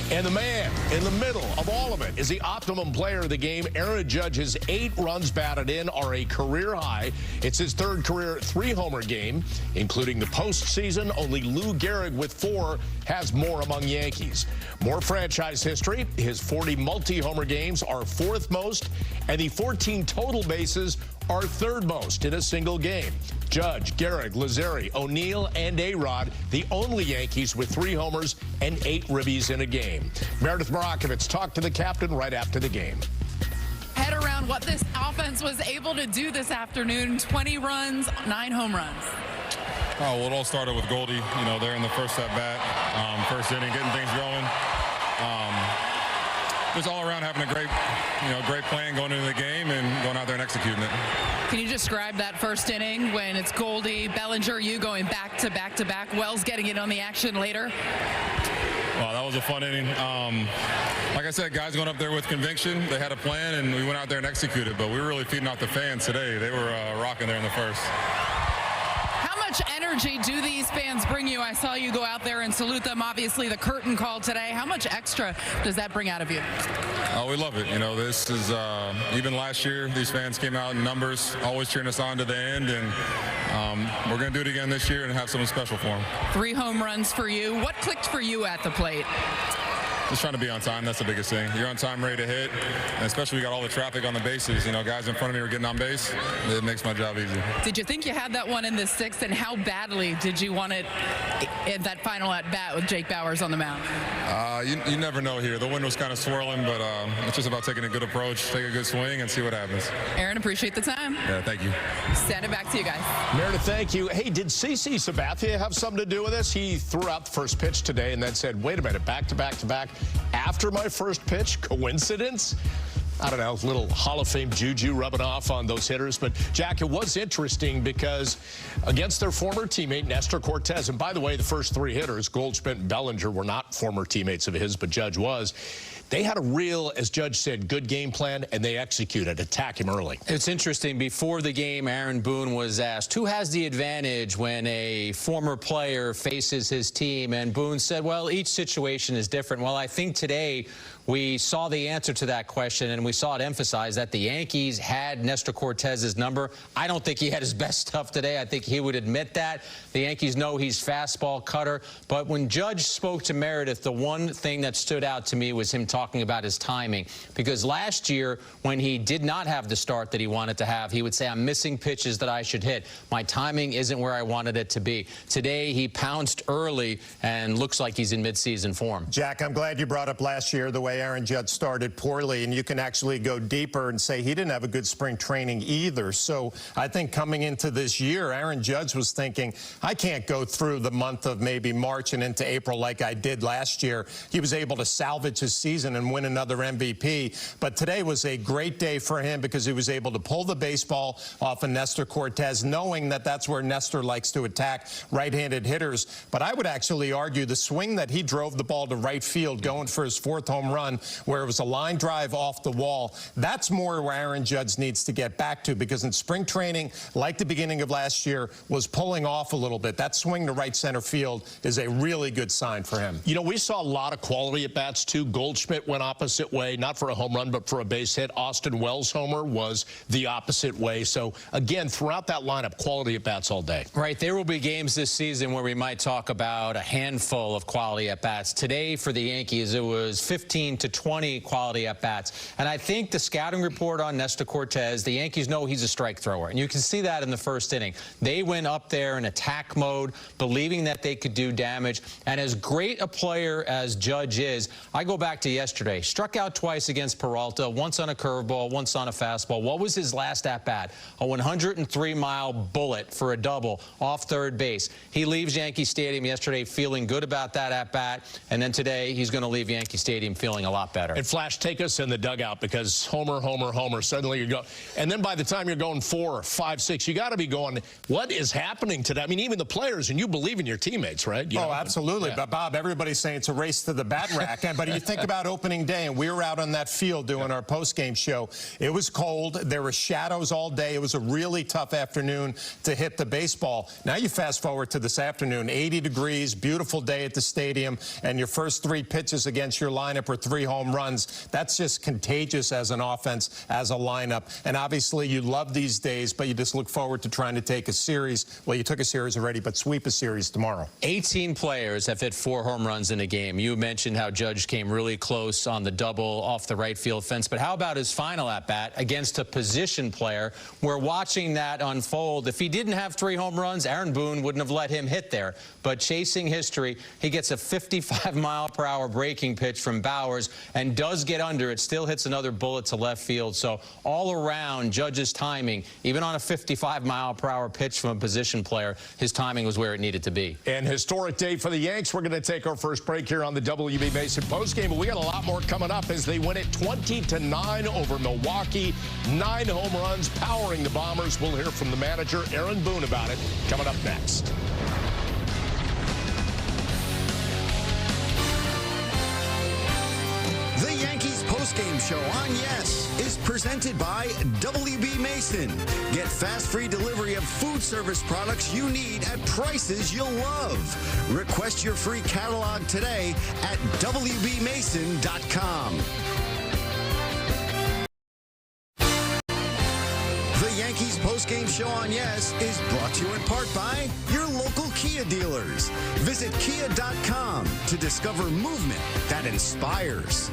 [SPEAKER 14] And the man in the middle of all of it is the optimum player of the game. Aaron Judge's 8 runs batted in are a career high. It's his 3rd career 3-homer game, including the postseason. Only Lou Gehrig with 4 has more among Yankees. More franchise history. His 40 multi-homer games are 4th most, and the 14 total bases are 3rd most in a single game. Judge, Gehrig, Lazzeri, O'Neill, and A-Rod, the only Yankees with 3 homers and 8 ribbies in a game. Meredith Marakovitz talked to the captain right after the game.
[SPEAKER 7] Head around what this offense was able to do this afternoon. 20 runs, 9 home runs.
[SPEAKER 2] Oh, well, it all started with Goldie, you know, there in the first at-bat, first inning, getting things going. Just all around having a great plan going into the game and going out there and executing it.
[SPEAKER 7] Can you describe that first inning when it's Goldie, Bellinger, you going back-to-back, Wells getting in on the action later?
[SPEAKER 2] Well, that was a fun inning. Like I said, guys going up there with conviction. They had a plan, and we went out there and executed. But we were really feeding off the fans today. They were rocking there in the first.
[SPEAKER 7] How much energy do these fans bring you? I saw you go out there and salute them. Obviously, the curtain call today. How much extra does that bring out of you?
[SPEAKER 2] Oh, we love it. You know, this is even last year, these fans came out in numbers, always cheering us on to the end, and we're going to do it again this year and have something special for them.
[SPEAKER 7] 3 home runs for you. What clicked for you at the plate?
[SPEAKER 2] Just trying to be on time. That's the biggest thing. You're on time, ready to hit, and especially we got all the traffic on the bases. You know, guys in front of me were getting on base. It makes my job easy.
[SPEAKER 7] Did you think you had that one in the 6th, and how badly did you want it in that final at-bat with Jake Bauers on the mound?
[SPEAKER 2] You never know here. The wind was kind of swirling, but it's just about taking a good approach, take a good swing, and see what happens.
[SPEAKER 7] Aaron, appreciate the time.
[SPEAKER 2] Yeah, thank you.
[SPEAKER 7] Send it back to you guys.
[SPEAKER 14] Meredith, thank you. Hey, did CC Sabathia have something to do with this? He threw out the first pitch today and then said, wait a minute, back-to-back after my first pitch? Coincidence? I don't know, little Hall of Fame juju rubbing off on those hitters. But, Jack, it was interesting because against their former teammate, Nestor Cortez, and by the way, the first 3 hitters, Goldschmidt and Bellinger, were not former teammates of his, but Judge was. They had a real, as Judge said, good game plan, and they executed. Attack him early.
[SPEAKER 16] It's interesting. Before the game, Aaron Boone was asked, who has the advantage when a former player faces his team? And Boone said, well, each situation is different. Well, I think today we saw the answer to that question, and we saw it emphasized that the Yankees had Nestor Cortez's number. I don't think he had his best stuff today. I think he would admit that. The Yankees know he's fastball cutter. But when Judge spoke to Meredith, the one thing that stood out to me was him talking about his timing. Because last year, when he did not have the start that he wanted to have, he would say, I'm missing pitches that I should hit. My timing isn't where I wanted it to be. Today, he pounced early and looks like he's in midseason form.
[SPEAKER 15] Jack, I'm glad you brought up last year the way Aaron Judge started poorly, and you can actually go deeper and say he didn't have a good spring training either. So I think coming into this year, Aaron Judge was thinking, I can't go through the month of maybe March and into April like I did last year. He was able to salvage his season and win another MVP. But today was a great day for him because he was able to pull the baseball off of Nestor Cortez, knowing that that's where Nestor likes to attack right-handed hitters. But I would actually argue the swing that he drove the ball to right field going for his 4th home run, where it was a line drive off the wall, that's more where Aaron Judge needs to get back to, because in spring training, like the beginning of last year, was pulling off a little bit. That swing to right center field is a really good sign for him.
[SPEAKER 14] You know, we saw a lot of quality at-bats, too. Goldschmidt went opposite way, not for a home run, but for a base hit. Austin Wells' homer was the opposite way. So, again, throughout that lineup, quality at-bats all day.
[SPEAKER 16] Right. There will be games this season where we might talk about a handful of quality at-bats. Today, for the Yankees, it was 15 to 20 quality at-bats. And I think the scouting report on Nestor Cortez, the Yankees know he's a strike thrower. And you can see that in the first inning. They went up there in attack mode, believing that they could do damage. And as great a player as Judge is, I go back to yesterday. Struck out twice against Peralta, once on a curveball, once on a fastball. What was his last at-bat? A 103-mile bullet for a double off third base. He leaves Yankee Stadium yesterday feeling good about that at-bat, and then today he's going to leave Yankee Stadium feeling a lot better.
[SPEAKER 14] And Flash, take us in the dugout, because homer, homer, homer, suddenly you go. And then by the time you're going 4, 5, 6, you got to be going, what is happening today? I mean, even the players, and you believe in your teammates, right? You know,
[SPEAKER 15] absolutely.
[SPEAKER 14] Yeah.
[SPEAKER 15] But, Bob, everybody's saying it's a race to the bat rack. But you think about opening day, and we were out on that field doing our post-game show. It was cold. There were shadows all day. It was a really tough afternoon to hit the baseball. Now you fast forward to this afternoon, 80 degrees, beautiful day at the stadium, and your first 3 pitches against your lineup are 3 home runs. That's just contagious as an offense, as a lineup. And obviously you love these days, but you just look forward to trying to take a series. Well, you took a series already, but sweep a series tomorrow.
[SPEAKER 16] 18 players have hit 4 home runs in a game. You mentioned how Judge came really close on the double off the right field fence, but how about his final at-bat against a position player? We're watching that unfold. If he didn't have 3 home runs, Aaron Boone wouldn't have let him hit there. But chasing history, he gets a 55-mile-per-hour breaking pitch from Bowers and does get under it, still hits another bullet to left field. So all around, Judge's timing, even on a 55-mile-per-hour pitch from a position player, his timing was where it needed to be.
[SPEAKER 14] And historic day for the Yanks. We're going to take our first break here on the WB Mason postgame, but we got a lot more coming up as they win it 20-9 over Milwaukee. 9 home runs, powering the Bombers. We'll hear from the manager, Aaron Boone, about it coming up next.
[SPEAKER 11] The Yankees postgame show on Yes is presented by WB Mason. Get fast free delivery of food service products you need at prices you'll love. Request your free catalog today at WBMason.com. The Yankees postgame show on Yes is brought to you in part by your local Kia dealers. Visit Kia.com to discover movement that inspires.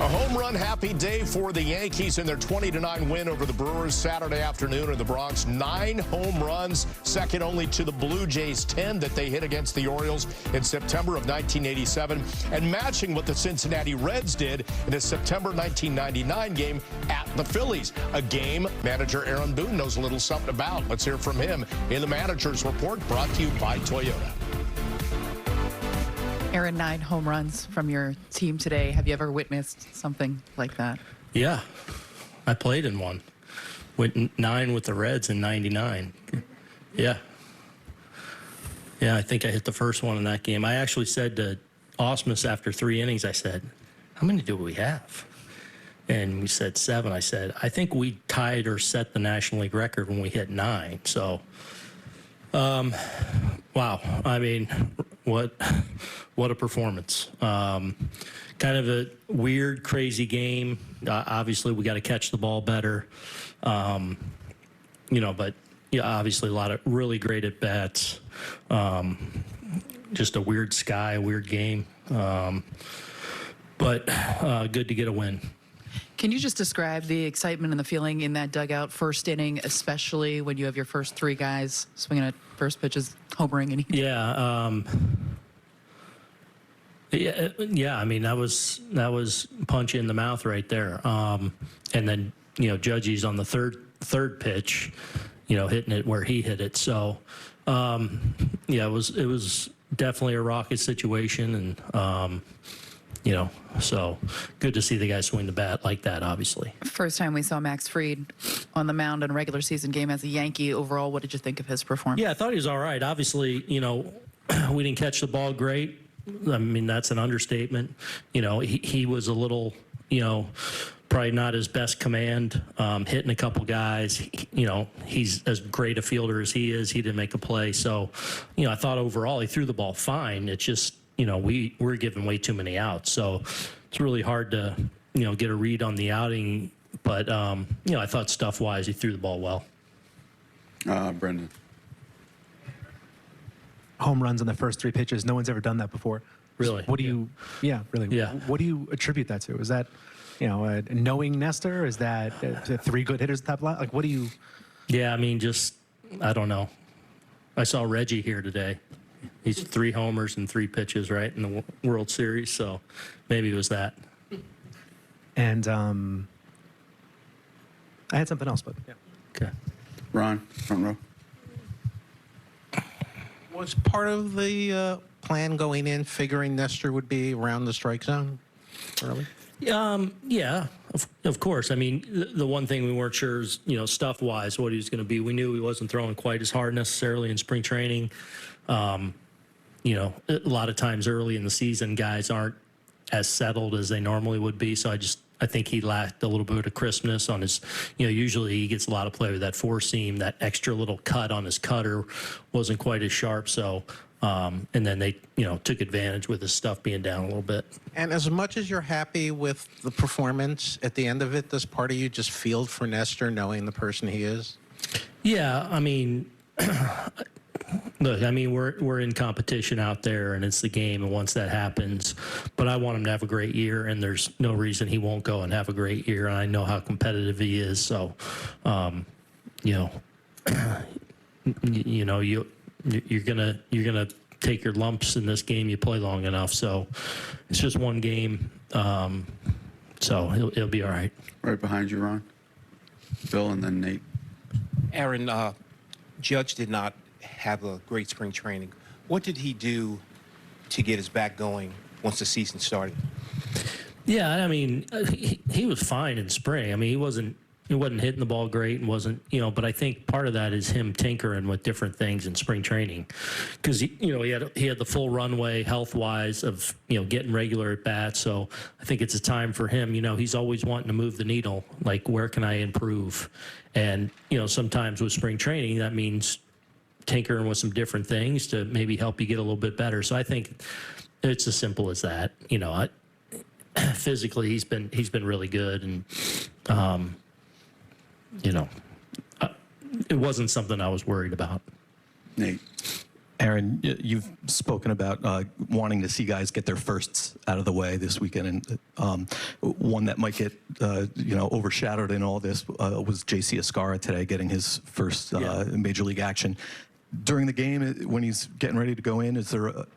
[SPEAKER 14] A home run happy day for the Yankees in their 20-9 win over the Brewers Saturday afternoon in the Bronx. 9 home runs, second only to the Blue Jays' 10 that they hit against the Orioles in September of 1987, and matching what the Cincinnati Reds did in a September 1999 game at the Phillies, a game manager Aaron Boone knows a little something about. Let's hear from him in the manager's report, brought to you by Toyota.
[SPEAKER 1] Aaron, 9 home runs from your team today. Have you ever witnessed something like that?
[SPEAKER 6] Yeah, I played in one. Went 9 with the Reds in '99. Yeah. Yeah, I think I hit the first one in that game. I actually said to Osmus after 3 innings, I said, how many do we have? And we said 7. I said, I think we tied or set the National League record when we hit 9. So, wow. I mean, what a performance. Kind of a weird, crazy game. Obviously, we got to catch the ball better. But yeah, obviously a lot of really great at bats. Just a weird sky, a weird game. But good to get a win.
[SPEAKER 1] Can you just describe the excitement and the feeling in that dugout first inning, especially when you have your first three guys swinging at first pitches, homering? And
[SPEAKER 6] Yeah, I mean that was punch in the mouth right there. And then Judgy's on the third pitch, hitting it where he hit it. So it was definitely a rocket situation, and so good to see the guy swing the bat like that. Obviously,
[SPEAKER 1] first time we saw Max Fried on the mound in a regular season game as a Yankee. Overall, what did you think of his performance?
[SPEAKER 6] Yeah, I thought he was all right. Obviously, we didn't catch the ball great. I mean, that's an understatement. He was a little, probably not his best command, hitting a couple guys. He's as great a fielder as he is. He didn't make a play. So, I thought overall he threw the ball fine. It's just, we're giving way too many outs. So it's really hard to, get a read on the outing. But, I thought stuff-wise he threw the ball well.
[SPEAKER 13] Brendan.
[SPEAKER 17] Home runs on the first three pitches. No one's ever done that before.
[SPEAKER 6] Really?
[SPEAKER 17] What do you? Yeah, really.
[SPEAKER 6] Yeah.
[SPEAKER 17] What do you attribute that to? Is that, knowing Nestor? Is that three good hitters at top line? Like, what do you?
[SPEAKER 6] Yeah, I mean, I don't know. I saw Reggie here today. He's 3 homers and 3 pitches, right, in the World Series. So maybe it was that.
[SPEAKER 17] And I had something else, but yeah.
[SPEAKER 6] Okay.
[SPEAKER 13] Ron, front row.
[SPEAKER 23] Was part of the plan going in figuring Nestor would be around the strike zone early?
[SPEAKER 6] Yeah, of course. I mean, the one thing we weren't sure is, stuff-wise, what he was going to be. We knew he wasn't throwing quite as hard necessarily in spring training. A lot of times early in the season, guys aren't as settled as they normally would be. So I think he lacked a little bit of crispness on his, usually he gets a lot of play with that four-seam. That extra little cut on his cutter wasn't quite as sharp. So, and then they, took advantage with his stuff being down a little bit.
[SPEAKER 23] And as much as you're happy with the performance, at the end of it, does part of you just feel for Nestor knowing the person he is?
[SPEAKER 6] Yeah, I mean, look, I mean, we're in competition out there, and it's the game, and once that happens, but I want him to have a great year, and there's no reason he won't go and have a great year, and I know how competitive he is, so, you're gonna take your lumps in this game. You play long enough, so it's just one game, so he'll be all right.
[SPEAKER 13] Right behind you, Ron. Bill, and then Nate.
[SPEAKER 24] Aaron, Judge did not have a great spring training. What did he do to get his back going once the season started?
[SPEAKER 6] Yeah, I mean, he was fine in spring. I mean, he wasn't hitting the ball great and wasn't, but I think part of that is him tinkering with different things in spring training, because he had the full runway health-wise of getting regular at bats. So I think it's a time for him. He's always wanting to move the needle. Like, where can I improve? And sometimes with spring training that means tinkering with some different things to maybe help you get a little bit better. So I think it's as simple as that. Physically he's been really good, and it wasn't something I was worried about.
[SPEAKER 13] Nate.
[SPEAKER 25] Aaron, you've spoken about wanting to see guys get their firsts out of the way this weekend, and one that might get overshadowed in all this was J.C. Escarra today getting his first major league action. During the game, when he's getting ready to go in,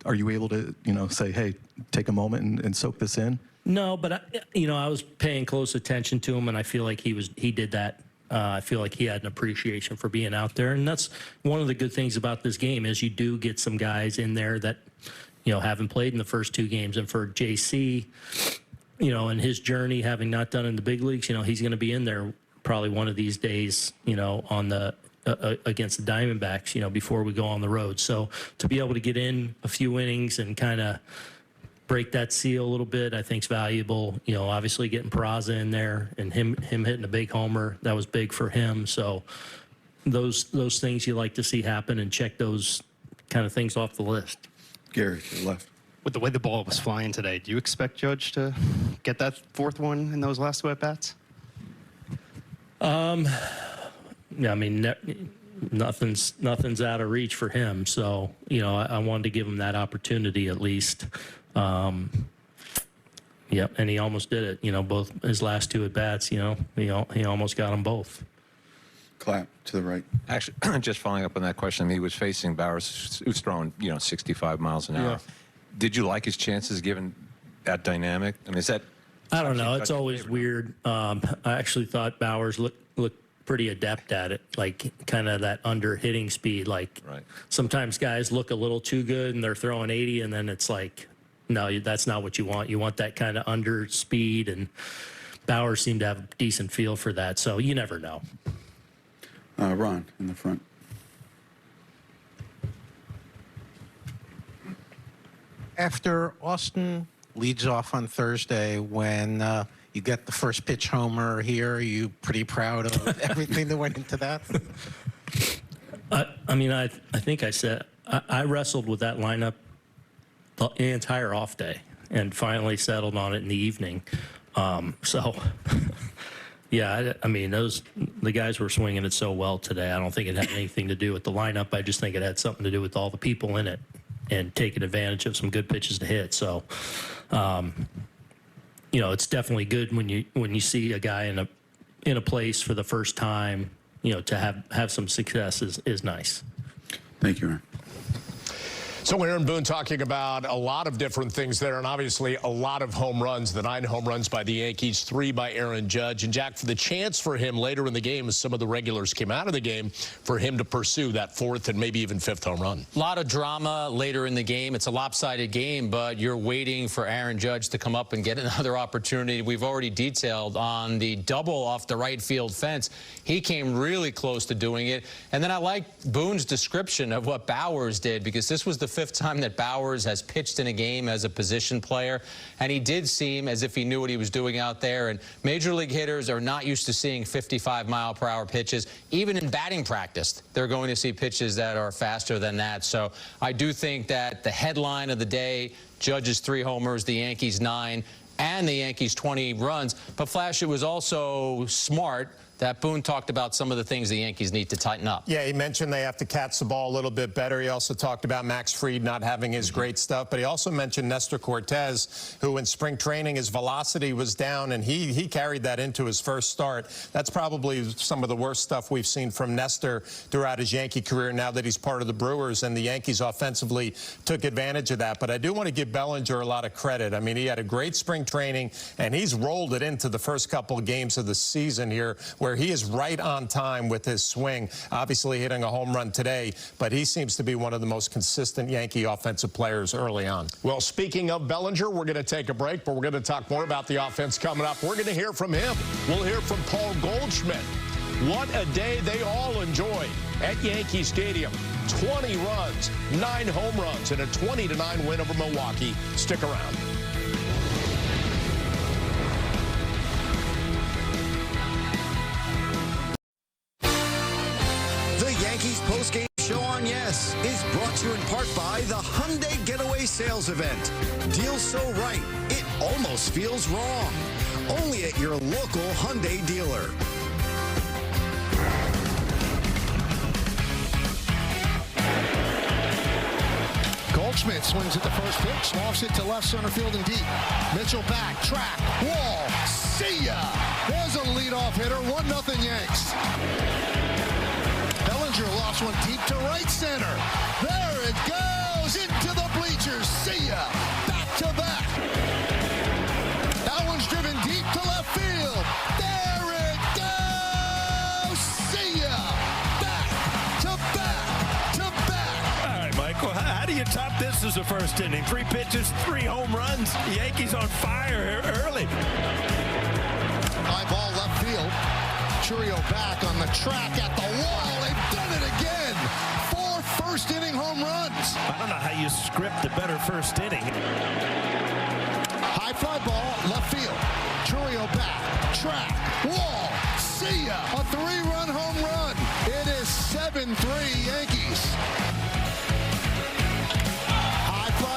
[SPEAKER 25] are you able to say, hey, take a moment and soak this in?
[SPEAKER 6] No, but I was paying close attention to him, and I feel like he did that. I feel like he had an appreciation for being out there, and that's one of the good things about this game is you do get some guys in there that haven't played in the first 2 games, and for JC, in his journey, having not done in the big leagues, he's going to be in there probably one of these days, on the against the Diamondbacks, before we go on the road. So to be able to get in a few innings and kind of break that seal a little bit, I think is valuable. Obviously getting Peraza in there and him hitting a big homer, that was big for him. So those things you like to see happen and check those kind of things off the list.
[SPEAKER 13] Gary to the left.
[SPEAKER 5] With the way the ball was flying today, do you expect Judge to get that fourth one in those last two at-bats?
[SPEAKER 6] Yeah, I mean, nothing's out of reach for him. So, you know, I wanted to give him that opportunity at least. Yep, and he almost did it. You know, both his last two at-bats, you know, he almost got them both.
[SPEAKER 13] Clap to the right.
[SPEAKER 12] Actually, just following up on that question, he was facing Bowers, who's throwing, 65 miles an hour.
[SPEAKER 6] Yeah.
[SPEAKER 12] Did you like his chances given that dynamic? I mean, is that...
[SPEAKER 6] I don't know. It's always weird. I actually thought Bowers looked pretty adept at it, like kind of that under hitting speed. Like sometimes guys look a little too good and they're throwing 80, and then it's like, no, that's not what you want. You want that kind of under speed, and Bowers seemed to have a decent feel for that. So you never know.
[SPEAKER 13] Ron in the front.
[SPEAKER 23] After Austin leads off on Thursday, when you get the first pitch homer here, are you pretty proud of everything that went into that?
[SPEAKER 6] I mean, I think I said I wrestled with that lineup the entire off day and finally settled on it in the evening. Yeah, I mean, the guys were swinging it so well today. I don't think it had anything to do with the lineup. I just think it had something to do with all the people in it and taking advantage of some good pitches to hit. So, it's definitely good when you see a guy in a place for the first time. To have some success is nice.
[SPEAKER 13] Thank you, Aaron.
[SPEAKER 14] So Aaron Boone talking about a lot of different things there, and obviously a lot of home runs, the 9 home runs by the Yankees, 3 by Aaron Judge. And Jack, for the chance for him later in the game, as some of the regulars came out of the game, for him to pursue that 4th and maybe even 5th home run.
[SPEAKER 16] A lot of drama later in the game. It's a lopsided game, but you're waiting for Aaron Judge to come up and get another opportunity. We've already detailed on the double off the right field fence. He came really close to doing it. And then I like Boone's description of what Bowers did, because this was the 5th time that Bowers has pitched in a game as a position player, and he did seem as if he knew what he was doing out there. And major league hitters are not used to seeing 55-mile-per-hour pitches. Even in batting practice, they're going to see pitches that are faster than that. So I do think that the headline of the day, Judge's 3 homers, the Yankees 9, and the Yankees 20 runs. But Flash, it was also smart that Boone talked about some of the things the Yankees need to tighten up.
[SPEAKER 15] Yeah, he mentioned they have to catch the ball a little bit better. He also talked about Max Fried not having his great stuff, but he also mentioned Nestor Cortez, who in spring training, his velocity was down, and he carried that into his first start. That's probably some of the worst stuff we've seen from Nestor throughout his Yankee career now that he's part of the Brewers, and the Yankees offensively took advantage of that. But I do want to give Bellinger a lot of credit. I mean, he had a great spring training, and he's rolled it into the first couple of games of the season here, where he is right on time with his swing. Obviously hitting a home run today, but he seems to be one of the most consistent Yankee offensive players early on. Well, speaking of Bellinger, we're going to take a break, but we're going to talk more about the offense coming up. We're going to hear from him. We'll hear from Paul Goldschmidt. What a day they all enjoyed at Yankee Stadium. 20 runs, 9 home runs, and a 20-9 win over Milwaukee. Stick around.
[SPEAKER 11] Yankees postgame show on Yes is brought to you in part by the Hyundai Getaway Sales Event. Deals so right, it almost feels wrong. Only at your local Hyundai dealer.
[SPEAKER 22] Goldschmidt swings at the first pitch, lofts it to left center field and deep. Mitchell back, track, wall, see ya! There's a leadoff hitter, 1-0 Yanks. Bellinger lofts one deep to right center. There it goes into the bleachers. See ya! Back to back. That one's driven deep to left field. There it goes. See ya! Back to back to back.
[SPEAKER 8] All right, Michael, how do you top this as a first inning? 3 pitches, 3 home runs. The Yankees on fire here early.
[SPEAKER 22] High ball left field. Churio back on the track at the wall. They've done it again. 4 first-inning home runs.
[SPEAKER 8] I don't know how you script a better first inning.
[SPEAKER 22] High fly ball, left field. Churio back, track, wall. See ya! A 3-run home run. It is 7-3 Yankees. High fly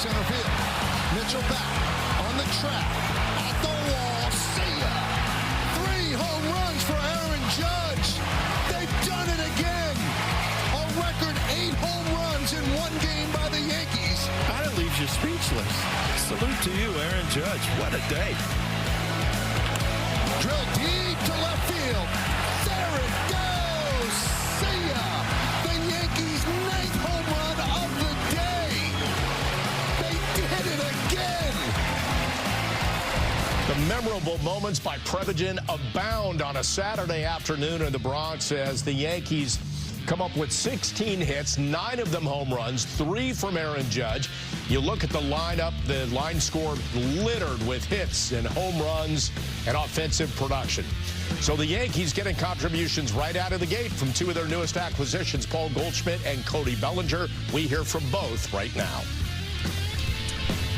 [SPEAKER 22] center field. Mitchell back on the track, at the wall. See ya! 3 home runs for Aaron Judge. They've done it again. A record 8 home runs in one game by the Yankees.
[SPEAKER 8] That leaves you speechless. Salute to you, Aaron Judge. What a day.
[SPEAKER 22] Drill deep to left field. There it goes. See ya! The Yankees' 9th home run of the day. They did it again.
[SPEAKER 14] The memorable moments by Prevagen abound on a Saturday afternoon in the Bronx as the Yankees come up with 16 hits, 9 of them home runs, 3 from Aaron Judge. You look at the lineup, the line score littered with hits and home runs and offensive production. So the Yankees getting contributions right out of the gate from 2 of their newest acquisitions, Paul Goldschmidt and Cody Bellinger. We hear from both right now.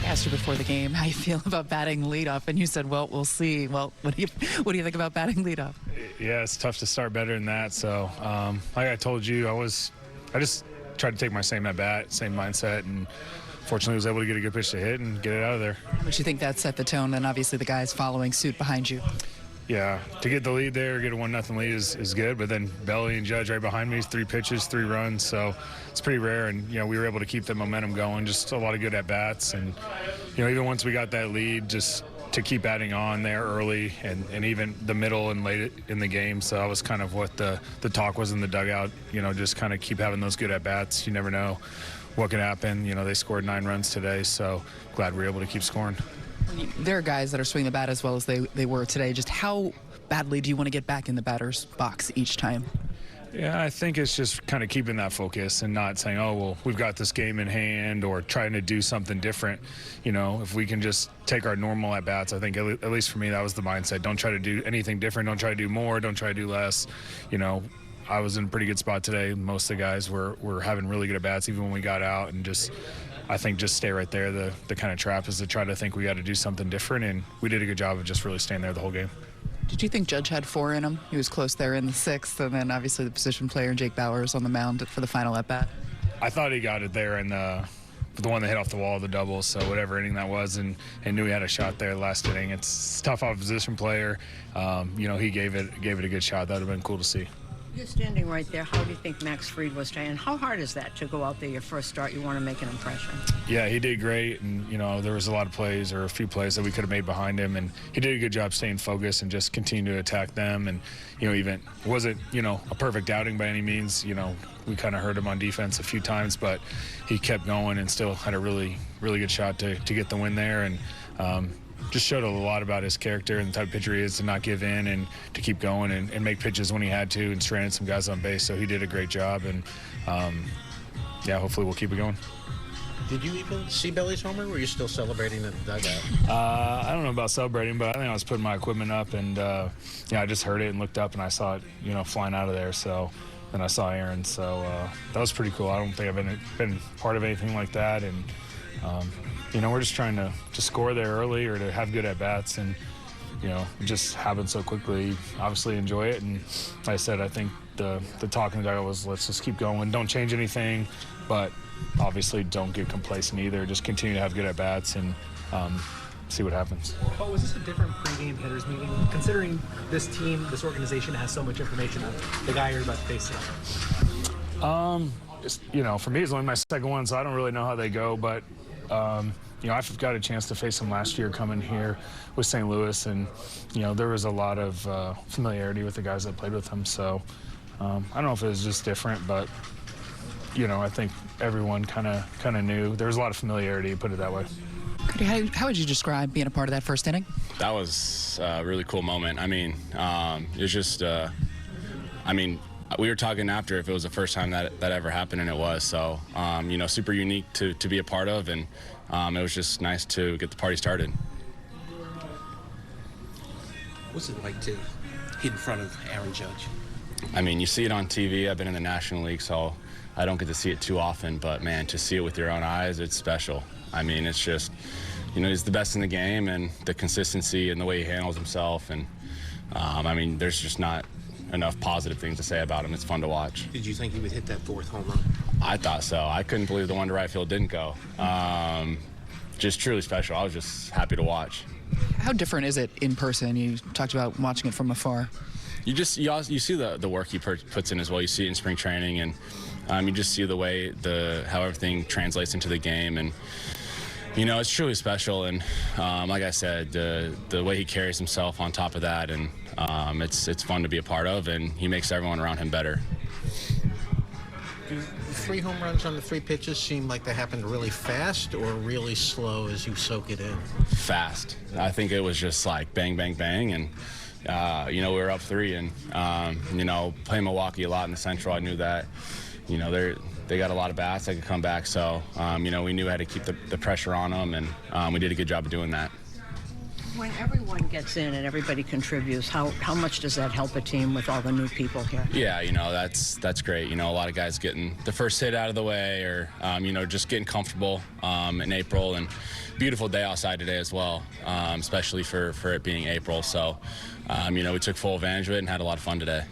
[SPEAKER 1] I asked you before the game how you feel about batting leadoff, and you said, well, we'll see. Well, what do you think about batting leadoff?
[SPEAKER 4] Yeah, it's tough to start better than that. So, like I told you, I just tried to take my same at-bat, same mindset, and fortunately was able to get a good pitch to hit and get it out of there.
[SPEAKER 1] How much you think that set the tone? Then obviously the guys following suit behind you.
[SPEAKER 4] Yeah, to get the lead there, get a 1-0 lead is good, but then Belly and Judge right behind me, 3 pitches, 3 runs, so it's pretty rare, and, you know, we were able to keep the momentum going, just a lot of good at-bats, and, you know, even once we got that lead, just to keep adding on there early and even the middle and late in the game, so that was kind of what the talk was in the dugout, you know, just kind of keep having those good at-bats. You never know what could happen. You know, they scored 9 runs today, so glad we were able to keep scoring.
[SPEAKER 1] There are guys that are swinging the bat as well as they were today. Just how badly do you want to get back in the batter's box each time?
[SPEAKER 4] Yeah, I think it's just kind of keeping that focus and not saying, oh, well, we've got this game in hand, or trying to do something different. You know, if we can just take our normal at-bats, I think at least for me, that was the mindset. Don't try to do anything different. Don't try to do more. Don't try to do less. You know, I was in a pretty good spot today. Most of the guys were having really good at-bats even when we got out, and just I think just stay right there. The kind of trap is to try to think we got to do something different, and we did a good job of just really staying there the whole game.
[SPEAKER 1] Did you think Judge had 4 in him? He was close there in the 6th, and then obviously the position player Jake Bauers on the mound for the final at-bat.
[SPEAKER 4] I thought he got it there in the one that hit off the wall, the double, so whatever inning that was, and knew he had a shot there last inning. It's tough off position player. You know, he gave it a good shot. That would have been cool to see.
[SPEAKER 18] You're standing right there. How do you think Max Fried was today? And how hard is that to go out there your first start? You want to make an impression.
[SPEAKER 4] Yeah, he did great. And, you know, there was a lot of plays or a few plays that we could have made behind him. And he did a good job staying focused and just continue to attack them. And, you know, even it wasn't, you know, a perfect outing by any means. You know, we kind of hurt him on defense a few times, but he kept going and still had a really, really good shot to get the win there. And, just showed a lot about his character and the type of pitcher he is, to not give in and to keep going and make pitches when he had to, and stranded some guys on base. So he did a great job, and yeah, hopefully we'll keep it going.
[SPEAKER 23] Did you even see Belly's homer, or were you still celebrating in the dugout?
[SPEAKER 4] I don't know about celebrating, but I think I was putting my equipment up, and yeah, I just heard it and looked up, and I saw it, you know, flying out of there. So then I saw Aaron, so that was pretty cool. I don't think I've been part of anything like that, and you know, we're just trying to score there early, or to have good at-bats, and, you know, it just happened so quickly. Obviously enjoy it, and like I said, I think the talk in the dugout was, let's just keep going, don't change anything, but obviously don't get complacent either. Just continue to have good at-bats and see what happens.
[SPEAKER 17] But was this a different pregame hitters meeting, considering this team, this organization has so much information on the guy you're about to face now?
[SPEAKER 4] Just, you know, for me, it's only my second one, so I don't really know how they go, but you know, I've got a chance to face him last year coming here with St. Louis, and, you know, there was a lot of familiarity with the guys that played with him. So I don't know if it was just different, but, you know, I think everyone kind of knew. There was a lot of familiarity, put it that way.
[SPEAKER 1] Cody, how would you describe being a part of that first inning?
[SPEAKER 19] That was a really cool moment. I mean, it was just, I mean, we were talking after if it was the first time that ever happened, and it was. So, you know, super unique to be a part of, and it was just nice to get the party started.
[SPEAKER 24] What's it like to hit in front of Aaron Judge?
[SPEAKER 19] I mean, you see it on TV. I've been in the National League, so I don't get to see it too often. But, man, to see it with your own eyes, it's special. I mean, it's just, you know, he's the best in the game, and the consistency and the way he handles himself. And, I mean, there's just not enough positive things to say about him. It's fun to watch.
[SPEAKER 24] Did you think he would hit that 4th home run?
[SPEAKER 19] I thought so. I couldn't believe the one to right field didn't go. just truly special. I was just happy to watch.
[SPEAKER 3] How different is it in person? You talked about watching it from afar.
[SPEAKER 19] You see the work he puts in as well. You see it in spring training, and you just see the way how everything translates into the game, and it's truly special. And like I said, the way he carries himself on top of that, and it's fun to be a part of, and he makes everyone around him better.
[SPEAKER 23] Do 3 home runs on the 3 pitches seem like they happened really fast or really slow as you soak it in?
[SPEAKER 19] Fast. I think it was just like bang, bang, bang, and we were up 3, and playing Milwaukee a lot in the Central, I knew that they got a lot of bats that could come back, so we knew how to keep the pressure on them, and we did a good job of doing that.
[SPEAKER 18] When everyone gets in and everybody contributes, how much does that help a team with all the new people here?
[SPEAKER 19] Yeah, that's great. A lot of guys getting the first hit out of the way, or just getting comfortable in April, and beautiful day outside today as well, especially for it being April. So we took full advantage of it and had a lot of fun today.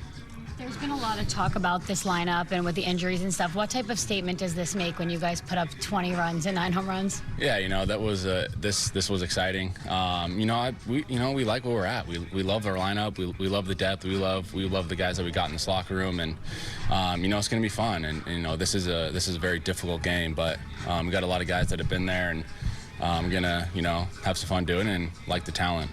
[SPEAKER 9] There's been a lot of talk about this lineup and with the injuries and stuff. What type of statement does this make when you guys put up 20 runs and 9 home runs?
[SPEAKER 19] Yeah, that was this was exciting. We like where we're at. We love our lineup. We love the depth. We love the guys that we got in this locker room, and it's going to be fun. And this is a very difficult game, but we got a lot of guys that have been there, and we're gonna have some fun doing it and like the talent.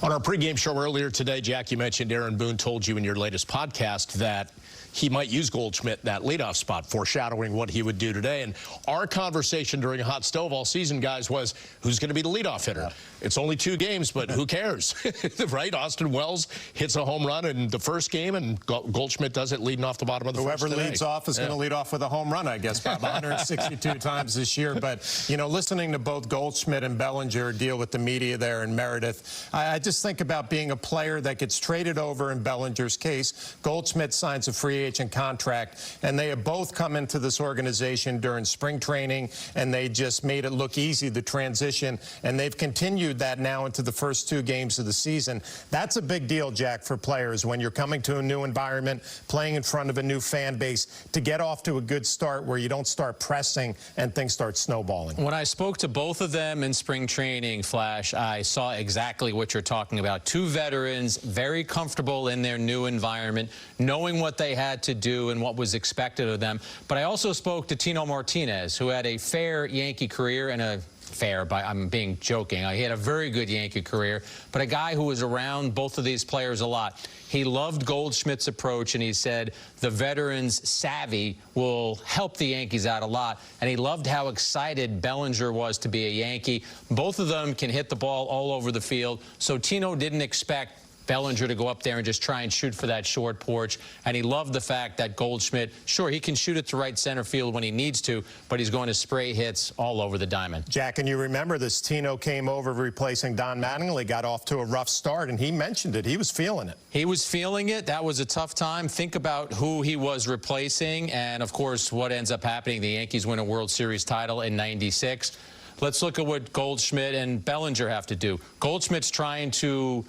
[SPEAKER 14] On our pregame show earlier today, Jack, you mentioned Aaron Boone told you in your latest podcast that he might use Goldschmidt that leadoff spot, foreshadowing what he would do today. And our conversation during Hot Stove all season, guys, was who's going to be the leadoff hitter? Yeah. It's only 2 games, but who cares, right? Austin Wells hits a home run in the first game, and Goldschmidt does it leading off the bottom of the first.
[SPEAKER 15] Whoever leads off is going to lead off with a home run, I guess, Bob, 162 times this year. But, listening to both Goldschmidt and Bellinger deal with the media there in Meredith, I just think about being a player that gets traded over in Bellinger's case. Goldschmidt signs a free agent contract, and they have both come into this organization during spring training, and they just made it look easy, the transition, and they've continued that now into the first 2 games of the season. That's a big deal, Jack, for players when you're coming to a new environment, playing in front of a new fan base, to get off to a good start where you don't start pressing and things start snowballing.
[SPEAKER 16] When I spoke to both of them in spring training, Flash, I saw exactly what you're talking about. 2 veterans, very comfortable in their new environment, knowing what they had to do and what was expected of them. But I also spoke to Tino Martinez, who had a fair Yankee career and I'm being joking. He had a very good Yankee career, but a guy who was around both of these players a lot. He loved Goldschmidt's approach, and he said the veterans' savvy will help the Yankees out a lot. And he loved how excited Bellinger was to be a Yankee. Both of them can hit the ball all over the field, so Tino didn't expect Bellinger to go up there and just try and shoot for that short porch. And he loved the fact that Goldschmidt, sure, he can shoot it to right center field when he needs to, but he's going to spray hits all over the diamond.
[SPEAKER 15] Jack, and you remember this, Tino came over replacing Don Mattingly, got off to a rough start, and he mentioned it. He was feeling it.
[SPEAKER 16] He was feeling it. That was a tough time. Think about who he was replacing, and, of course, what ends up happening. The Yankees win a World Series title in '96. Let's look at what Goldschmidt and Bellinger have to do. Goldschmidt's trying to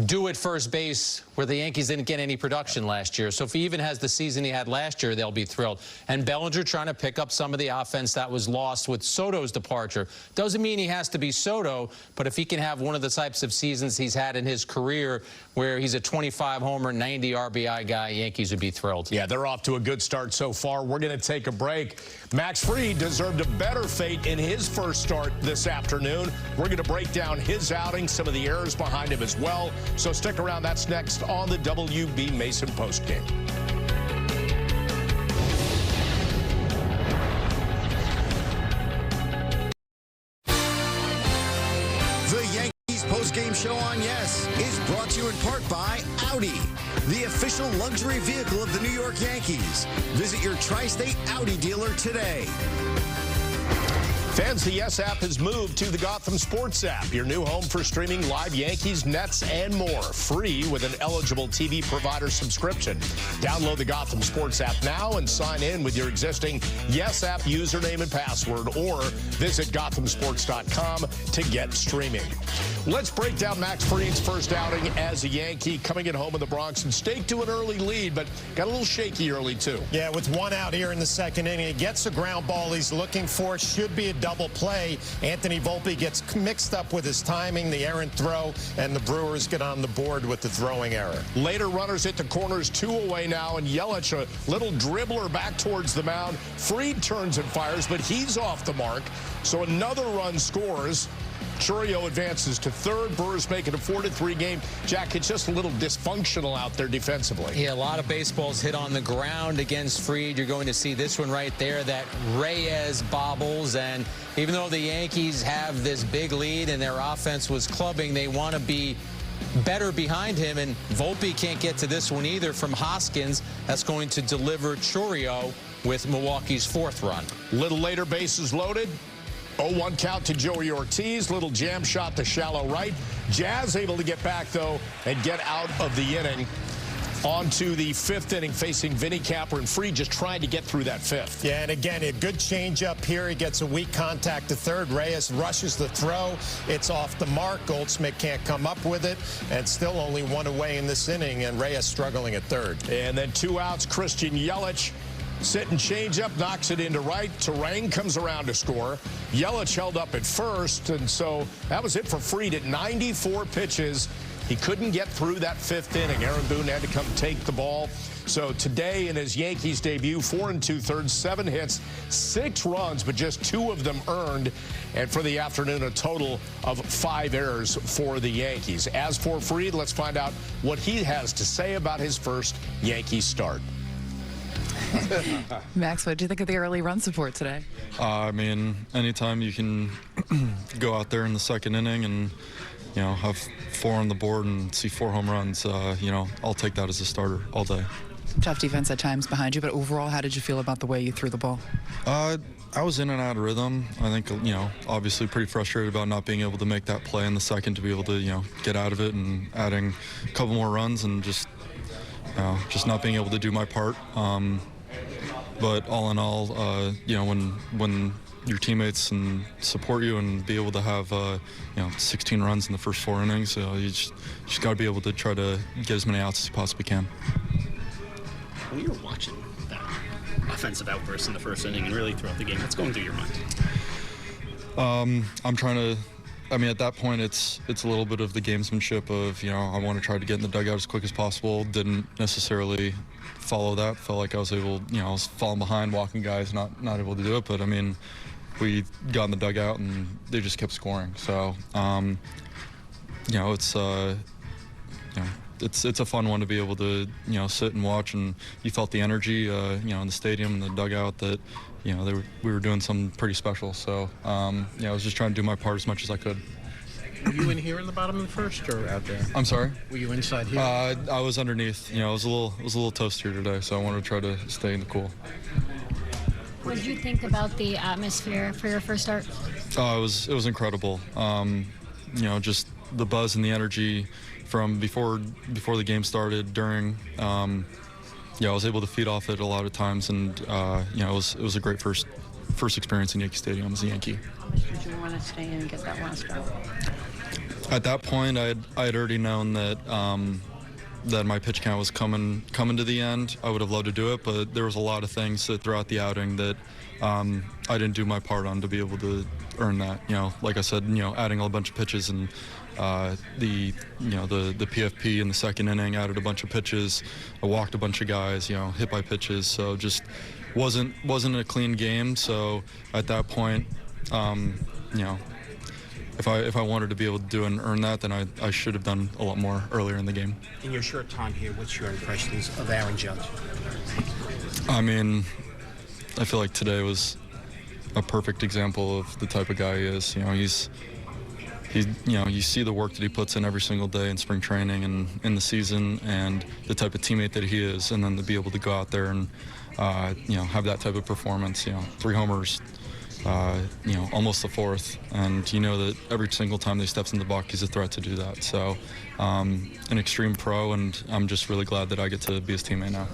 [SPEAKER 16] do at first base where the Yankees didn't get any production last year. So if he even has the season he had last year, they'll be thrilled. And Bellinger trying to pick up some of the offense that was lost with Soto's departure. Doesn't mean he has to be Soto, but if he can have one of the types of seasons he's had in his career where he's a 25-homer, 90 RBI guy, Yankees would be thrilled.
[SPEAKER 14] Yeah, they're off to a good start so far. We're going to take a break. Max Fried deserved a better fate in his first start this afternoon. We're going to break down his outing, some of the errors behind him as well. So stick around. That's next on the WB Mason postgame.
[SPEAKER 11] The Yankees postgame show on Yes is brought to you in part by Audi, the official luxury vehicle of the New York Yankees. Visit your tri-state Audi dealer today.
[SPEAKER 14] Fans, the Yes app has moved to the Gotham Sports app, your new home for streaming live Yankees, Nets, and more, free with an eligible TV provider subscription. Download the Gotham Sports app now and sign in with your existing Yes app username and password, or visit GothamSports.com to get streaming. Let's break down Max Fried's first outing as a Yankee, coming at home in the Bronx and staked to an early lead, but got a little shaky early, too.
[SPEAKER 15] Yeah, with 1 out here in the second inning, he gets a ground ball he's looking for, should be a double play. Anthony Volpe gets mixed up with his timing, the errant throw, and the Brewers get on the board with the throwing error.
[SPEAKER 14] Later runners hit the corners, 2 away now, and Yelich, a little dribbler back towards the mound. Fried turns and fires, but he's off the mark. So another run scores. Chourio advances to third. Brewers make it a 4-3 game. Jack, it's just a little dysfunctional out there defensively.
[SPEAKER 16] Yeah, a lot of baseballs hit on the ground against Fried. You're going to see this one right there that Reyes bobbles. And even though the Yankees have this big lead and their offense was clubbing, they want to be better behind him. And Volpe can't get to this one either from Hoskins. That's going to deliver Chourio with Milwaukee's 4th run.
[SPEAKER 14] Little later, bases loaded. 0-1 count to Joey Ortiz. Little jam shot to shallow right. Jazz able to get back, though, and get out of the inning. On to the 5th inning, facing Vinny Capper, and Fried just trying to get through that 5th.
[SPEAKER 15] Yeah, and again, a good changeup here. He gets a weak contact to third. Reyes rushes the throw. It's off the mark. Goldsmith can't come up with it, and still only 1 away in this inning, and Reyes struggling at third.
[SPEAKER 14] And then 2 outs, Christian Yelich. Sitting changeup, knocks it into right. Terang comes around to score. Yelich held up at first, and so that was it for Fried at 94 pitches. He couldn't get through that 5th inning. Aaron Boone had to come take the ball. So today in his Yankees debut, 4 2/3, 7 hits, 6 runs, but just 2 of them earned. And for the afternoon, a total of 5 errors for the Yankees. As for Fried, let's find out what he has to say about his first Yankees start.
[SPEAKER 1] Max, what do you think of the early run support today?
[SPEAKER 2] I mean, anytime you can go out there in the 2nd inning and, you know, have 4 on the board and see 4 home runs, you know, I'll take that as a starter all day.
[SPEAKER 3] Tough defense at times behind you, but overall, how did you feel about the way you threw the ball?
[SPEAKER 2] I was in and out of rhythm. I think, you know, obviously pretty frustrated about not being able to make that play in the 2nd to be able to, you know, get out of it and adding a couple more runs and just not being able to do my part. But all in all, you know, when your teammates and support you and be able to have, you know, 16 runs in the first 4 innings, you just got to be able to try to get as many outs as you possibly can.
[SPEAKER 6] When you're watching that offensive outburst in the 1st inning and really throughout the game, what's going through your mind?
[SPEAKER 2] I'm trying to. I mean, at that point, it's a little bit of the gamesmanship of, you know, I want to try to get in the dugout as quick as possible. Didn't necessarily follow that. Felt like I was able, you know, I was falling behind, walking guys, not able to do it. But I mean, we got in the dugout and they just kept scoring. So, you know, it's it's a fun one to be able to, you know, sit and watch, and you felt the energy, you know, in the stadium, in the dugout, that, you know, we were doing something pretty special. So, yeah, I was just trying to do my part as much as I could.
[SPEAKER 23] Were you in here in the bottom of the 1st or out there?
[SPEAKER 2] I'm sorry?
[SPEAKER 23] Were you inside here?
[SPEAKER 2] I was underneath. You know, it was a little toastier today, so I wanted to try to stay in the cool.
[SPEAKER 9] What did you think about the atmosphere for your first start?
[SPEAKER 2] It was incredible. You know, just the buzz and the energy from before the game started, during. Yeah, I was able to feed off it a lot of times, and you know, it was a great first experience in Yankee Stadium as a Yankee.
[SPEAKER 18] How much did you want to stay in and get that last out?
[SPEAKER 2] At that point, I had already known that that my pitch count was coming to the end. I would have loved to do it, but there was a lot of things that throughout the outing that I didn't do my part on to be able to earn that. You know, like I said, you know, adding a bunch of pitches, and the PFP in the 2nd inning, added a bunch of pitches. I walked a bunch of guys, you know, hit by pitches. So just wasn't a clean game. So at that point, you know, if I wanted to be able to do and earn that, then I should have done a lot more earlier in the game.
[SPEAKER 24] In your short time here, what's your impressions of Aaron Judge?
[SPEAKER 2] I mean, I feel like today was a perfect example of the type of guy he is. You know, he's you know, you see the work that he puts in every single day in spring training and in the season, and the type of teammate that he is, and then to be able to go out there and you know, have that type of performance. You know, 3 homers. You know, almost the 4th, and you know that every single time that he steps in the box, he's a threat to do that. So, an extreme pro, and I'm just really glad that I get to be his teammate now.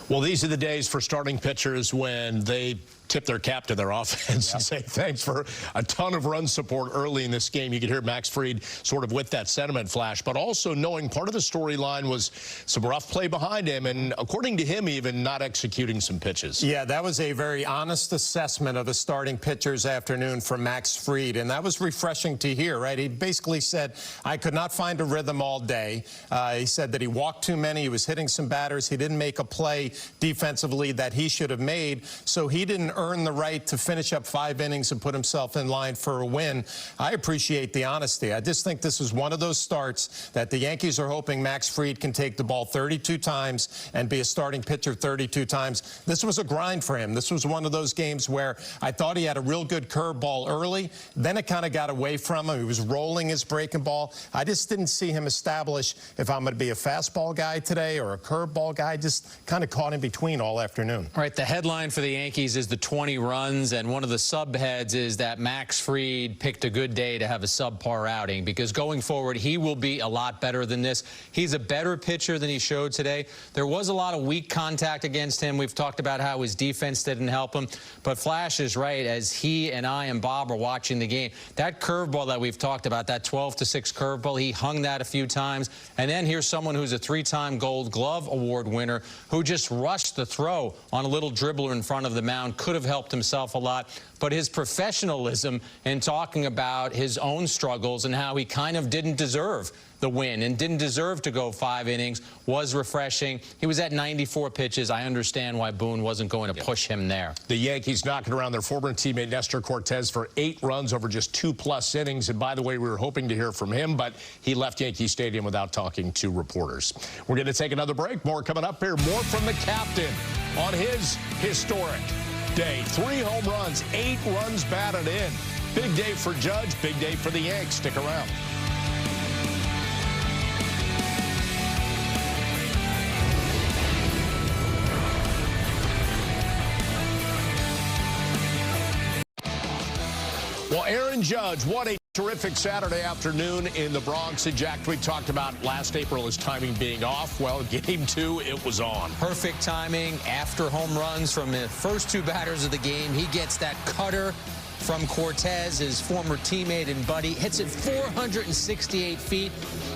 [SPEAKER 14] Well, these are the days for starting pitchers when they tip their cap to their offense and say thanks for a ton of run support early in this game. You could hear Max Fried sort of with that sentiment flash, but also knowing part of the storyline was some rough play behind him, and according to him, even not executing some pitches.
[SPEAKER 15] Yeah, that was a very honest assessment of the starting pitcher's afternoon from Max Fried, and that was refreshing to hear, right? He basically said, I could not find a rhythm all day. He said that he walked too many, he was hitting some batters, he didn't make a play defensively that he should have made, so he didn't earn the right to finish up 5 innings and put himself in line for a win. I appreciate the honesty. I just think this is one of those starts that the Yankees are hoping Max Fried can take the ball 32 times and be a starting pitcher 32 times. This was a grind for him. This was one of those games where I thought he had a real good curveball early. Then it kind of got away from him. He was rolling his breaking ball. I just didn't see him establish if I'm going to be a fastball guy today or a curveball guy. Just kind of caught in between all afternoon.
[SPEAKER 16] All right, the headline for the Yankees is the 20 runs, and one of the subheads is that Max Fried picked a good day to have a subpar outing, because going forward, he will be a lot better than this. He's a better pitcher than he showed today. There was a lot of weak contact against him. We've talked about how his defense didn't help him, but Flash is right. As he and I and Bob are watching the game, that curveball that we've talked about, that 12-6 curveball, he hung that a few times. And then here's someone who's a 3-time Gold Glove Award winner who just rushed the throw on a little dribbler in front of the mound. Could have helped himself a lot. But his professionalism in talking about his own struggles and how he kind of didn't deserve the win and didn't deserve to go 5 innings was refreshing. He was at 94 pitches. I understand why Boone wasn't going to push him there.
[SPEAKER 14] The Yankees knocking around their former teammate Nestor Cortez for 8 runs over just 2+ innings. And by the way, we were hoping to hear from him, but he left Yankee Stadium without talking to reporters. We're going to take another break. More coming up here. More from the captain on his historic day. 3 home runs, 8 runs batted in. Big day for Judge, big day for the Yanks. Stick around. Well, Aaron Judge, what a terrific Saturday afternoon in the Bronx. And Jack, we talked about last April his timing being off. Well, game 2, it was on.
[SPEAKER 16] Perfect timing after home runs from the first 2 batters of the game. He gets that cutter from Cortez, his former teammate and buddy. Hits it 468 feet.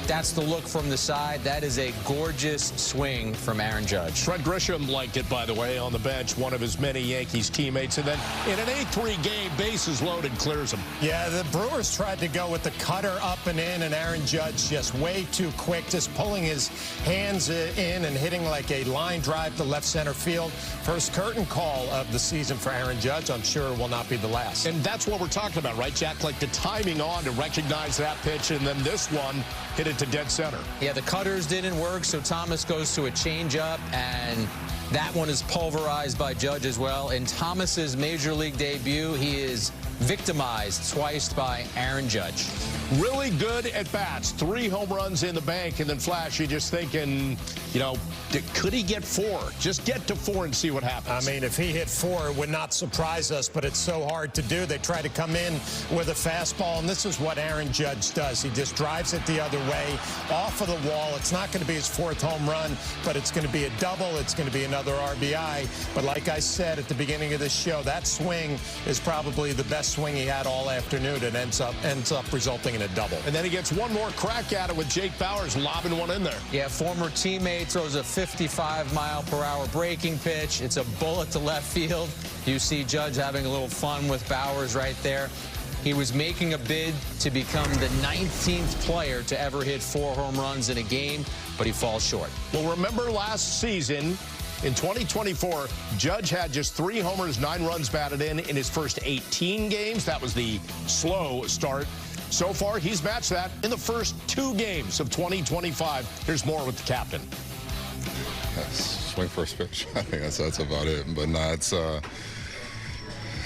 [SPEAKER 16] That's the look from the side. That is a gorgeous swing from Aaron Judge.
[SPEAKER 14] Fred Grisham liked it, by the way, on the bench, one of his many Yankees teammates. And then in an 8-3 game, bases loaded, clears him.
[SPEAKER 15] Yeah, the Brewers tried to go with the cutter up and in, and Aaron Judge just way too quick, just pulling his hands in and hitting like a line drive to left center field. First curtain call of the season for Aaron Judge. I'm sure it will not be the last.
[SPEAKER 14] And that's what we're talking about, right, Jack? Like the timing on to recognize that pitch, and then this one hit it to dead center.
[SPEAKER 16] Yeah, the cutters didn't work, so Thomas goes to a changeup, and that one is pulverized by Judge as well. In Thomas's major league debut, he is victimized twice by Aaron Judge.
[SPEAKER 14] Really good at bats. 3 home runs in the bank, and then Flash, you're just thinking, you know, could he get 4? Just get to 4 and see what happens.
[SPEAKER 15] I mean, if he hit 4, it would not surprise us, but it's so hard to do. They try to come in with a fastball, and this is what Aaron Judge does. He just drives it the other way, off of the wall. It's not going to be his 4th home run, but it's going to be a double. It's going to be another RBI. But like I said at the beginning of this show, that swing is probably the best swing he had all afternoon. It ends up resulting in a double.
[SPEAKER 14] And then he gets one more crack at it with Jake Bauers lobbing one in there.
[SPEAKER 16] Yeah, former teammate throws a 55-mile-per-hour breaking pitch. It's a bullet to left field. You see Judge having a little fun with Bauers right there. He was making a bid to become the 19th player to ever hit 4 home runs in a game, but he falls short.
[SPEAKER 14] Well, remember last season, in 2024, Judge had just 3 homers, 9 runs batted in his first 18 games. That was the slow start. So far, he's matched that in the first 2 games of 2025. Here's more with the captain.
[SPEAKER 7] Swing first pitch. I think that's about it. But nah, it's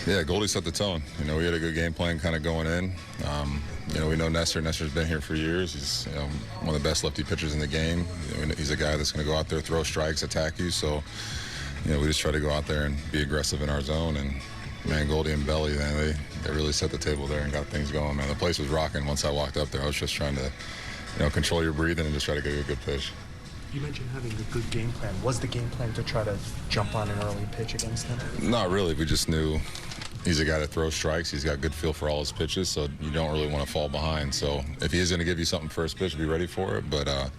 [SPEAKER 7] yeah, Goldie set the tone. You know, we had a good game plan kind of going in. You know, we know Nestor. Nestor's been here for years. He's one of the best lefty pitchers in the game. You know, he's a guy that's going to go out there, throw strikes, attack you. So, you know, we just try to go out there and be aggressive in our zone. And man, Goldie and Belly, man, they really set the table there and got things going. Man, the place was rocking once I walked up there. I was just trying to, you know, control your breathing and just try to get a good pitch.
[SPEAKER 17] You mentioned having a good game plan. Was the game plan to try to jump on an early pitch against him?
[SPEAKER 7] Not really. We just knew he's a guy that throws strikes. He's got good feel for all his pitches, so you don't really want to fall behind. So if he is going to give you something first pitch, be ready for it. But I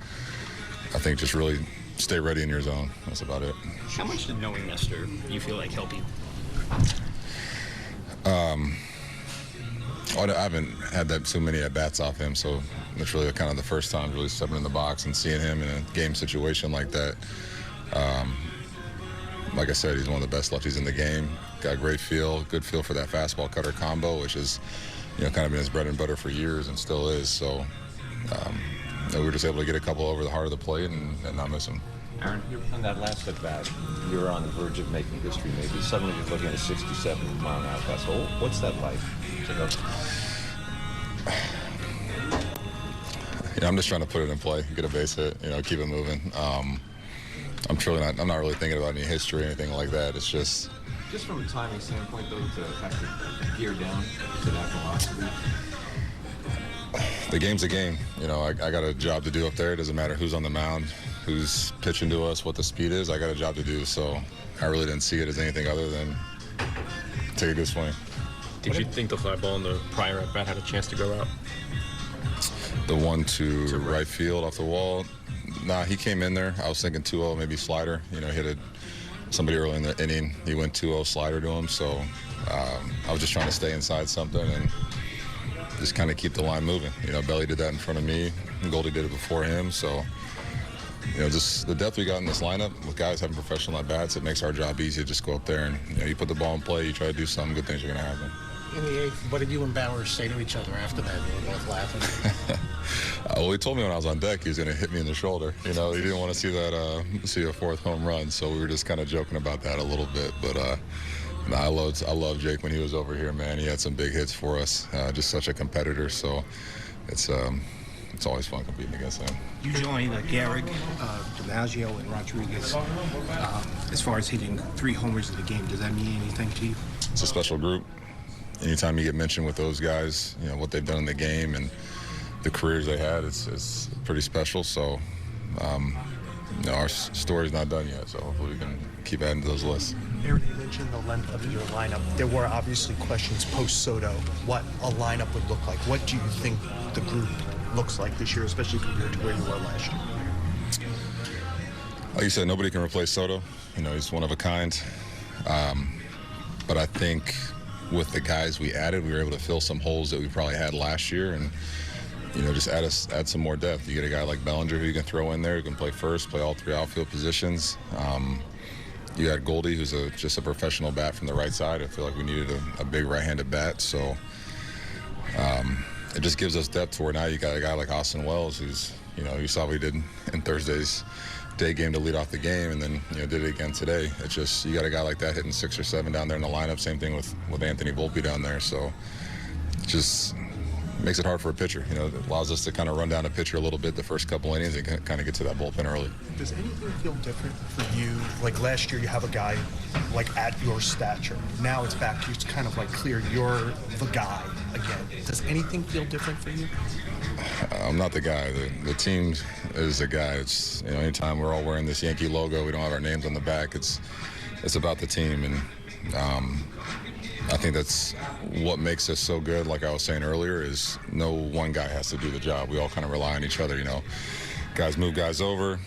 [SPEAKER 7] think just really stay ready in your zone. That's about it.
[SPEAKER 5] How much did knowing Nestor you feel like help you?
[SPEAKER 7] I haven't had that too many at-bats off him, so it's really kind of the first time really stepping in the box and seeing him in a game situation like that. Like I said, he's one of the best lefties in the game. Got great feel, good feel for that fastball cutter combo, which is, kind of been his bread and butter for years and still is. So we were just able to get a couple over the heart of the plate and not miss him.
[SPEAKER 12] Aaron, on that last at bat, you're on the verge of making history maybe. Suddenly you're looking at a 67-mile-an-hour fastball. What's that like?
[SPEAKER 7] I'm just trying to put it in play, get a base hit, keep it moving. I'm not really thinking about any history or anything like that. It's just
[SPEAKER 12] from a timing standpoint, though, to have to gear down to that velocity.
[SPEAKER 7] The game's a game. I got a job to do up there. It doesn't matter who's on the mound, who's pitching to us, what the speed is. I got a job to do, so I really didn't see it as anything other than take a good swing.
[SPEAKER 5] Did you think the fly ball in the prior at bat had a chance to go out?
[SPEAKER 7] The one to right field off the wall? Nah, he came in there. I was thinking 2-0, maybe slider. Hit somebody early in the inning. He went 2-0 slider to him, so I was just trying to stay inside something and just kind of keep the line moving. Belly did that in front of me, and Goldie did it before him, so just the depth we got in this lineup with guys having professional at-bats, it makes our job easy to just go up there and you put the ball in play, you try to do something, good things are going to happen.
[SPEAKER 6] In the eighth, what did you and Bowers say to each other after that? You were both laughing.
[SPEAKER 7] Well, he told me when I was on deck he was going to hit me in the shoulder. He didn't want to see a fourth home run, so we were just kind of joking about that a little bit. But I loved Jake when he was over here, man. He had some big hits for us. Just such a competitor, so it's always fun competing against him.
[SPEAKER 24] You joined Gehrig, DiMaggio, and Rodriguez as far as hitting 3 homers in the game. Does that mean anything to you?
[SPEAKER 7] It's a special group. Anytime you get mentioned with those guys, what they've done in the game and the careers they had, it's pretty special. So, our story's not done yet, so hopefully we can keep adding to those lists.
[SPEAKER 17] Aaron, you mentioned the length of your lineup. There were obviously questions post-Soto, what a lineup would look like. What do you think the group looks like this year, especially compared to where you were last year?
[SPEAKER 7] Like you said, nobody can replace Soto. He's one of a kind. But I think with the guys we added, we were able to fill some holes that we probably had last year and, just add some more depth. You get a guy like Bellinger who you can throw in there, who can play first, play all 3 outfield positions. You got Goldie, who's just a professional bat from the right side. I feel like we needed a big right-handed bat, so it just gives us depth to where now you got a guy like Austin Wells, who's, you saw what he did in Thursday's day game to lead off the game, and then did it again today. It's just you got a guy like that hitting 6 or 7 down there in the lineup. Same thing with Anthony Volpe down there. So it just makes it hard for a pitcher. It allows us to kind of run down a pitcher a little bit the first couple innings and kind of get to that bullpen early.
[SPEAKER 17] Does anything feel different for you? Like last year, you have a guy like at your stature. Now it's back to kind of like clear you're the guy again. Does anything feel different for you?
[SPEAKER 7] I'm not the guy. The team is the guy. It's anytime we're all wearing this Yankee logo, we don't have our names on the back. It's about the team, and I think that's what makes us so good. Like I was saying earlier, is no one guy has to do the job. We all kind of rely on each other. Guys move guys over.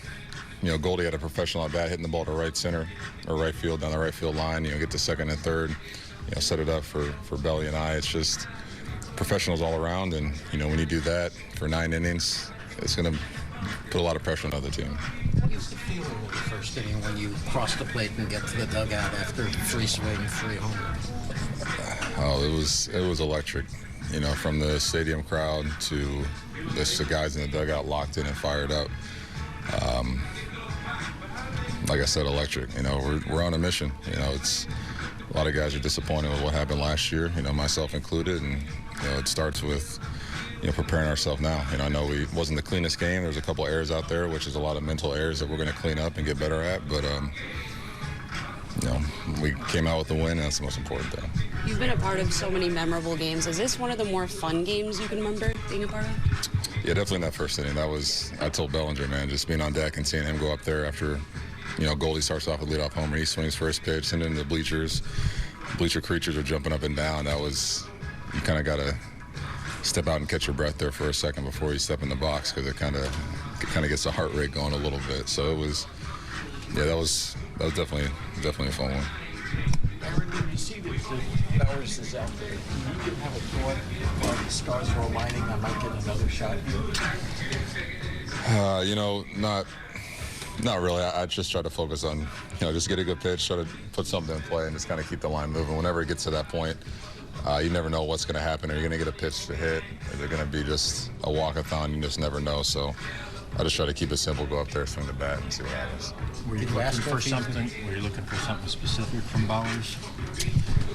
[SPEAKER 7] Goldie had a professional at bat, hitting the ball to right center or right field down the right field line. Get to second and third. Set it up for Belly and I. It's just professionals all around, and when you do that for 9 innings, it's going to put a lot of pressure on the other team.
[SPEAKER 6] What is the feeling of the first inning when you cross the plate and get to the dugout after 3 swing, 3 homers?
[SPEAKER 7] Oh, it was electric. From the stadium crowd to the guys in the dugout locked in and fired up. Like I said, electric. We're on a mission. It's a lot of guys are disappointed with what happened last year. Myself included, and it starts with preparing ourselves now. I know it wasn't the cleanest game. There's a couple errors out there, which is a lot of mental errors that we're going to clean up and get better at. But we came out with the win, and that's the most important thing.
[SPEAKER 10] You've been a part of so many memorable games. Is this one of the more fun games you can remember being a part of?
[SPEAKER 7] Yeah, definitely in that first inning. I told Bellinger, man, just being on deck and seeing him go up there after, Goldie starts off with leadoff homer. He swings first pitch, send it into the bleachers. Bleacher creatures are jumping up and down. You kind of got to step out and catch your breath there for a second before you step in the box, because it kind of gets the heart rate going a little bit. So it was, that was definitely a fun one.
[SPEAKER 23] Aaron, when you see the Bowers is out there, do you have a thought while the stars are aligning, I might get another shot here?
[SPEAKER 7] Not really. I just try to focus on, just get a good pitch, try to put something in play, and just kind of keep the line moving. Whenever it gets to that point, you never know what's going to happen. Are you going to get a pitch to hit? Is it going to be just a walk-a-thon? You just never know. So I just try to keep it simple, go up there, swing the bat, and see what happens.
[SPEAKER 10] Were you looking for something specific from Bowers?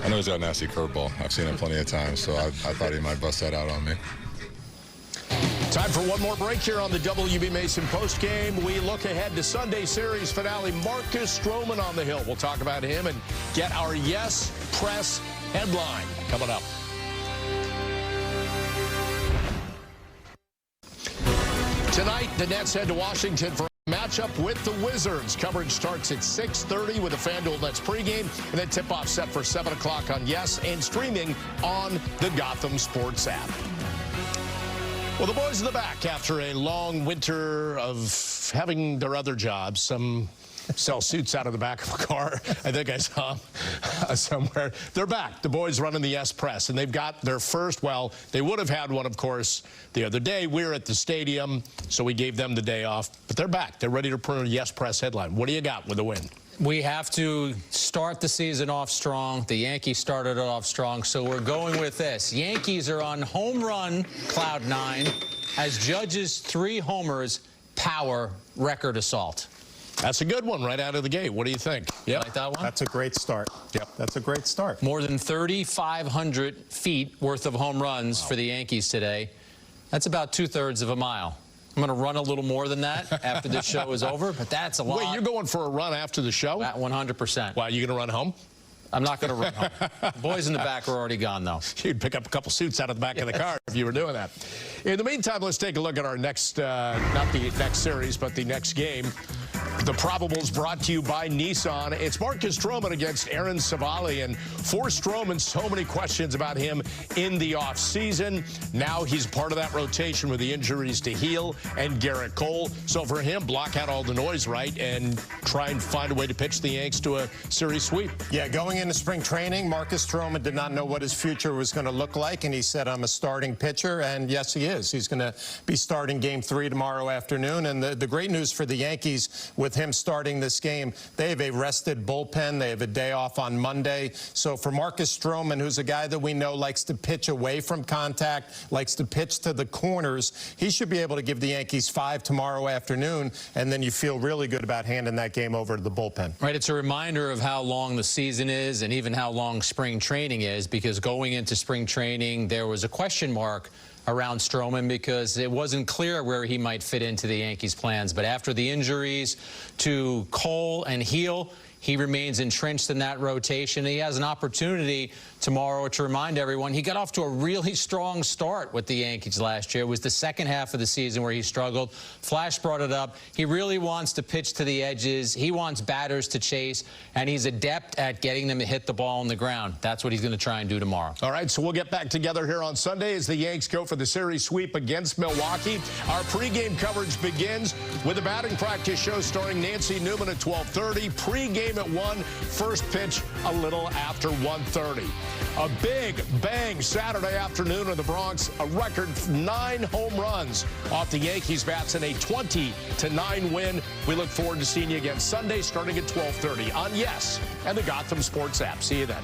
[SPEAKER 7] I know he's got a nasty curveball. I've seen it plenty of times, so I thought he might bust that out on me.
[SPEAKER 14] Time for one more break here on the WB Mason postgame. We look ahead to Sunday series finale. Marcus Stroman on the hill. We'll talk about him and get our Yes Press headline coming up. Tonight, the Nets head to Washington for a matchup with the Wizards. Coverage starts at 6:30 with a FanDuel Nets pregame, and then tip-off set for 7 o'clock on Yes and streaming on the Gotham Sports app. Well, the boys in the back after a long winter of having their other jobs. Some sell suits out of the back of a car. I think I saw them somewhere. They're back. The boys running the Yes Press, and they've got their first, well, they would have had one, of course, the other day. We were at the stadium, so we gave them the day off. But they're back. They're ready to print a Yes Press headline. What do you got with the win?
[SPEAKER 16] We have to start the season off strong. The Yankees started it off strong, so we're going with this. Yankees are on home run cloud 9 as Judge's 3 homers power record assault.
[SPEAKER 14] That's a good one right out of the gate. What do you think?
[SPEAKER 16] Yep. Like that one?
[SPEAKER 15] That's a great start. Yep. That's a great start.
[SPEAKER 16] More than 3,500 feet worth of home runs for the Yankees today. That's about 2/3 of a mile. I'm going to run a little more than that after this show is over, but that's a lot.
[SPEAKER 14] Wait, you're going for a run after the show?
[SPEAKER 16] At 100%.
[SPEAKER 14] Why, are you going to run home?
[SPEAKER 16] I'm not going to run home. The boys in the back are already gone, though.
[SPEAKER 14] You'd pick up a couple suits out of the back of the car if you were doing that. In the meantime, let's take a look at our next, not the next series, but the next game. The Probables brought to you by Nissan. It's Marcus Stroman against Aaron Savali. And for Stroman, so many questions about him in the offseason. Now he's part of that rotation with the injuries to Heel and Garrett Cole. So for him, block out all the noise, right, and try and find a way to pitch the Yanks to a series sweep.
[SPEAKER 15] Yeah, going into spring training, Marcus Stroman did not know what his future was going to look like, and he said, I'm a starting pitcher, and yes, he is. He's going to be starting Game 3 tomorrow afternoon, and the great news for the Yankees with him starting this game, they have a rested bullpen. They have a day off on Monday. So for Marcus Stroman, who's a guy that we know likes to pitch away from contact, likes to pitch to the corners, he should be able to give the Yankees 5 tomorrow afternoon, and then you feel really good about handing that game over to the bullpen.
[SPEAKER 16] Right, it's a reminder of how long the season is and even how long spring training is, because going into spring training, there was a question mark around Stroman because it wasn't clear where he might fit into the Yankees' plans. But after the injuries to Cole and Heel, he remains entrenched in that rotation. He has an opportunity tomorrow to remind everyone he got off to a really strong start with the Yankees last year. It was the second half of the season where he struggled. Flash brought it up. He really wants to pitch to the edges. He wants batters to chase, and he's adept at getting them to hit the ball on the ground. That's what he's going to try and do tomorrow.
[SPEAKER 14] All right, so we'll get back together here on Sunday as the Yanks go for the series sweep against Milwaukee. Our pregame coverage begins with a batting practice show starring Nancy Newman at 12:30. Pregame at 1, first pitch a little after 1:30. A big bang Saturday afternoon in the Bronx. A record 9 home runs off the Yankees bats in a 20-9 win. We look forward to seeing you again Sunday starting at 12:30 on Yes and the Gotham Sports app. See you then.